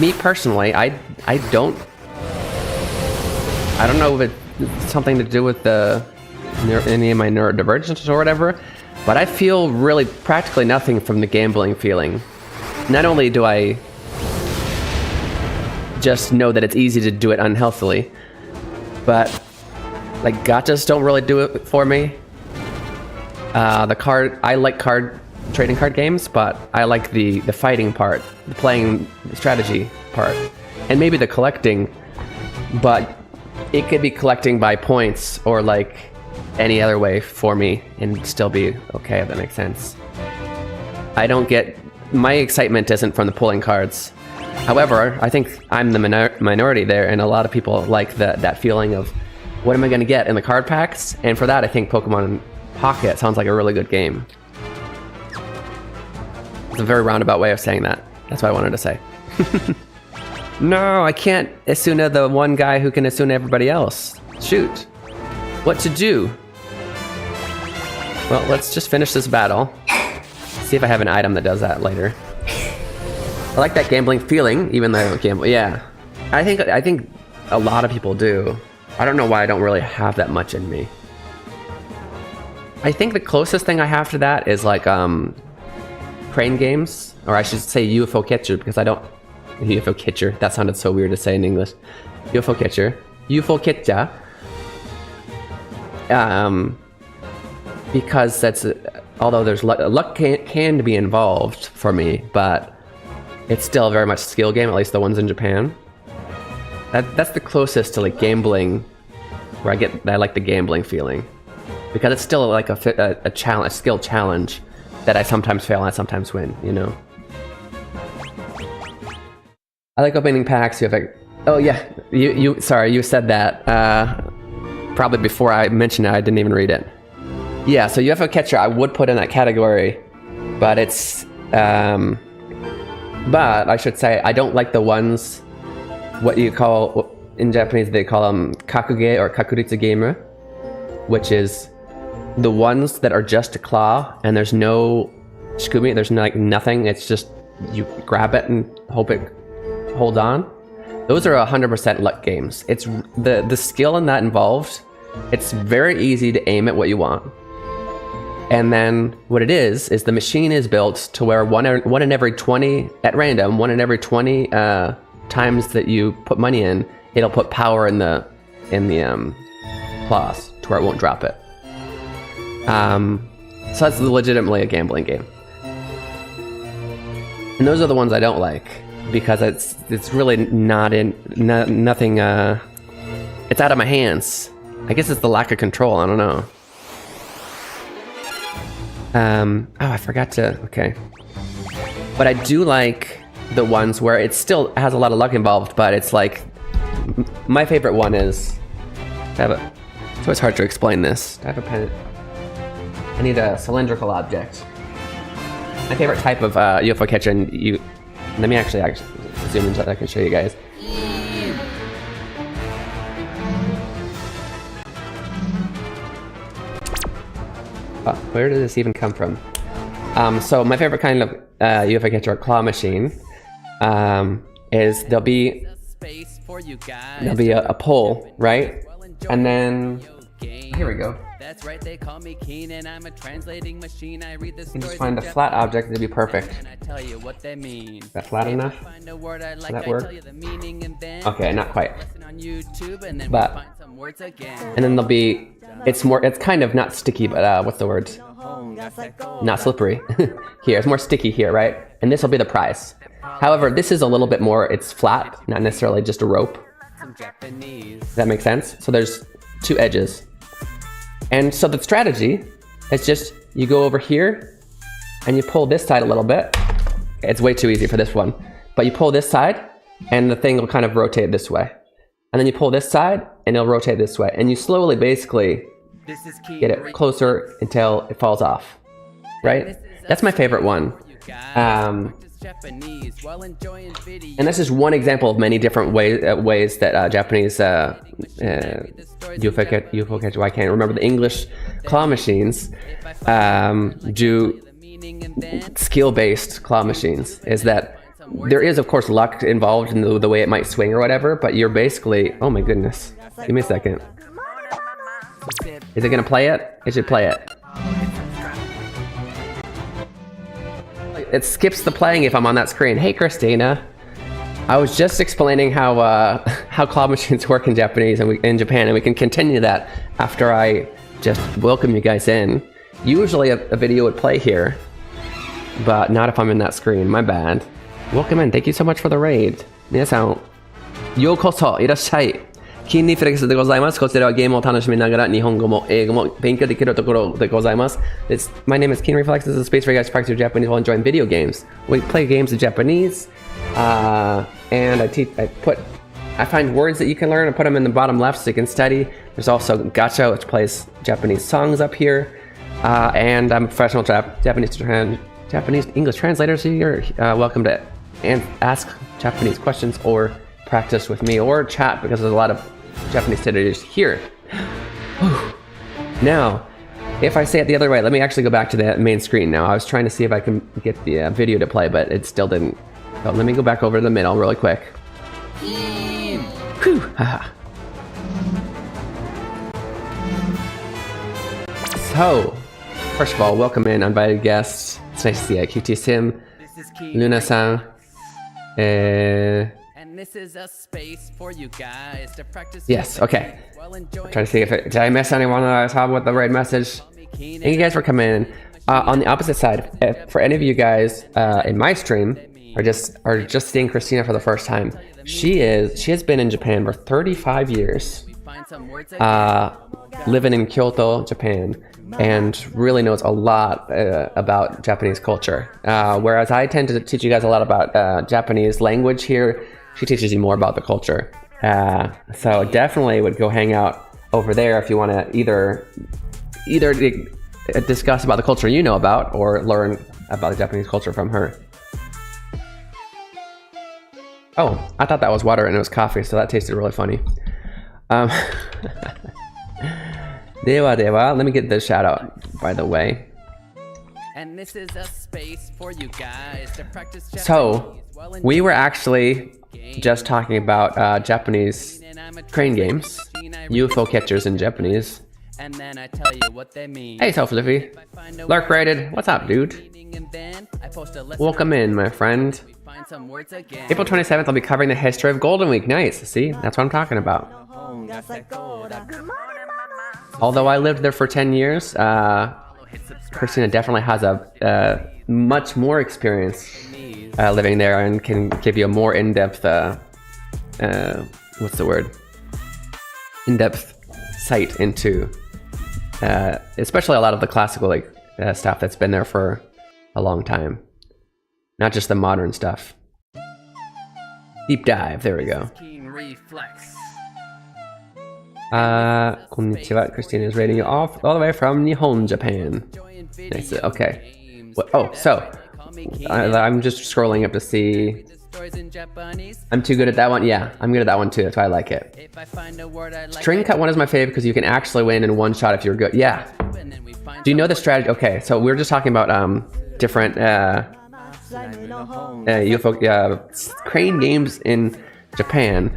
me personally, I don't know if it's something to do with any of my neurodivergence or whatever, but I feel really practically nothing from the gambling feeling. Not only do I just know that it's easy to do it unhealthily, but like gachas don't really do it for me. I like trading card games, but I like the fighting part, the playing strategy part, and maybe the collecting, but it could be collecting by points or like any other way for me and still be okay, if that makes sense. My excitement isn't from the pulling cards. However, I think I'm the minority there, and a lot of people like that feeling of, what am I going to get in the card packs? And for that, I think Pokemon Pocket sounds like a really good game. It's a very roundabout way of saying that. That's what I wanted to say. No, I can't Asuna the one guy who can Asuna everybody else. Shoot. What to do? Well, let's just finish this battle. See if I have an item that does that later. I like that gambling feeling, even though I don't gamble. Yeah, I think a lot of people do. I don't know why I don't really have that much in me. I think the closest thing I have to that is like crane games, or I should say UFO catcher, because I don't UFO catcher. That sounded so weird to say in English. UFO catcher, UFO catcher. Because that's although there's luck can be involved for me, but it's still very much a skill game, at least the ones in Japan. That's the closest to like gambling, where I like the gambling feeling, because it's still like a challenge, a skill challenge that I sometimes fail and I sometimes win. You know. I like opening packs. Oh yeah, sorry, you said that probably before I mentioned it. I didn't even read it. Yeah, so UFO catcher I would put in that category, but it's but I should say I don't like the ones, what you call, in Japanese they call them kakuge or kakuritsu game, which is the ones that are just a claw and there's no shikumi, there's like nothing, it's just you grab it and hope it holds on. Those are 100% luck games. It's the skill in that involved. It's very easy to aim at what you want. And then what it is the machine is built to where one in every 20 at random, 1 in every 20 times that you put money in, it'll put power in the claws to where it won't drop it. So that's legitimately a gambling game. And those are the ones I don't like, because it's really nothing. It's out of my hands. I guess it's the lack of control. I don't know. Oh, I forgot to. Okay, but I do like the ones where it still has a lot of luck involved, but it's like my favorite one is. It's always hard to explain this. I have a pen. I need a cylindrical object. My favorite type of UFO catcher, and let me actually zoom in so I can show you guys. Oh, where did this even come from? So my favorite kind of UFO catcher, claw machine, is there'll be a pole, right? And then here we go. That's right, they call me Keen and I'm a translating machine. I read the You can just stories find a flat object to be perfect. and I tell you what they mean. Is that flat enough? Find a word I like, that I work? tell you the meaning and then Okay, not quite. listen on YouTube and then But- we find some words again. And then there'll be, it's kind of not sticky, but what's the word? Not slippery. Here, it's more sticky here, right? And this will be the prize. However, this is a little bit more, it's flat, not necessarily just a rope. Some Japanese. Does that make sense? So there's two edges. And so the strategy is just, you go over here and you pull this side a little bit. It's way too easy for this one. But you pull this side and the thing will kind of rotate this way. And then you pull this side and it'll rotate this way. And you slowly basically This is Keen get it closer until it falls off, right? That's my favorite one. Japanese while enjoying video. And this is one example of many different ways that Japanese UFO catcher, I can't remember the English claw machines, do skill-based claw machines. Is that there is, of course, luck involved in the way it might swing or whatever, but you're basically, oh my goodness, give me a second. Is it gonna play it? It should play it. It skips the playing if I'm on that screen. Hey, Christina. I was just explaining how claw machines work in Japanese and in Japan, and we can continue that after I just welcome you guys in. Usually a video would play here, but not if I'm in that screen. My bad. Welcome in. Thank you so much for the raid. 皆さん、ようこそいらっしゃい。キーンリフレックスでございます。こちらはゲームを楽しみながら日本語も英語も勉強できるところでございます。My name is Keen Reflex. This is a space for you guys to practice your Japanese while enjoying video games. We play games in Japanese, and I find words that you can learn and put them in the bottom left so you can study. There's also Gacha, which plays Japanese songs up here, and I'm a professional Japanese English translator, so you're welcome to ask Japanese questions or practice with me or chat because there's a lot of Japanese tutors here. Now, if I say it the other way, let me actually go back to the main screen now. I was trying to see if I can get the video to play, but it still didn't. So let me go back over to the middle really quick. Whew, haha. So, first of all, welcome in, invited guests. It's nice to see you. QT Sim, Luna-san, And this is a space for you guys to practice. Yes, okay. While enjoying Trying to see if did I miss anyone that I saw with the raid message? Thank you guys for coming in. On the opposite side, for any of you guys in my stream are just seeing Christina for the first time, she has been in Japan for 35 years, find some words living in Kyoto, Japan, and really knows a lot about Japanese culture. Whereas I tend to teach you guys a lot about Japanese language here, she teaches you more about the culture. So definitely would go hang out over there if you want to either discuss about the culture you know about or learn about the Japanese culture from her. Oh, I thought that was water and it was coffee, so that tasted really funny. Dewa, let me get this shout out, by the way. And this is a space for you guys to practice Japanese. So, we were actually just talking about Japanese crane games, UFO catchers in Japanese. And then I tell you what they mean. Hey, Self Liffy. Lurk rated. What's up, dude? Welcome in, my friend. Find some words again. April 27th, I'll be covering the history of Golden Week. Nice. See, that's what I'm talking about. Although I lived there for 10 years, Christina definitely has a much more experience living there and can give you a more in-depth, what's the word? In-depth sight into, especially a lot of the classical stuff that's been there for a long time. Not just the modern stuff. Deep dive. There we go. Keen Reflex. Konnichiwa. Christina is rating you off all the way from Nihon, Japan. Nice. Okay. Oh, so I'm just scrolling up to see. I'm too good at that one. Yeah, I'm good at that one too. That's why I like it. String cut one is my favorite because you can actually win in one shot if you're good. Yeah. Do you know the strategy? Okay, so we were just talking about different UFO crane games in Japan.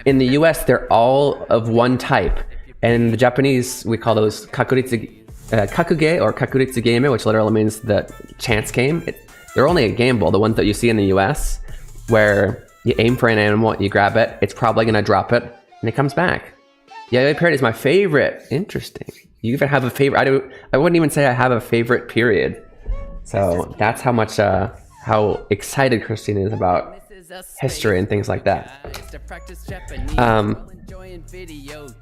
In the US, they're all of one type. And in the Japanese, we call those kakuge or kakuritsu game, which literally means the chance game. They're only a gamble, the ones that you see in the US, where you aim for an animal, you grab it, it's probably going to drop it, and it comes back. Yayoi period is my favorite. Interesting. You even have a favorite. I wouldn't even say I have a favorite period. So that's how much, how excited Christina is about history and things like that.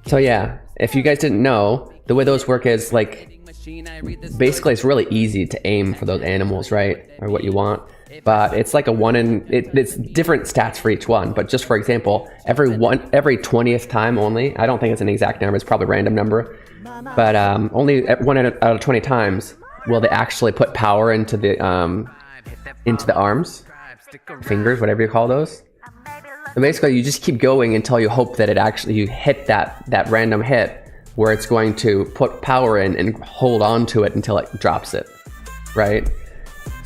So yeah, if you guys didn't know, the way those work is like, basically it's really easy to aim for those animals, right? Or what you want. But it's like it's different stats for each one. But just for example, every 20th time only, I don't think it's an exact number, it's probably a random number. But only 1 out of 20 times will they actually put power into the arms, fingers, whatever you call those. And basically you just keep going until you hope that you hit that random hit where it's going to put power in and hold on to it until it drops it, right?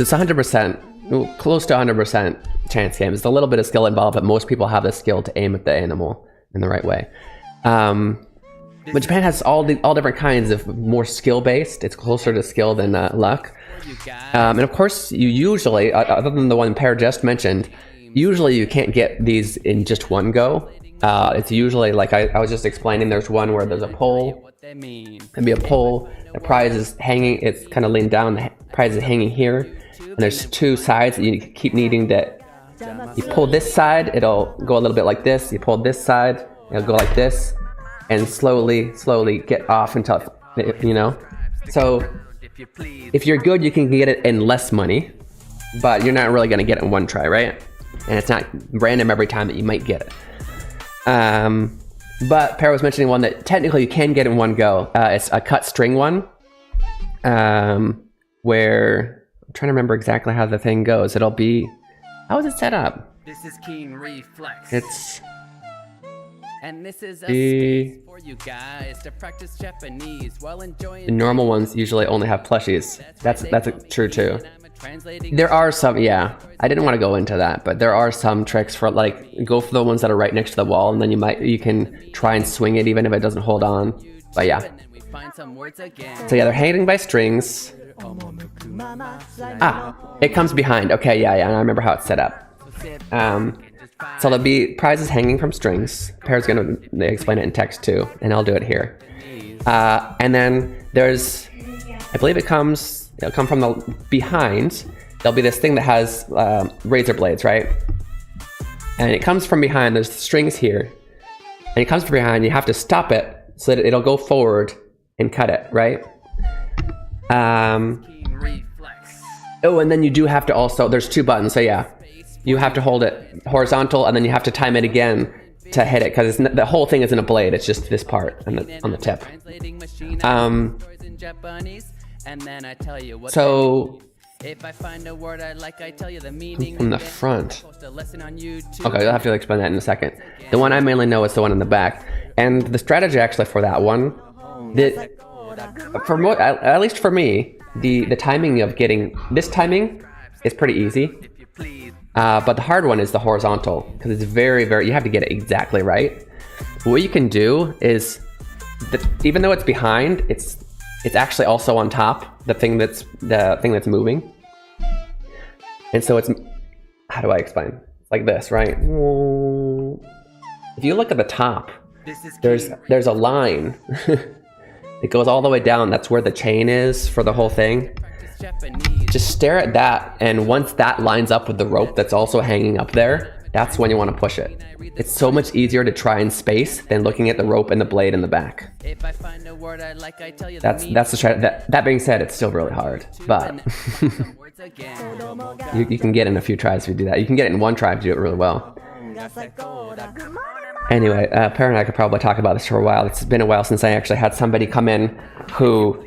It's 100%, close to 100% chance game. There's a little bit of skill involved, but most people have the skill to aim at the animal in the right way. But Japan has all different kinds of more skill-based. It's closer to skill than luck. And of course, you usually, other than the one Per just mentioned, usually you can't get these in just one go. It's usually, like I was just explaining, there's one where there's a pole. There'd be a pole, the prize is hanging, it's kind of leaned down, the prize is hanging here. And there's two sides that you keep needing to, you pull this side, it'll go a little bit like this. You pull this side, it'll go like this. And slowly get off until, you know. So if you're good, you can get it in less money, but you're not really going to get it in one try, right? And it's not random every time that you might get it. But Per was mentioning one that technically you can get in one go. It's a cut string one, where I'm trying to remember exactly how the thing goes. It'll be, how is it set up? This is Keen Reflex. It's and this is a space for you guys to practice Japanese while enjoying. The normal ones usually only have plushies. That's true too. There are some, yeah. I didn't want to go into that, but there are some tricks for, like, go for the ones that are right next to the wall, and then you can try and swing it even if it doesn't hold on. But yeah. So yeah, they're hanging by strings. It comes behind. Okay, yeah, I remember how it's set up. So there'll be prizes hanging from strings. Per's gonna explain it in text too, and I'll do it here. And then there's, I believe it'll come from the behind. There'll be this thing that has razor blades, right? And it comes from behind. There's strings here, and it comes from behind. You have to stop it so that it'll go forward and cut it, right? Oh, and then you do have to also, there's two buttons, so yeah. You have to hold it horizontal, and then you have to time it again to hit it, because the whole thing isn't a blade, it's just this part on the tip. So if I find a word I like, I tell you the meaning from the front. Okay, you'll have to explain that in a second. The one I mainly know is the one in the back, and the strategy actually for that one, at least for me, the timing of getting this timing is pretty easy. But the hard one is the horizontal, because it's very, you have to get it exactly right. But what you can do is, even though it's behind, it's actually also on top, the thing that's moving. And so it's, how do I explain? Like this, right? If you look at the top, there's a line. It goes all the way down. That's where the chain is for the whole thing. Just stare at that, and once that lines up with the rope that's also hanging up there, that's when you want to push it. It's so much easier to try and space than looking at the rope and the blade in the back. That's the strategy. That being said, it's still really hard, but you can get it in a few tries if you do that. You can get it in one try if you do it really well. が最高だ Anyway, Parent and I could probably talk about this for a while. It's been a while since I actually had somebody come in who,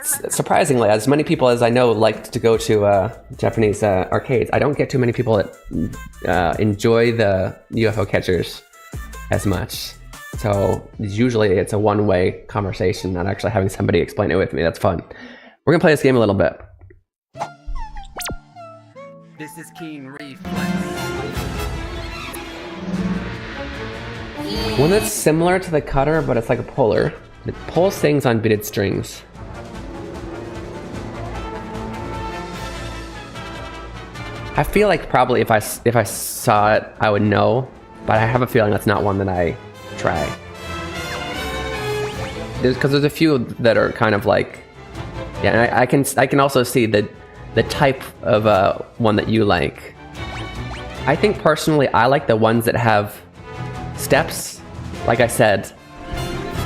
surprisingly, as many people as I know like to go to Japanese arcades, I don't get too many people that enjoy the UFO catchers as much. So usually it's a one-way conversation, not actually having somebody explain it with me. That's fun. We're gonna play this game a little bit. This is Keen Reflex. One that's similar to the cutter, but it's like a puller. It pulls things on beaded strings. I feel like probably if I saw it, I would know, but I have a feeling that's not one that I try. Because there's a few that are kind of like, yeah, and I can also see the type of one that you like. I think personally, I like the ones that have steps. Like I said,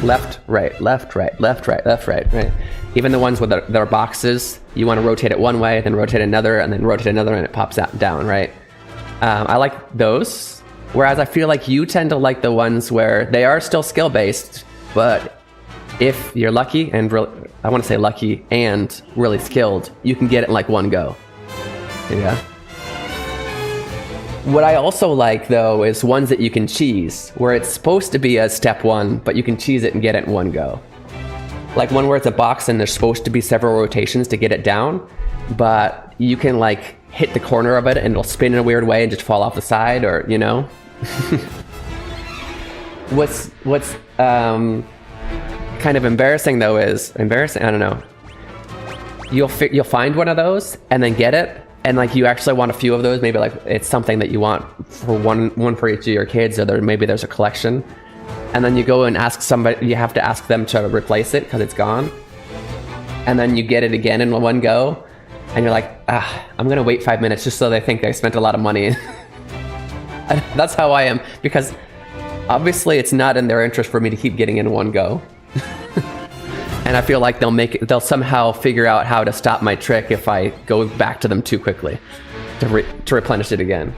left, right, left, right, left, right, left, right, right. Even the ones with their boxes, you want to rotate it one way, then rotate another, and then rotate another, and it pops out down, right? I like those. Whereas I feel like you tend to like the ones where they are still skill-based, but if you're lucky and I want to say lucky and really skilled, you can get it in like one go. Yeah. What I also like though is ones that you can cheese, where it's supposed to be a step one, but you can cheese it and get it in one go. Like one where it's a box and there's supposed to be several rotations to get it down, but you can like hit the corner of it and it'll spin in a weird way and just fall off the side, or you know. What's kind of embarrassing though is I don't know. You'll find one of those and then get it, and like you actually want a few of those. Maybe like it's something that you want for one for each of your kids, or maybe there's a collection. And then you go and ask somebody. You have to ask them to replace it because it's gone. And then you get it again in one go, and you're like, I'm gonna wait 5 minutes just so they think I spent a lot of money. That's how I am, because obviously it's not in their interest for me to keep getting in one go. And I feel like they'll somehow figure out how to stop my trick if I go back to them too quickly to replenish it again.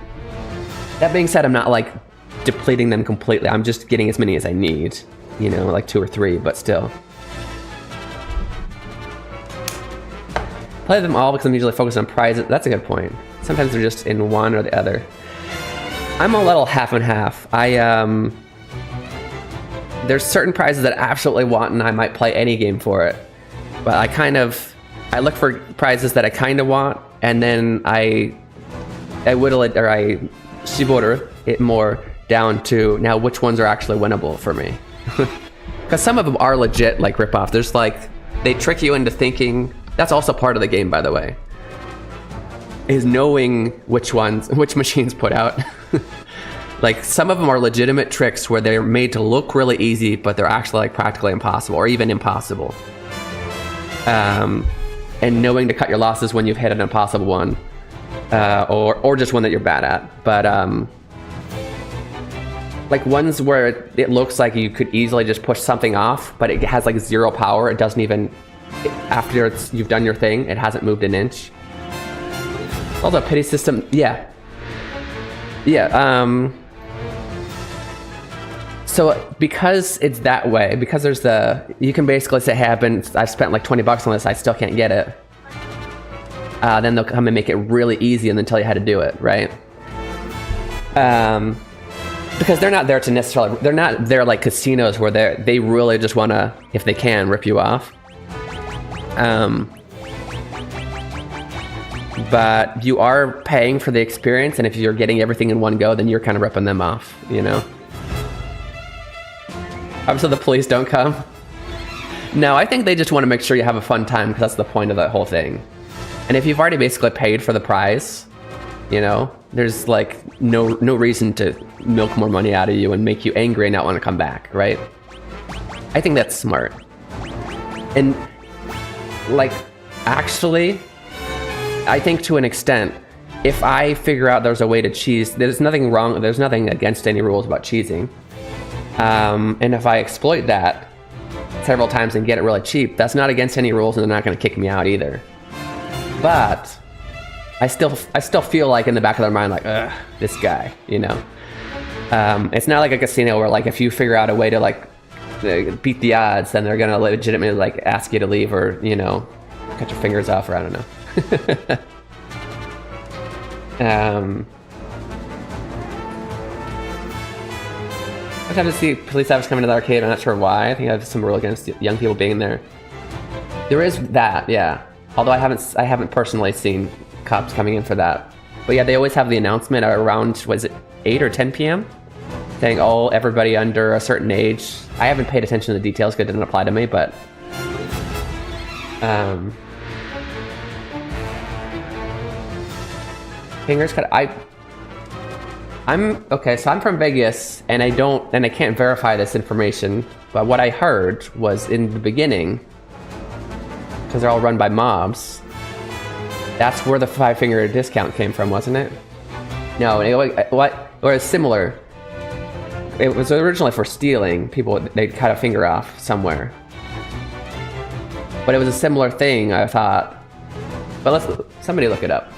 That being said, I'm not like depleting them completely. I'm just getting as many as I need, you know, like 2 or 3, but still. Play them all because I'm usually focused on prizes. That's a good point. Sometimes they're just in one or the other. I'm a little half and half. There's certain prizes that I absolutely want, and I might play any game for it. But I look for prizes that I kind of want, and then I whittle it, or I shiboru it more down to now which ones are actually winnable for me. Because some of them are legit like ripoff. There's like, they trick you into thinking. That's also part of the game, by the way, is knowing which machines put out. Like some of them are legitimate tricks where they're made to look really easy, but they're actually like practically impossible, or even impossible. And knowing to cut your losses when you've hit an impossible one, or just one that you're bad at. But like ones where it looks like you could easily just push something off, but it has like 0 power. It doesn't even, after you've done your thing, it hasn't moved an inch. Also, pity system, yeah. So because it's that way, because there's you can basically say, hey, I've spent like 20 bucks on this, I still can't get it. Then they'll come and make it really easy and then tell you how to do it, right? Because they're not there to necessarily, they're not there like casinos where they really just want to, if they can, rip you off. But you are paying for the experience, and if you're getting everything in one go, then you're kind of ripping them off, you know? So the police don't come? No, I think they just want to make sure you have a fun time, because that's the point of that whole thing. And if you've already basically paid for the prize, you know, there's like no reason to milk more money out of you and make you angry and not want to come back, right? I think that's smart. And like, actually, I think to an extent, if I figure out there's a way to cheese, there's nothing wrong, there's nothing against any rules about cheesing. And if I exploit that several times and get it really cheap, that's not against any rules, and they're not going to kick me out either. But I still feel like in the back of their mind, like, ugh, this guy, you know? It's not like a casino where like if you figure out a way to like beat the odds, then they're gonna legitimately like ask you to leave or, you know, cut your fingers off, or I don't know. I have to see police officers coming to the arcade. I'm not sure why. I think I have some rule against young people being there. There is that, yeah. Although I haven't personally seen cops coming in for that. But yeah, they always have the announcement around, was it 8 or 10 p.m. saying, oh, everybody under a certain age. I haven't paid attention to the details because it didn't apply to me, but fingers cut. I'm okay, so I'm from Vegas, and I can't verify this information, but what I heard was in the beginning, because they're all run by mobs, that's where the 5-finger discount came from, wasn't it? No, or it's similar. It was originally for stealing. People, they'd cut a finger off somewhere. But it was a similar thing, I thought. But somebody look it up.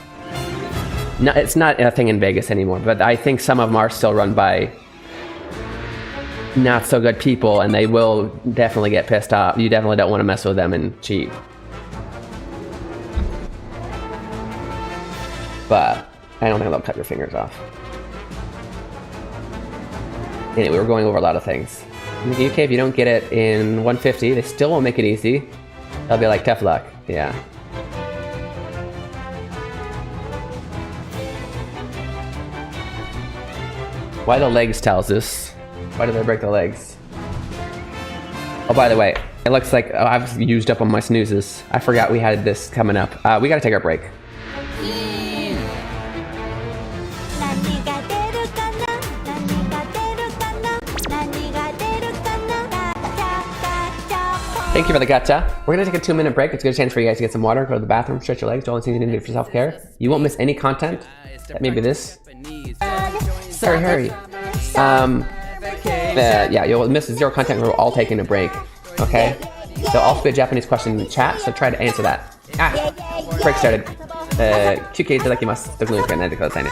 No, it's not a thing in Vegas anymore, but I think some of them are still run by not so good people, and they will definitely get pissed off. You definitely don't want to mess with them and cheat. But I don't think they'll cut your fingers off. Anyway, we're going over a lot of things. In the UK, if you don't get it in 150, they still won't make it easy. They'll be like, tough luck. Yeah. Why the legs tells us. Why did they break the legs? Oh, by the way, it looks like I've used up on my snoozes. I forgot we had this coming up. We gotta take our break. Thank you for the gacha. We're gonna take a 2-minute break. It's a good chance for you guys to get some water, go to the bathroom, stretch your legs, do all the things you need to do for self-care. You won't miss any content. Maybe this. Hurry. Yeah, you'll miss 0 content. We're all taking a break. Okay? So I'll spit a Japanese question in the chat, so try to answer that. Break started. QK itadakimasu. 特にないでくださいね。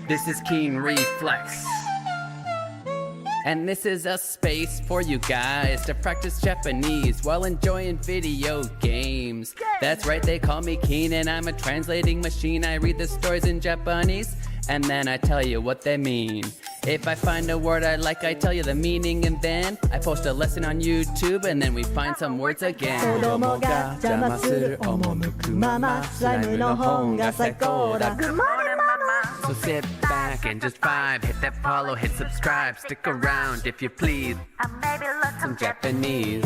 This is Keen Reflex. And this is a space for you guys to practice Japanese while enjoying video games. That's right, they call me Keen and I'm a translating machine. I read the stories in Japanese and then I tell you what they mean. If I find a word I like, I tell you the meaning, and then I post a lesson on YouTube and then we find some words again. 子供が邪魔する赴くままスライムの本が最高だ So sit back and just vibe, hit that follow, hit subscribe, stick around if you please. Maybe learn some Japanese.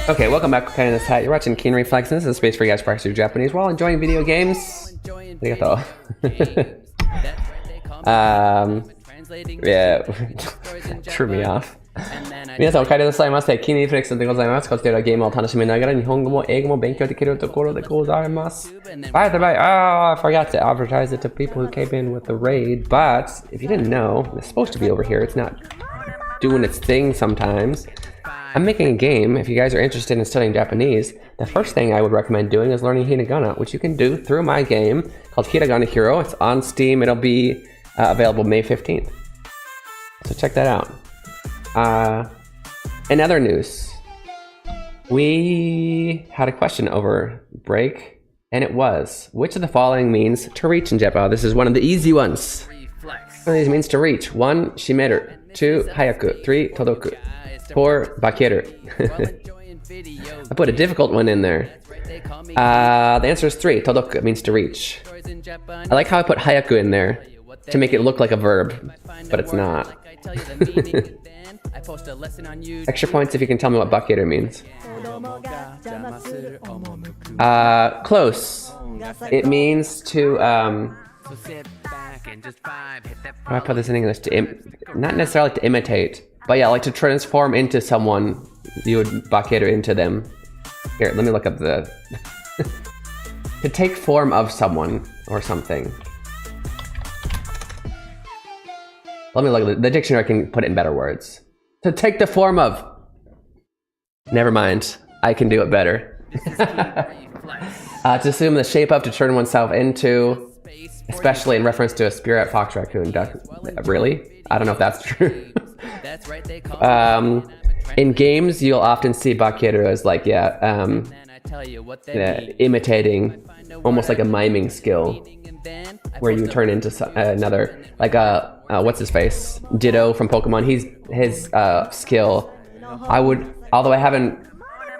Okay, welcome back. Okay, in this hat. You're watching Keen Reflex. This is a space for you guys to practice your Japanese while enjoying video games. Arigato. Yeah, threw me off. 皆さんお帰りなさいませ。Keen Reflex でございます。こちらはゲームを楽しみながら日本語も英語も勉強できるところでございます。By the way, I forgot to advertise it to people who came in with the raid, but if you didn't know, it's supposed to be over here. It's not doing its thing sometimes. I'm making a game. If you guys are interested in studying Japanese, the first thing I would recommend doing is learning hiragana, which you can do through my game called Hiragana Hero. It's on Steam. It'll be available May 15th. So check that out. In other news, we had a question over break, and it was, which of the following means to reach in Japan? This is one of the easy ones. Reflex. One of these means to reach. 1, shimeru. 2, hayaku. 3, todoku. 4, bakeru. I put a difficult one in there. The answer is 3, todoku. It means to reach. I like how I put hayaku in there to make it look like a verb, but it's not. Extra points if you can tell me what bakeru means. Close. It means to, how do I put this in English? Not necessarily to imitate, but yeah, like to transform into someone, you would bakeru into them. Here, let me look up the... to take form of someone or something. Let me look at the dictionary. Can put it in better words. To take the form of. Never mind. I can do it better. To assume the shape of, to turn oneself into, especially in reference to a spirit, fox, raccoon, duck. Really? I don't know if that's true. In games, you'll often see bakeru as like, imitating, almost like a miming skill, where you turn into another, like what's his face? Ditto from Pokemon. His skill. Although I haven't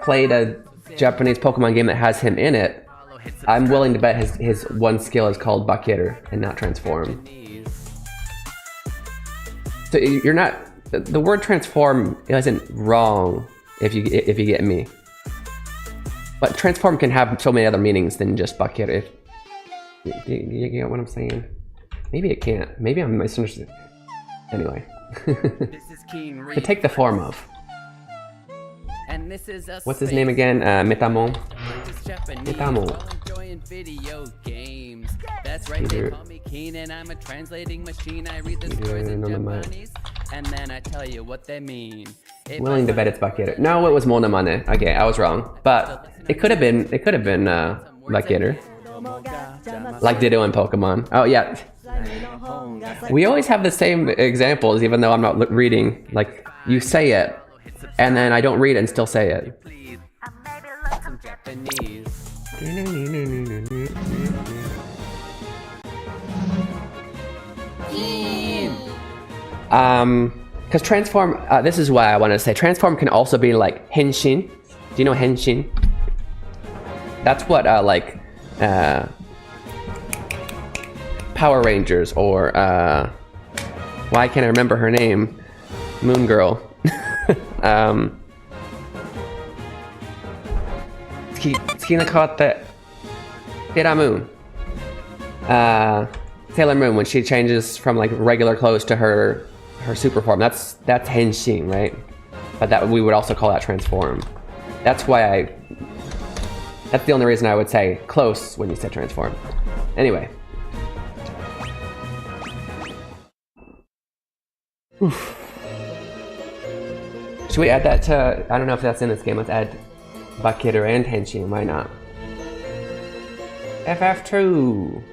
played a Japanese Pokemon game that has him in it, I'm willing to bet his one skill is called bakeru and not transform. So you're not, the word transform isn't wrong if you get me. But transform can have so many other meanings than just bakeru. You get what I'm saying? Maybe it can't. Maybe I'm misunderstood. Anyway. To take the form of. And this is What's his name again? Metamon. Metamon. Video games. That's right, they call me Keen and I'm a translating machine. I read the stories in Japanese and then I tell you what they mean. Willing to bet it's bakeru. No, it was monomane. Okay, I was wrong. But it could have been bakeru. Like Ditto in Pokemon. Oh yeah. We always have the same examples even though I'm not reading. Like, you say it, and then I don't read it and still say it. Because transform, this is why I wanted to say, transform can also be like henshin. Do you know henshin? That's what Power Rangers or why can't I remember her name? Moon Girl. Sailor Moon, when she changes from like regular clothes to her super form, that's henshin, right? But that we would also call that transform. That's why that's the only reason I would say close when you say transform. Anyway. Oof. Should we add that to, I don't know if that's in this game, let's add bakeru and henshin, why not? FF2!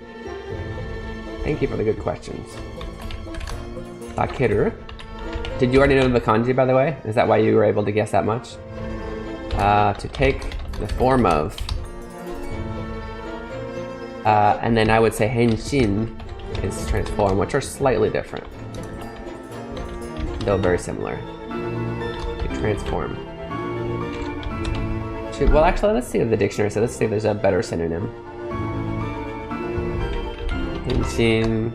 Thank you for the good questions. Bakeru. Did you already know the kanji, by the way? Is that why you were able to guess that much? To take the form of. And then I would say henshin is transform, which are slightly different. Though very similar. To transform. Well, actually, let's see what the dictionary says. Let's see if there's a better synonym. Henshin.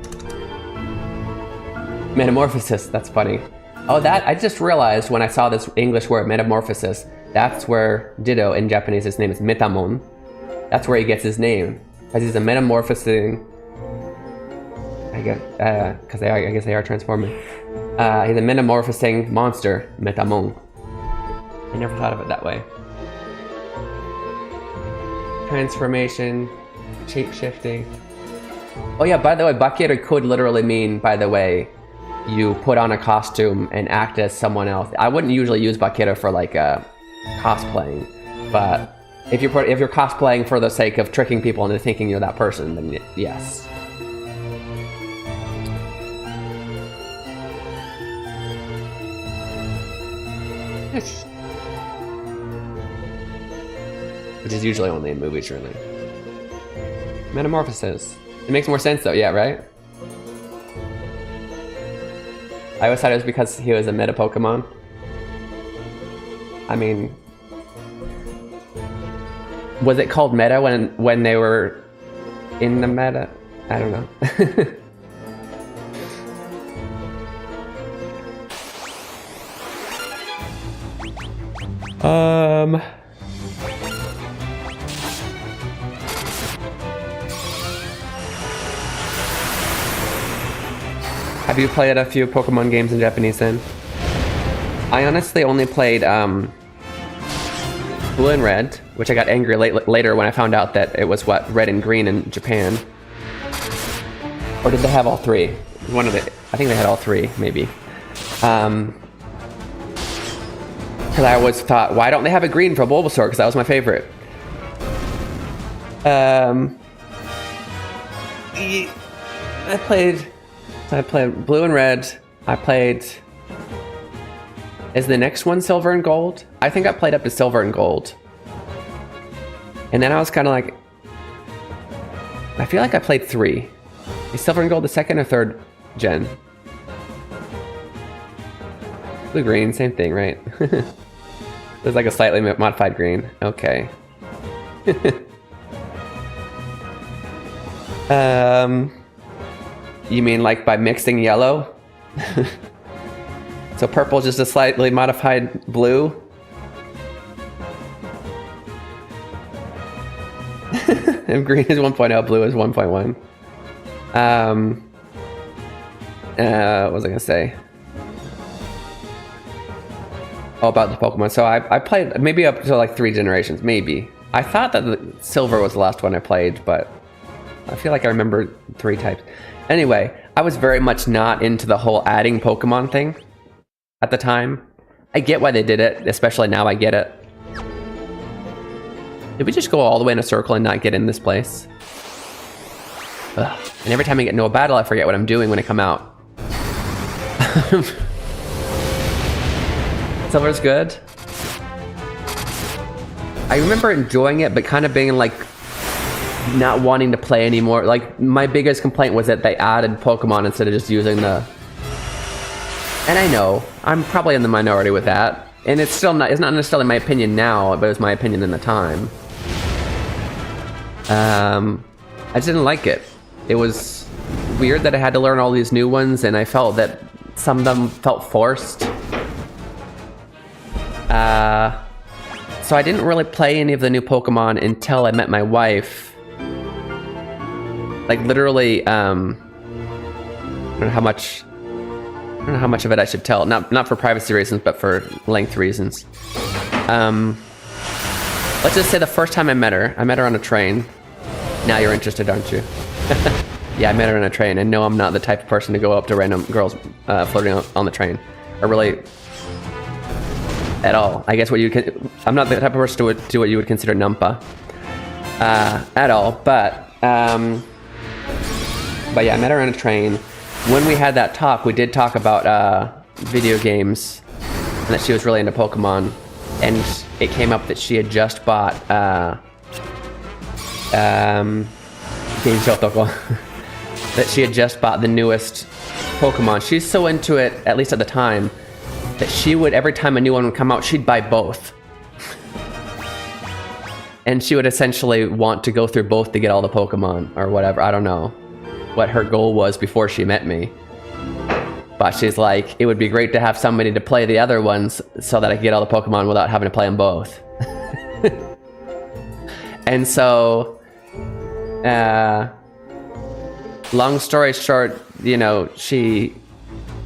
Metamorphosis, that's funny. Oh, I just realized when I saw this English word, metamorphosis, that's where Ditto in Japanese, his name is Metamon. That's where he gets his name. Because he's a metamorphosing, I guess, I guess they are transforming. He's a metamorphosing monster, Metamon. I never thought of it that way. Transformation, shape-shifting. Oh yeah, by the way, bakeru could literally mean, by the way, you put on a costume and act as someone else. I wouldn't usually use Bakira for like cosplaying, but if you're cosplaying for the sake of tricking people into thinking you're that person, then yes. Which is usually only in movies, really. Metamorphosis. It makes more sense though, yeah, right? I always thought it was because he was a meta Pokemon. I mean, was it called meta when they were in the meta? I don't know. Have you played a few Pokemon games in Japanese then? I honestly only played Blue and Red, which I got angry later when I found out that it was what, Red and Green in Japan. Or did they have all three? One of the, I think they had all three, maybe. Because I always thought, why don't they have a green for Bulbasaur? Because that was my favorite. I played Blue and Red. I played... Is the next one Silver and Gold? I think I played up to Silver and Gold. And then I was kind of like... I feel like I played 3. Is Silver and Gold the second or third gen? Blue green, same thing, right? There's like a slightly modified green. Okay. You mean like by mixing yellow? So purple is just a slightly modified blue? If green is 1.0, blue is 1.1. What was I gonna say? Oh, about the Pokemon. So I played maybe up to like 3 generations, maybe. I thought that the Silver was the last one I played, but I feel like I remember 3 types. Anyway, I was very much not into the whole adding Pokemon thing at the time. I get why they did it, especially now I get it. Did we just go all the way in a circle and not get in this place? Ugh. And every time I get into a battle, I forget what I'm doing when I come out. Silver's good. I remember enjoying it, but kind of being like not wanting to play anymore. Like my biggest complaint was that they added Pokemon instead of just using the... And I know, I'm probably in the minority with that. And it's still not, it's not necessarily my opinion now, but it's my opinion in the time. I just didn't like it. It was weird that I had to learn all these new ones, and I felt that some of them felt forced. So I didn't really play any of the new Pokemon until I met my wife. Like literally, I don't know how much of it I should tell. Not for privacy reasons, but for length reasons. Let's just say the first time I met her on a train. Now you're interested, aren't you? Yeah, I met her on a train, and no, I'm not the type of person to go up to random girls floating on the train. Or really, at all. I guess I'm not the type of person to do what you would consider numpa. At all, but yeah, I met her on a train. When we had that talk, we did talk about video games, and that she was really into Pokemon, and it came up that she had just bought Game Shotoko. That she had just bought the newest Pokemon. She's so into it, at least at the time, that she would, every time a new one would come out, she'd buy both. And she would essentially want to go through both to get all the Pokemon, or whatever. I don't know what her goal was before she met me. But she's like, it would be great to have somebody to play the other ones so that I could get all the Pokemon without having to play them both. And so, long story short, you know,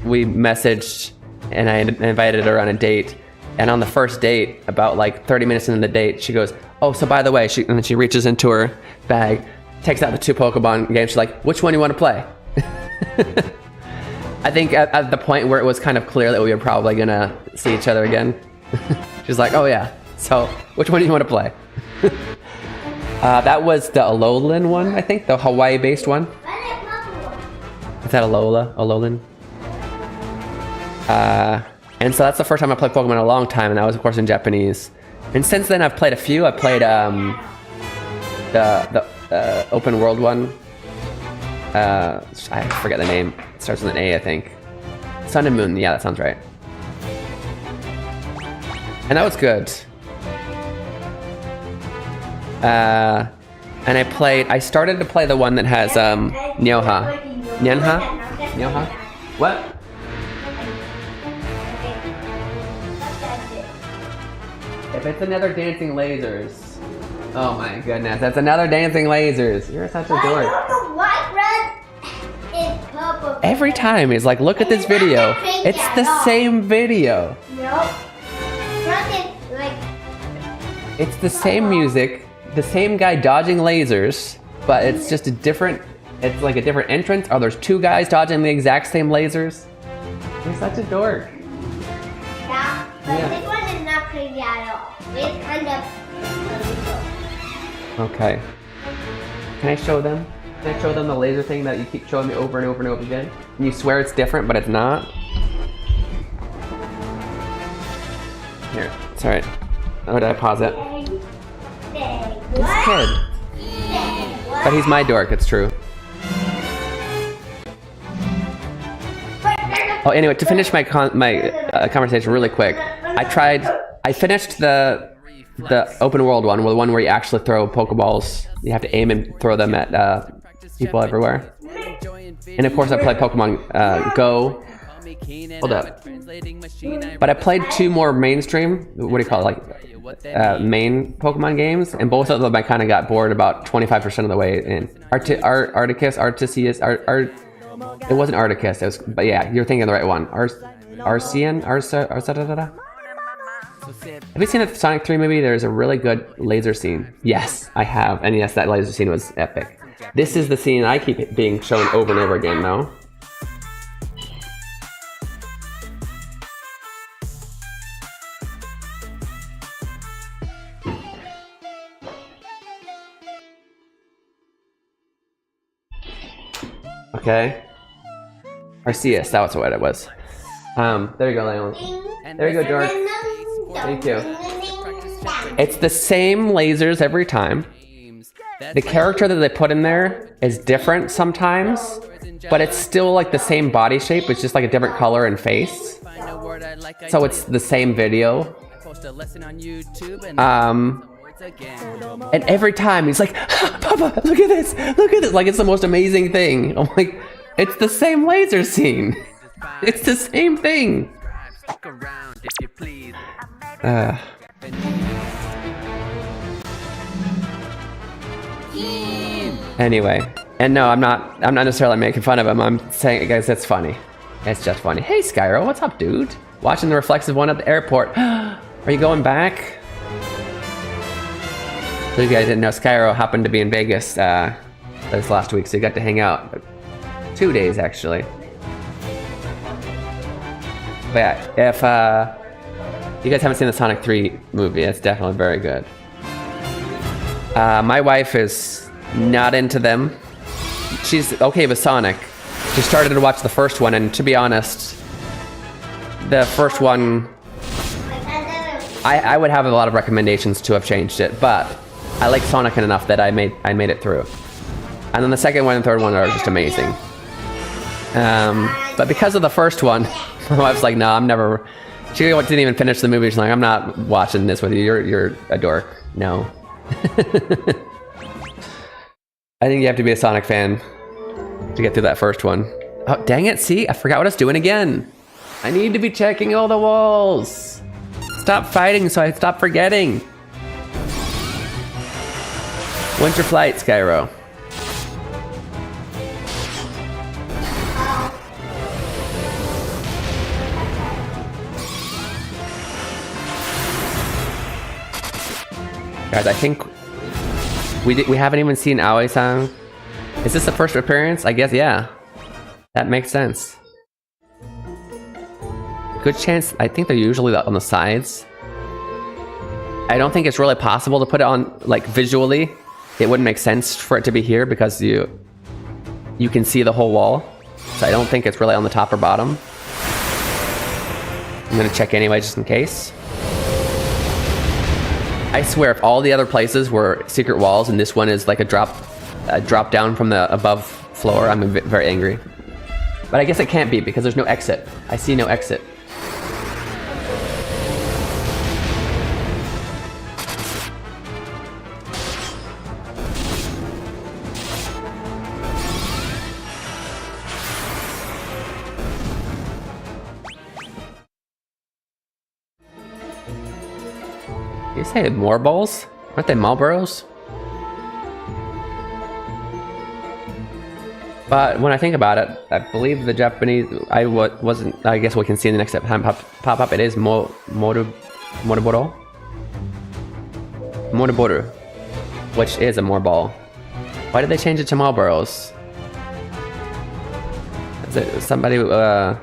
we messaged and I invited her on a date. And on the first date, about like 30 minutes into the date, she goes, oh, so by the way, and then she reaches into her bag, takes out the 2 Pokemon games. She's like, which one do you want to play? I think at the point where it was kind of clear that we were probably gonna see each other again, she's like, "Oh yeah, so which one do you want to play?" That was the Alolan one, I think, the Hawaii-based one. Is that Alolan? And so that's the first time I played Pokemon in a long time, and that was of course in Japanese. And since then I've played a few. I played the open world one. I forget the name. It starts with an A, I think. Sun and Moon. Yeah, that sounds right. And that was good. And I started to play the one that has Nyanha? What? If it's another dancing lasers. Oh my goodness, that's another dancing lasers. You're such a dork. I don't know why red is purple. Every time he's like, look at this video. It's the same video. No. Red is like. It's the same music, the same guy dodging lasers, but it's just a different, it's like a different entrance. Oh, there's two guys dodging the exact same lasers. You're such a dork. Yeah, but this one is not crazy at all. It's kind of. Okay. Can I show them? Can I show them the laser thing that you keep showing me over and over and over again? And you swear it's different, but it's not? Here, it's alright. Oh, did I pause it? This kid. But he's my dork, it's true. Oh, anyway, to finish my conversation really quick, I finished the open world one, the one where you actually throw Pokeballs. You have to aim and throw them at people everywhere. And of course I played Pokemon Go. Hold up. But I played two more mainstream, what do you call it, like main Pokemon games, and both of them I kind of got bored about 25% of the way in. Arceus, it wasn't Arceus, it was, but yeah, you're thinking of the right one. Arcean? Have you seen the Sonic 3 movie? There's a really good laser scene. Yes, I have. And yes, that laser scene was epic. This is the scene I keep being shown over and over again, though. Okay. Arceus, that was what it was. There you go, Leon. There you go, Dork. Thank you. It's the same lasers every time. The character that they put in there is different sometimes, but it's still like the same body shape. It's just like a different color and face. So it's the same video. And every time he's like, Papa, look at this, look at this. Like it's the most amazing thing. I'm like, it's the same laser scene. It's the same thing. Anyway, and no, I'm not necessarily making fun of him. I'm saying, guys, it's funny. It's just funny. Hey, Skyro, what's up, dude? Watching the reflexive one at the airport. Are you going back? So you guys didn't know, Skyro happened to be in Vegas this last week, so you got to hang out. 2 days, actually. But yeah, if you guys haven't seen the Sonic 3 movie, it's definitely very good. My wife is not into them. She's okay with Sonic. She started to watch the first one, and to be honest, the first one, I would have a lot of recommendations to have changed it, but I like Sonic enough that I made it through. And then the second one and third one are just amazing. But because of the first one, my wife's like, no, I'm never. She didn't even finish the movie. She's like, I'm not watching this with you. You're a dork. No. I think you have to be a Sonic fan to get through that first one. Oh, dang it. See, I forgot what I was doing again. I need to be checking all the walls. Stop fighting so I stop forgetting. When's your flight, Skyro? Guys, I think we haven't even seen Aoi-san. Is this the first appearance? I guess, yeah. That makes sense. good chance. I think they're usually on the sides. I don't think it's really possible to put it on, like, visually. It wouldn't make sense for it to be here because you can see the whole wall. So I don't think it's really on the top or bottom. I'm gonna check anyway just in case. I swear if all the other places were secret walls and this one is like a drop down from the above floor, I'm very angry. But I guess it can't be because there's no exit. I see no exit. You say more balls? Aren't they Marlboros? But when I think about it, I believe the Japanese, wasn't, I guess we can see in the next time pop up, it is Moriboro? Moriboru, which is a more ball. Why did they change it to Marlboros? Is it somebody, I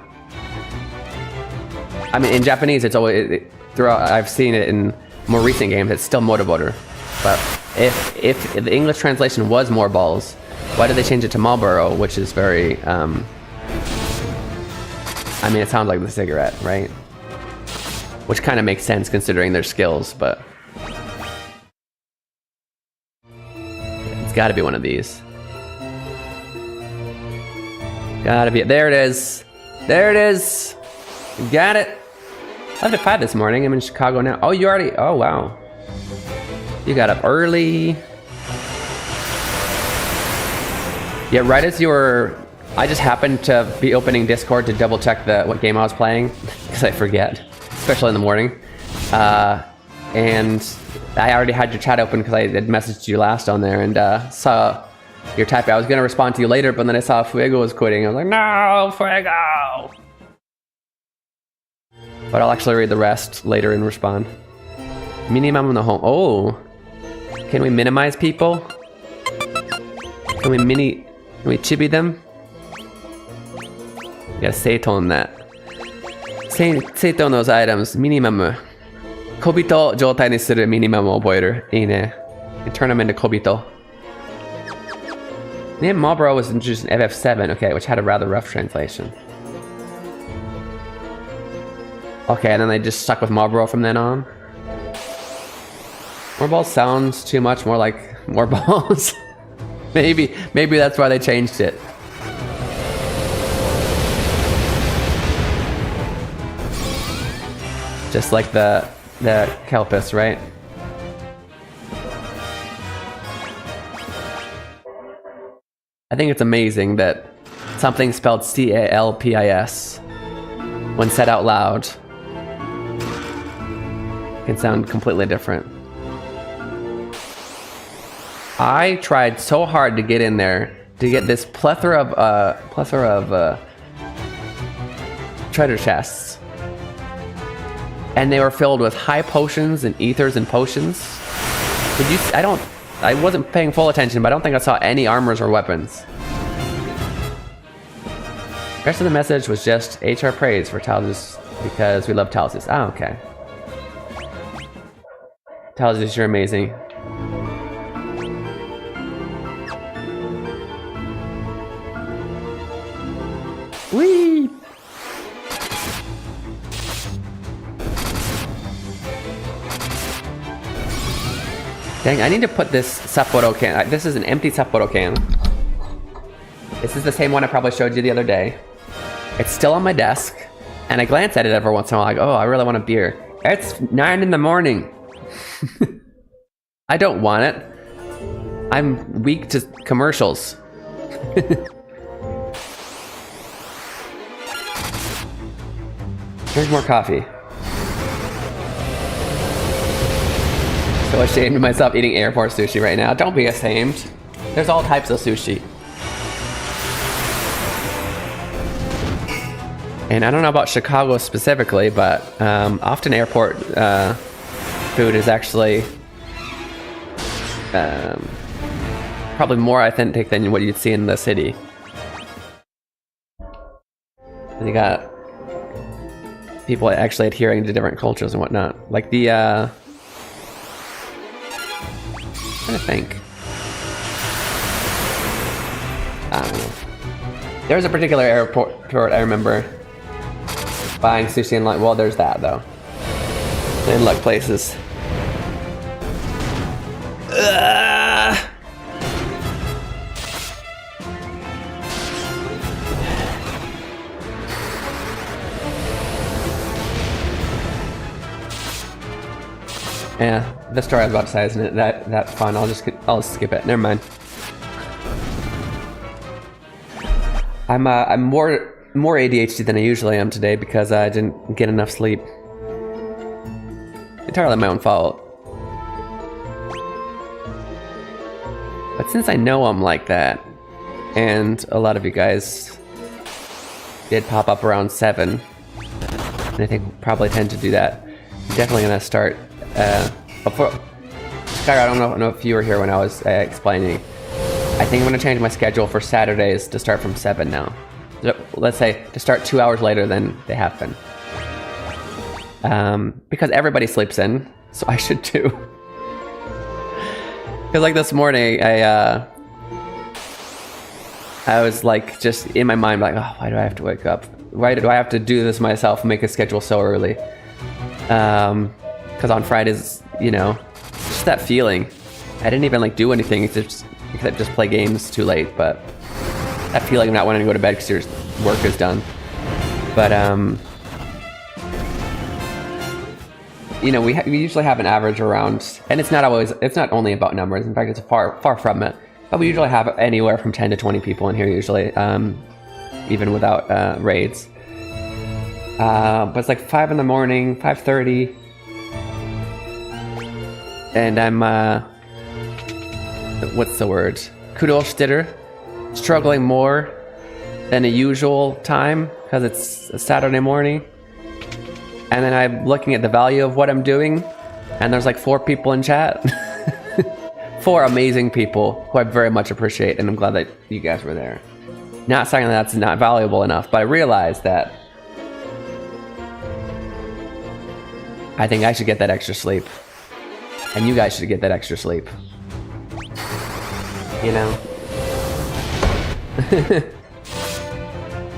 mean, in Japanese, it's always, throughout, I've seen it in more recent games, it's still Moriboru. But if the English translation was more balls, why did they change it to Marlboro, which is very, I mean, it sounds like the cigarette, right? Which kind of makes sense considering their skills, but it's gotta be one of these. Gotta be, there it is. There it is. Got it. I left at 5 this morning. I'm in Chicago now. Oh, you already, oh wow. You got up early. Yeah, right as you were, I just happened to be opening Discord to double check what game I was playing, because I forget, especially in the morning. And I already had your chat open because I had messaged you last on there and saw your typing. I was going to respond to you later, but then I saw Fuego was quitting. I was like, no, Fuego! But I'll actually read the rest later and respond. Minimum in the home. Oh, can we minimize people? Can we chibi them? You gotta seitone that. Seitone those items. Minimum. Kobito 状態にする minimum を覚える。いいね。And turn them into Kobito. Name Marlboro was introduced in FF7, okay, which had a rather rough translation. Okay, and then they just stuck with Marlboro from then on. More balls sounds too much more like more balls. maybe that's why they changed it. Just like the Kelpis, right? I think it's amazing that something spelled C-A-L-P-I-S when said out loud can sound completely different. I tried so hard to get in there to get this plethora of treasure chests, and they were filled with high potions and ethers and potions. Did you? I wasn't paying full attention, but I don't think I saw any armors or weapons. The rest of the message was just HR praise for Talzus because we love Talzus. Ah, okay. Talzus, you're amazing. Whee! Dang, I need to put this Sapporo can. This is an empty Sapporo can. This is the same one I probably showed you the other day. It's still on my desk, and I glance at it every once in a while, like, oh, I really want a beer. It's 9 in the morning. I don't want it. I'm weak to commercials. Here's more coffee. So ashamed of myself eating airport sushi right now. Don't be ashamed. There's all types of sushi. And I don't know about Chicago specifically, but often airport food is actually probably more authentic than what you'd see in the city. And you got people actually adhering to different cultures and whatnot. Like the I'm trying to think. I don't know. There was a particular airport I remember buying sushi and like, well, there's that though. In like places. Yeah, the story I was about to say isn't it that's fun. I'll just skip it. Never mind. I'm more ADHD than I usually am today because I didn't get enough sleep. Entirely my own fault. But since I know I'm like that, and a lot of you guys did pop up around 7, and I think we'll probably tend to do that. I'm definitely gonna start. Skyra, I don't know if you were here when I was explaining. I think I'm gonna change my schedule for Saturdays to start from 7 now. So, let's say to start 2 hours later than they have been. Because everybody sleeps in, so I should too. Because like this morning, I was like just in my mind like, oh, why do I have to wake up? Why do I have to do this myself and make a schedule so early? Because on Fridays, you know, just that feeling. I didn't even like do anything except just play games too late, but that feeling of not wanting to go to bed because your work is done. But you know, we usually have an average around, and it's not only about numbers. In fact, it's far from it. But we usually have anywhere from 10 to 20 people in here usually, even without raids. But it's like 5 in the morning, 5:30, and I'm what's the word? Kudolstitter, struggling more than a usual time because it's a Saturday morning. And then I'm looking at the value of what I'm doing, and there's like 4 people in chat. 4 amazing people who I very much appreciate, and I'm glad that you guys were there. Not saying that that's not valuable enough, but I realized that I think I should get that extra sleep. And you guys should get that extra sleep. You know?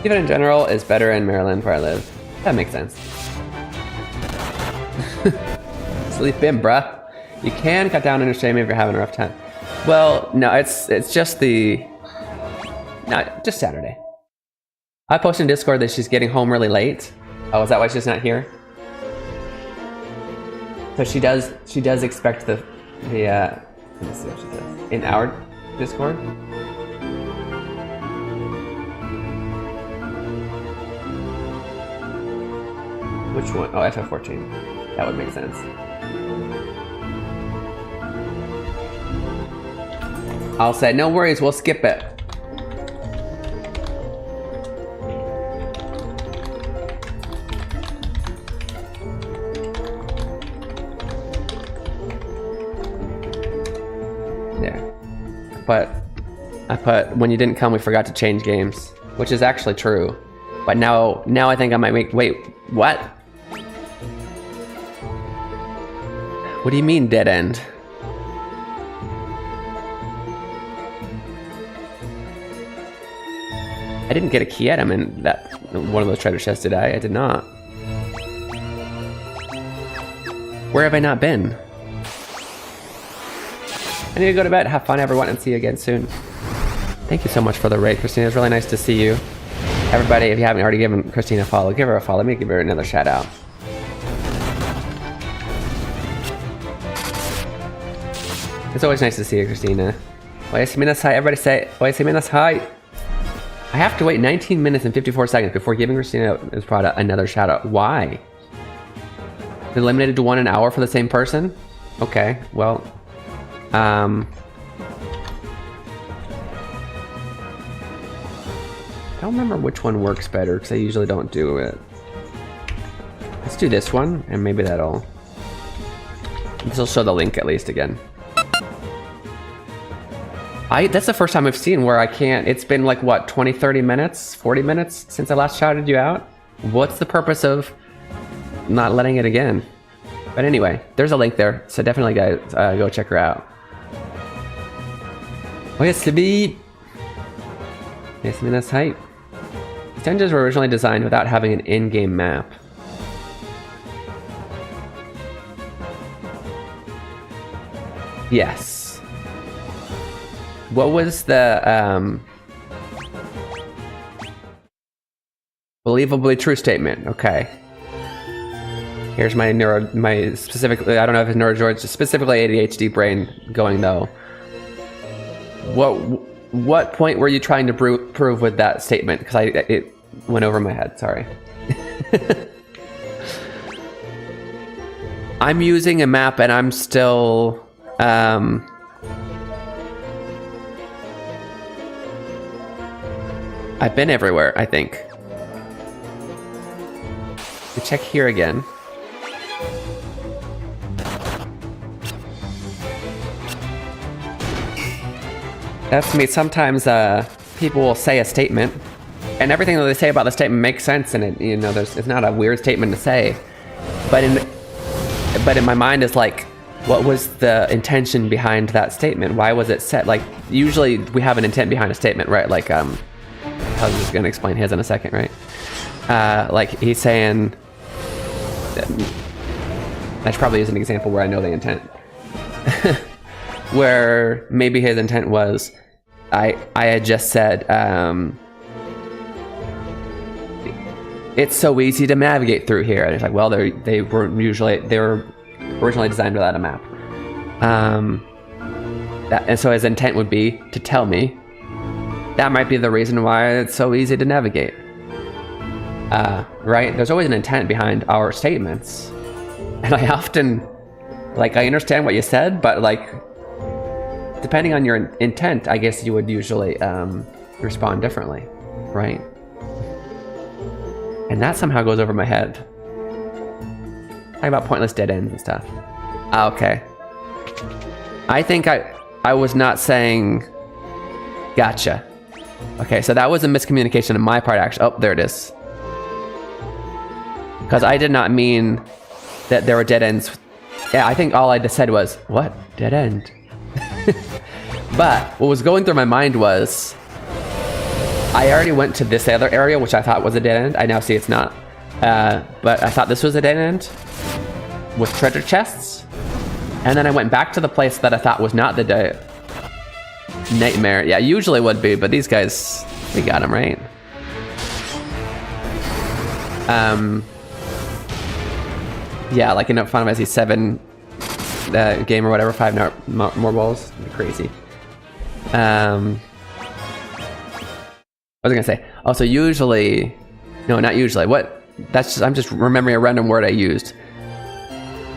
Even in general is better in Maryland where I live. That makes sense. Sleep in, bruh. You can cut down on your stream if you're having a rough time. Well, no, it's just just Saturday. I posted in Discord that she's getting home really late. Oh, is that why she's not here? So she does expect the let me see what she says. In our Discord? Which one? Oh, FF14. That would make sense. I'll say, no worries, we'll skip it. There. But I put, when you didn't come, we forgot to change games, which is actually true. But now I think I might make, wait, what? What do you mean dead end? I didn't get a key item in that one of those treasure chests, did I? I did not. Where have I not been? I need to go to bed. Have fun, everyone, and see you again soon. Thank you so much for the raid, Christina. It's really nice to see you. Everybody, if you haven't already given Christina a follow, give her a follow. Let me give her another shout out. It's always nice to see you, Christina. Oyasuminasai. Everybody say Oyasuminasai. I have to wait 19 minutes and 54 seconds before giving Christina Esprada another shout out. Why? Eliminated to 1 an hour for the same person? Okay, well, I don't remember which one works better because I usually don't do it. Let's do this one, and maybe this will show the link at least again. That's the first time I've seen where I can't. It's been like what, 20, 30 minutes, 40 minutes since I last shouted you out. What's the purpose of not letting it again. But anyway, there's a link there, so definitely guys go check her out. Oh yes, to be. Yes, I mean that's hype. These dungeons were originally designed without having an in-game map. Yes. What was the believably true statement? Okay. Here's my specifically, I don't know if it's neurogeorge, specifically ADHD brain going though. What point were you trying to prove with that statement? Because it went over my head, sorry. I'm using a map and I'm still, I've been everywhere, I think. We check here again. That's me. Sometimes people will say a statement, and everything that they say about the statement makes sense, and it, you know, it's not a weird statement to say. But in my mind, it's like, what was the intention behind that statement? Why was it said? Like, usually we have an intent behind a statement, right? Like, I was just gonna explain his in a second, right? Like he's saying, I should probably use an example where I know the intent. Where maybe his intent was, I had just said, it's so easy to navigate through here, and it's like, well, they were originally designed without a map, and so his intent would be to tell me that might be the reason why it's so easy to navigate. Right? There's always an intent behind our statements, and I often, like, I understand what you said, but like, depending on your intent, I guess you would usually respond differently, right? And that somehow goes over my head. Talking about pointless dead ends and stuff. Okay. I think I was not saying gotcha. Okay, so that was a miscommunication on my part, actually. Oh, there it is. Because I did not mean that there were dead ends. Yeah, I think all I just said was, what? Dead end? But what was going through my mind was, I already went to this other area, which I thought was a dead end. I now see it's not. But I thought this was a dead end with treasure chests. And then I went back to the place that I thought was not the nightmare. Yeah, usually would be, but these guys, we got them, right? Yeah, like in Final Fantasy 7 game or whatever, 5 more balls. Crazy. What was I gonna say? Also, usually, no, not usually. What? That's just, I'm just remembering a random word I used.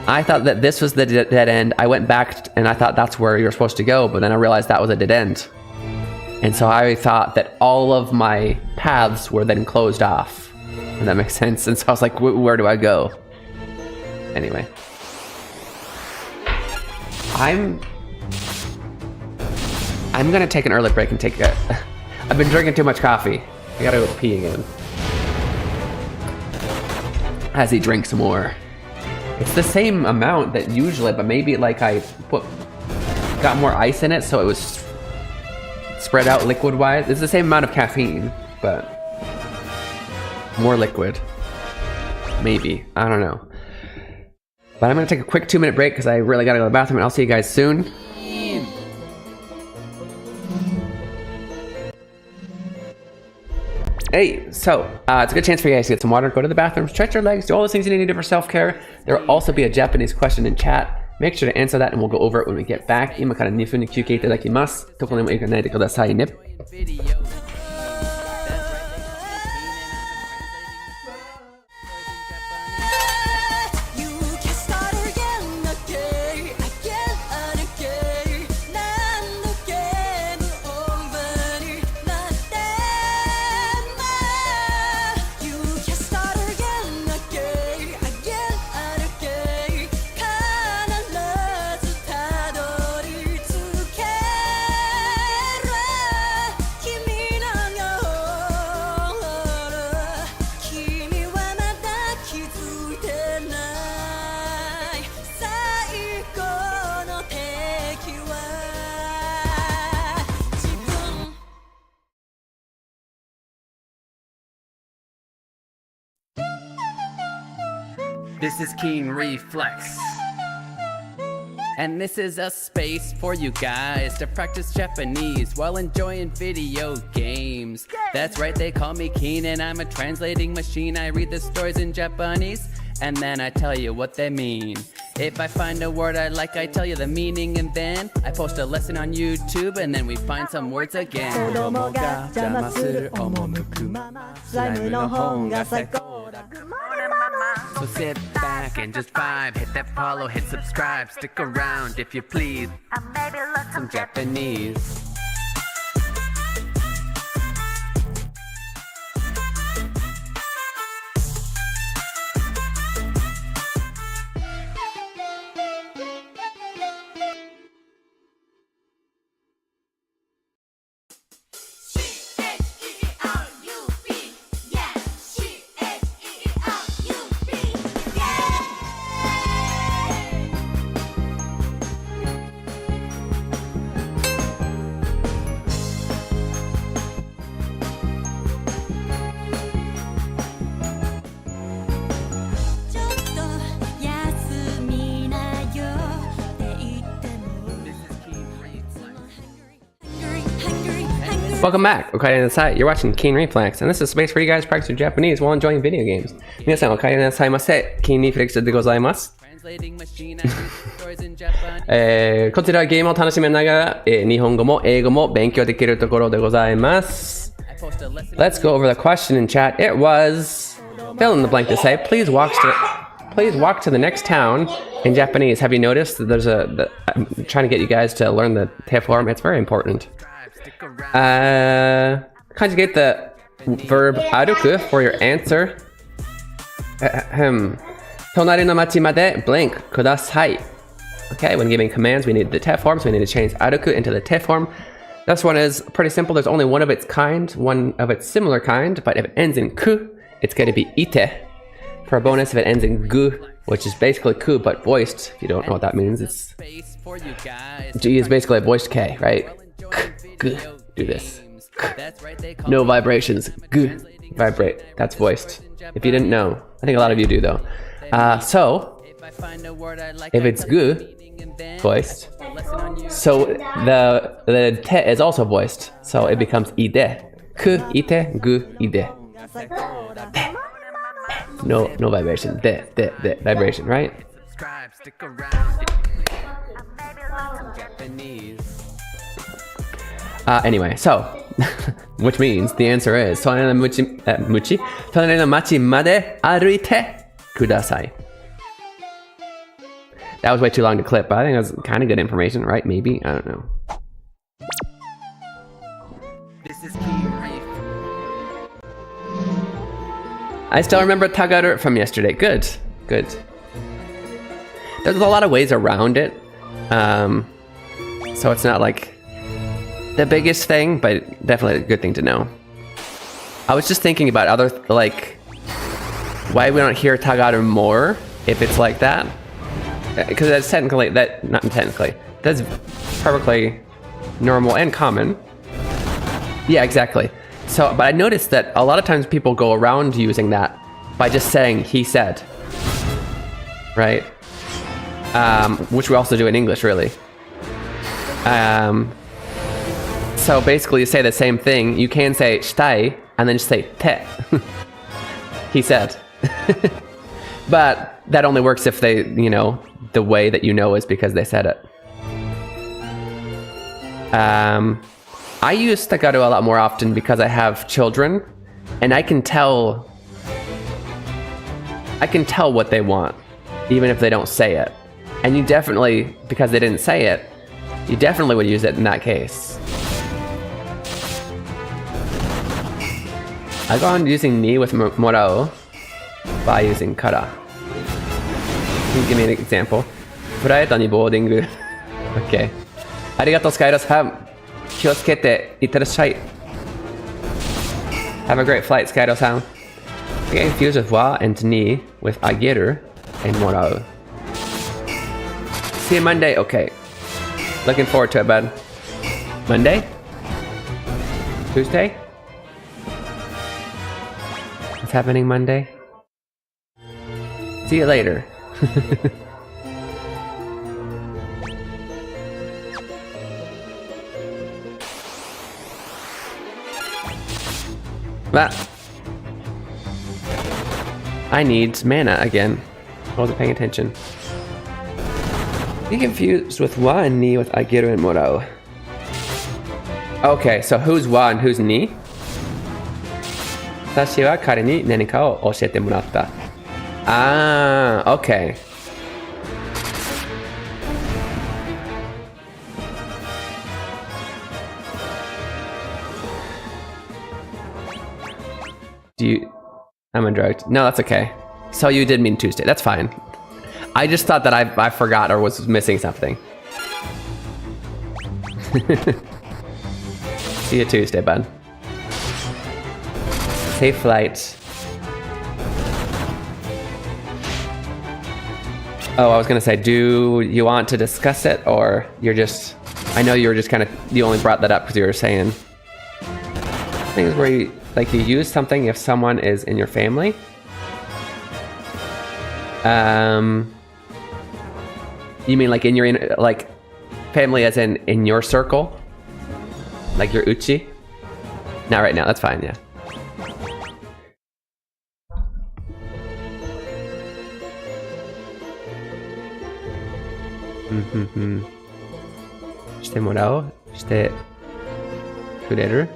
I thought that this was the dead end. I went back and I thought that's where you're supposed to go, but then I realized that was a dead end. And so I thought that all of my paths were then closed off. And that makes sense. And so I was like, where do I go? Anyway. I'm gonna take an early break and take a... I've been drinking too much coffee. I gotta go pee again. As he drinks some more. It's the same amount that usually, but maybe like I got more ice in it, so it was spread out liquid-wise. It's the same amount of caffeine, but more liquid. Maybe, I don't know. But I'm gonna take a quick 2-minute break because I really gotta go to the bathroom, and I'll see you guys soon. Hey, so it's a good chance for you guys to get some water, go to the bathroom, stretch your legs, do all those things you need to do for self-care. There will also be a Japanese question in chat. Make sure to answer that and we'll go over it when we get back. 今から2分に休憩いただきます。どこにも行かないでくださいね。君 This is Keen Reflex. And this is a space for you guys to practice Japanese while enjoying video games. That's right, they call me Keen and I'm a translating machine. I read the stories in Japanese and then I tell you what they mean. If I find a word I like, I tell you the meaning and then I post a lesson on YouTube and then we find some words again. 子供が邪魔する赴くままスライムの本が最高だ So sit back and just vibe. Hit that follow, hit subscribe. Stick around if you please. And maybe learn some Japanese. Welcome back. Okay, on the side, you're watching Keen Reflex, and this is a space where you guys practice your Japanese while enjoying video games. 皆さん、お帰りなさいませ。Keen Reflex でございます。こちらはゲームを楽しめながら、日本語も英語も勉強できるところでございます。Let's go over the question in chat. It was fill in the blank to say. Please walk to the next town in Japanese. Have you noticed that there's I'm trying to get you guys to learn the te form. It's very important. Conjugate the verb aruku for your answer. 隣の町まで blank ください. Okay, when giving commands, we need the te form, so we need to change aruku into the te form. This one is pretty simple. There's only one of its kind, one of its similar kind, but if it ends in ku, it's going to be ite. For a bonus, if it ends in gu, which is basically ku but voiced, if you don't know what that means, it's G is basically a voiced K, right? G, do this. No vibrations. G, vibrate. That's voiced. If you didn't know, I think a lot of you do though. So, if it's gu, voiced, so the te is also voiced, so it becomes ide. Ku, ite, gu, ide. No vibration. De, vibration, right? Anyway, so, which means the answer is 隣の町まで歩いてください. That was way too long to clip, but I think that's kind of good information, right? Maybe? I don't know. This is Keen Reef. I still remember tagaru from yesterday. Good. There's a lot of ways around it. So it's not like the biggest thing, but definitely a good thing to know. I was just thinking about other, like, why we don't hear tagaru more if it's like that. Because that's technically, that's perfectly normal and common. Yeah, exactly. So, but I noticed that a lot of times people go around using that by just saying he said, right? Which we also do in English, really. So basically you say the same thing. You can say shitai and then just say te. He said. But that only works if they, the way that you know is because they said it. I use tagaru a lot more often because I have children and I can tell what they want, even if they don't say it. And you definitely, because they didn't say it, you definitely would use it in that case. I go on using ni with morao by using kara. Can you give me an example? フライトにボーディング Okay. ありがとうスカイロスさん。気をつけていってらっしゃい。Have a great flight, Skydo-san. I get confused with wa and ni with ageru and morau. See you Monday? Okay. Looking forward to it, bud. Monday? Tuesday? What's happening Monday? See you later. But I need mana again. I wasn't paying attention. Be confused with wa and ni with ageru and morau. Okay, so who's wa and who's ni? Watashi wa kare ni nanika o oshiete moratta. Ah, okay. I'm drugged. No, that's okay. So you did mean Tuesday. That's fine. I just thought that I forgot or was missing something. See you Tuesday, bud. Safe flight. Oh, I was gonna say, do you want to discuss it, or you're just... I know you were just kind of... You only brought that up because you were saying... Things where you... Like, you use something if someone is in your family. You mean like in your... like, family as in your circle? Like your uchi? Not right now, that's fine, yeah. Shite morau? Shite kureru?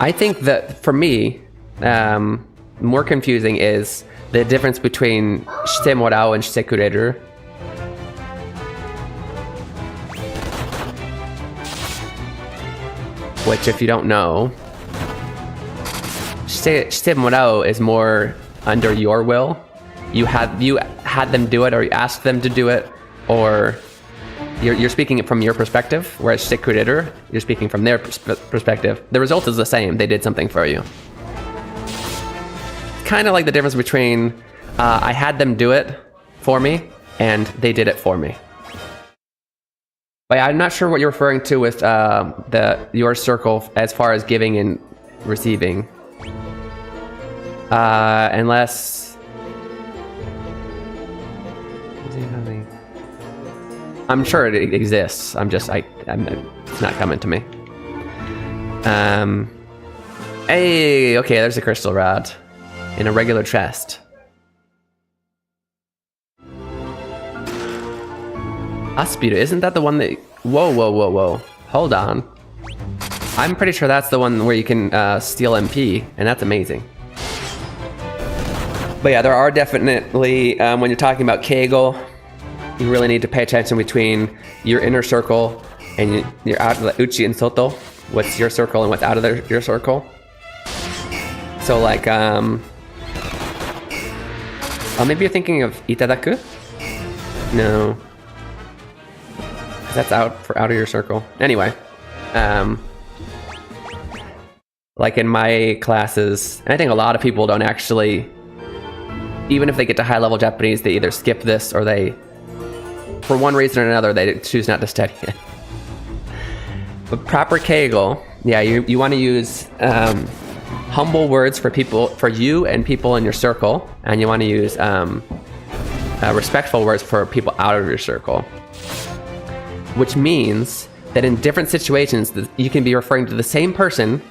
I think that for me, more confusing is the difference between shite morau and shite kureru. Which, if you don't know, shite morau is more under your will. You had them do it, or you asked them to do it, or you're speaking it from your perspective, whereas shite kureru, you're speaking from their perspective. The result is the same. They did something for you. Kind of like the difference between I had them do it for me and they did it for me. But I'm not sure what you're referring to with your circle as far as giving and receiving, unless. I'm sure it exists. It's not coming to me. Hey, okay, there's a crystal rod in a regular chest. Aspiru, isn't that the one that... Whoa. Hold on. I'm pretty sure that's the one where you can steal MP, and that's amazing. But yeah, there are definitely, when you're talking about Kegel, you really need to pay attention between your inner circle and your out of the uchi and soto. What's your circle and what's out of your circle. So like, oh, maybe you're thinking of itadaku? No. That's out of your circle. Anyway, like in my classes, and I think a lot of people don't actually, even if they get to high level Japanese, they either skip this or they, for one reason or another, they choose not to study it. But proper Kegel, yeah, you want to use humble words for you and people in your circle, and you want to use respectful words for people out of your circle. Which means that in different situations, you can be referring to the same person,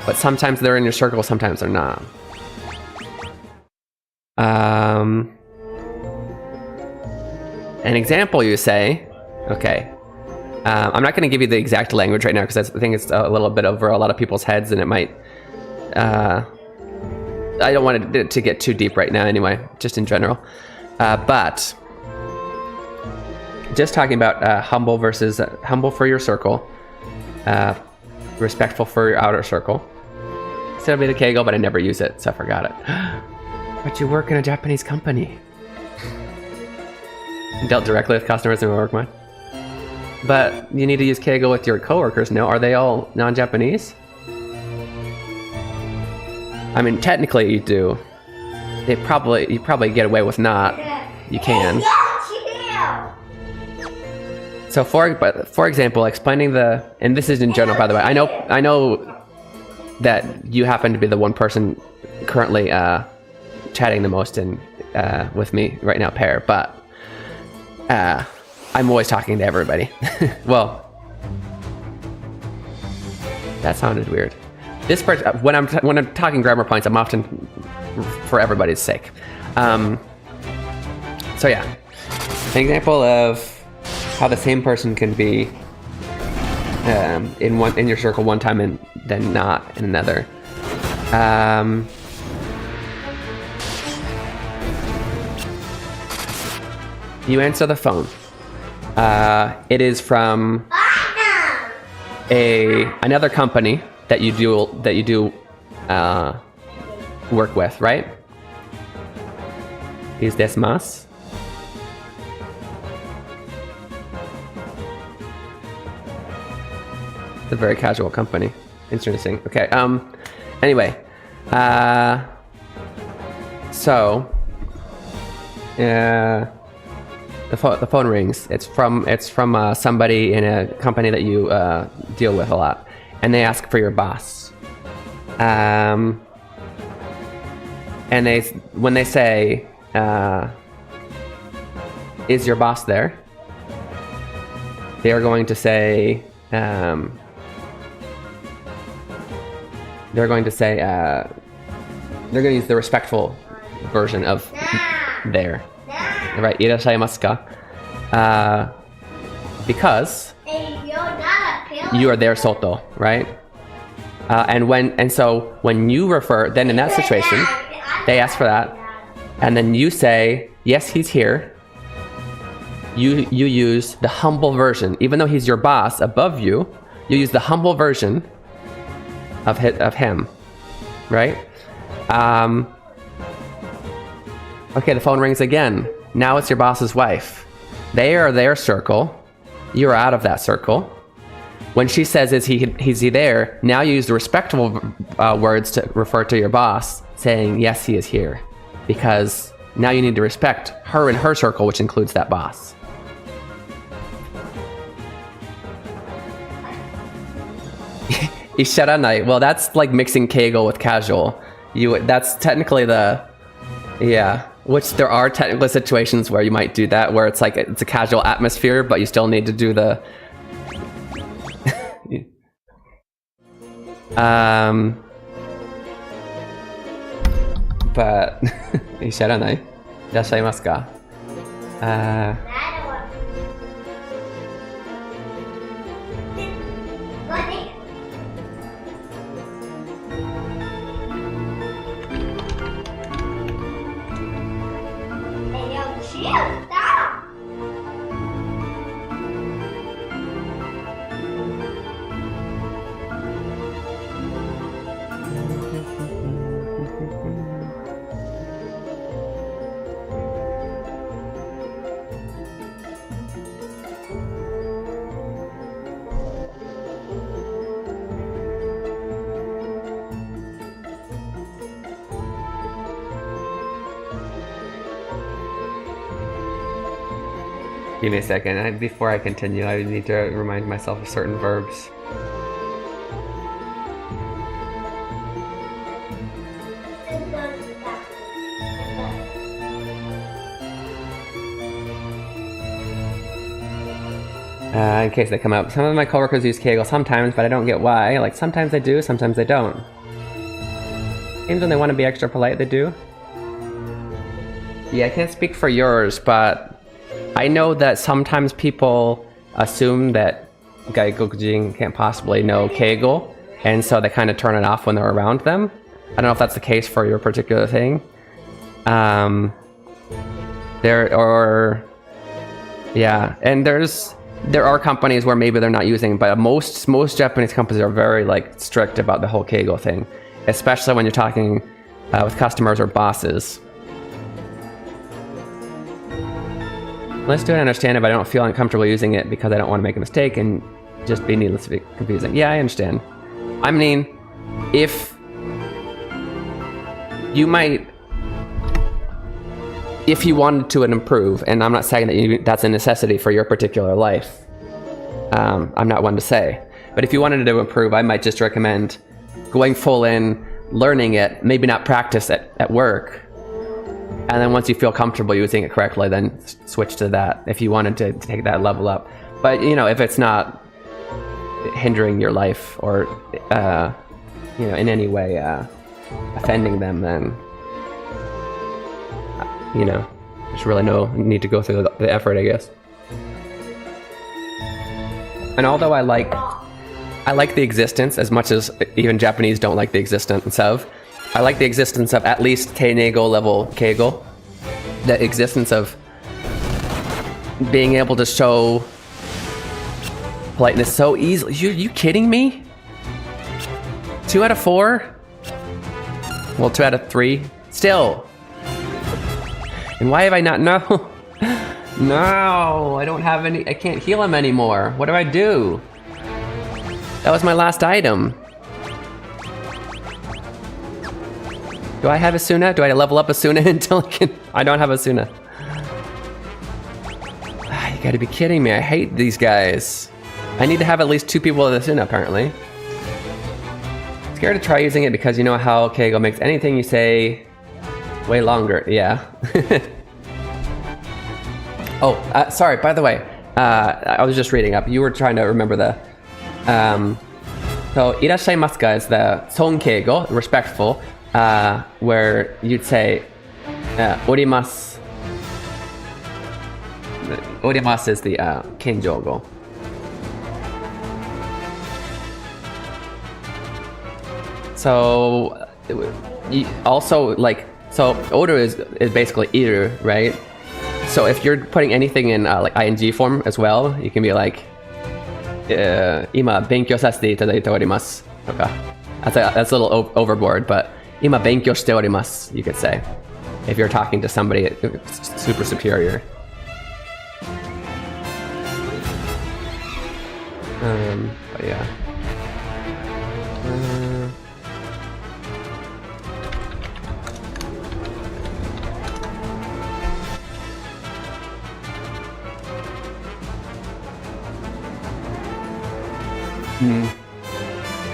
but sometimes they're in your circle, sometimes they're not. An example, you say, okay. I'm not going to give you the exact language right now because I think it's a little bit over a lot of people's heads, and it might. I don't want it to get too deep right now, anyway, just in general. But just talking about humble versus humble for your circle, respectful for your outer circle. Said a bit of Kegel, but I never use it, so I forgot it. But you work in a Japanese company. Dealt directly with customers in my work mind. But you need to use Kegel with your coworkers now. Are they all non-Japanese? I mean, technically you do. You probably get away with not. You can. So for example, explaining and this is in general, by the way. I know that you happen to be the one person currently chatting the most in with me right now, pair, but I'm always talking to everybody. Well, that sounded weird. This part, when I'm talking grammar points, I'm often for everybody's sake. So yeah, an example of how the same person can be in your circle one time and then not in another. You answer the phone. It is from another company that you do work with, right? Is this mas? It's a very casual company. Interesting. Okay. Anyway, so the phone rings. It's from somebody in a company that you deal with a lot, and they ask for your boss. And when they say, "Is your boss there?" they are going to say. They're going to use the respectful version of there. Right, irashaimasu ka? Because you are there soto, right? And so when you refer, then in that situation, they ask for that, and then you say, yes, he's here. You use the humble version, even though he's your boss above you. You use the humble version of him, right? Okay, the phone rings again. Now it's your boss's wife. They are their circle. You're out of that circle. When she says, "Is he there?" Now you use the respectful words to refer to your boss, saying, "Yes, he is here," because now you need to respect her and her circle, which includes that boss. Isharanai. Well, that's like mixing keigo with casual. That's technically which there are technical situations where you might do that, where it's like it's a casual atmosphere, but you still need to do the but isharanai. Irashaimasu ka? Give me a second. Before I continue, I need to remind myself of certain verbs. In case they come up. Some of my coworkers use keigo sometimes, but I don't get why. Like, sometimes they do, sometimes they don't. Seems when they want to be extra polite, they do. Yeah, I can't speak for yours, but I know that sometimes people assume that gaikokujin can't possibly know keigo, and so they kind of turn it off when they're around them. I don't know if that's the case for your particular thing. And there are companies where maybe they're not using, but most Japanese companies are very like strict about the whole keigo thing, especially when you're talking with customers or bosses. Let's do it and understand it, but I don't feel uncomfortable using it because I don't want to make a mistake and just be needlessly confusing. Yeah, I understand. I mean, if you wanted to improve, and I'm not saying that that's a necessity for your particular life, I'm not one to say, but if you wanted to improve, I might just recommend going full in, learning it, maybe not practice it at work, And then once you feel comfortable using it correctly, then switch to that if you wanted to take that level up. But, you know, if it's not hindering your life or, you know, in any way offending them, then, you know, there's really no need to go through the effort, I guess. And although I like the existence as much as even Japanese don't like the existence of, I like the existence of at least Teinego level Keigo. The existence of being able to show politeness so easily. You kidding me? 2 out of 4? Well, 2 out of 3. Still. And why have I not? No. No, I don't have any. I can't heal him anymore. What do I do? That was my last item. Do I have Asuna? Do I level up Asuna until I can? I don't have Asuna. You gotta be kidding me. I hate these guys. I need to have at least 2 people with Asuna, apparently. Scared to try using it because you know how Keigo makes anything you say way longer. Yeah. Oh, sorry, by the way. I was just reading up. You were trying to remember the... So, irashaimasuka is the son Keigo, respectful. Where you'd say, orimasu. Orimasu is the kenjogo. So, also, like, so oru is basically iru, right? So if you're putting anything in like ing form as well, you can be like, ima benkyou sasete itadaite orimasu. Okay. That's a little overboard, but ima benkyou shite orimasu, you could say, if you're talking to somebody super superior. But yeah.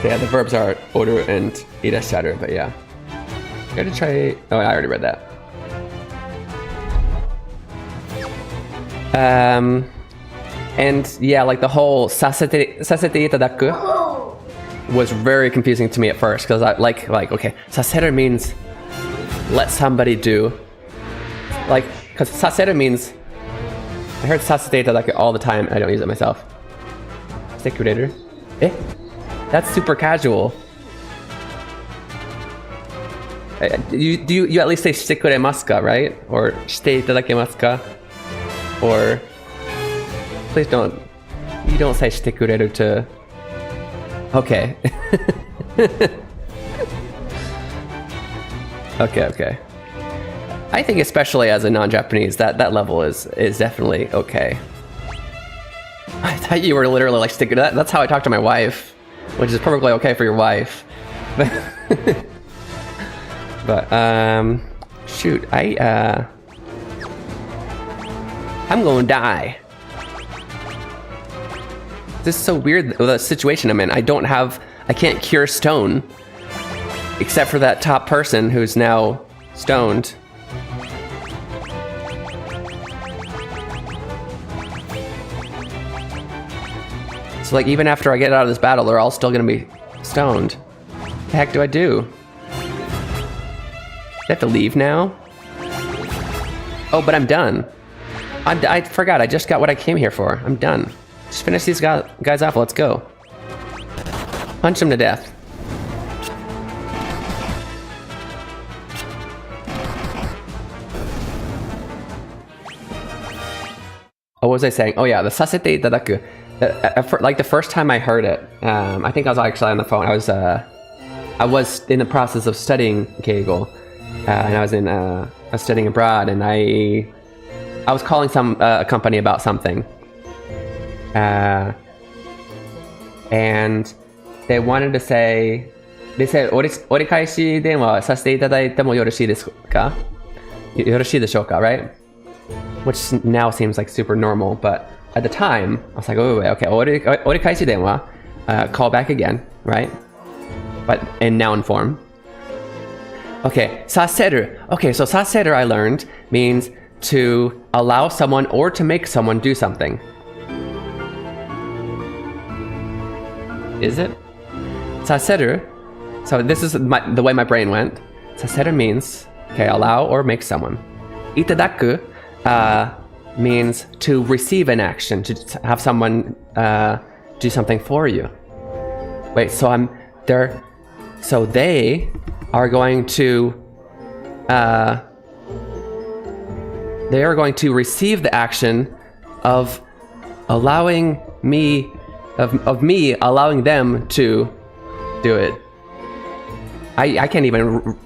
Yeah, the verbs are oru and irasharu, but yeah. Gotta try. Oh, I already read that. And yeah, like the whole sasete itadaku was very confusing to me at first because I like okay, saseru means let somebody do. Like, because saseru means I heard sasete itadaku all the time. I don't use it myself. Securator. Eh? That's super casual. You at least say shikuremasu ka, right? Or shite itadakemasu ka? Or please don't. You don't say shitekureru to. Okay. Okay. I think especially as a non-Japanese, that level is definitely okay. I thought you were literally like sticking to that. That's how I talk to my wife, which is perfectly okay for your wife. But shoot, I'm gonna die. This is so weird, the situation I'm in. I can't cure stone, except for that top person who's now stoned. So like even after I get out of this battle, they're all still gonna be stoned. What the heck do I do? Do I have to leave now? Oh, but I'm done. I forgot, I just got what I came here for. I'm done. Just finish these guys off, let's go. Punch them to death. Oh, what was I saying? Oh yeah, the sasete itadaku. Like the first time I heard it, I think I was actually on the phone. I was in the process of studying Keigo, and I was studying abroad, and I was calling a company about something, and they wanted to say, they said, 折り返し電話させていただいてもよろしいですか? よろしいでしょうか, right? Which now seems like super normal, but at the time, I was like, oh, wait, okay, 折り返し電話, call back again, right? But in noun form. Okay, saseru. Okay, so saseru I learned means to allow someone or to make someone do something. Is it? Saseru. So this is the way my brain went. Saseru means, okay, allow or make someone. Itadaku means to receive an action, to have someone do something for you. Wait, so so they are going to receive the action of allowing me, of me allowing them to do it. I can't even,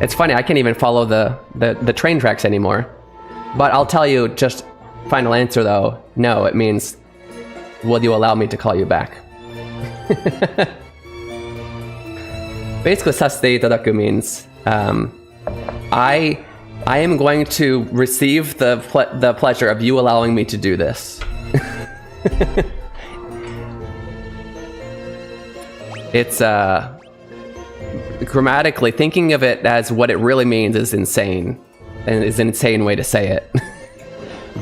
it's funny, I can't even follow the train tracks anymore. But I'll tell you, just final answer though, no, it means, will you allow me to call you back? Basically, sasete itadaku means, I am going to receive the pleasure of you allowing me to do this. It's, grammatically, thinking of it as what it really means is insane. And is an insane way to say it.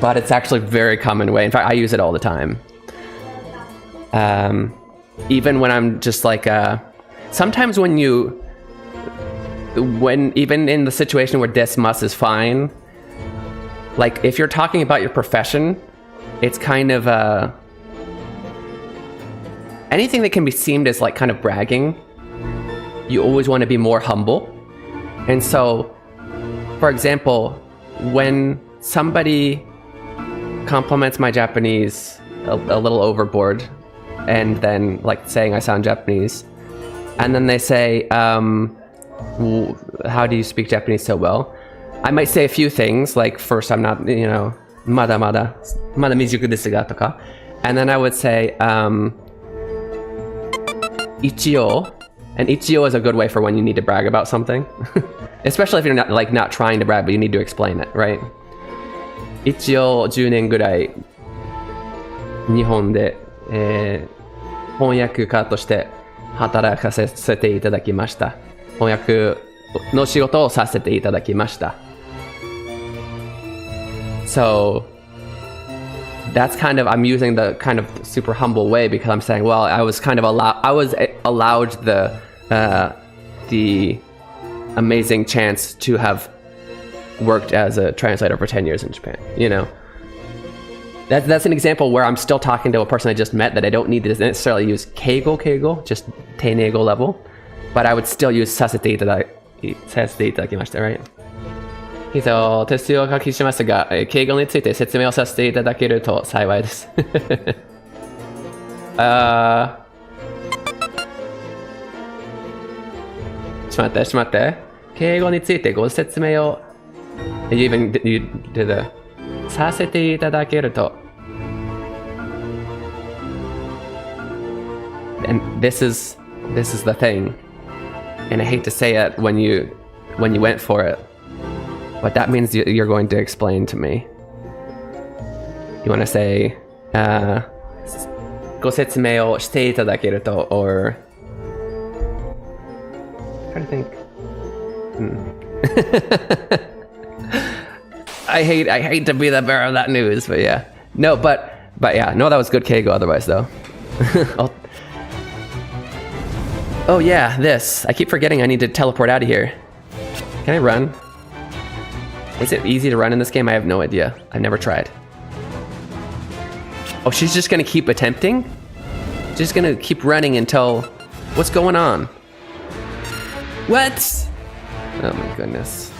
But it's actually a very common way. In fact, I use it all the time. Even when I'm just like, sometimes when even in the situation where des must is fine, like if you're talking about your profession, it's kind of, anything that can be seen as like kind of bragging, you always want to be more humble. And so, for example, when somebody compliments my Japanese a little overboard, and then like saying I sound Japanese, and then they say, how do you speak Japanese so well? I might say a few things, like first I'm not, mada mizuku desu ga toka. And then I would say, ichio. And ichio is a good way for when you need to brag about something. Especially if you're not trying to brag, but you need to explain it, right? Ichio 10年ぐらい日本で、翻訳家として働かせていただきました。翻訳の仕事をさせていただきました。So that's kind of, I'm using the kind of super humble way because I'm saying, well, I was allowed the amazing chance to have worked as a translator for 10 years in Japan, That's an example where I'm still talking to a person I just met that I don't need to necessarily use keigo, just teinego level, but I would still use sasete itadakimashita, right? 手数をお書きしますが、敬語について説明をさせていただけると幸いです。ちょっと待って。敬語についてご説明を you did させていただけると。And this is the thing. And I hate to say it when you went for it. But that means you're going to explain to me. You want to say, ご説明をしていただけると, or I'm trying to think. I hate to be the bearer of that news, but yeah. No, but yeah, no, that was good Keigo otherwise though. Oh yeah, this. I keep forgetting I need to teleport out of here. Can I run? Is it easy to run in this game? I have no idea. I've never tried. Oh, she's just gonna keep attempting? She's gonna keep running until... What's going on? What? Oh my goodness.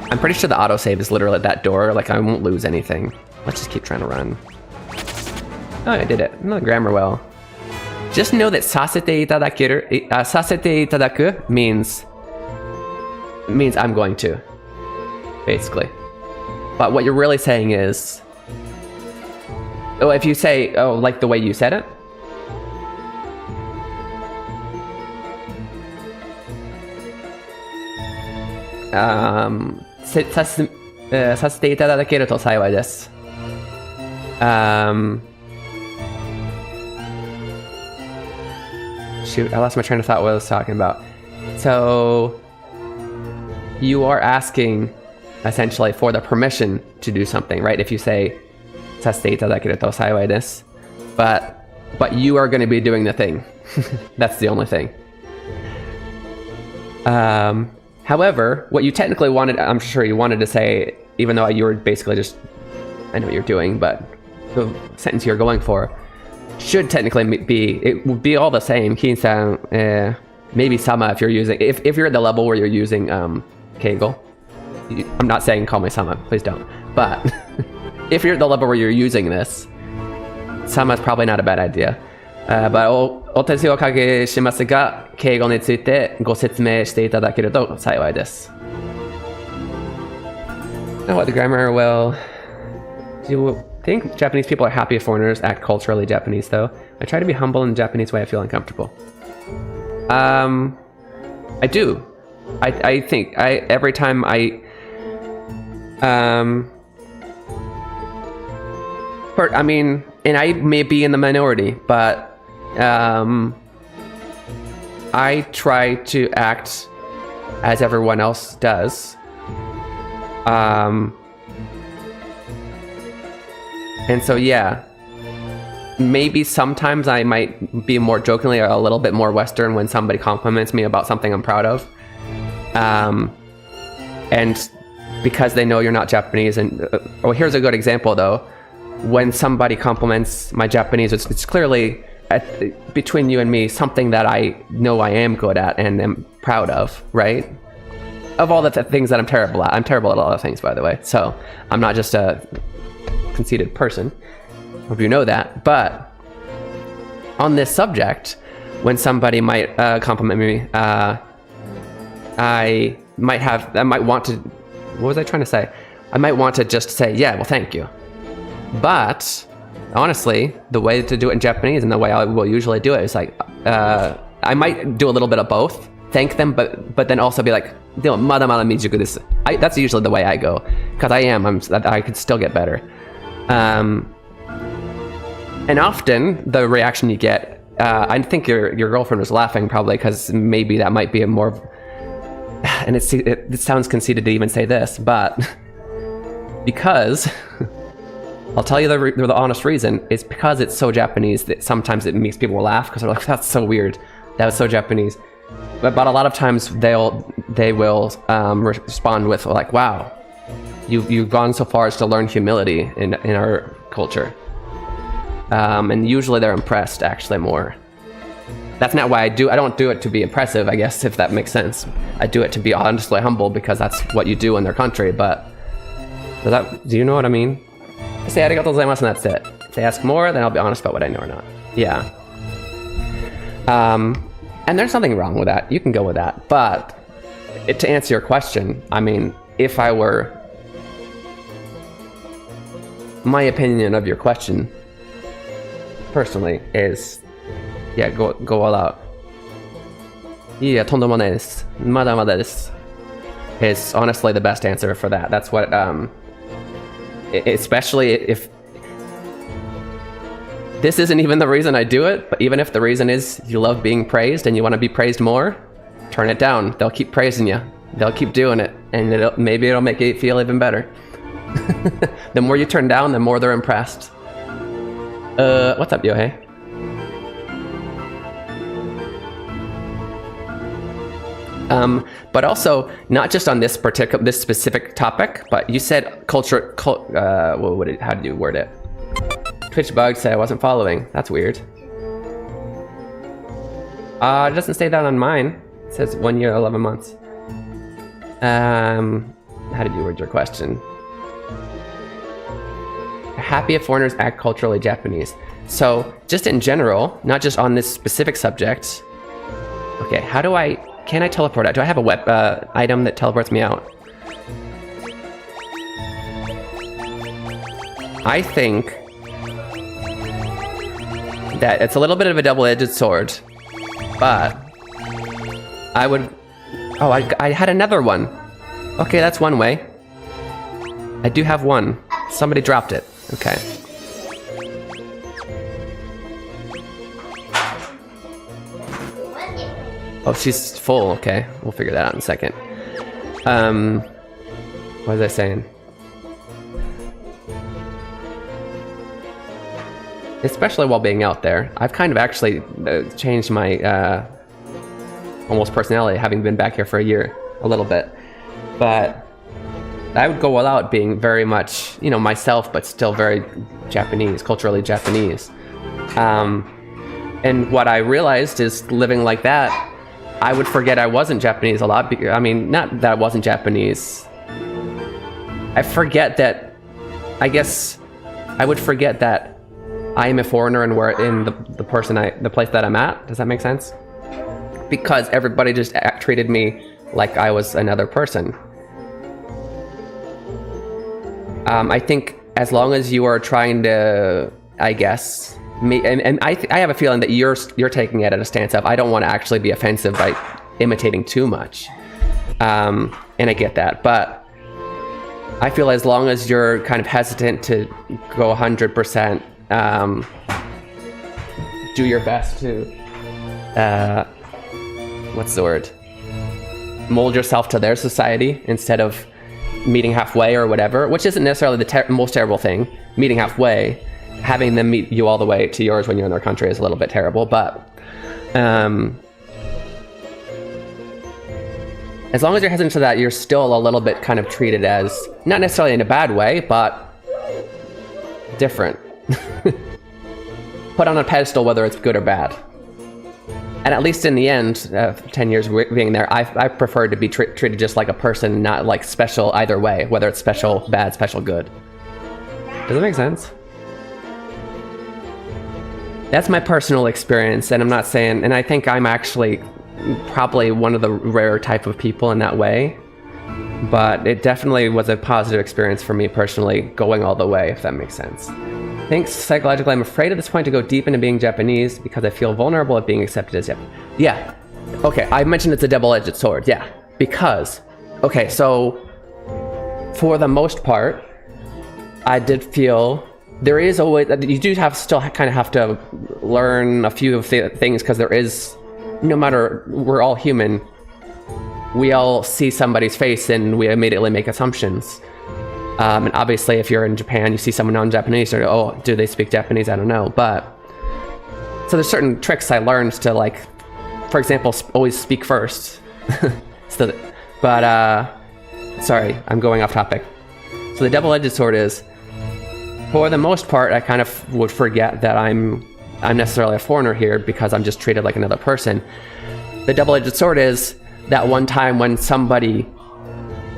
I'm pretty sure the autosave is literally at that door. Like, I won't lose anything. Let's just keep trying to run. Oh, I did it. Another grammar well. Just know that sasete itadaku means I'm going to, basically. But what you're really saying is, oh, if you say, oh, like the way you said it. Sasete itadakeru to saiwai desu. shoot, I lost my train of thought what I was talking about. So you are asking essentially for the permission to do something, right? If you say, させていただけると幸いです. But you are going to be doing the thing. That's the only thing. However, what you technically wanted, I'm sure you wanted to say, even though you were basically just, I know what you're doing, but the sentence you're going for should technically be, it would be all the same. Keen-san, maybe sama if you're using, if you're at the level where you're using Kegel. I'm not saying call me sama, please don't. But if you're at the level where you're using this, sama is probably not a bad idea. But お手数をおかけしますが、敬語についてご説明していただけると幸いです。Now what the grammar, well, do you think Japanese people are happy if foreigners act culturally Japanese though? I try to be humble in the Japanese way I feel uncomfortable. I do. I think every time I mean, and I may be in the minority, but I try to act as everyone else does. And so yeah, maybe sometimes I might be more jokingly a little bit more Western when somebody compliments me about something I'm proud of. And because they know you're not Japanese, and well, here's a good example though. When somebody compliments my Japanese, it's clearly between you and me something that I know I am good at and am proud of, right? Of all the things that I'm terrible at. I'm terrible at a lot of things, by the way. So I'm not just a conceited person. Hope you know that. But on this subject, when somebody might compliment me, I might want to, what was I trying to say? I might want to just say, yeah, well, thank you. But honestly, the way to do it in Japanese and the way I will usually do it is like, I might do a little bit of both, thank them, but then also be like, that's usually the way I go, because I could still get better. And often the reaction you get, I think your girlfriend was laughing probably because maybe that might be a more, and it sounds conceited to even say this, but because I'll tell you the honest reason, it's because it's so Japanese that sometimes it makes people laugh because they're like, that's so weird, that was so Japanese. But a lot of times they will respond with like, wow, you've gone so far as to learn humility in our culture. And usually they're impressed actually more. That's not why I don't do it to be impressive, I guess, if that makes sense. I do it to be honestly humble because that's what you do in their country, but do you know what I mean? I say arigatou gozaimasu and that's it. If they ask more, then I'll be honest about what I know or not. Yeah. And there's nothing wrong with that. You can go with that. But to answer your question, I mean, if I were, my opinion of your question personally is, yeah, go all out. Yeah, tondemo desu. Mada mada desu. Is honestly the best answer for that. That's what, especially if this isn't even the reason I do it, but even if the reason is you love being praised and you want to be praised more, turn it down. They'll keep praising you. They'll keep doing it, and maybe it'll make you feel even better. The more you turn down, the more they're impressed. What's up, Yohei? But also not just on this specific topic, but you said culture. How did you word it? Twitch bug said I wasn't following. That's weird. It doesn't say that on mine. It says 1 year, 11 months. How did you word your question? Happy if foreigners act culturally Japanese. So just in general, not just on this specific subject. Okay, can I teleport out? Do I have a item that teleports me out? I think that it's a little bit of a double-edged sword, but I would... Oh, I had another one. Okay, that's one way. I do have one. Somebody dropped it. Okay. Oh, she's full. Okay, we'll figure that out in a second. What was I saying? Especially while being out there, I've kind of actually changed my almost personality, having been back here for a year, a little bit. But I would go all out being very much, you know, myself, but still very Japanese, culturally Japanese. And what I realized is living like that, I would forget I wasn't Japanese a lot. I mean, not that I wasn't Japanese. I forget that, I guess, I would forget that I am a foreigner and we're in the place that I'm at. Does that make sense? Because everybody just treated me like I was another person. I think as long as you are trying to, I guess, and I have a feeling that you're taking it at a stance of I don't want to actually be offensive by imitating too much, and I get that, but I feel as long as you're kind of hesitant to go 100%, do your best to, what's the word? Mold yourself to their society instead of meeting halfway or whatever, which isn't necessarily the most terrible thing. Meeting halfway, having them meet you all the way to yours when you're in their country is a little bit terrible, but as long as you're hesitant to that, you're still a little bit kind of treated as, not necessarily in a bad way, but different. Put on a pedestal, whether it's good or bad. And at least in the end, 10 years being there, I prefer to be treated just like a person, not like special either way, whether it's special bad, special good. Does that make sense? That's my personal experience, and I'm not saying, and I think I'm actually probably one of the rare type of people in that way, but it definitely was a positive experience for me personally, going all the way, if that makes sense. Thanks. Psychologically, I'm afraid at this point to go deep into being Japanese because I feel vulnerable at being accepted as Japanese. Yeah. Okay, I mentioned it's a double-edged sword. Yeah. Because, okay, so for the most part, I did feel there is always, you do still kind of have to learn a few of things, because there is, no matter, we're all human, we all see somebody's face and we immediately make assumptions. And obviously, if you're in Japan, you see someone non-Japanese, or oh, do they speak Japanese? I don't know. But so there's certain tricks I learned to, like, for example, always speak first. Sorry, I'm going off topic. So the double-edged sword is, for the most part, I kind of would forget that I'm necessarily a foreigner here because I'm just treated like another person. The double-edged sword is that one time when somebody,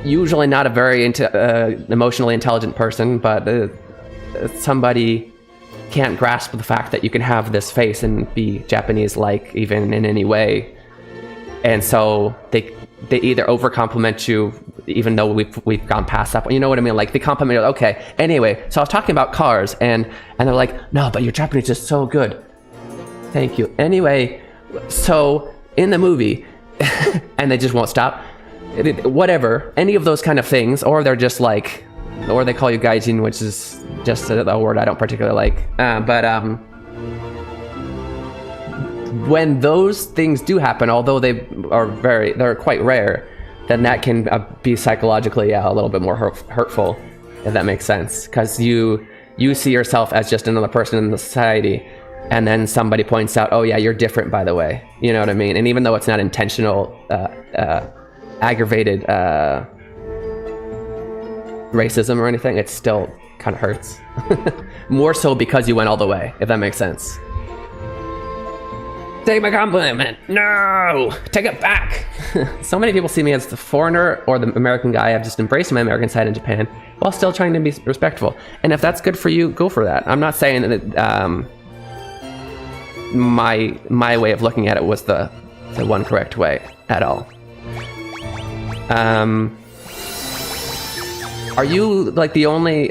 usually not a very emotionally intelligent person, but somebody can't grasp the fact that you can have this face and be Japanese-like even in any way, and so they either over-compliment you, even though we've gone past that. You know what I mean? Like, they compliment you. Okay. Anyway, so I was talking about cars, and they're like, "No, but your Japanese is so good." Thank you. Anyway, so in the movie, and they just won't stop. Whatever, any of those kind of things, or they're just like, or they call you gaijin, which is just a word I don't particularly like. But when those things do happen, although they're quite rare, then that can be psychologically a little bit more hurtful, if that makes sense. Because you see yourself as just another person in the society, and then somebody points out, "Oh yeah, you're different, by the way." You know what I mean? And even though it's not intentional, aggravated racism or anything, it still kind of hurts. More so because you went all the way, if that makes sense. Take my compliment. No, take it back. So many people see me as the foreigner or the American guy. I've just embraced my American side in Japan while still trying to be respectful. And if that's good for you, go for that. I'm not saying that my way of looking at it was the one correct way at all. Are you like the only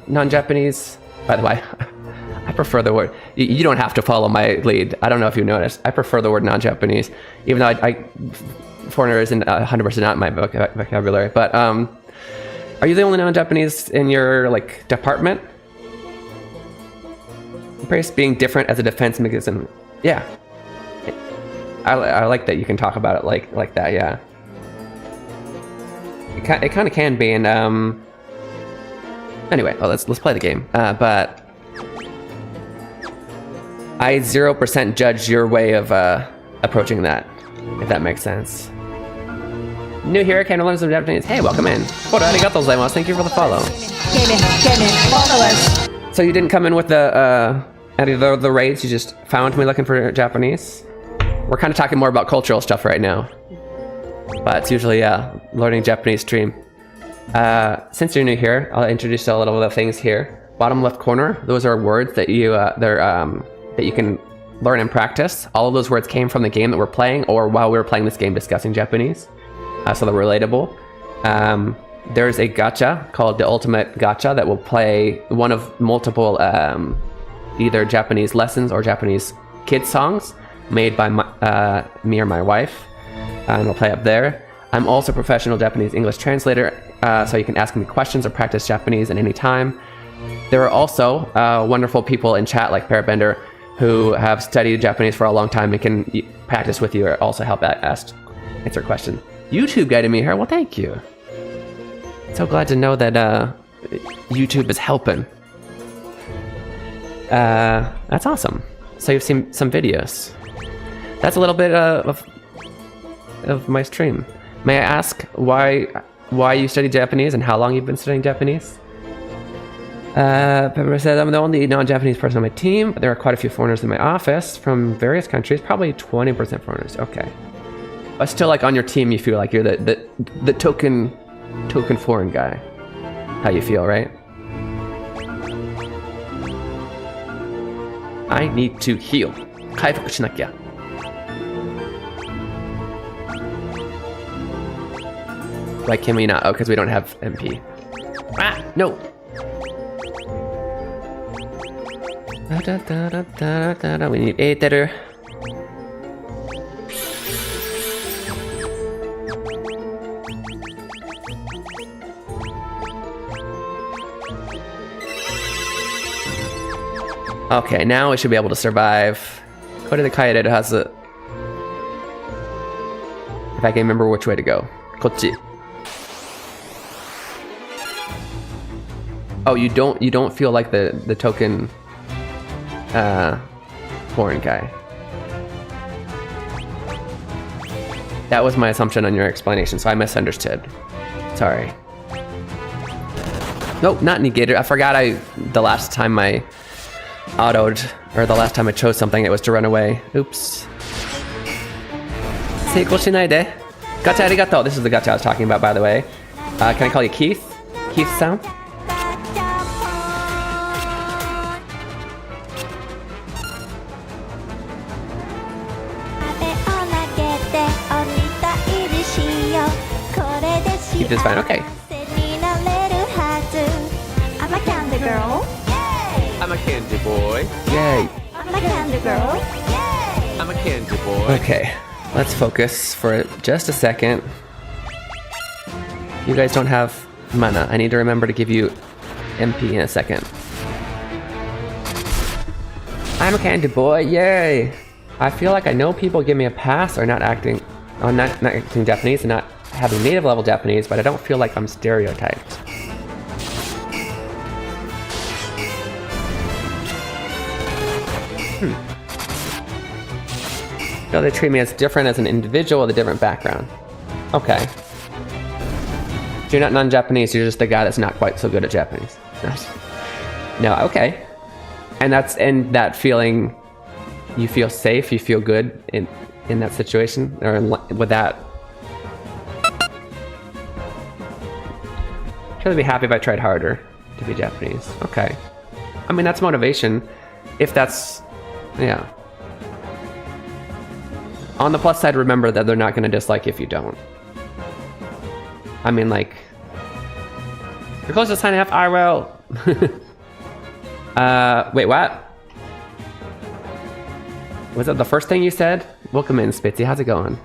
non-Japanese? By the way, I prefer the word. You don't have to follow my lead. I don't know if you noticed. I prefer the word non-Japanese, even though I foreigner isn't 100% not my vocabulary. But are you the only non-Japanese in your like department? Embrace being different as a defense mechanism. Yeah. I like that you can talk about it like that. Yeah. It kind of can be, and anyway, well, let's play the game. But I 0% judge your way of approaching that, if that makes sense. New here, can learn some Japanese. Hey, welcome in. Arigatou gozaimasu. Thank you for the follow. Came in, follow us. So you didn't come in with the any of the raids, you just found me looking for Japanese? We're kind of talking more about cultural stuff right now. But it's usually learning Japanese stream. Since you're new here, I'll introduce a little bit of things here. Bottom left corner, those are words that you that you can learn and practice. All of those words came from the game that we're playing, or while we were playing this game discussing Japanese. So they're relatable. There's a gacha called the Ultimate Gacha that will play one of multiple either Japanese lessons or Japanese kids songs made by me or my wife. And we'll play up there. I'm also a professional Japanese English translator, so you can ask me questions or practice Japanese at any time. There are also wonderful people in chat like Parabender who have studied Japanese for a long time and can practice with you or also help answer questions. YouTube guided me here. Well, thank you. So glad to know that YouTube is helping. That's awesome. So you've seen some videos. That's a little bit of my stream. May I ask why you study Japanese and how long you've been studying Japanese? Pepper says, I'm the only non-Japanese person on my team, but there are quite a few foreigners in my office from various countries, probably 20% foreigners. Okay. But still, like, on your team, you feel like you're the token foreign guy. How you feel, right? I need to heal. 回復しなきゃ. Why can we not? Oh, because we don't have MP. Ah, no. We need Aether. Okay, now we should be able to survive. Go to the Kaereru has a... If I can remember which way to go. Kochi. Oh, you don't feel like the token foreign guy. That was my assumption on your explanation, so I misunderstood. Sorry. Nope, not negated. I forgot the last time I autoed, or the last time I chose something, it was to run away. Oops. Seiko shinai de. Gacha arigato. This is the gacha I was talking about, by the way. Can I call you Keith? Keith-san? Keith is fine, okay. I'm a candy girl. I'm a candy boy. Yay. I'm a candy girl. I'm a candy boy. Okay, let's focus for just a second. You guys don't have mana. I need to remember to give you MP in a second. I'm a candy boy, yay! I feel like I know people give me a pass or not acting Japanese and not having native level Japanese, but I don't feel like I'm stereotyped. No, they treat me as different as an individual with a different background. Okay. So you're not non-Japanese, you're just the guy that's not quite so good at Japanese. No, okay. And that feeling, you feel safe, you feel good in that situation, or with that. I'd be happy if I tried harder to be Japanese. Okay. I mean, that's motivation. If that's, yeah. On the plus side, remember that they're not going to dislike you if you don't. I mean, like, you're close to signing up, I will. Wait, what? Was that the first thing you said? Welcome in, Spitzy. How's it going?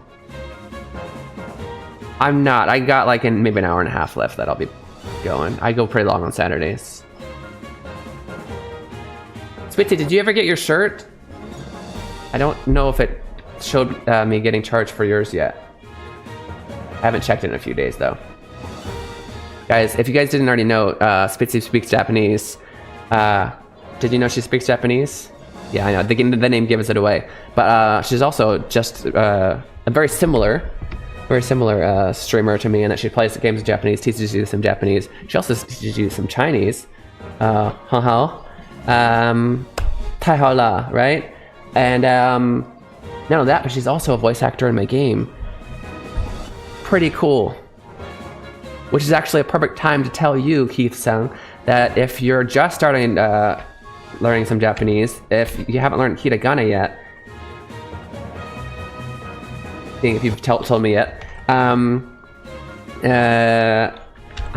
I'm not. I got like maybe an hour and a half left that I'll be going. I go pretty long on Saturdays. Spitzy, did you ever get your shirt? I don't know if it showed me getting charged for yours yet. I haven't checked in a few days though. Guys, if you guys didn't already know, Spitzy speaks Japanese. Did you know she speaks Japanese? Yeah, I know. The name gives it away. But she's also just a very similar streamer to me in that she plays games in Japanese, teaches you some Japanese. She also teaches you some Chinese. Hao. Tai hao la, right? And not only that, but she's also a voice actor in my game. Pretty cool. Which is actually a perfect time to tell you, Keith-san, that if you're just starting learning some Japanese, if you haven't learned hiragana yet, if you've told me yet, I'm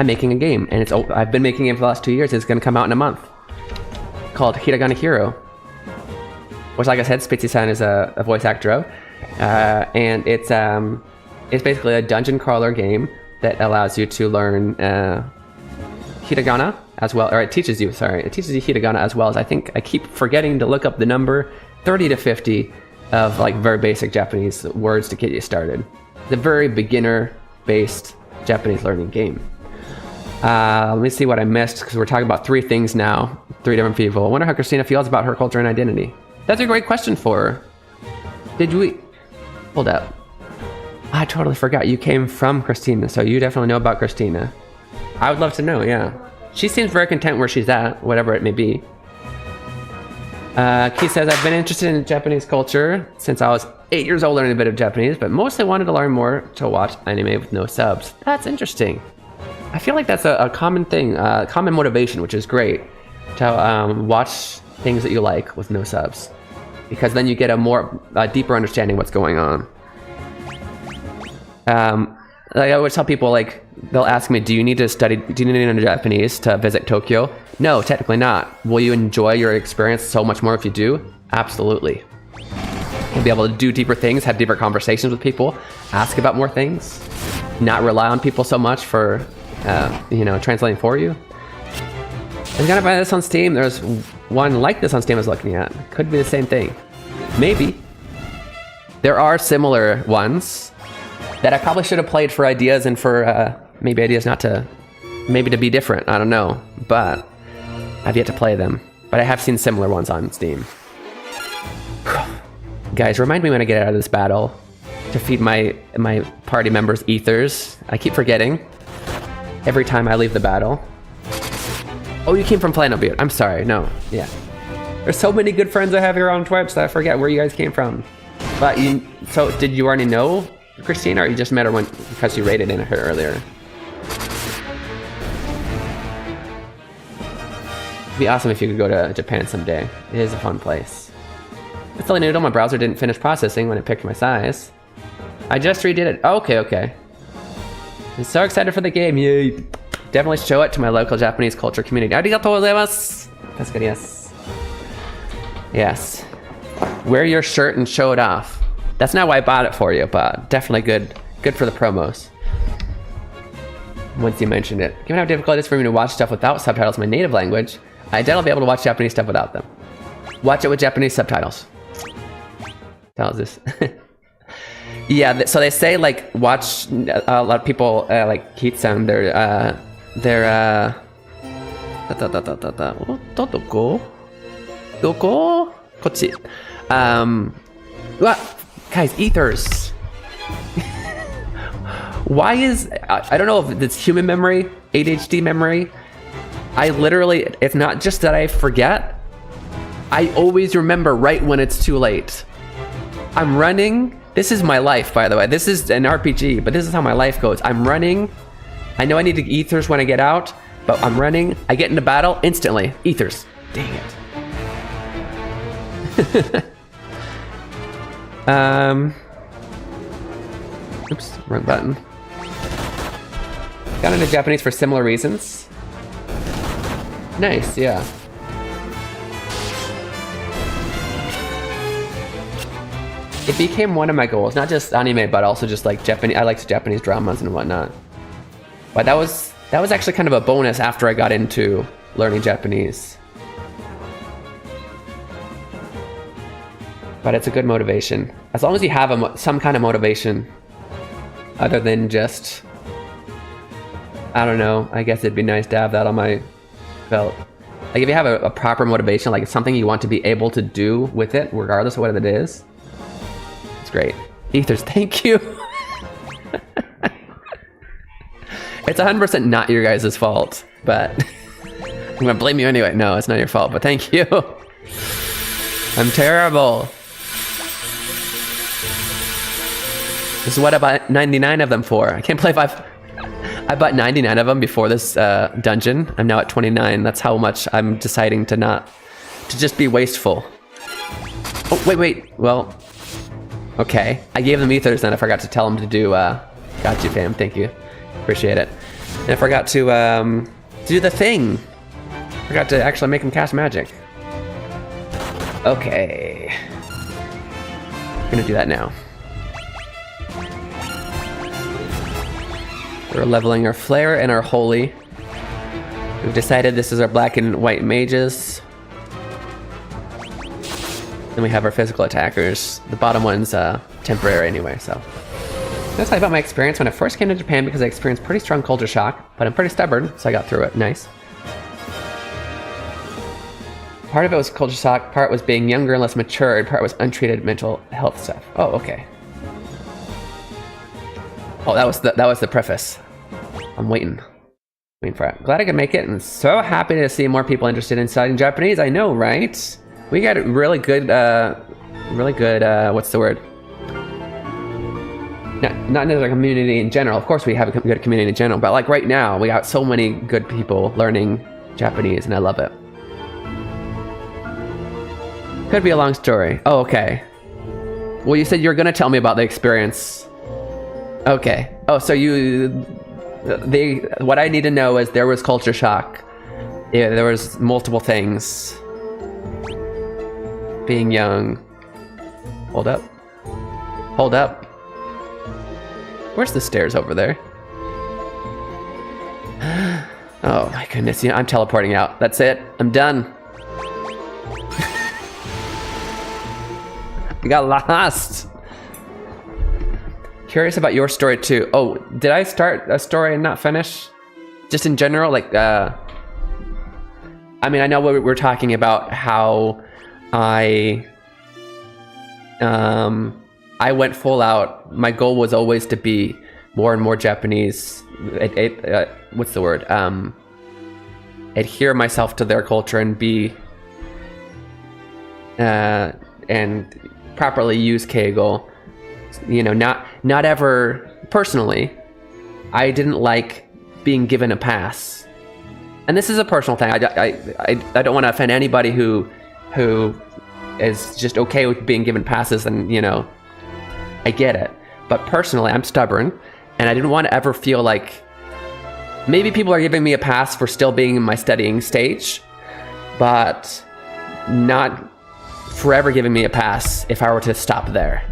making a game, and I've been making a game for the last 2 years. It's going to come out in a month, called Hiragana Hero, which, like I said, Spitzy-san is a voice actor of, and it's basically a dungeon crawler game that allows you to learn hiragana as well, or it teaches you hiragana as well as, I think I keep forgetting to look up the number, 30 to 50 of like very basic Japanese words to get you started. It's a very beginner-based Japanese learning game. Let me see what I missed, because we're talking about 3 things now, 3 different people. I wonder how Christina feels about her culture and identity. That's a great question for her. Hold up. I totally forgot you came from Christina, so you definitely know about Christina. I would love to know, yeah. She seems very content where she's at, whatever it may be. Keith says, I've been interested in Japanese culture since I was 8 years old, learning a bit of Japanese, but mostly wanted to learn more to watch anime with no subs. That's interesting. I feel like that's a common thing, common motivation, which is great, to watch things that you like with no subs, because then you get a deeper understanding of what's going on. Like I always tell people, like, they'll ask me, do you need to know Japanese to visit Tokyo? No, technically not. Will you enjoy your experience so much more if you do? Absolutely. You'll be able to do deeper things, have deeper conversations with people, ask about more things, not rely on people so much for, translating for you. I'm gonna buy this on Steam. There's one like this on Steam I was looking at. Could be the same thing. Maybe. There are similar ones that I probably should have played for ideas and for maybe ideas maybe to be different. I don't know, but I've yet to play them. But I have seen similar ones on Steam. Guys, remind me when I get out of this battle to feed my party members ethers. I keep forgetting every time I leave the battle. Oh, you came from Planet Butte. I'm sorry. No, yeah. There's so many good friends I have here on Twitch that I forget where you guys came from. But so did you already know Christina, or you just met her because you raided in her earlier? It'd be awesome if you could go to Japan someday. It is a fun place. It's only noodle, my browser didn't finish processing when it picked my size. I just redid it. Oh, okay. I'm so excited for the game. Yay. Definitely show it to my local Japanese culture community. Arigatou gozaimasu. Yes. Yes. Wear your shirt and show it off. That's not why I bought it for you, but definitely good for the promos. Once you mentioned it. Given how difficult it is for me to watch stuff without subtitles in my native language, I doubt I'll be able to watch Japanese stuff without them. Watch it with Japanese subtitles. How's this? Yeah, so they say, like, watch a lot of people like Keith-san, they're guys, ethers. Why is, I don't know if it's human memory, ADHD memory. I literally, it's not just that I forget. I always remember right when it's too late. I'm running. This is my life, by the way. This is an RPG, but this is how my life goes. I'm running. I know I need to ethers when I get out, but I'm running. I get into battle instantly. Ethers. Dang it. Oops, wrong button. Got into Japanese for similar reasons. Nice, yeah. It became one of my goals, not just anime, but also just like Japanese. I liked Japanese dramas and whatnot. But that was actually kind of a bonus after I got into learning Japanese. But it's a good motivation. As long as you have some kind of motivation, other than just, I don't know, I guess it'd be nice to have that on my belt. Like if you have a proper motivation, like something you want to be able to do with it, regardless of what it is, it's great. Ethers, thank you. It's 100% not your guys' fault, but I'm gonna blame you anyway. No, it's not your fault, but thank you. I'm terrible. This is what I bought 99 of them for. I can't believe I bought 99 of them before this dungeon. I'm now at 29. That's how much I'm deciding to just be wasteful. Oh, wait. Well, okay. I gave them ethers and I forgot to tell them to do, got you fam, thank you. Appreciate it. And I forgot to do the thing. Forgot to actually make them cast magic. Okay. I'm gonna do that now. We're leveling our flare and our holy. We've decided this is our black and white mages. Then we have our physical attackers. The bottom one's temporary anyway, so. That's how I got my experience when I first came to Japan, because I experienced pretty strong culture shock, but I'm pretty stubborn, so I got through it. Nice. Part of it was culture shock, part was being younger and less mature, and part was untreated mental health stuff. Oh, okay. Oh, that was the preface. I'm waiting for it. Glad I could make it, and so happy to see more people interested in studying Japanese. I know, right? We got really good, what's the word? Not in the community in general. Of course we have a good community in general, but like right now, we got so many good people learning Japanese, and I love it. Could be a long story. Oh, okay. Well, you said you were gonna tell me about the experience. Okay. Oh, so what I need to know is there was culture shock. Yeah, there was multiple things. Being young. Hold up. Hold up. Where's the stairs over there? Oh my goodness, you know, I'm teleporting out. That's it. I'm done. I got lost. Curious about your story too. Oh, did I start a story and not finish? Just in general, like, I mean, I know we're talking about how I went full out. My goal was always to be more and more Japanese. What's the word? Adhere myself to their culture and be, and properly use Keigo. You know, not ever personally. I didn't like being given a pass, and this is a personal thing. I don't want to offend anybody who is just okay with being given passes, and you know, I get it. But personally, I'm stubborn, and I didn't want to ever feel like maybe people are giving me a pass for still being in my studying stage, but not forever giving me a pass if I were to stop there.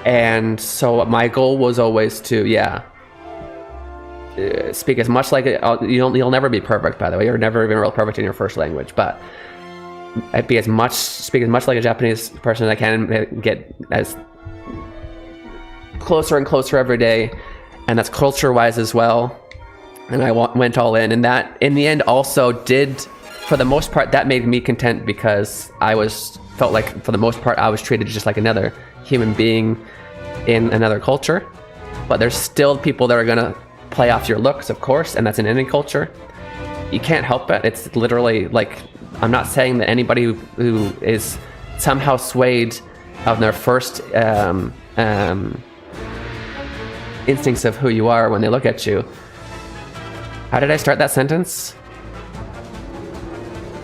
And so my goal was always to, speak as much like it. You'll never be perfect, by the way. You're never even real perfect in your first language, but I'd speak as much like a Japanese person as I can, get as closer and closer every day, and that's culture-wise as well. And I went all in, and that in the end also did, for the most part, that made me content, because felt like for the most part I was treated just like another human being in another culture. But there's still people that are gonna play off your looks, of course, and that's in any culture. You can't help it. It's literally like, I'm not saying that anybody who is somehow swayed of their first instincts of who you are when they look at you. How did I start that sentence?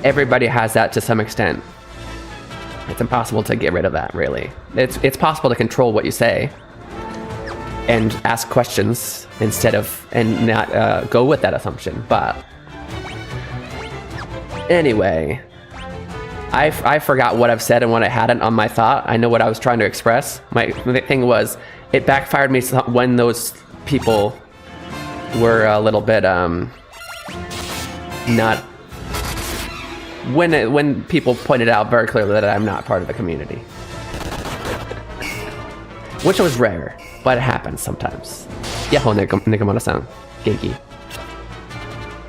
Everybody has that to some extent. It's impossible to get rid of that, really. It's possible to control what you say and ask questions and not go with that assumption. But anyway, I forgot what I've said and what I hadn't on my thought. I know what I was trying to express. My thing was, it backfired me when those people were a little bit not when people pointed out very clearly that I'm not part of the community. Which was rare, but it happens sometimes. Yaho Nikamura-san, Genki.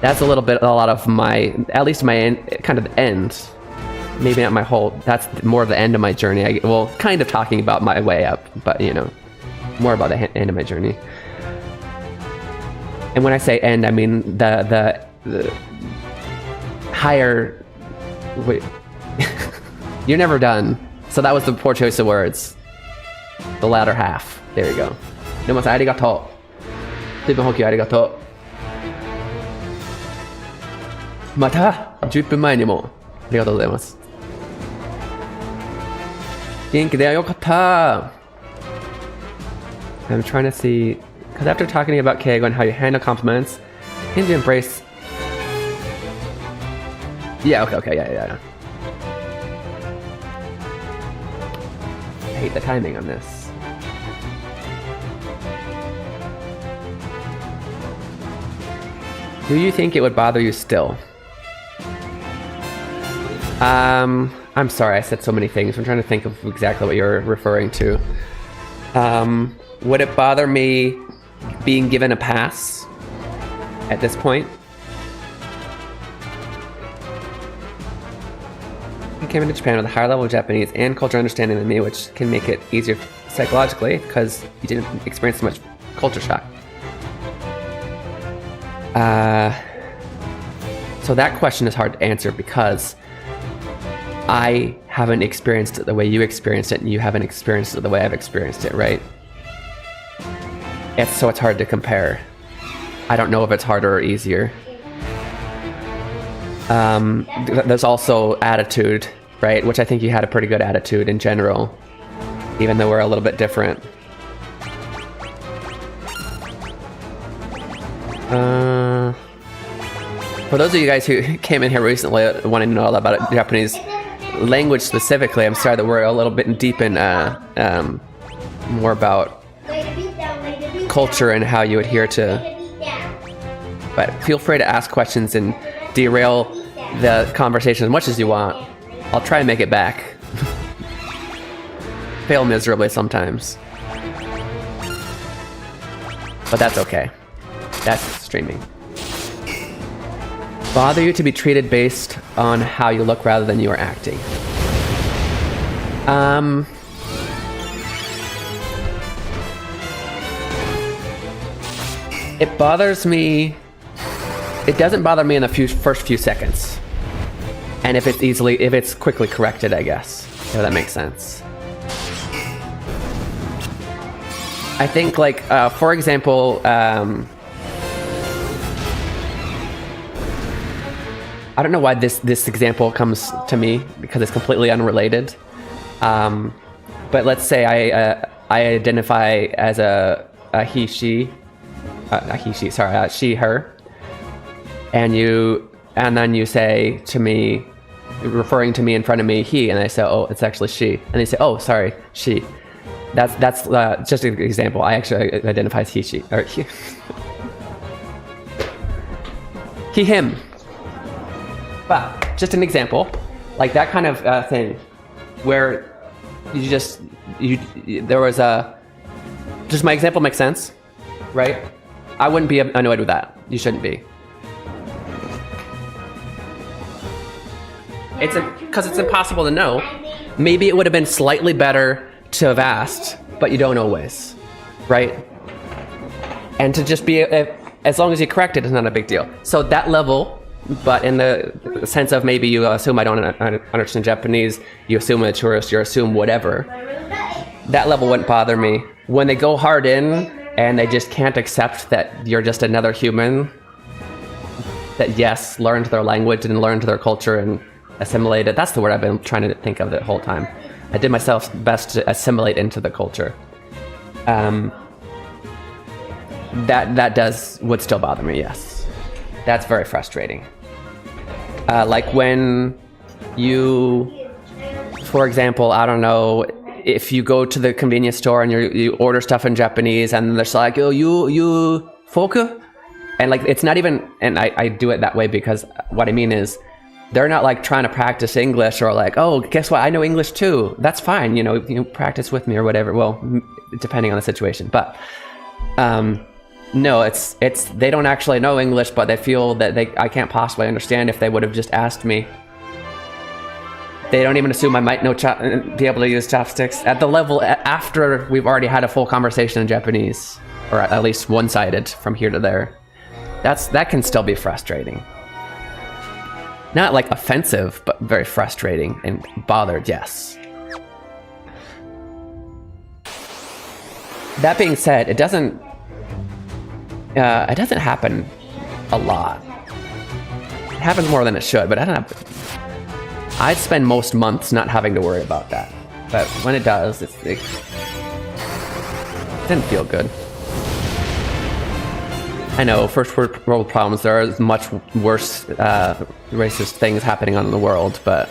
That's a lot of my, at least my end, kind of end. Maybe not my whole, that's more of the end of my journey. Well, kind of talking about my way up, but you know, more about the end of my journey. And when I say end, I mean the higher, wait, you're never done. So that was the poor choice of words. The latter half. There you go. Noma-san, arigatou. Suipen hokyu arigatou. Mata 10分前にもありがとうございます。元気でよかった。I'm trying to see, because after talking about Keigo and how you handle compliments, can you embrace? Yeah, okay, yeah. I hate the timing on this. Do you think it would bother you still? I'm sorry, I said so many things. I'm trying to think of exactly what you're referring to. Would it bother me being given a pass at this point? I came into Japan with a higher level of Japanese and culture understanding than me, which can make it easier psychologically because you didn't experience so much culture shock. So that question is hard to answer because I haven't experienced it the way you experienced it, and you haven't experienced it the way I've experienced it, right? So it's hard to compare. I don't know if it's harder or easier. There's also attitude, right? Which I think you had a pretty good attitude in general, even though we're a little bit different. For those of you guys who came in here recently wanting to know all about Japanese language specifically, I'm sorry that we're a little bit deep in more about culture and how you adhere to. But feel free to ask questions and derail the conversation as much as you want. I'll try and make it back. Fail miserably sometimes. But that's okay. That's streaming. Bother you to be treated based on how you look rather than you are acting? It bothers me. It doesn't bother me in the first few seconds. And if it's quickly corrected, I guess. If that makes sense. I think, like, for example, I don't know why this example comes to me because it's completely unrelated. But let's say I identify as a he, she, she, her, and then you say to me, referring to me in front of me, he, and I say, oh, it's actually she, and they say, oh, sorry, she. That's just an example. I actually identify as he, she, or he, he, him. But just an example, like that kind of thing, where there was just my example makes sense, right? I wouldn't be annoyed with that. You shouldn't be. Because it's impossible to know. Maybe it would have been slightly better to have asked, but you don't always, right? And to just be, as long as you correct it, is not a big deal. So that level, but in the sense of maybe you assume I don't understand Japanese, you assume I'm a tourist, you assume whatever, that level wouldn't bother me. When they go hard in and they just can't accept that you're just another human, that yes, learned their language and learned their culture and assimilate it, that's the word I've been trying to think of the whole time. I did myself best to assimilate into the culture. That would still bother me, yes. That's very frustrating. Like when you, for example, I don't know, if you go to the convenience store and you order stuff in Japanese and they're like, oh, you foku? And like, it's not even, and I do it that way because what I mean is, they're not like trying to practice English or like, oh, guess what? I know English too. That's fine. You practice with me or whatever. Well, depending on the situation. But no, it's they don't actually know English, but they feel that I can't possibly understand if they would have just asked me. They don't even assume I might be able to use chopsticks at the level after we've already had a full conversation in Japanese, or at least one-sided from here to there. That can still be frustrating. Not like offensive, but very frustrating and bothered, yes. That being said, it doesn't happen a lot. It happens more than it should, but I'd spend most months not having to worry about that. But when it does, it didn't feel good. I know, first world problems, there are much worse racist things happening on in the world, but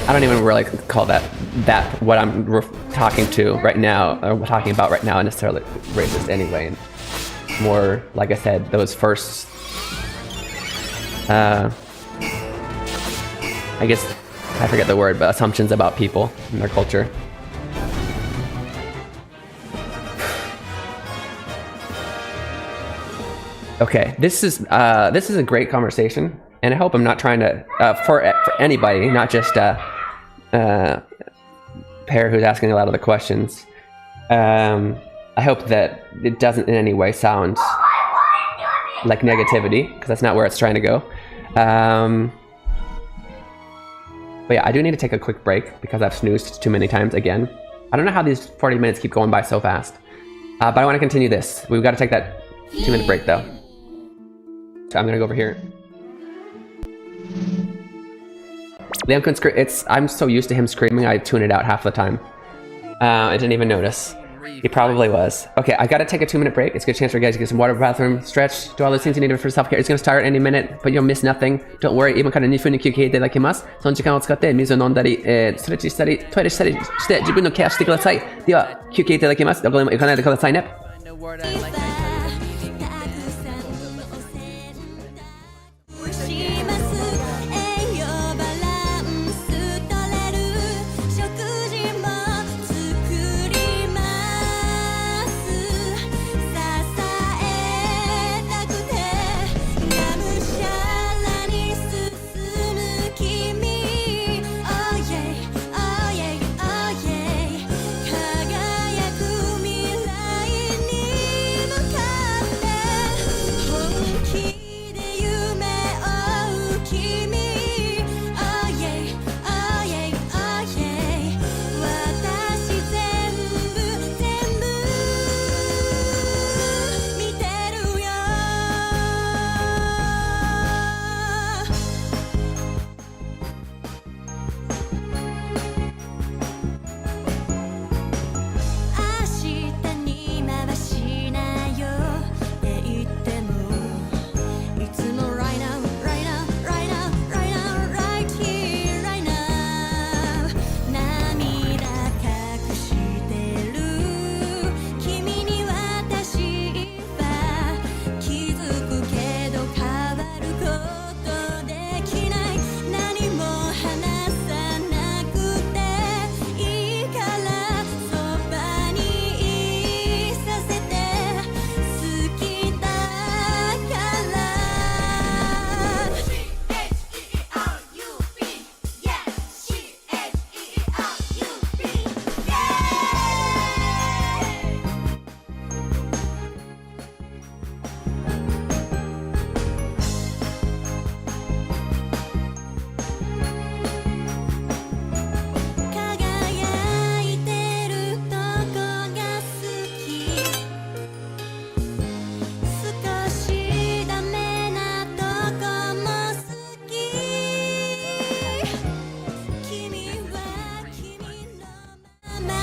I don't even really call that what I'm talking about right now necessarily racist anyway. And more, like I said, those first, I guess, I forget the word, but assumptions about people and their culture. Okay, this is a great conversation, and I hope I'm not trying to for anybody, not just Pear who's asking a lot of the questions. I hope that it doesn't in any way sound like negativity, because that's not where it's trying to go. But yeah, I do need to take a quick break because I've snoozed too many times again. I don't know how these 40 minutes keep going by so fast, but I want to continue this. We've got to take that 2-minute break though. So I'm gonna go over here. Liam couldn't scream. I'm so used to him screaming, I tune it out half the time. I didn't even notice. He probably was. Okay, I gotta take a 2-minute break. It's a good chance for you guys to get some water, bathroom, stretch, do all the things you need for self-care. It's gonna start any minute, but you'll miss nothing. Don't worry, 今から2分に休憩いただきます。その時間を使って水を飲んだり、ストレッチしたり、トイレしたりして自分のケアしてください。では、休憩いただきます。どこでも行かないでくださいね。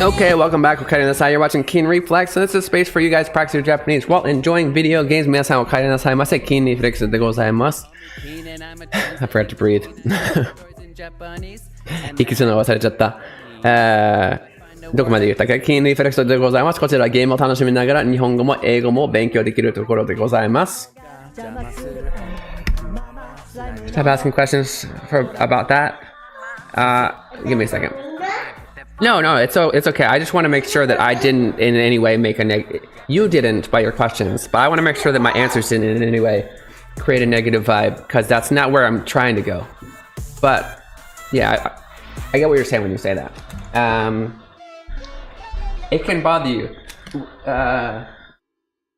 Okay, welcome back. Okaide nasai. You're watching Keen Reflex, and this is a space for you guys to practice your Japanese while enjoying video games. 皆さん、Okaide nasai masu. Keen Reflex でございます。I forgot to breathe. 息するの忘れちゃった。どこまで言ったか。Keen Reflex でございます。こちらはゲームを楽しみながら日本語も英語も勉強できるところでございます。Stop asking questions about that. Give me a second. No, it's okay. I just want to make sure that I didn't in any way make a you didn't by your questions, but I want to make sure that my answers didn't in any way create a negative vibe, because that's not where I'm trying to go. But yeah, I get what you're saying when you say that. It can bother you.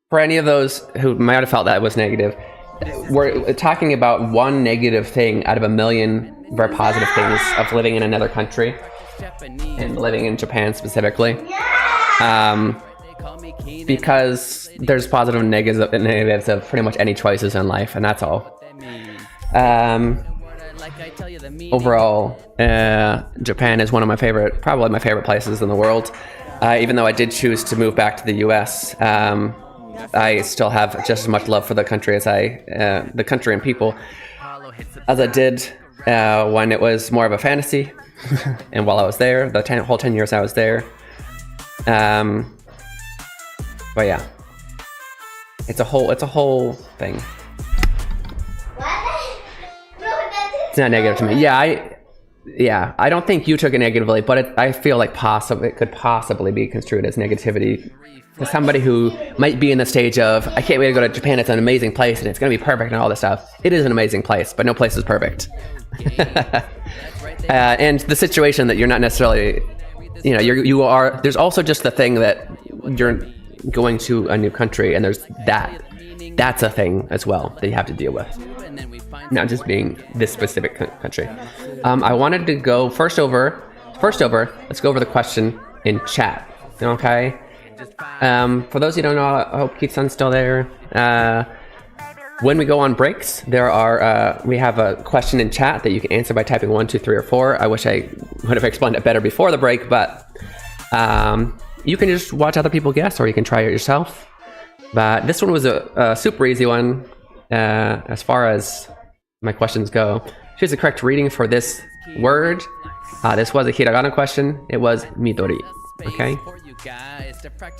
For any of those who might have felt that was negative, we're talking about one negative thing out of a million very positive things of living in another country and living in Japan specifically. Because there's positive and negatives of pretty much any choices in life, and that's all. Overall, Japan is one of my favorite, probably my favorite places in the world. Even though I did choose to move back to the US, I still have just as much love for the country as the country and people as I did when it was more of a fantasy. And while I was there, the whole 10 years I was there. But yeah, it's a whole thing. It's not negative to me. Yeah, I don't think you took it negatively, but I feel like it could possibly be construed as negativity to somebody who might be in the stage of, I can't wait to go to Japan, it's an amazing place and it's going to be perfect and all this stuff. It is an amazing place, but no place is perfect. And the situation that you're not necessarily, you are, there's also just the thing that you're going to a new country, and there's that's a thing as well that you have to deal with, not just being this specific country. I wanted to go first over, let's go over the question in chat. Okay. For those who don't know, I hope Keith-san's still there. When we go on breaks, we have a question in chat that you can answer by typing 1, 2, 3, or 4. I wish I would have explained it better before the break, but you can just watch other people guess, or you can try it yourself. But this one was a super easy one as far as my questions go. Here's the correct reading for this word. This was a hiragana question. It was midori. Okay.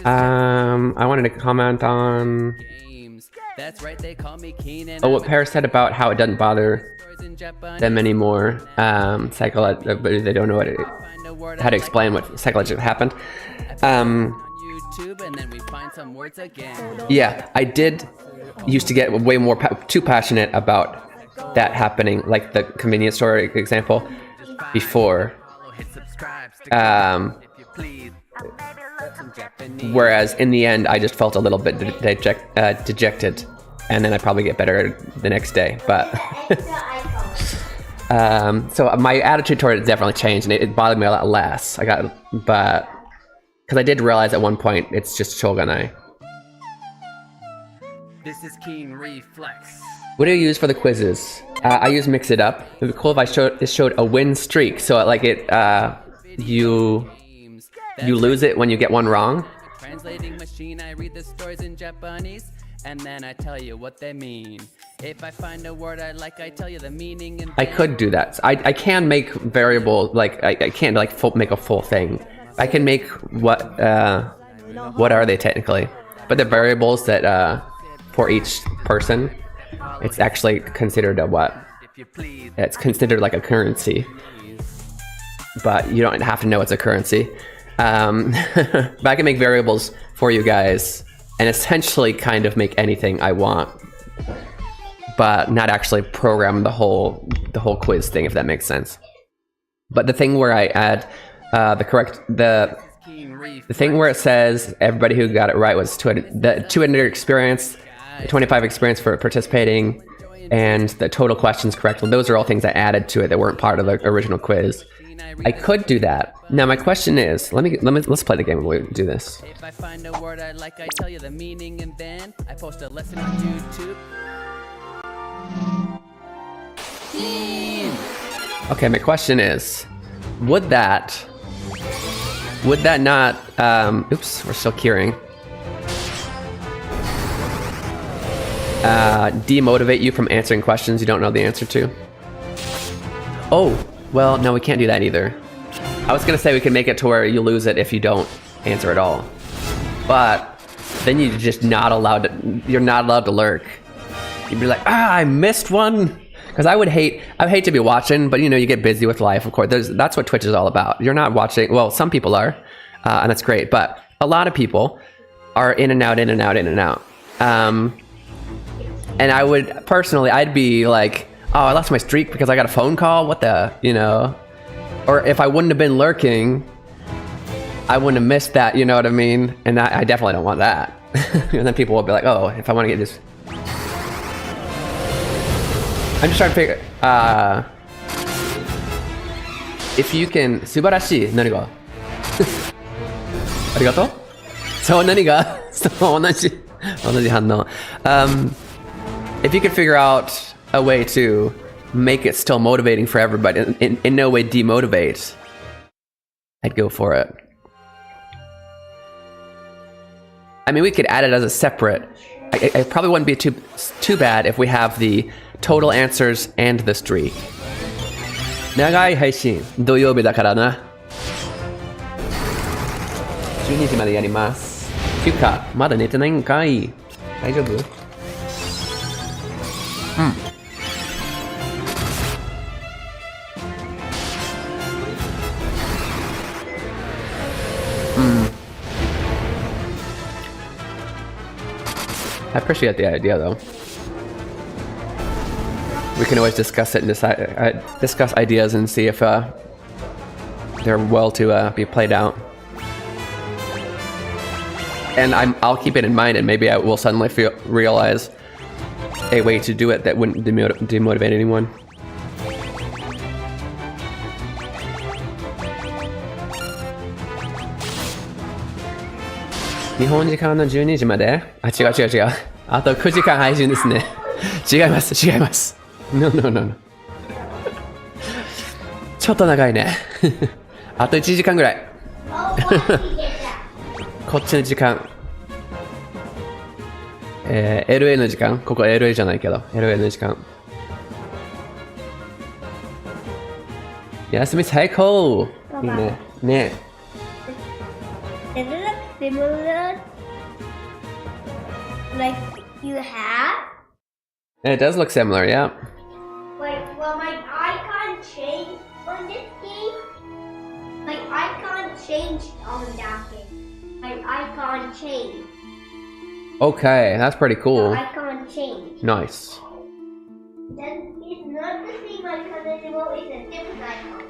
I wanted to comment on what Paris said about how it doesn't bother them anymore. They don't know how to explain what psychologically happened. Yeah, I did used to get way more too passionate about that happening, like the convenience store example before. Whereas in the end, I just felt a little bit dejected, and then I probably get better the next day. But so my attitude toward it definitely changed, and it bothered me a lot less. Because I did realize at one point it's just shogunai. This is Keen Reflex. What do you use for the quizzes? I use Mix It Up. It would be cool if it showed a win streak, so like you lose it when you get one wrong. Translating machine, I read the stories in Japanese, and then I tell you what they mean. If I find a word I like, I tell you the meaning. And I could do that. I can make variable, like I can't like make a full thing. I can make what are they technically? But the variables that for each person, it's actually considered a what? It's considered like a currency, but you don't have to know it's a currency. But I can make variables for you guys and essentially kind of make anything I want, but not actually program the whole quiz thing, if that makes sense. But the thing where I add the thing where it says everybody who got it right was 200 experience, 25 experience for participating, and the total questions correct. Well, those are all things I added to it that weren't part of the original quiz. I could do that. Now my question is, let's play the game and we'll do this. If I find a word I like, I tell you the meaning, and then I post a lesson on YouTube. Okay, my question is, would that not oops, we're still curing, demotivate you from answering questions you don't know the answer to? Oh, well, no, we can't do that either. I was gonna say we can make it to where you lose it if you don't answer at all, but then you're just not allowed to lurk. You'd be like, I missed one, because Because I would hate to be watching, but you get busy with life. Of course, that's what Twitch is all about. You're not watching. Well, some people are, and that's great. But a lot of people are in and out, in and out, in and out. And I would personally, I'd be like, oh, I lost my streak because I got a phone call. What the, Or if I wouldn't have been lurking, I wouldn't have missed that. You know what I mean? And I definitely don't want that. And then people will be like, oh, if I want to get this. I'm just trying to figure, if you can, 素晴らしい。何がありがとうそう、何がそう、同じ反応。If you could figure out a way to make it still motivating for everybody, in no way demotivate, I'd go for it. I mean, we could add it as a separate. It probably wouldn't be too bad if we have the total answers and the streak. 長い配信、土曜日だからな。12時までやります。っていうか、まだ寝てないんかい。大丈夫？I appreciate the idea, though. We can always discuss it and discuss ideas and see if they're well to be played out. And I'll keep it in mind, and maybe I will suddenly realize a way to do it that wouldn't demotivate anyone. Japan 時間の12時まで？あ、違う。あと9時間配信ですね。違います。No. ちょっと長いね。あと1時間ぐらい。こっちの時間。LA の時間。ここ LA じゃないけど。LA の時間。休み最高！いいね。ね。Does it look similar? Like you have? It does look similar, yeah. Wait, well my icon changed on this game? My icon changed on that game. My icon changed. Okay, that's pretty cool. The icon changed. Nice. Then it's not the same icon anymore, it's a different icon.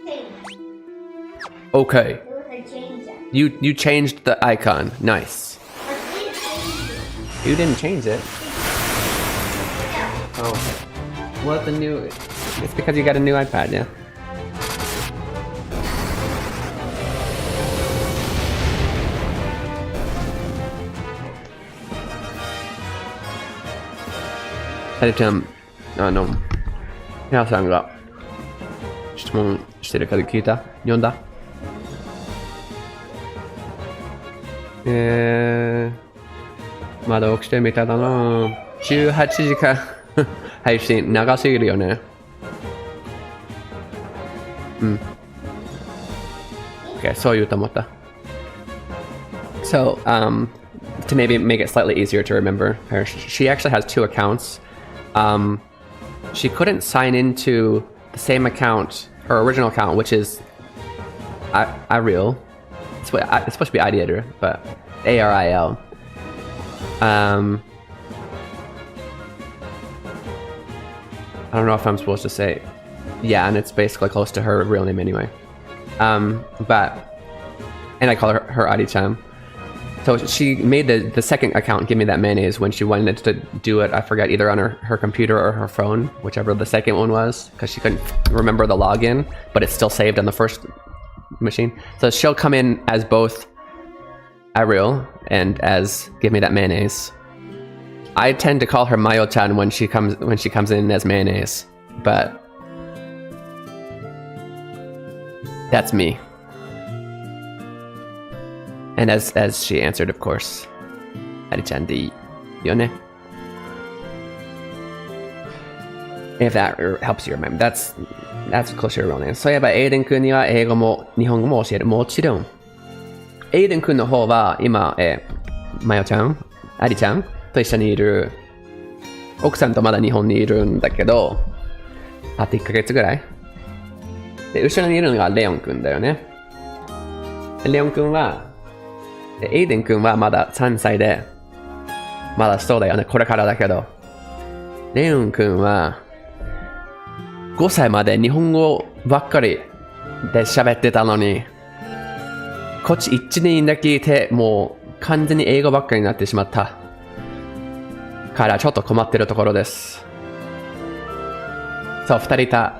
Change. Okay. It was a change. You changed the icon. Nice. I didn't change it. You didn't change it. Yeah. Oh. Well, it's because you got a new iPad, yeah.皆さんが質問してるから聞いた？読んだ？まだ起きてみたいだな。18時間配信長すぎるよね。Okay, そう言うと思った。So, to maybe make it slightly easier to remember her, she actually has two accounts. She couldn't sign into the same account, her original account, which is Ariel. It's supposed to be Ideator, but ARIL. I don't know if I'm supposed to say, yeah, and it's basically close to her real name anyway. And I call her Adi-chan. So she made the second account give me that mayonnaise when she wanted to do it, I forget, either on her computer or her phone, whichever the second one was, because she couldn't remember the login, but it's still saved on the first machine. So she'll come in as both Ariel and as give me that mayonnaise. I tend to call her Mayo-chan when she comes in as mayonnaise, but that's me. And as she answered, of course, Ari-chan deいいよね. If that helps you remember, that's close to your real name. そういえばエイデン君には英語も日本語も教える。もちろん。エイデン君の方は今マヨちゃん、アリちゃんと一緒にいる奥さんとまだ日本にいるんだけど、あと1ヶ月ぐらい。で、後ろにいるのがレオンくんだよね。レオンくんは、エイデンくんはまだ3歳で、まだそうだよね、これからだけど。レオンくんは、5歳まで日本語ばっかりで喋ってたのに、こっち1年だけいて、もう完全に英語ばっかりになってしまった。からちょっと困ってるところです。そう、2人いた。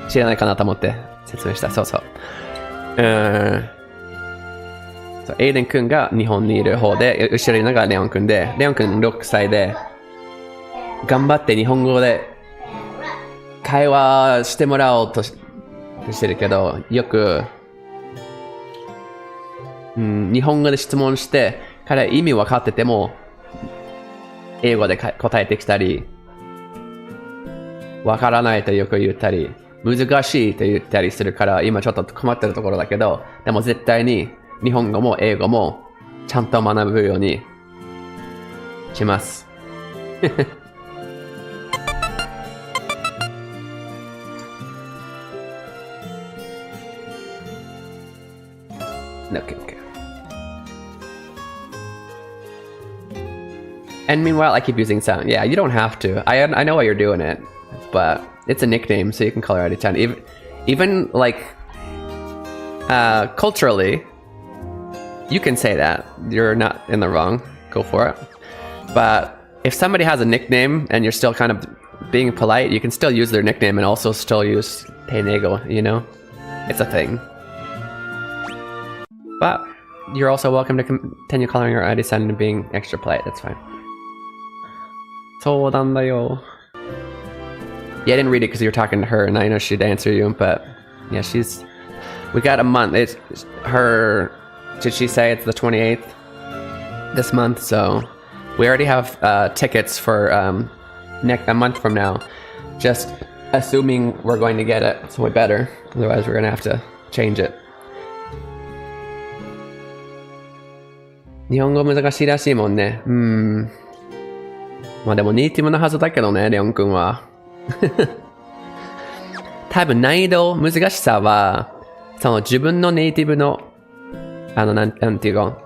知らないかなと思って説明した。そうそう。そう、エイデン君が日本にいる方で、後ろにいるのがレオン君で、レオン君6歳で、頑張って日本語で会話してもらおうとしてるけど、よく、日本語で質問して、彼意味分かってても、英語で答えてきたり、分からないとよく言ったり、難しいと言ったりするから、今ちょっと困ってるところだけど、でも絶対に日本語も英語もちゃんと学ぶようにします。Okay. And meanwhile, I keep using sound. Yeah, you don't have to. I know why you're doing it, but it's a nickname, so you can call her anytime. Even like culturally, you can say that. You're not in the wrong. Go for it. But if somebody has a nickname and you're still kind of being polite, you can still use their nickname and also still use Teinego, you know? It's a thing. But you're also welcome to continue calling her Adi-san and being extra polite. That's fine. そうなんだよ. Yeah, I didn't read it because you were talking to her, and I know she'd answer you, but yeah, we got a month. It's her, did she say it's the 28th this month? So we already have tickets for a month from now, just assuming we're going to get it, so we better. Otherwise, we're going to have to change it. 日本語難しいらしいもんね。まあでもネイティブのはずだけどね、レオン君は。多分難易度、難しさは、その自分のネイティブの、なんていうか、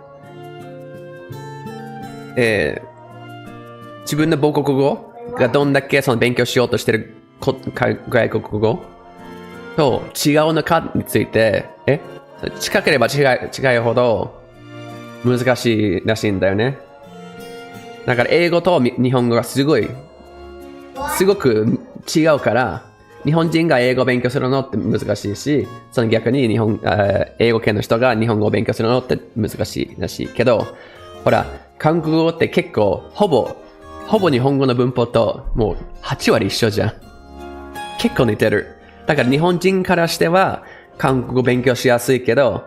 自分の母国語がどんだけその勉強しようとしてる外国語と違うのかについて、近ければ違うほど難しいらしいんだよね。だから英語と日本語がすごく違うから、日本人が英語を勉強するのって難しいし、その逆に英語圏の人が日本語を勉強するのって難しいらしいけど、ほら、韓国語って結構ほぼ日本語の文法ともう8割一緒じゃん。結構似てる。だから日本人からしては韓国語を勉強しやすいけど、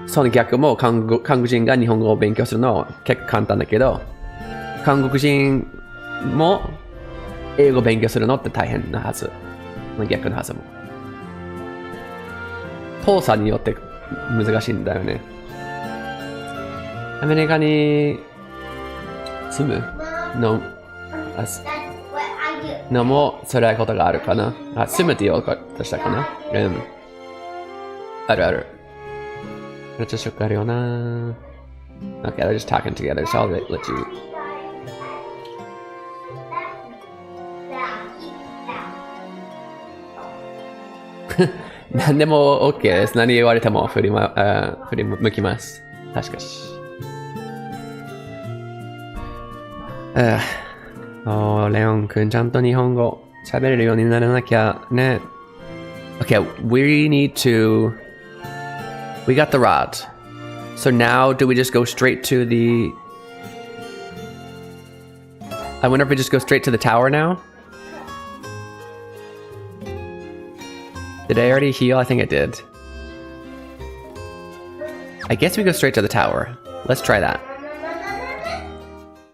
その逆も韓国人が日本語を勉強するのは結構簡単だけど、韓国人も英語を勉強するのって大変なはず。逆のはずも。遠さによって難しいんだよね。アメリカに住むのも辛いことがあるかな。住むって言おうとしたかな。あるある。めっちゃショックあるよな。Okay, they're just talking together, so I'll let you. 何でも OK です。何言われても振り向きます。確かし。レオン君ちゃんと日本語喋れるようにならなきゃね。Okay, we got the rod. So now do we just go straight to the... I wonder if we just go straight to the tower now? Did I already heal? I think I did. I guess we go straight to the tower. Let's try that.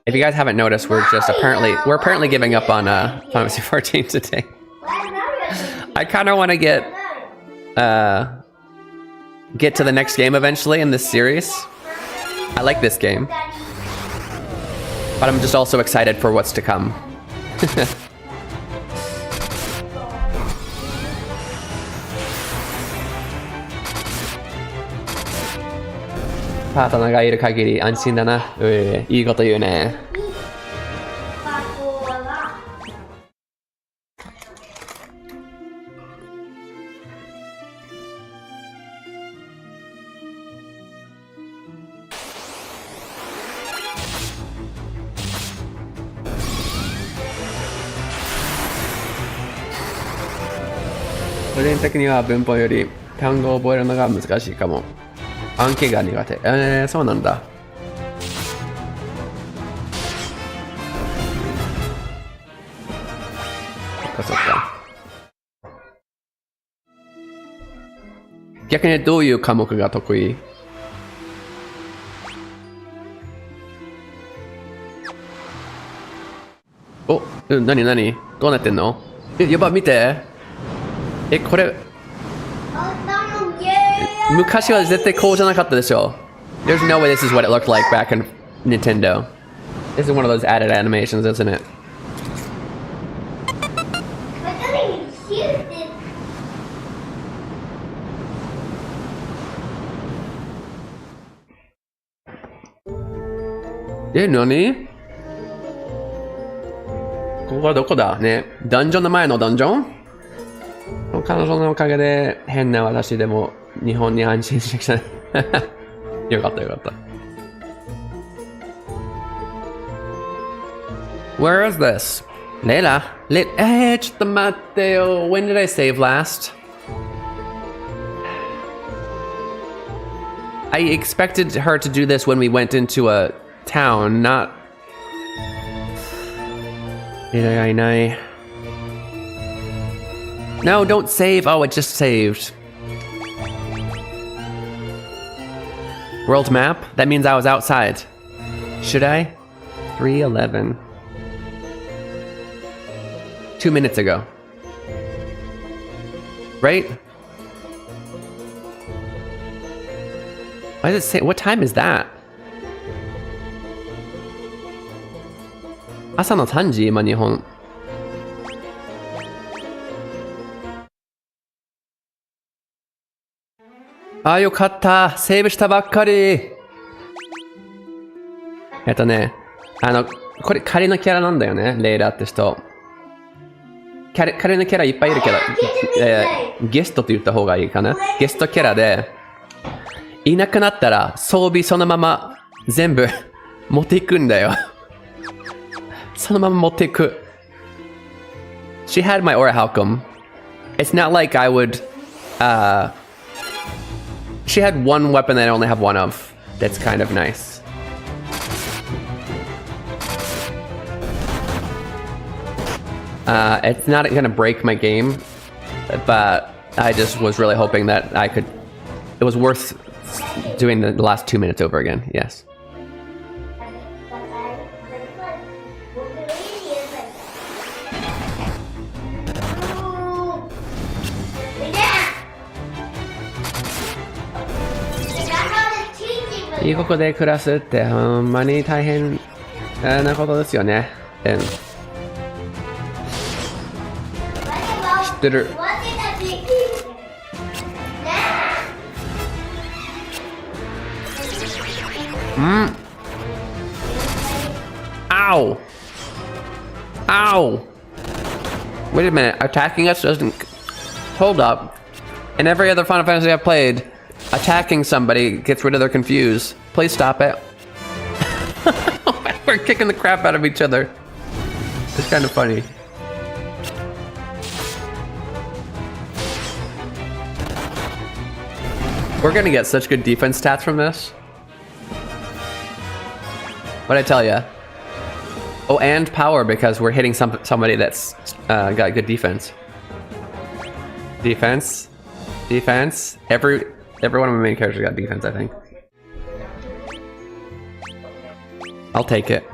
If you guys haven't noticed, we're apparently giving up on Final Fantasy 14 today. I kind of want to get to the next game eventually in this series. I like this game. But I'm just also excited for what's to come. パートナーがいる限り安心だな。いいこと言うね。個人的には文法より単語を覚えるのが難しいかも。暗記が苦手。そうなんだ。そっかそっか。逆にどういう科目が得意？お、なになに？どうなってんの？やば、見て。これ。昔は絶対こうじゃなかったでしょ。There's no way this is what it looked like back in Nintendo. This is one of those added animations, isn't it? Nani? ここはどこだね。ダンジョンの前のダンジョン？彼女のおかげで変な私でも日本に安心してきたね。よかったよかった。Where is this? レイラちょっと待ってよ。When did I save last? I expected her to do this when we went into a town, not... レイラがいない。No, don't save. Oh, it just saved. World map? That means I was outside. Should I? 3:11. 2 minutes ago. Right? Why does it say? What time is that? 朝の3時今日本。あ、よかった。セーブしたばっかり。これ仮のキャラなんだよね。レイラって人。仮のキャラいっぱいいるけど、ゲストって言った方がいいかな。ゲストキャラで、いなくなったら装備そのまま全部持っていくんだよ。そのまま持っていく。She had my aura halcom. It's not like I would, she had one weapon that I only have one of. That's kind of nice. It's not gonna break my game, but I just was really hoping that I could... It was worth doing the last 2 minutes over again, yes.いいここで暮らすってほんまに大変なことですよね。知ってる。Ow! Ow! Wait a minute, attacking us doesn't... Hold up. In every other Final Fantasy I've played, attacking somebody gets rid of their confuse. Please stop it. We're kicking the crap out of each other. It's kind of funny. We're gonna get such good defense stats from this. What'd I tell ya? Oh, and power because we're hitting somebody that's got good defense. Defense. Defense. Every one of my main characters got defense, I think. I'll take it.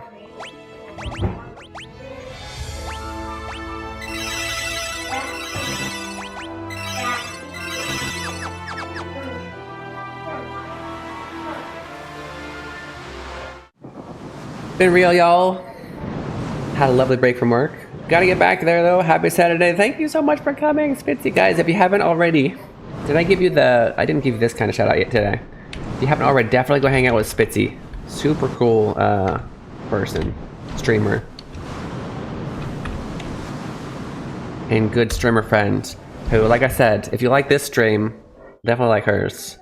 been real, y'all. Had a lovely break from work. Gotta get back there though. Happy Saturday. Thank you so much for coming, Spitzy. Guys, if you haven't already, did I give you the... I didn't give you this kind of shout out yet today. If you haven't already, definitely go hang out with Spitzy. Super cool person, streamer. And good streamer friend who, like I said, if you like this stream, definitely like hers.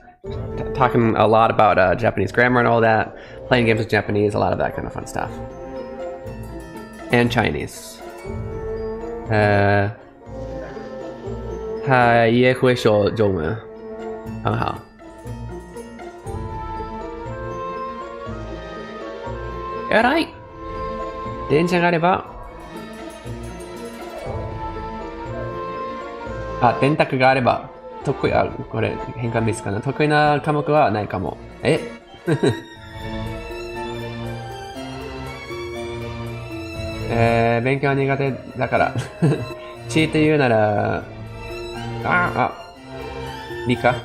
Talking a lot about Japanese grammar and all that. Playing games with Japanese, a lot of that kind of fun stuff. And Chinese. 他也会说中文，很好。偉い。電車があれば。あ、電卓があれば。得意、あ、これ変換ミスかな。得意な科目はないかも。え勉強は苦手だから。強いて言うなら、理科。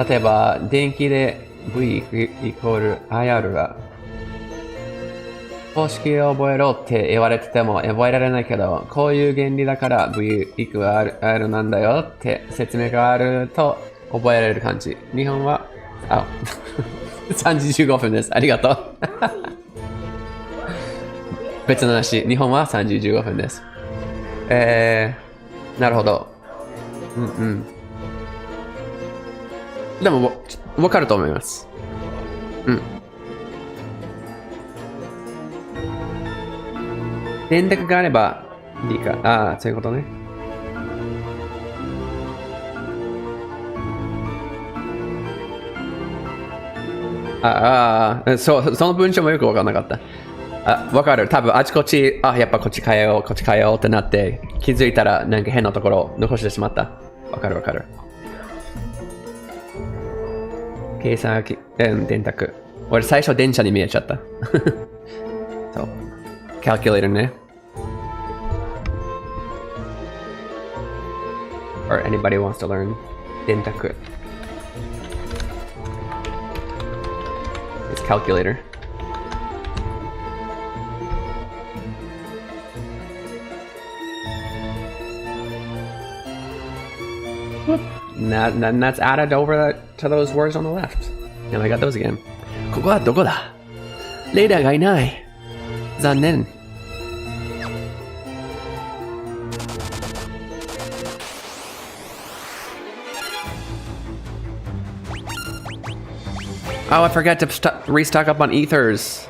例えば、電気で V イコール IR は、公式を覚えろって言われてても覚えられないけど、こういう原理だから V イコール R なんだよって説明があると覚えられる感じ。日本は、3時15分です。ありがとう。別の話。日本は3時15分です。なるほど。でも、わかると思います。電卓があればいいか。ああ、そういうことね。その文章もよくわからなかった。わかる。多分あちこち、やっぱこっち変えよう、こっち変えようってなって、気づいたらなんか変なところ残してしまった。わかる。計算機、電卓。俺最初電車に見えちゃった。そう。calculator ね。Or anybody wants to learn 電卓。It's calculator. And that's added over to those words on the left. And I got those again. ここはどこだ？レーダーがいない。残念。Oh, I forgot to restock up on ethers.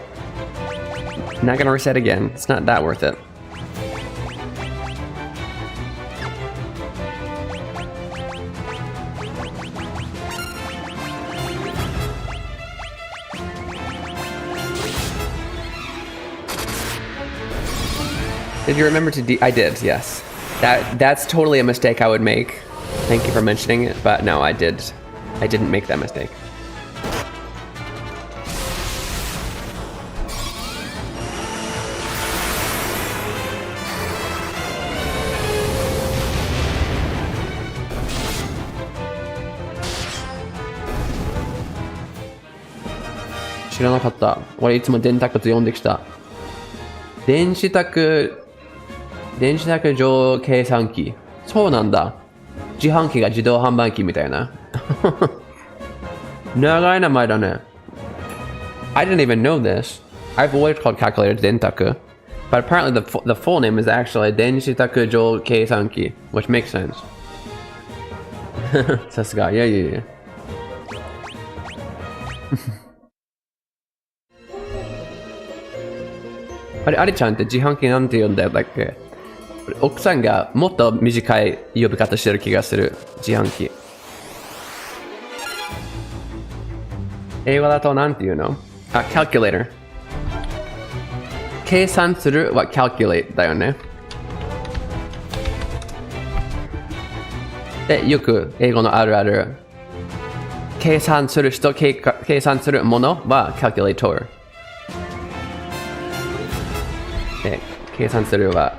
Not gonna reset again. It's not that worth it. Did you remember to I did, yes. That's totally a mistake I would make. Thank you for mentioning it, but no, I didn't make that mistake. I 知らなかった。俺いつも電卓と呼んできた。電子卓上計算機。そうなんだ。自販機が自動販売機みたいな。長い名前だね。I didn't even know this. I've always called calculator 電卓. But apparently the full name is actually 電子卓上計算機, which makes sense. さすが。いや。あれちゃんって自販機なんて呼んだよだっけ？奥さんがもっと短い呼び方してる気がする。自販機。英語だとなんて言うの？calculator。計算するは calculate だよね。で、よく英語のあるある。計算する人、計算するものは calculator。で、計算するは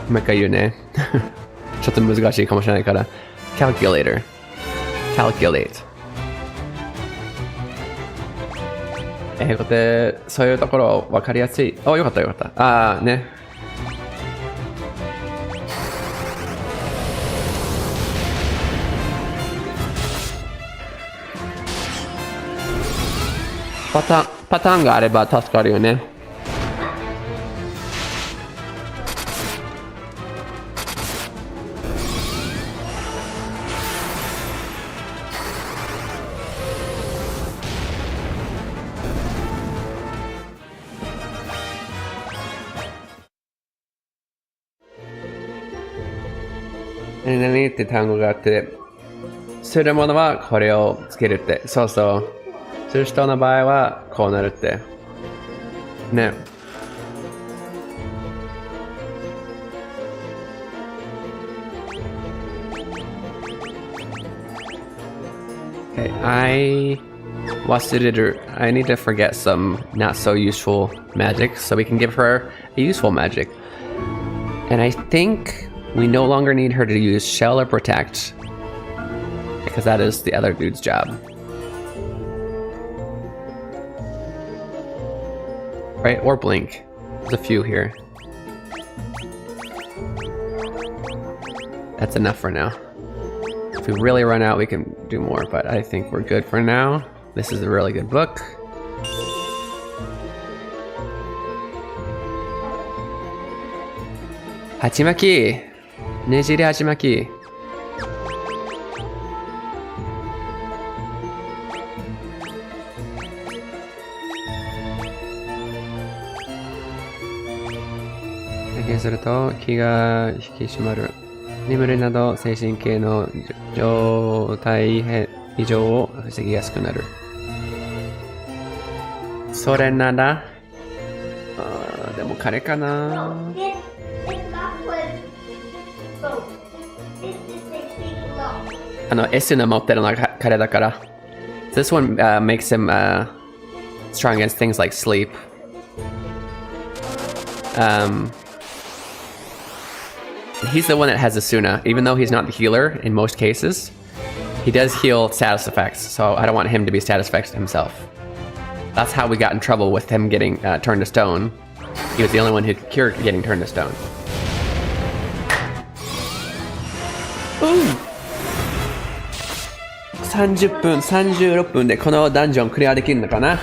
もう一回言うね。ちょっと難しいかもしれないから。calculator calculate 英語ってそういうところ分かりやすい。お、よかったよかった。ああね。パターンがあれば助かるよね。何々って単語があって、するものはこれをつけるって。そうそう。する人の場合はこうなるって。ね。Okay, I need to forget some not so useful magic so we can give her a useful magic. And I think we no longer need her to use shell or protect because that is the other dude's job. Right? Or blink. There's a few here. That's enough for now. If we really run out, we can do more, but I think we're good for now. This is a really good book. Hachimaki! Nejiri Hachimaki. Su to ki ga hikishimaru. 眠りなど精神系の状態異常を防ぎやすくなる。それなら、でも彼かな。S の持ってるのが彼だから。This one makes him strong against things like sleep. He's the one that has Asuna, even though he's not the healer in most cases. He does heal status effects, so I don't want him to be status effects himself. That's how we got in trouble with him getting turned to stone. He was the only one who could cure getting turned to stone. Ooh! 30分、36分でこのダンジョンクリアできるのかな。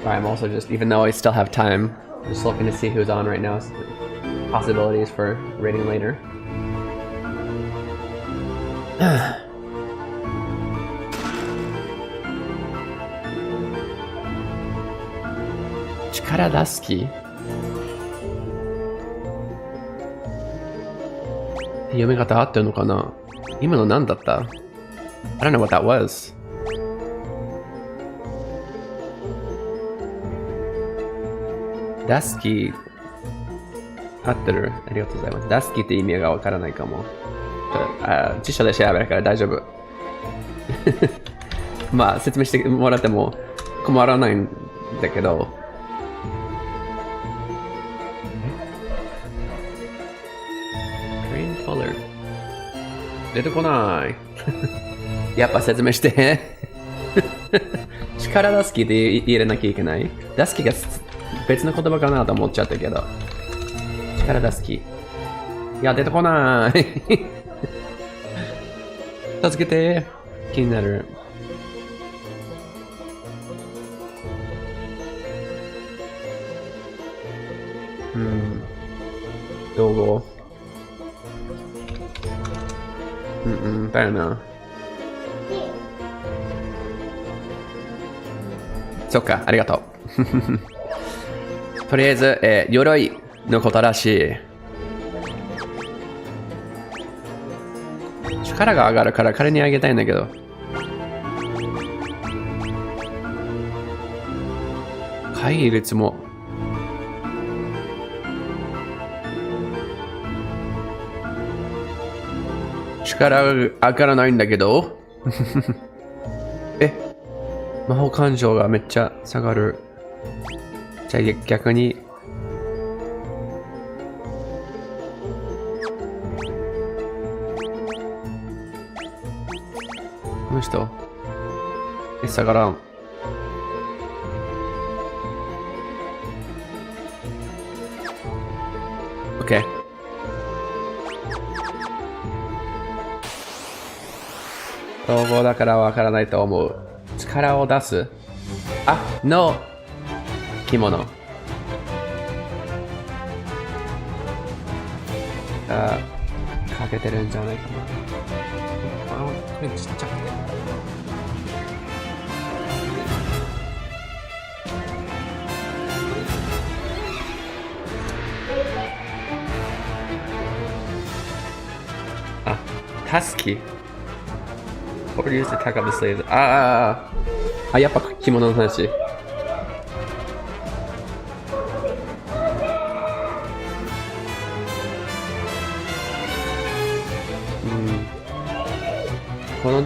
I'm also just, even though I still have time, just looking to see who's on right now. Possibilities for rating later. Chikara Dasuki? 読み方合ってるのかな？今の何だった？ I don't know what that was. Dusky 合ってる。ありがとうございます。Dusky って意味がわからないかも。辞書で調べるから大丈夫。まあ説明してもらっても困らないんだけど。Green color 出てこない。やっぱ説明して。力Duskyって入れなきゃいけない。Dusky が別の言葉かなと思っちゃったけど。力Dusky。いや、出てこない。助けて。気になる。どうだよな。そっか、ありがとう。とりあえず、鎧のことらしい。力が上がるから彼にあげたいんだけど。配列も。力が上がらないんだけど魔法感情がめっちゃ下がる。じゃあ逆にこの人下がらん。OK。統合だからわからないと思う。力を出すの着物がかけてるんじゃないかな。これちっちゃくて。タスキOr use the attack of the slaves. やっぱ着物の話。この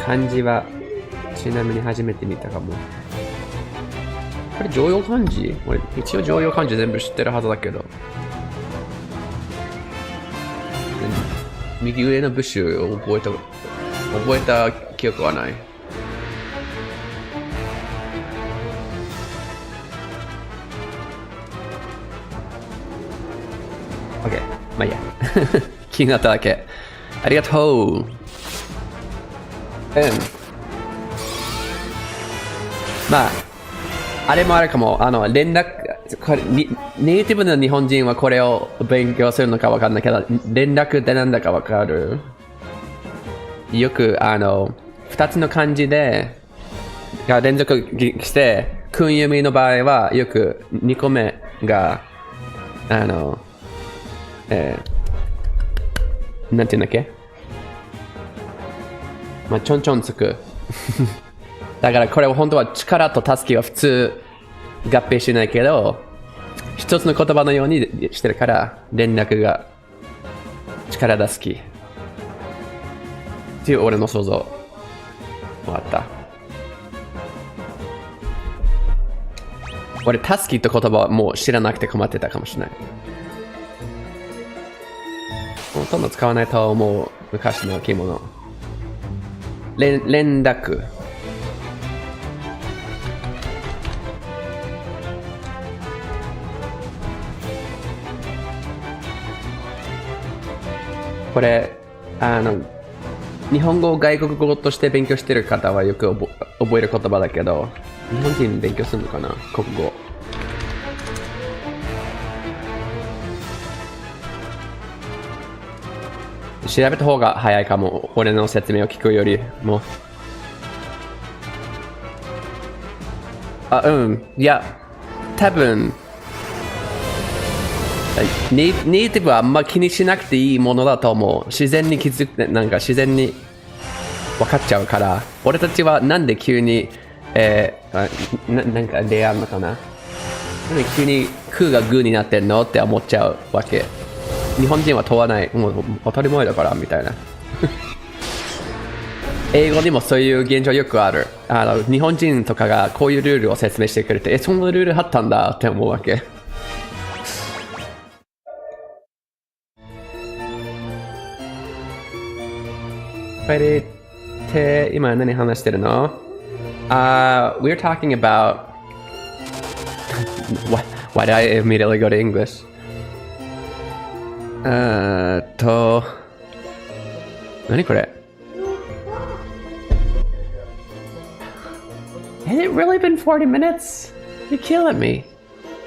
漢字はちなみに初めて見たかも。これ常用漢字？俺一応常用漢字全部知ってるはずだけど。右上の部首を覚えた記憶はない。OK。まあいいや。気になっただけ。ありがとう。まあ、あれもあるかも。連絡、これネイティブの日本人はこれを勉強するのかわかんないけど、連絡ってなんだかわかる？よく2つの漢字で連続して、訓読みの場合はよく2個目がなんていうんだっけ？まあちょんちょんつく。だからこれは本当は力と助けは普通合併しないけど、一つの言葉のようにしてるから連絡が力出すきっていう俺の想像もあった。俺タスキって言葉はもう知らなくて困ってたかもしれない。ほとんど使わないと思う。昔の着物。連絡。これ日本語を外国語として勉強している方はよく覚える言葉だけど、日本人勉強するのかな、国語。調べた方が早いかも。俺の説明を聞くよりも。いや、多分ネイティブはあんま気にしなくていいものだと思う。自然に気づく、なんか自然に分かっちゃうから。俺たちはなんで急に、なんか例あるのかな。なんで急に空がグーになってんのって思っちゃうわけ。日本人は問わない。もう当たり前だからみたいな。英語にもそういう現状よくある。日本人とかがこういうルールを説明してくれて、そんなルールあったんだって思うわけ。これって今何話してるの？ We're talking about why did I immediately go to English? 何これ？ Has it really been 40 minutes? You're killing me.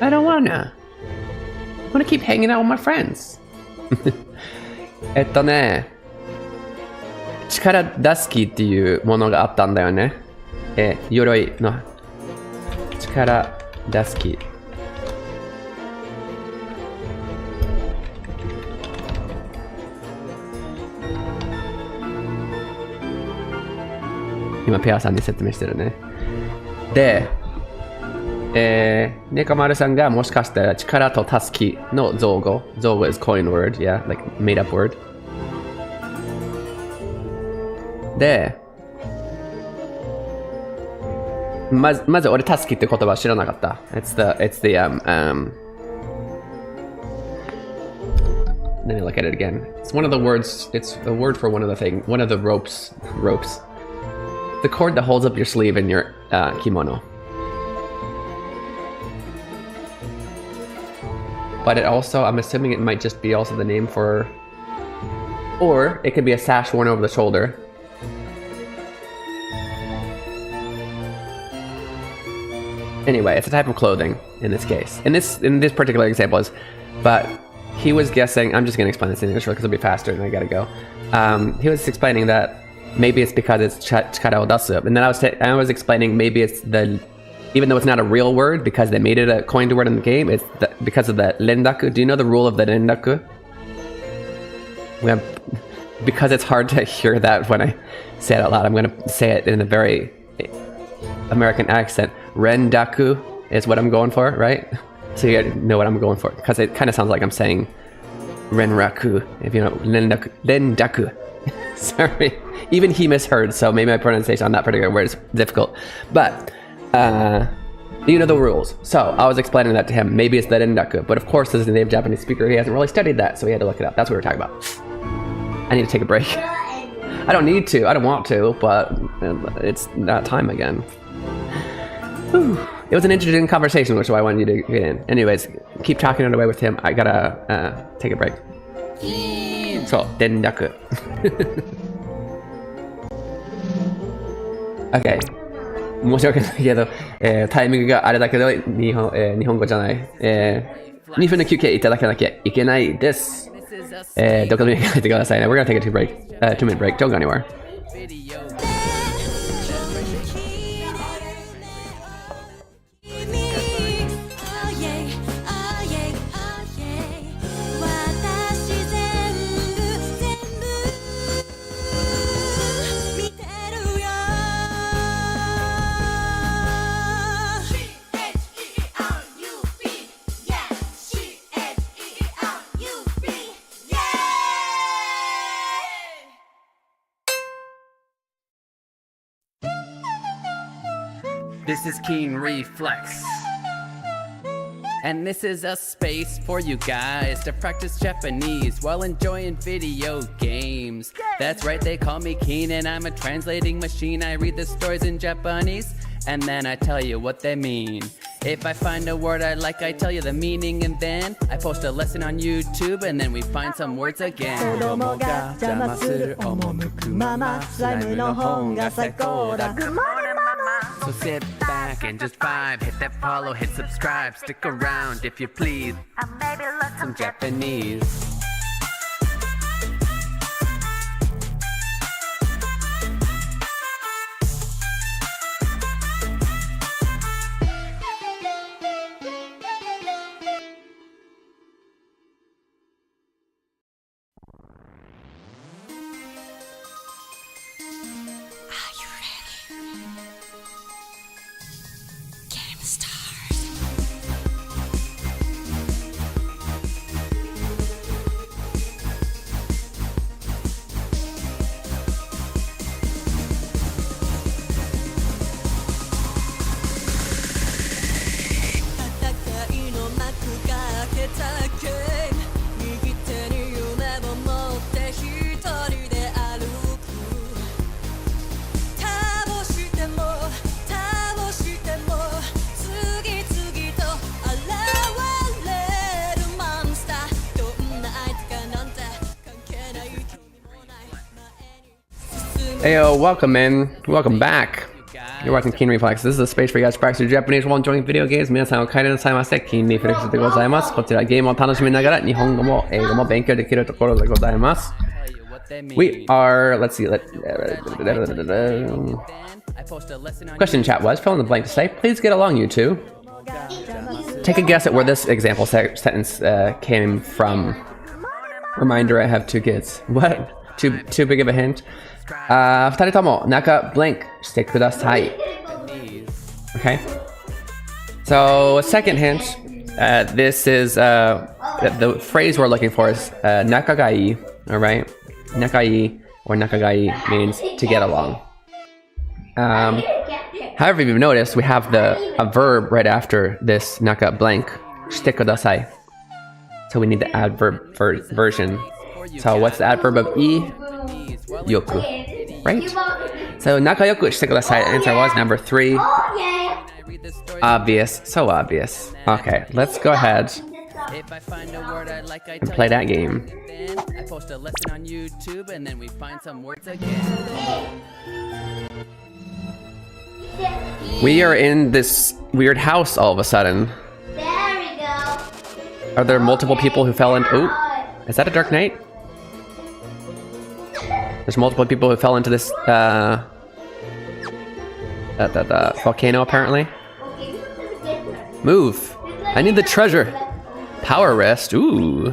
I don't wanna. I wanna keep hanging out with my friends. 力出すきっていうものがあったんだよね。鎧の力出すき。今ペアさんに説明してるね。で、猫丸さんがもしかしたら力と助けの造語。造語 is coin word, yeah, like made up word. で、まず俺助けって言葉知らなかった。It's the let me look at it again. It's one of the words, it's a word for one of the ropes. The cord that holds up your sleeve in your kimono. But it also, I'm assuming it might just be also the name for, or it could be a sash worn over the shoulder. Anyway, it's a type of clothing in this case. In this particular example is, but he was guessing, I'm just going to explain this in English because it'll be faster and I gotta go. He was explaining that maybe it's because it's chikara o dasu. And then I was explaining maybe it's even though it's not a real word because they made it a coined word in the game, it's because of the rendaku. Do you know the rule of the rendaku? Because it's hard to hear that when I say it out loud, I'm going to say it in a very American accent. Rendaku is what I'm going for, right? So you know what I'm going for, because it kind of sounds like I'm saying renraku, if you know, rendaku. Sorry, even he misheard, so maybe my pronunciation on that particular word is difficult. But, you know the rules. So I was explaining that to him. Maybe it's the rendaku, but of course, as a native Japanese speaker, he hasn't really studied that, so he had to look it up. That's what we're talking about. I need to take a break. I don't need to, I don't want to, but it's not time again. Whew. It was an interesting conversation, which is why I wanted you to get in. Anyways, keep talking it away with him. I gotta take a break. So, rendaku. Okay. 申し訳ないけど、タイミングがあれだけど、日本語じゃない。2分の休憩いただかなきゃいけないです。どこでも行かないでくださいね。We're gonna take a 2-minute break. Don't go anywhere. This is Keen Reflex. And this is a space for you guys to practice Japanese while enjoying video games. That's right, they call me Keen and I'm a translating machine. I read the stories in Japanese and then I tell you what they mean. If I find a word I like, I tell you the meaning and then I post a lesson on YouTube and then we find some words again. 子供が邪魔する赴くままスライムの本が最高だ So sit back and just vibe. Hit that follow, hit subscribe. Stick around if you please. Maybe learn some Japanese. Heyo, welcome in. Welcome back. You're watching Keen Reflex. This is a space for you guys to practice your Japanese while enjoying video games. 皆さんお帰りなさいませ。Keen Reflex でございます。こちらゲームを楽しみながら日本語も英語も勉強できるところでございます。We are, let's see, question chat was, fill in the blank to say, please get along, you two. Take a guess at where this example sentence came from. Reminder, I have 2 kids. What? Too big of a hint? 2人とも中 blank してください。Okay? So, second hint. This is the phrase we're looking for is nakagai. All right, nakai or nakagai means to get along. However, if you've noticed, we have a verb right after this naka blank. Shite kudasai. So we need the adverb version. So what's the adverb of I? Yoku. Right? So nakayoku shite kudasai. Answer was number 3. Obvious. So obvious. Okay, let's go ahead If I find a word I like, I and play that game. Then I post a lesson on YouTube and then we find some words again. We are in this weird house all of a sudden. There we go. Are there multiple people who fell into... Oh, is that a Dark Knight? There's multiple people who fell into this volcano apparently. Move. I need the treasure. Power wrist. Ooh.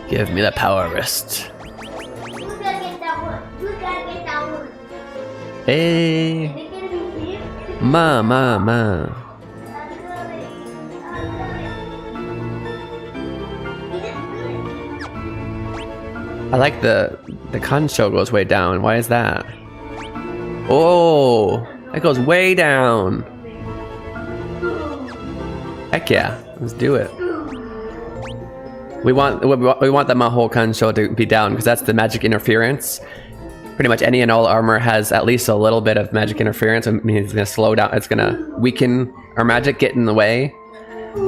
Give me the power wrist. Who's gonna get that one? Who's gonna get that one? Hey. Is it gonna be me? Ma. I like the kancho goes way down. Why is that? Oh, it goes way down. Heck yeah, let's do it. We want the Maho Kancho to be down because that's the magic interference. Pretty much any and all armor has at least a little bit of magic interference. I mean, it's gonna slow down. It's gonna weaken our magic, get in the way.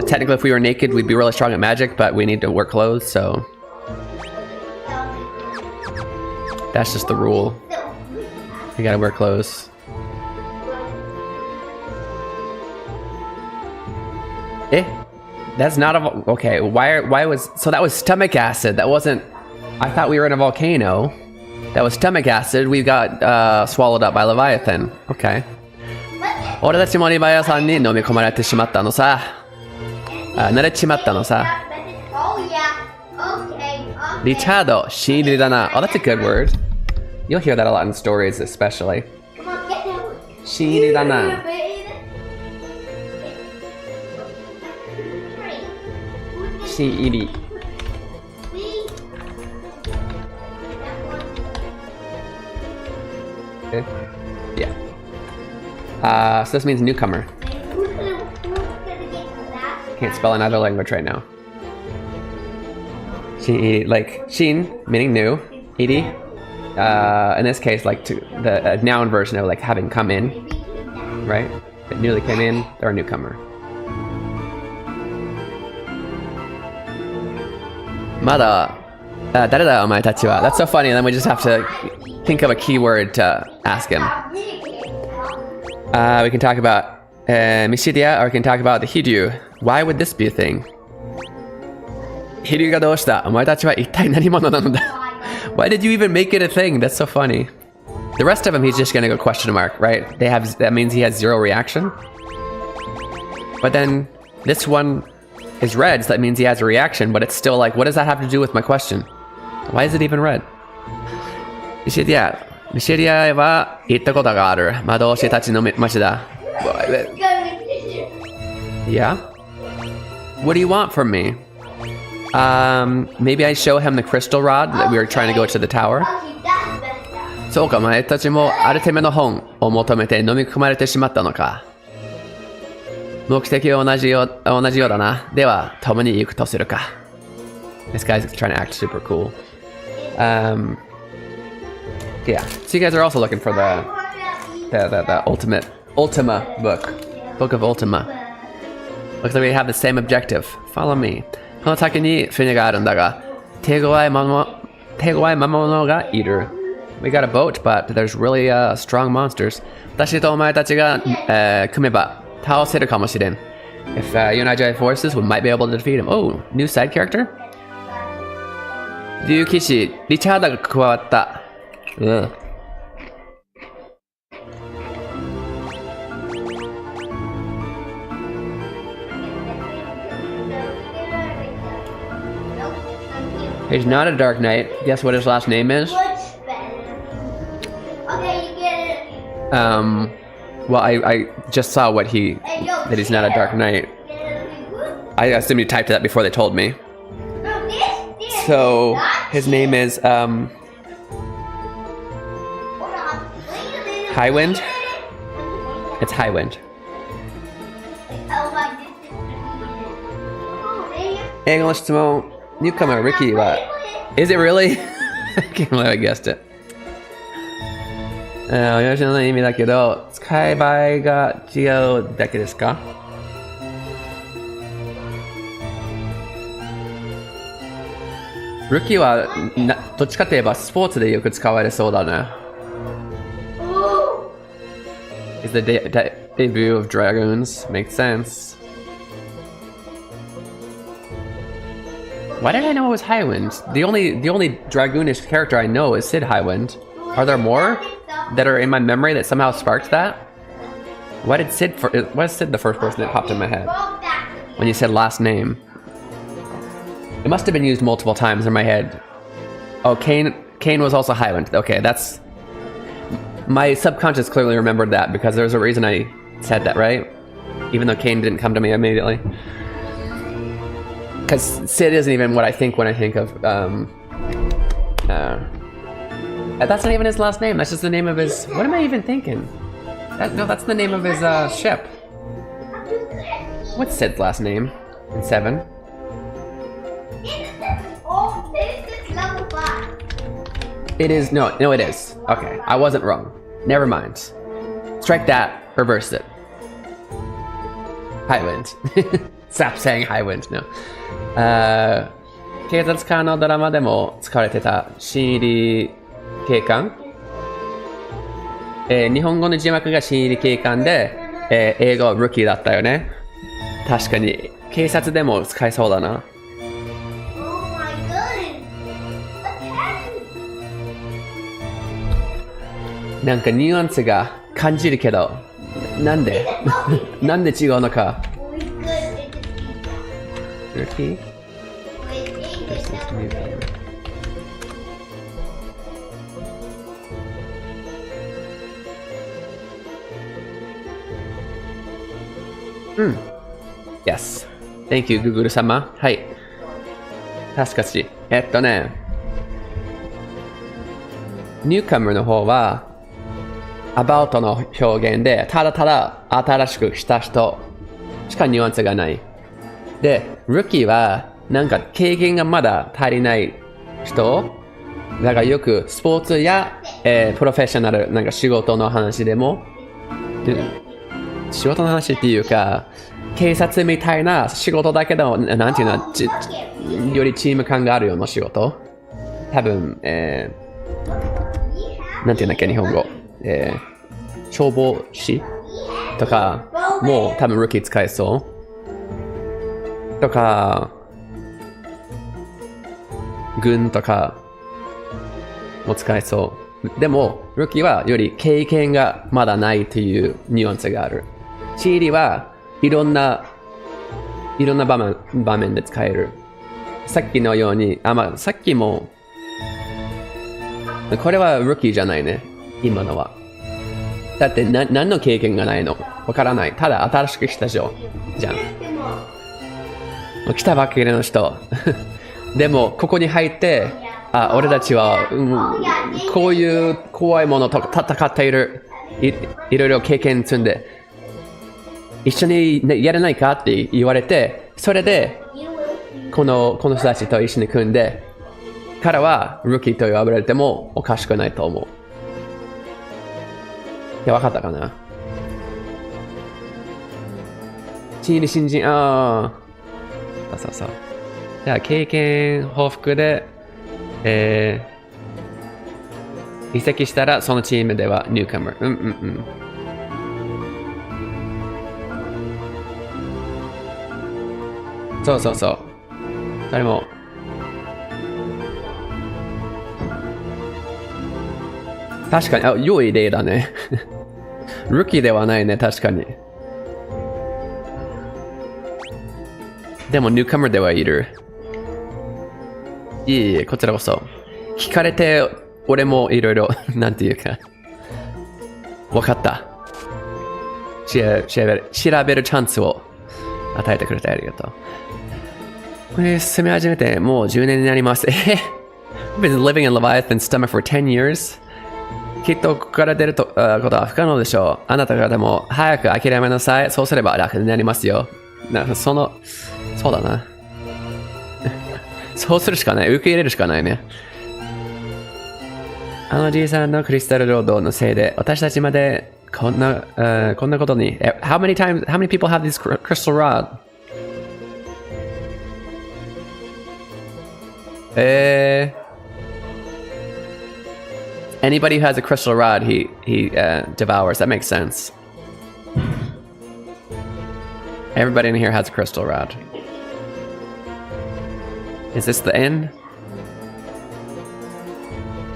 Technically, if we were naked, we'd be really strong at magic, but we need to wear clothes, so that's just the rule. You gotta wear clothes. That's not a okay. Why was so that was stomach acid? That wasn't. I thought we were in a volcano. That was stomach acid. We got swallowed up by Leviathan. Okay. 俺たちもリヴァイアさんに飲み込まれてしまったのさ。慣れちまったのさ。Oh yeah. Okay. Richardo, Shirirana. Oh, that's a good word. You'll hear that a lot in stories, especially. Come on, get that one. Shirirana. Shiri. Okay. Yeah. So this means newcomer. Who's gonna get that? Can't spell another language right now. Shin, like shin meaning new, iri. In this case, like the noun version of like having come in, right? That newly came in, they're a newcomer. Mada, dareda omae tachi wa? That's so funny. And then we just have to think of a keyword to ask him. We can talk about Mishidia, or we can talk about the Hiryu. Why would this be a thing? Hiryu ga doushita? Omae tachi wa ittai nani mono nanoda? Why did you even make it a thing? That's so funny. The rest of them, he's just gonna go question mark, right? That means he has 0 reaction. But then this one is red, so that means he has a reaction, but it's still like, what does that have to do with my question? Why is it even red? Mishidia wa itta koto ga aru. Madoshi tachi no machi da. Yeah? What do you want from me? Maybe I show him the crystal rod that we were trying to go to the tower. そうか、お前たちもアルテメの本を求めて飲み込まれてしまったのか。目的は同じようだな。では、共に行くとするか。This guy's trying to act super cool. Yeah. So you guys are also looking for the Ultima book of Ultima. Looks like we have the same objective. Follow me. この先に船があるんだが、手強い魔物がいる。We got a boat, but there's really strong monsters. 私とお前たちが、組めば倒せるかもしれん。If you and I join forces, we might be able to defeat him. Oh, new side character? 竜騎士リチャードが加わった。He's not a Dark Knight. Guess what his last name is? Okay, you get it. Well, I just saw that he's not a Dark Knight. I assumed you typed that before they told me. So his name is Highwind. It's Highwind.英語の質問 Newcomer Ricky は Is it really? I can't believe I guessed it. およしの意味だけど使い場合が違うだけですか？Rookie はどっちかといえばスポーツでよく使われそうだね。Is the debut of Dragoons. Makes sense. Why did I know it was Highwind? The only Dragoonish character I know is Sid Highwind. Are there more that are in my memory that somehow sparked that? Why is Sid the first person that popped in my head? When you said last name. It must have been used multiple times in my head. Oh, Kane was also Highwind. Okay, that's... My subconscious clearly remembered that because there's a reason I said that, right? Even though Kane didn't come to me immediately. Because Sid isn't even what I think when I think of... that's not even his last name. That's just the name of his... What am I even thinking? No, that's the name of his ship. What's Sid's last name in 7? It is... No, it is. Okay, I wasn't wrong. Never mind. Strike that. Reverse it. Highwind. Stop saying Highwind. No. 警察官のドラマでも使われてた新入り警官、日本語の字幕が新入り警官で、英語は Rookie だったよね。確かに警察でも使えそうだな。なんかニュアンスが感じるけど、なんでなんで違うのか。Rookie? Yes. Thank you, Google 様。はい。確かし。Newcomer の方は、about の表現で、ただただ新しくした人しかニュアンスがない。で、Rookie は、なんか経験がまだ足りない人だからよくスポーツや、プロフェッショナル、なんか仕事の話でも、仕事の話っていうか、警察みたいな仕事だけど、なんていうの、よりチーム感があるような仕事。多分、なんていうんだっけ、日本語。消防士とかも多分 Rookie 使えそう。とか、軍とかも使えそう。でも、Rookie はより経験がまだないというニュアンスがある。チーリはいろんな場面で使える。さっきのように、さっきも、これは Rookie じゃないね。今のは。だって何の経験がないのわからない。ただ新しく来た人じゃん。来たばっかりの人。でも、ここに入って、俺たちは、こういう怖いものと戦っている。いろいろ経験積んで、一緒に、ね、やれないかって言われて、それで、この人たちと一緒に組んで、彼は Rookie と呼ばれてもおかしくないと思う。で、わかったかな？新人、そう。じゃあ、経験豊富で、移籍したら、そのチームでは Newcomer。そう。それも、確かに、良い例だね。Rookie ではないね、確かに。でも、Newcomer ではいる。いえ、こちらこそ。聞かれて、俺もいろいろ、なんていうか、わかった。調べるチャンスを与えてくれてありがとう。進み始めてもう10年になります。I've been living in Leviathan's stomach for 10 years. きっとここから出ることは不可能でしょう。あなた方も早く諦めなさい。そうすれば楽になりますよ。そうだな。そうするしかない。受け入れるしかないね。あのじいさんのクリスタルロードのせいで私たちまでこんなことに。How many people have this crystal rod? Anybody who has a crystal rod, he devours. That makes sense. Everybody in here has a crystal rod. Is this the end?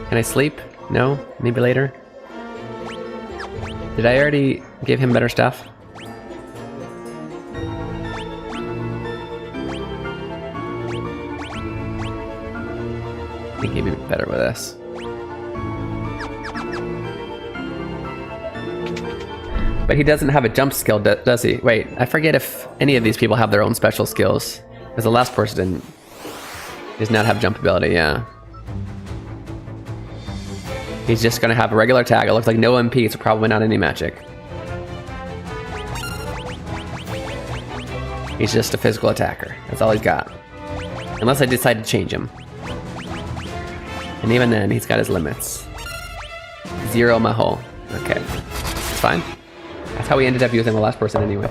Can I sleep? No? Maybe later? Did I already give him better stuff? I think he'd be better with this. But he doesn't have a jump skill, does he? Wait, I forget if any of these people have their own special skills. Because the last person does not have jump ability, yeah. He's just gonna have a regular tag. It looks like no MP, so probably not any magic. He's just a physical attacker. That's all he's got. Unless I decide to change him. And even then, he's got his limits. 0 Maho. Okay. It's fine. That's how we ended up using the last person anyway.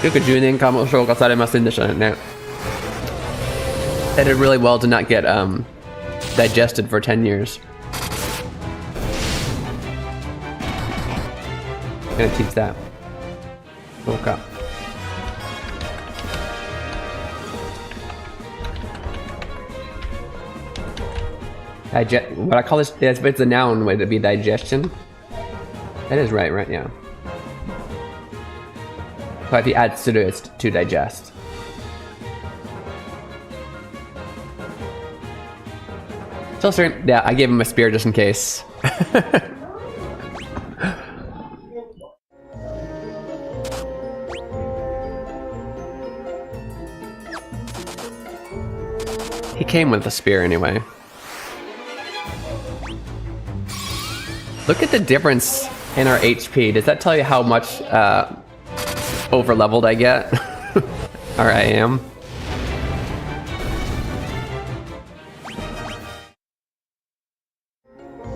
That did really well to not get digested for 10 years. I'm gonna teach that. Okay. What I call this, it's a noun, would it be digestion? That is right, yeah. But if you add suru, it's to digest. So yeah, I gave him a spear just in case. He came with a spear anyway. Look at the difference in our HP. Does that tell you how much over leveled I get? Or I am?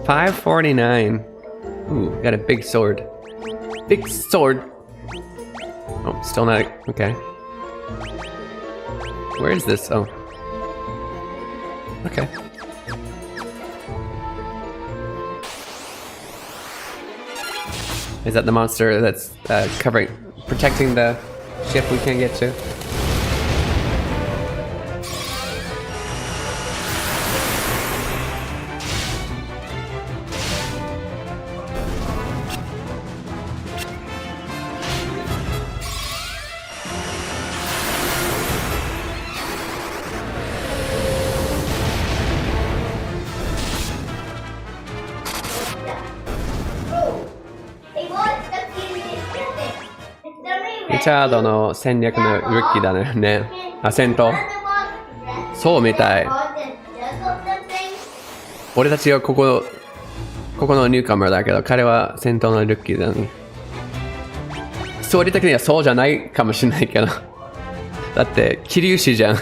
$549. Ooh, got a big sword. Big sword. Oh, still not okay. Where is this? Oh. Okay. Is that the monster that's protecting the ship we can't get to?リチャードの戦略のルッキーだね。あ、戦闘。そうみたい。俺たちはここのニューカマーだけど、彼は戦闘のルッキーだね。ストーリー的にはそうじゃないかもしれないけど。だって、桐生市じゃん。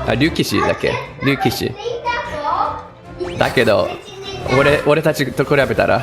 あ、竜騎士だっけ？竜騎士。だけど、俺たちと比べたら、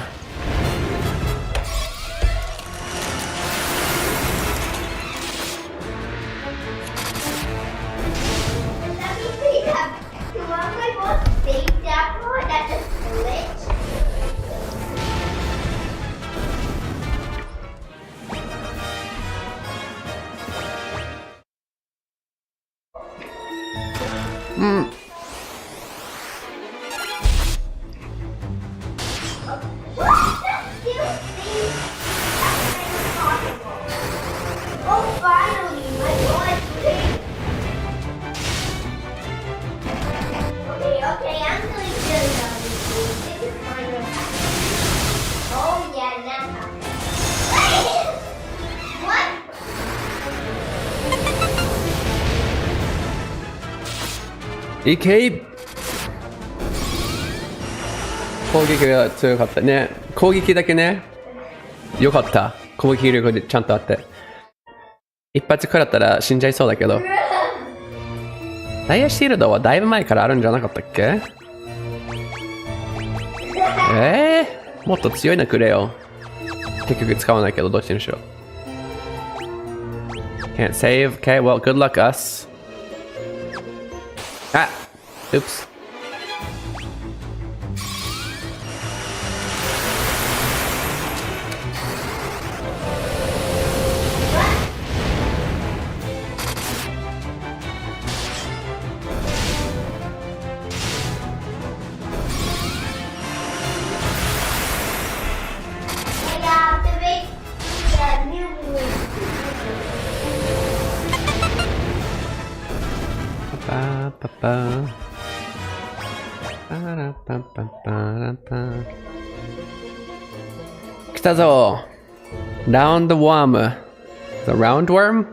いけい。攻撃が強かったね。攻撃だけね。よかった。攻撃力でちゃんとあって。一発食らったら死んじゃいそうだけど。ダイヤシールドはだいぶ前からあるんじゃなかったっけ？もっと強いのくれよ。結局使わないけど、どっちにしろ。Can't save. Okay, well, good luck, us. Ah! Oops.来たぞ。ラウンドワーム。The roundworm?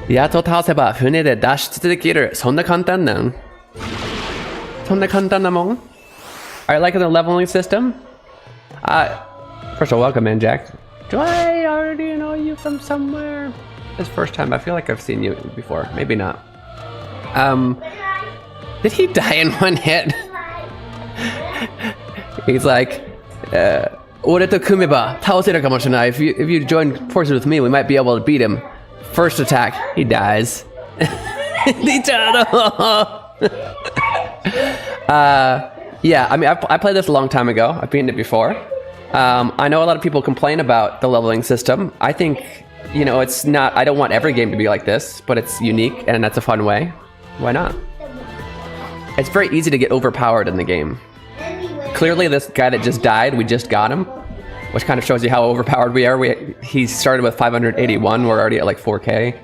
やっと倒せば船で脱出できる。そんな簡単なん？そんな簡単なもん？ I like the leveling system? First of all, welcome in, Jack. Do I already know you from somewhere? This first time, I feel like I've seen you before. Maybe not. Did he die in one hit? He's like, 俺と組めば倒せるかもしれない. If you join forces with me, we might be able to beat him. First attack, he dies. Yeah, I mean, I played this a long time ago. I've beaten it before. I know a lot of people complain about the leveling system. I think, you know, it's not, I don't want every game to be like this, but it's unique and that's a fun way. Why not? It's very easy to get overpowered in the game. Clearly this guy that just died, we just got him, which kind of shows you how overpowered we are. He started with 581, we're already at like 4K.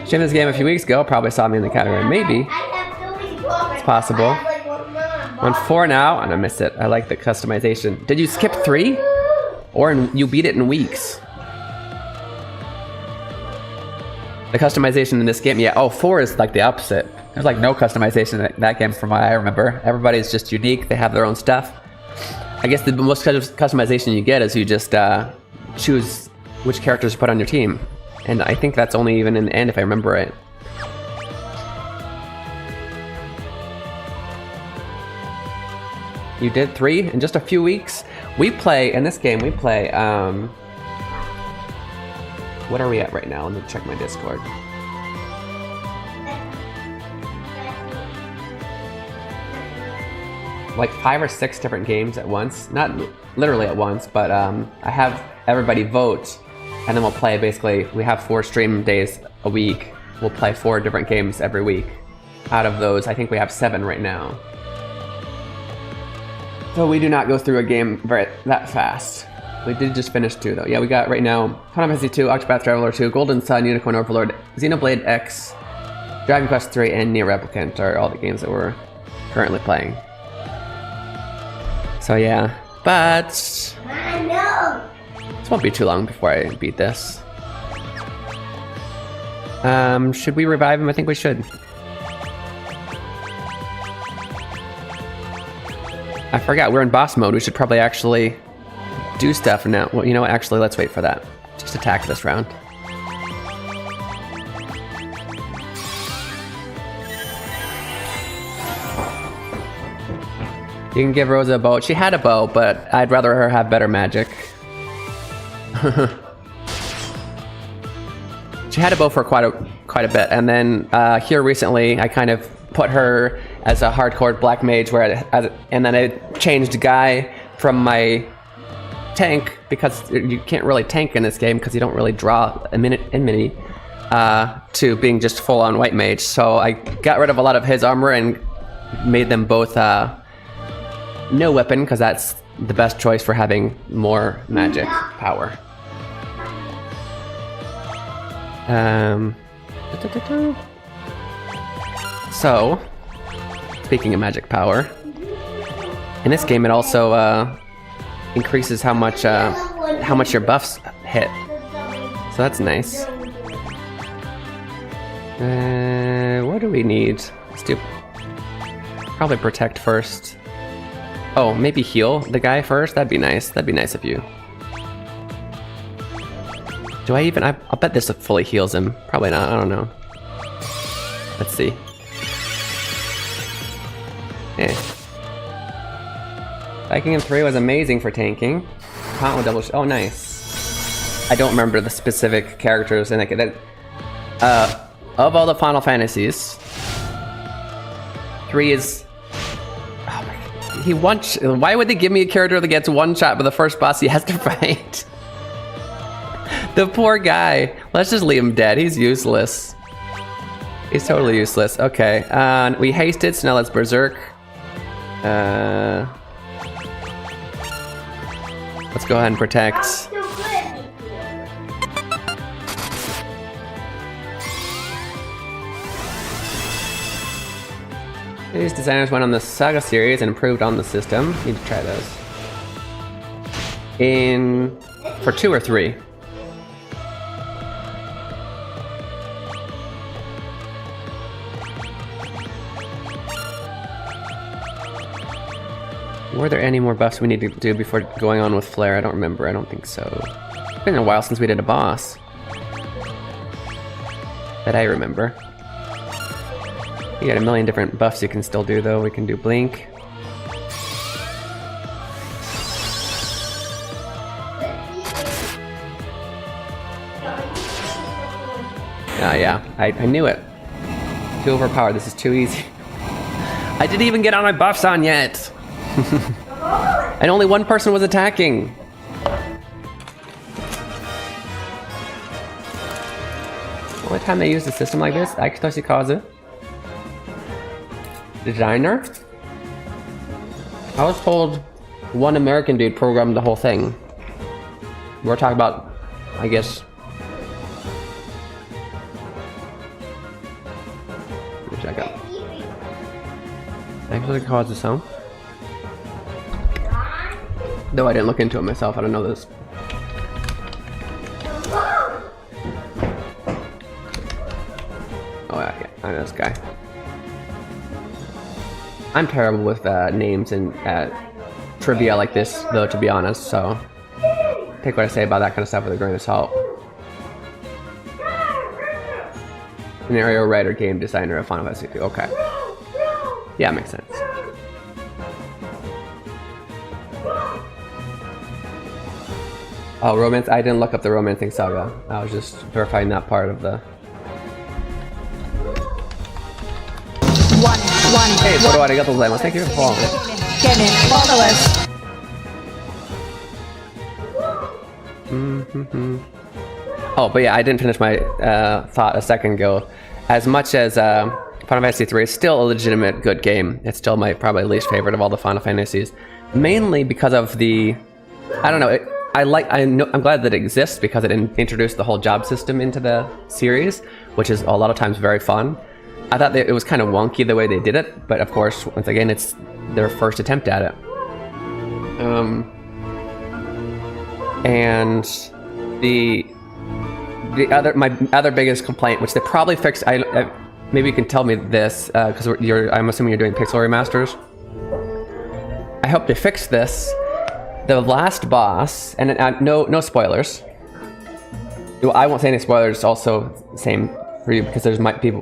Streamed this game a few weeks ago, probably saw me in the category. Maybe. It's possible. On 4 now, and I missed it. I like the customization. Did you skip 3? Or you beat it in weeks? The customization in this game, yeah. Oh, 4 is like the opposite. There's like no customization in that game from what I remember. Everybody's just unique. They have their own stuff. I guess the most customization you get is you just choose which characters to put on your team. And I think that's only even in the end if I remember right. You did 3 in just a few weeks? We play, in this game, we play, what are we at right now? Let me check my Discord. Like 5 or 6 different games at once. Not literally at once, but I have everybody vote, and then we'll play basically, we have 4 stream days a week. We'll play 4 different games every week. Out of those, I think we have 7 right now. So we do not go through a game that fast. We did just finish 2 though. Yeah, we got right now Final Fantasy 2, Octopath Traveler 2, Golden Sun, Unicorn Overlord, Xenoblade X, Dragon Quest 3, and Nier Replicant are all the games that we're currently playing. So yeah, but this won't be too long before I beat this. Should we revive him? I think we should. I forgot, we're in boss mode. We should probably actually do stuff now. Well, you know what? Actually, let's wait for that. Just attack this round. You can give Rosa a bow. She had a bow, but I'd rather her have better magic. She had a bow for quite a bit, and then here recently, I kind of put her as a hardcore black mage, and then I changed Guy from my tank, because you can't really tank in this game because you don't really draw a mini, to being just full-on white mage. So I got rid of a lot of his armor and made them both no weapon, because that's the best choice for having more magic power. So, speaking of magic power, in this game it also increases how much your buffs hit. So that's nice. What do we need? Let's do probably protect first. Oh, maybe heal the guy first? That'd be nice. That'd be nice of you. Do I even... I'll bet this fully heals him. Probably not. I don't know. Let's see. Eh. Viking in 3 was amazing for tanking. Taunt with double... Oh, nice. I don't remember the specific characters in it. Of all the Final Fantasies, 3 is... Oh my God. He why would they give me a character that gets one shot but the first boss he has to fight? The poor guy. Let's just leave him dead. He's useless. He's totally useless. Okay. We hasted, so now let's berserk. Let's go ahead and protect. So good. These designers went on the Saga series and improved on the system. Need to try those. For 2 or 3. Were there any more buffs we need to do before going on with Flare? I don't remember. I don't think so. It's been a while since we did a boss. That I remember. You got a million different buffs you can still do though. We can do Blink. Yeah, I knew it. Too overpowered. This is too easy. I didn't even get all my buffs on yet. And only one person was attacking. Only time they used a system like this, Akitoshi Designer? I was told one American dude programmed the whole thing. We're talking about, I guess... Check out. Akitoshi Kawazu-san? Though I didn't look into it myself, I don't know this. Oh yeah, I know this guy. I'm terrible with names and trivia like this, though, to be honest, so take what I say about that kind of stuff with a grain of salt. Scenario writer, game designer of Final Fantasy. Okay. Yeah, makes sense. Oh, romance. I didn't look up the romancing saga. I was just verifying that part of the... Hey, so do I get those lemons. Thank you for following. Oh, but yeah, I didn't finish my thought a second ago. As much as Final Fantasy III is still a legitimate good game, it's still my probably least favorite of all the Final Fantasies. Mainly because of the... I don't know, I'm glad that it exists because it introduced the whole job system into the series, which is a lot of times very fun. I thought that it was kind of wonky the way they did it, but of course, once again, it's their first attempt at it. And my other biggest complaint, which they probably fixed, maybe you can tell me this because I'm assuming you're doing pixel remasters. I hope they fix this. The last boss, and no spoilers. I won't say any spoilers. Also, same for you because there's might be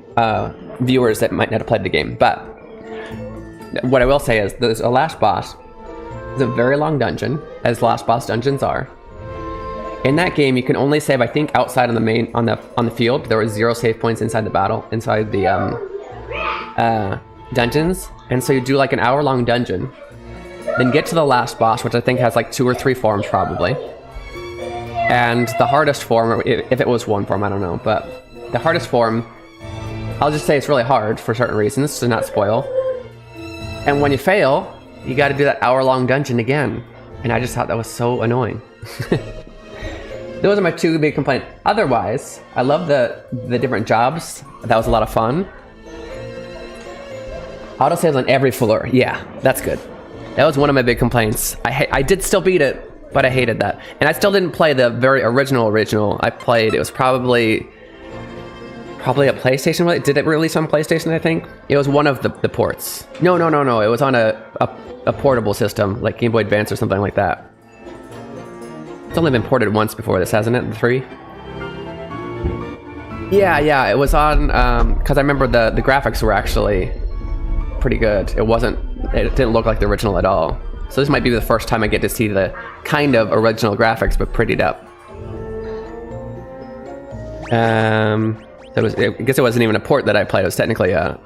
viewers that might not have played the game. But what I will say is, there's a last boss. It's a very long dungeon, as last boss dungeons are. In that game, you can only save, I think, outside on the main on the field. There were 0 save points inside the dungeons, and so you do like an hour-long dungeon. Then get to the last boss, which I think has like 2 or 3 forms probably. And the hardest form, or if it was one form, I don't know, but the hardest form, I'll just say it's really hard for certain reasons, to not spoil. And when you fail, you gotta do that hour-long dungeon again. And I just thought that was so annoying. Those are my 2 big complaints. Otherwise, I love the different jobs. That was a lot of fun. Autosaves on every floor. Yeah, that's good. That was one of my big complaints. I did still beat it, but I hated that. And I still didn't play the very original I played. It was probably Probably a PlayStation. Did it release on PlayStation, I think? It was one of the ports. No. It was on a portable system, like Game Boy Advance or something like that. It's only been ported once before this, hasn't it? The 3? Yeah, it was on, because I remember the graphics were actually pretty good. It didn't look like the original at all. So this might be the first time I get to see the kind of original graphics, but prettied up. I guess it wasn't even a port that I played. It was technically a...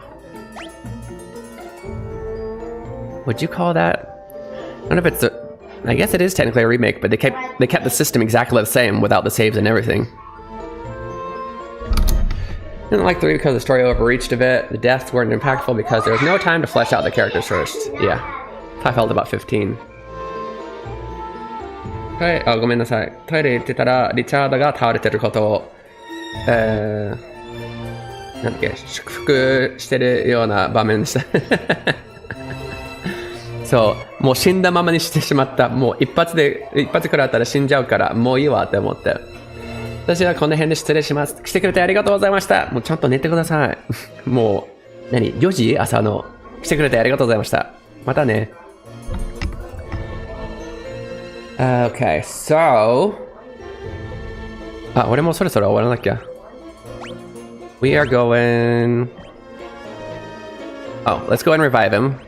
Would you call that? I don't know if it's a... I guess it is technically a remake, but they kept the system exactly the same without the saves and everything. Didn't like the 3 because the story overreached a bit. The deaths weren't impactful because there was no time to flesh out the characters first. Yeah. I felt about 15. はい、ごめんなさい。トイレ行ってたらリチャードが倒れてることを、なんだっけ、祝福してるような場面でした。そう、もう死んだままにしてしまった。もう一発くらったら死んじゃうから、もういいわって思って。私はこの辺で失礼します。来てくれてありがとうございました。もうちゃんと寝てください。もう、4時朝の。来てくれてありがとうございました。またね。Okay, so...俺もそろそろ終わらなきゃ。We are going... Oh, let's go and revive him.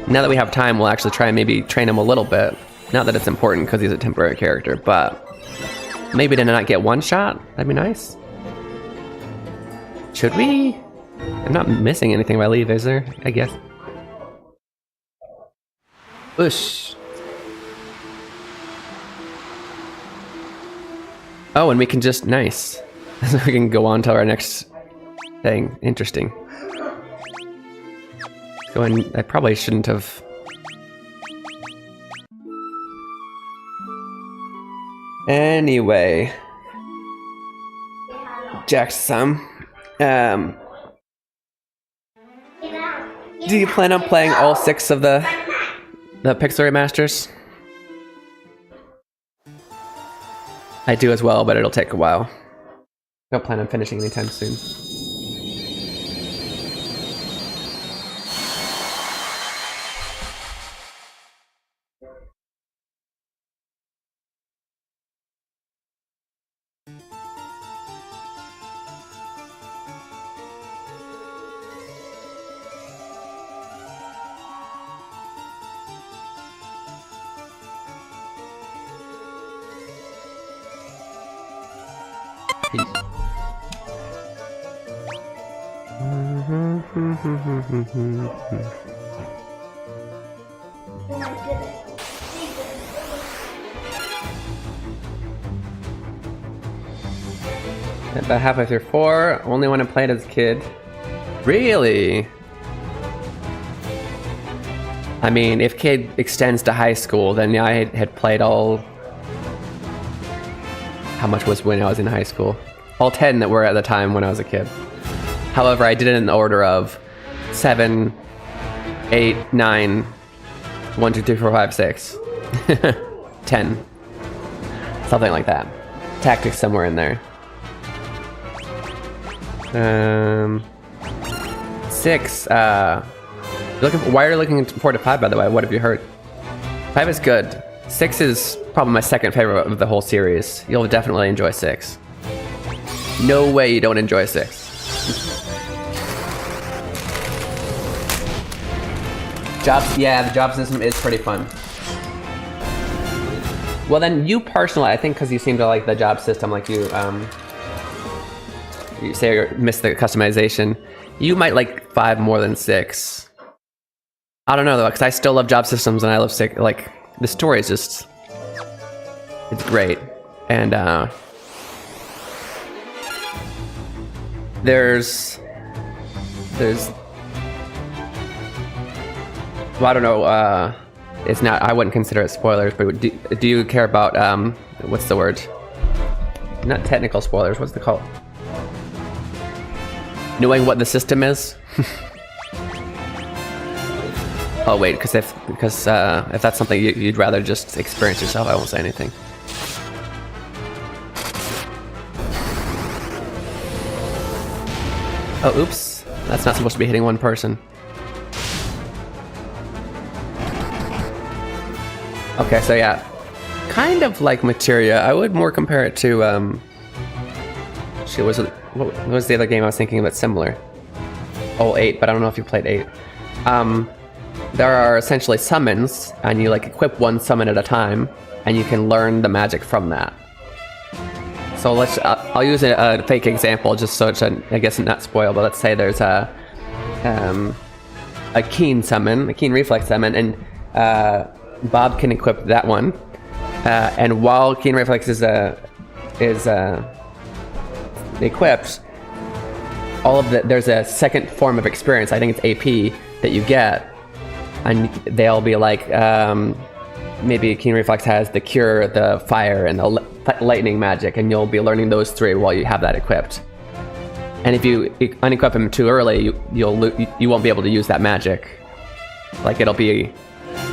Now that we have time, we'll actually try and maybe train him a little bit. Not that it's important because he's a temporary character, but... Maybe to not get one shot? That'd be nice. Should we? I'm not missing anything if I leave, is there? I guess. Whoosh. Oh, and we can just... Nice. So we can go on to our next thing. Interesting. Go and... I probably shouldn't have... Anyway, Jackson, do you plan on playing all 6 of the Pixel remasters? I do as well, but it'll take a while. I don't plan on finishing anytime soon. About halfway through 4, only when I played as a kid. Really? I mean, if kid extends to high school, then yeah, I had played all... How much was when I was in high school? All 10 that were at the time when I was a kid. However, I did it in the order of 7, 8, 9, 1, 2, 3, 4, 5, 6. 10. Something like that. Tactics somewhere in there. 6, why are you looking forward to 5, by the way? What have you heard? 5 is good. 6 is probably my second favorite of the whole series. You'll definitely enjoy 6. No way you don't enjoy 6. Jobs, yeah, the job system is pretty fun. Well then, you personally, I think because you seem to like the job system, like you say you miss the customization, you might like 5 more than 6. I don't know though, because I still love job systems and I love 6, like, the story is just, it's great. And there's well, I don't know, it's not, I wouldn't consider it spoilers, but do you care about, what's the word? Not technical spoilers, what's the call? Knowing what the system is? Oh wait, because if that's something you'd rather just experience yourself, I won't say anything. Oh, oops. That's not supposed to be hitting one person. Okay, so yeah. Kind of like Materia. I would more compare it to, what was the other game I was thinking of that's similar? Oh, 8, but I don't know if you played 8. There are essentially summons, and you like equip one summon at a time, and you can learn the magic from that. So I'll use a fake example just so it's, I guess, not spoil, but let's say there's a Keen summon, a Keen Reflex summon, and Bob can equip that one. And while Keen Reflex is equipped, there's a second form of experience, I think it's AP, that you get, and they'll be like, maybe Keen Reflex has the Cure, the Fire, and the Lightning magic, and you'll be learning those 3 while you have that equipped. And if you unequip them too early, you won't be able to use that magic. Like it'll be,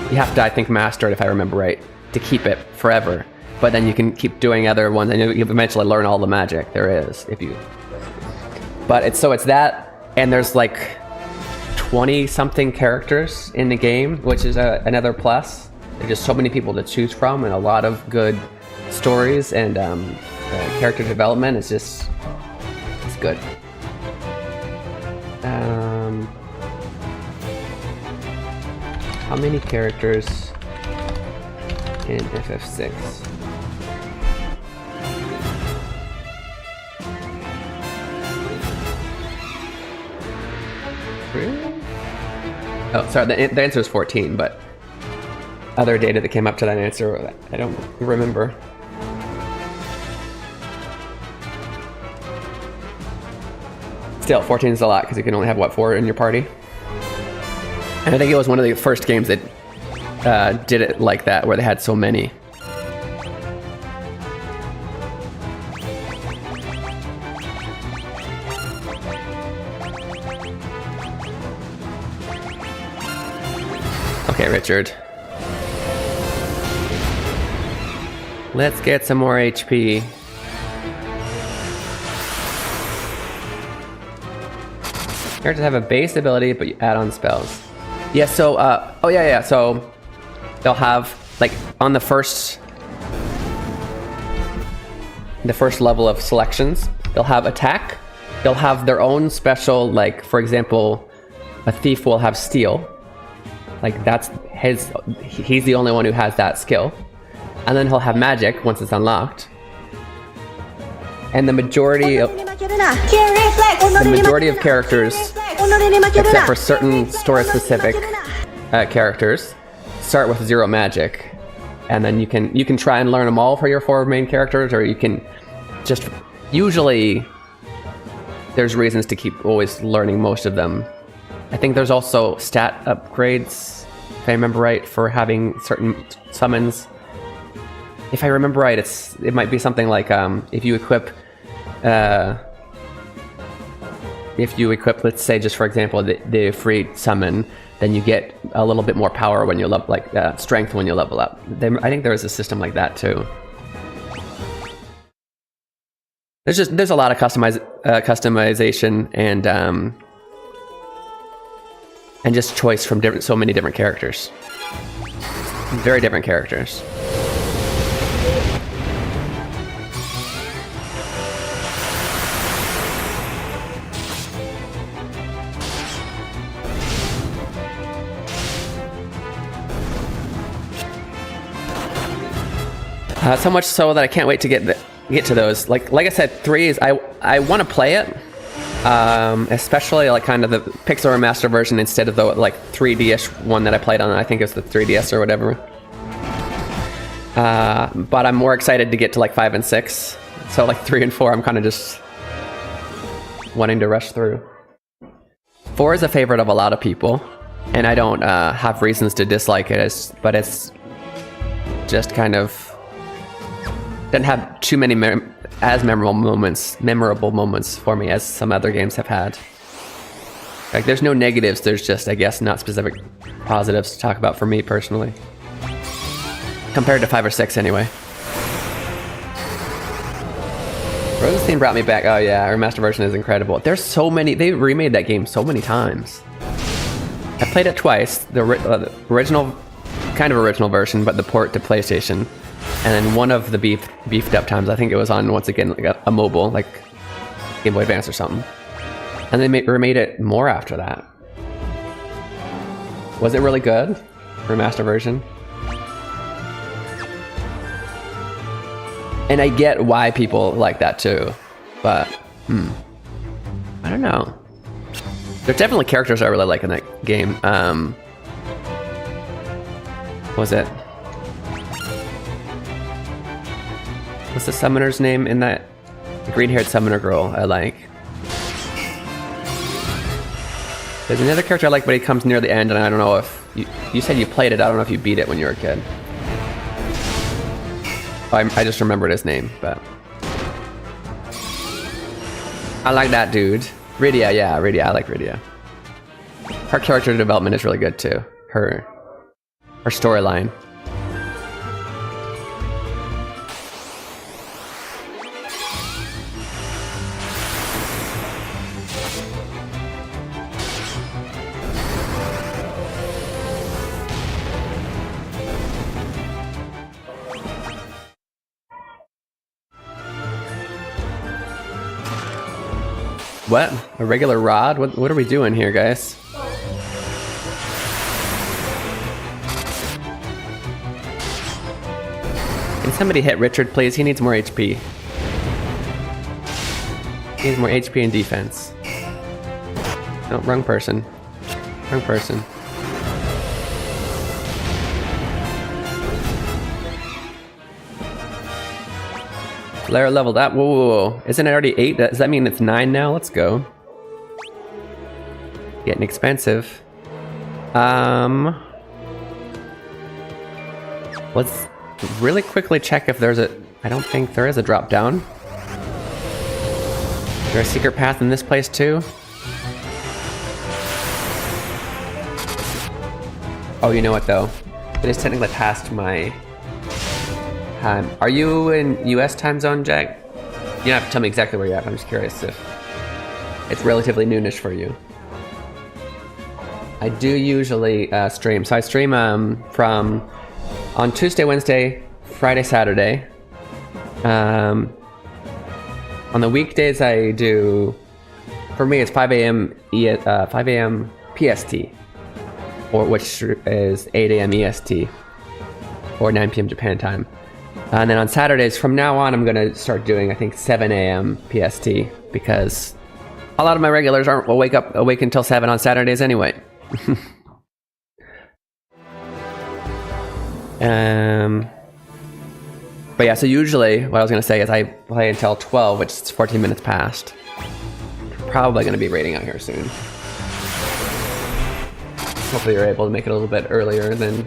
you have to, I think, master it, if I remember right, to keep it forever. But then you can keep doing other ones, and you'll eventually learn all the magic there is if you. But it's that, and there's like 20-something characters in the game, which is another plus. There's just so many people to choose from, and a lot of good stories and character development. It's good. How many characters in FF6? Really? Oh, sorry, the answer is 14, but other data that came up to that answer, I don't remember. Still, 14 is a lot, because you can only have, what, 4 in your party? And I think it was one of the first games that did it like that, where they had so many. Okay, Richard. Let's get some more HP. Characters have a base ability, but you add on spells. Yeah, so, oh yeah, so they'll have, like, on the first level of selections, they'll have attack, they'll have their own special, like, for example, a thief will have steal. Like, that's he's the only one who has that skill. And then he'll have magic once it's unlocked. And the majority of characters, except for certain story-specific characters, start with 0 magic. And then you can try and learn them all for your 4 main characters, or you can just, usually there's reasons to keep always learning most of them. I think there's also stat upgrades, if I remember right, for having certain summons. If I remember right, it might be something like if you equip, let's say, just for example, the free summon, then you get a little bit more power when you level, like strength when you level up. I think there is a system like that too. There's a lot of customization and just choice from so many different characters. Very different characters. So much so that I can't wait to get to those. Like I said, 3 is I want to play it, especially like kind of the Pixel Remaster version instead of the like 3D-ish one that I played on. I think it was the 3DS or whatever. But I'm more excited to get to like 5 and 6. So like 3 and 4, I'm kind of just wanting to rush through. 4 is a favorite of a lot of people, and I don't have reasons to dislike it. But it's just kind of didn't have too many memorable moments for me as some other games have had. Like, there's no negatives, there's just, I guess, not specific positives to talk about for me personally. Compared to 5 or 6 anyway. Rosenstein brought me back. Oh yeah, remastered version is incredible. There's so many. They remade that game so many times. I played it twice. The original, kind of original version, but the port to PlayStation, and then one of the beefed up times. I think it was on once again like a mobile, like Game Boy Advance or something. And they remade it more after that. Was it really good? Remastered version. And I get why people like that too, but I don't know. There's definitely characters I really like in that game. What was it? What's the summoner's name in that? The green-haired summoner girl I like. There's another character I like, but he comes near the end, and I don't know if you said you played it. I don't know if you beat it when you were a kid. I just remembered his name, but I like that dude. Rydia, yeah, Rydia. I like Rydia. Her character development is really good too. Her storyline. What? A regular rod? What are we doing here, guys? Can somebody hit Richard, please? He needs more HP. He needs more HP and defense. No, wrong person. Wrong person. Lara leveled up. Whoa, whoa, whoa. Isn't it already 8? Does that mean it's 9 now? Let's go. Getting expensive. Let's really quickly check if there's a... I don't think there is a drop down. Is there a secret path in this place too? Oh, you know what though? It is technically past my... time. Are you in US time zone, Jack? You don't have to tell me exactly where you're at. I'm just curious if it's relatively noonish for you. I do usually stream. So I stream from on Tuesday, Wednesday, Friday, Saturday. On the weekdays I do, for me it's 5 a.m. 5 a.m. PST, or which is 8 a.m. EST, or 9 p.m. Japan time. And then on Saturdays, from now on, I'm going to start doing, I think, 7 a.m. PST, because a lot of my regulars aren't awake until 7 on Saturdays anyway. But yeah, so usually, what I was going to say is I play until 12, which is 14 minutes past. Probably going to be raiding out here soon. Hopefully you're able to make it a little bit earlier than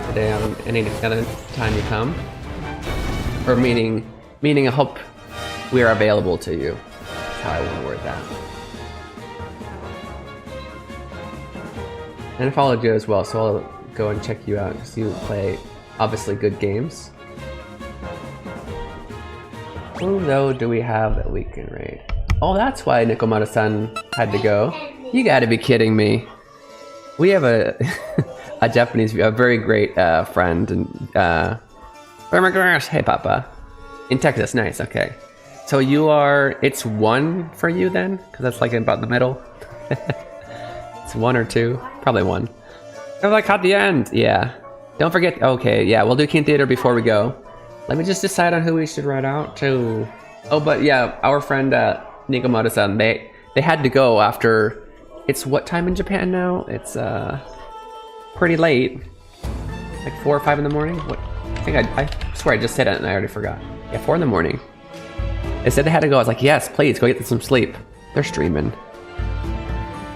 today on any other time you come. Or meaning I hope we are available to you. That's how I want to word that. And I followed you as well, so I'll go and check you out because you play obviously good games. Who though do we have that we can raid? Oh, that's why Nikomata-san had to go. You gotta be kidding me. We have a Japanese, a very great friend, and hey Papa, in Texas. Nice. Okay, so you are. It's 1 for you then, because that's like about the middle. It's 1 or 2, probably 1. Oh, like at the end. Yeah. Don't forget. Okay. Yeah, we'll do Keen Theater before we go. Let me just decide on who we should write out to. Oh, but yeah, our friend Nikomata-san. They had to go after. It's what time in Japan now? It's pretty late, like 4 or 5 in the morning. What? I swear I just said it and I already forgot. Yeah, 4 in the morning. They said they had to go. I was like, yes, please go get some sleep. They're streaming.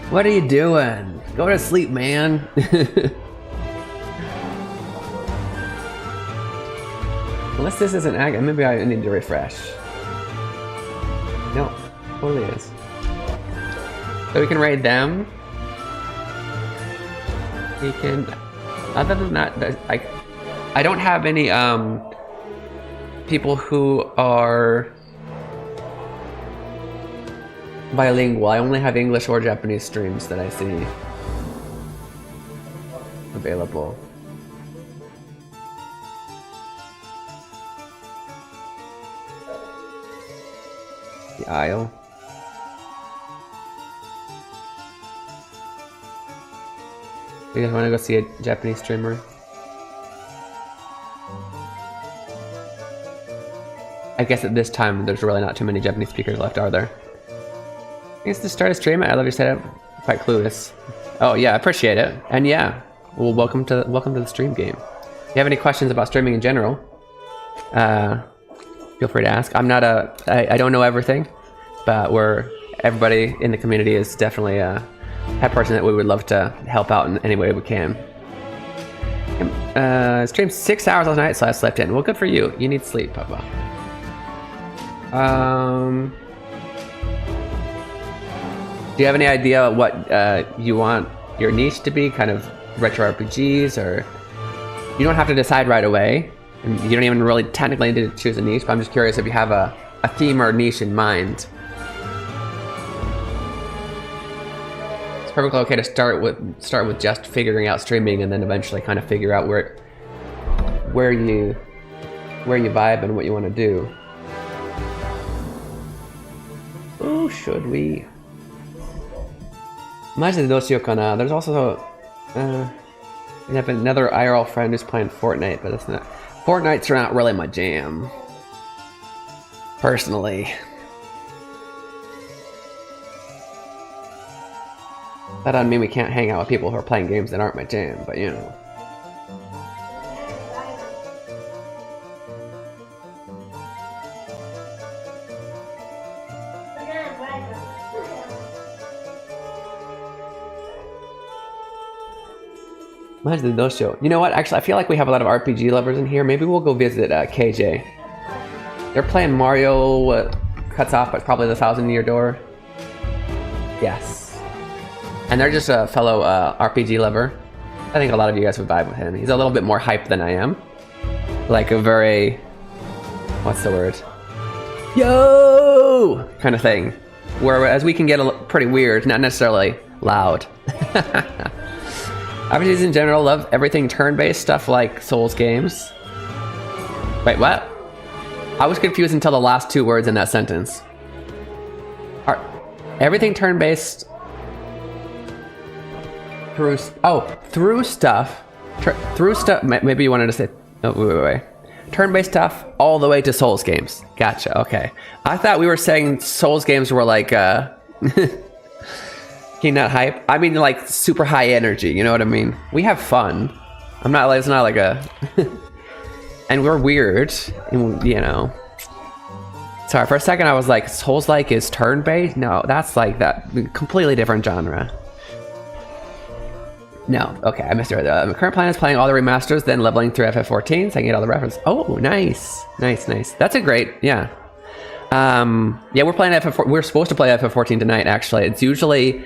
What are you doing? Go to sleep, man. Unless this isn't active, maybe I need to refresh. No, totally is. So we can raid them. We can. Other than that, I don't have any people who are bilingual. I only have English or Japanese streams that I see available. The aisle. You guys want to go see a Japanese streamer? I guess at this time there's really not too many Japanese speakers left, are there? I guess to start a stream, I love your setup. Quite clueless. Oh yeah, I appreciate it. And yeah, well, welcome to the stream game. If you have any questions about streaming in general, feel free to ask. I'm not I don't know everything, but everybody in the community is definitely a person that we would love to help out in any way we can. Streamed 6 hours last night, so I slept in. Well, good for you. You need sleep, Papa. Do you have any idea what you want your niche to be? Kind of retro RPGs, or you don't have to decide right away, and you don't even really technically need to choose a niche. But I'm just curious if you have a theme or niche in mind. It's perfectly okay to start with just figuring out streaming, and then eventually kind of figure out where you vibe and what you want to do. Oh, should we? Imagineどうしようかな. There's also we have another IRL friend who's playing Fortnite, but it's not. Fortnite's not really my jam, personally. That doesn't mean we can't hang out with people who are playing games that aren't my jam, but you know. You know what? Actually, I feel like we have a lot of RPG lovers in here. Maybe we'll go visit KJ. They're playing Mario Cuts Off, but probably the 1,000-Year Door. Yes. And they're just a fellow RPG lover. I think a lot of you guys would vibe with him. He's a little bit more hype than I am. Like a very... what's the word? Yo! Kind of thing. Whereas we can get pretty weird, not necessarily loud. RPGs in general love everything turn-based stuff like Souls games. Wait, what? I was confused until the last two words in that sentence. Everything turn-based through stuff. Maybe you wanted to say. Oh, wait. Turn-based stuff all the way to Souls games. Gotcha. Okay. I thought we were saying Souls games were like. Not hype. I mean, like super high energy. You know what I mean? We have fun. I'm not like it's not like a. And we're weird. And, you know. Sorry, for a second I was like, Souls-like is turn-based? No, that's like that completely different genre. No, okay, I missed it. My current plan is playing all the remasters, then leveling through FF14 so I can get all the references. Oh, nice. That's a great, yeah. Yeah, we're playing FF4. We're supposed to play FF14 tonight, actually. It's usually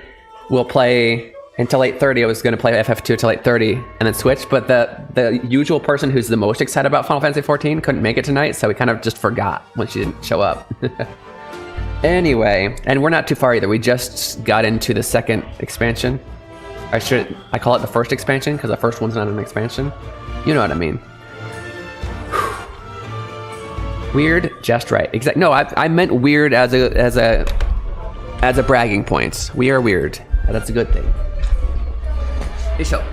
we'll play until 8:30. I was going to play FF2 till 8:30 and then switch, but the usual person who's the most excited about Final Fantasy 14 couldn't make it tonight, so we kind of just forgot when she didn't show up. Anyway, and we're not too far either. We just got into the second expansion. I call it the first expansion because the first one's not an expansion. You know what I mean. Weird, just right. Exactly. No, I meant weird as a bragging point. We are weird. That's a good thing. Hey, so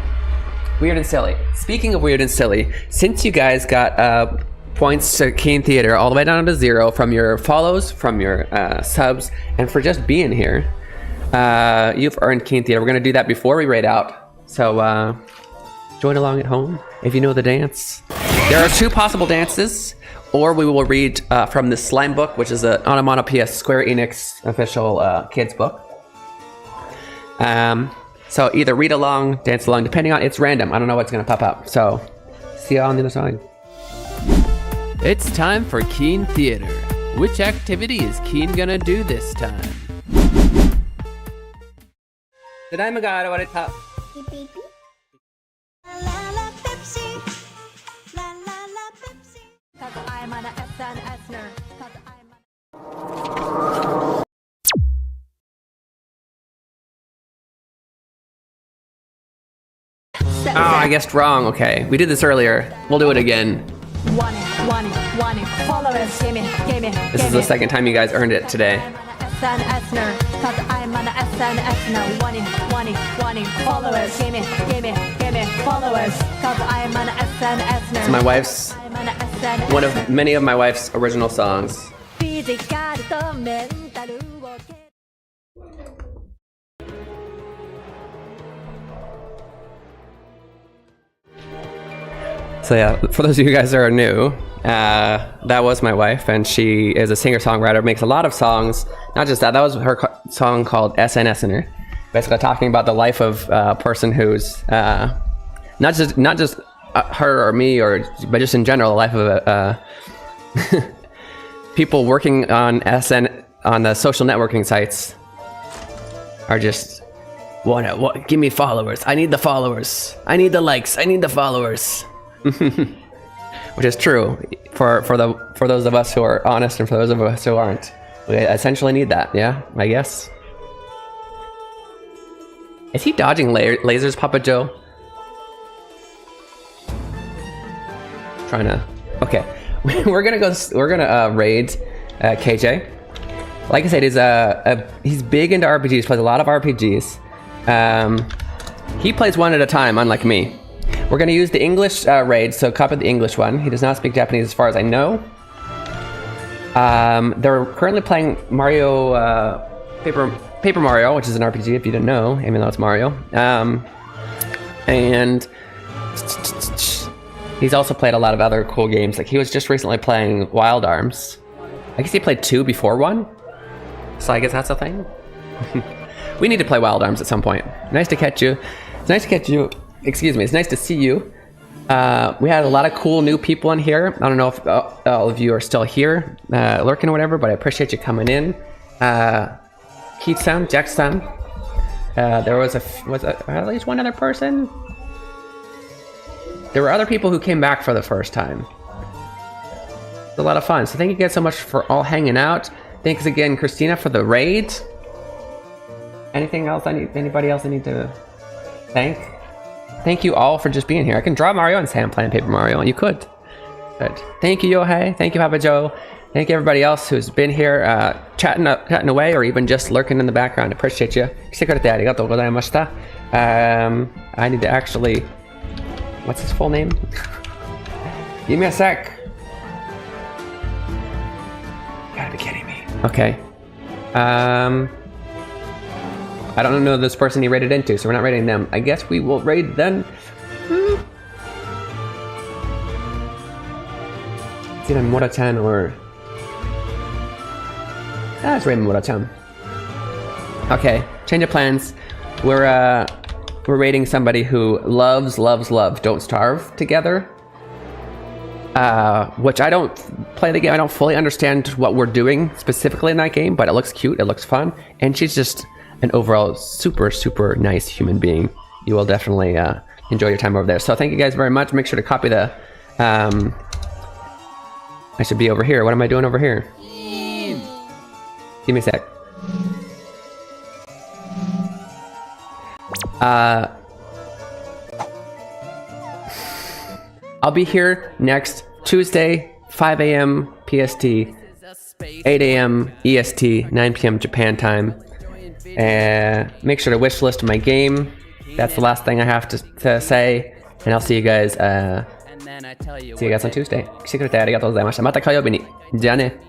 weird and silly. Speaking of weird and silly, since you guys got points to Keen Theater all the way down to 0 from your follows, from your subs, and for just being here, you've earned Keen Theater. We're gonna do that before we raid out. So join along at home if you know the dance. There are 2 possible dances. Or we will read from the Slime book, which is an Onomatopoeia Square Enix official kids book. So either read along, dance along, depending on, it's random. I don't know what's going to pop up. So see you on the other side. It's time for Keen Theater. Which activity is Keen gonna do this time? Did I magara what it top? La la Pepsi, la la la Pepsi. 合間の Oh, I guessed wrong. Okay, we did this earlier. We'll do it again. This is the second time you guys earned it today. It's my wife's, one of many of my wife's original songs. So yeah, for those of you guys that are new, that was my wife, and she is a singer-songwriter, makes a lot of songs. Not just that, that was her song called SNSner, basically talking about the life of a person who's not just her or me, but just in general, the life of people working on on the social networking sites are just give me followers. I need the followers. I need the likes. I need the followers. Which is true for those of us who are honest, and for those of us who aren't. We essentially need that, yeah, I guess. Is he dodging lasers, Papa Joe? Trying to. Okay, we're gonna raid KJ. Like I said, he's big into RPGs. Plays a lot of RPGs. He plays one at a time, unlike me. We're going to use the English raid, so copy the English one. He does not speak Japanese as far as I know. They're currently playing Mario, Paper Mario, which is an RPG if you didn't know, even though it's Mario. And he's also played a lot of other cool games. Like he was just recently playing Wild Arms. I guess he played 2 before 1. So I guess that's a thing. We need to play Wild Arms at some point. Nice to catch you. It's nice to catch you. Excuse me, it's nice to see you. We had a lot of cool new people in here. I don't know if all of you are still here, lurking or whatever, but I appreciate you coming in. Keith-san, Jack-san. There was at least one other person. There were other people who came back for the first time. It was a lot of fun. So thank you guys so much for all hanging out. Thanks again, Christina, for the raid. Anything else anybody else I need to thank? Thank you all for just being here. I can draw Mario and say I'm playing Paper Mario, and you could. But thank you, Yohei. Thank you, Papa Joe. Thank you, everybody else who's been here chatting away, or even just lurking in the background. Appreciate you. I need to actually... What's his full name? Give me a sec. You gotta be kidding me. Okay. I don't know this person he raided into, so we're not raiding them. I guess we will raid them. It's either Mura-chan or... let's raid Mura-chan. Okay, change of plans. We're raiding somebody who loves Don't Starve together. Which I don't play the game. I don't fully understand what we're doing specifically in that game, but it looks cute. It looks fun. And she's just an overall super nice human being. You will definitely enjoy your time over there. So thank you guys very much. Make sure to copy the I should be over here. What am I doing over here? Give me a sec. I'll be here next Tuesday, 5 a.m. PST, 8 a.m. EST, 9 p.m. Japan time. Make sure to wishlist my game. That's the last thing I have to say. And I'll see you guys on Tuesday. 来てくれてありがとうございました。また火曜日に。じゃあね。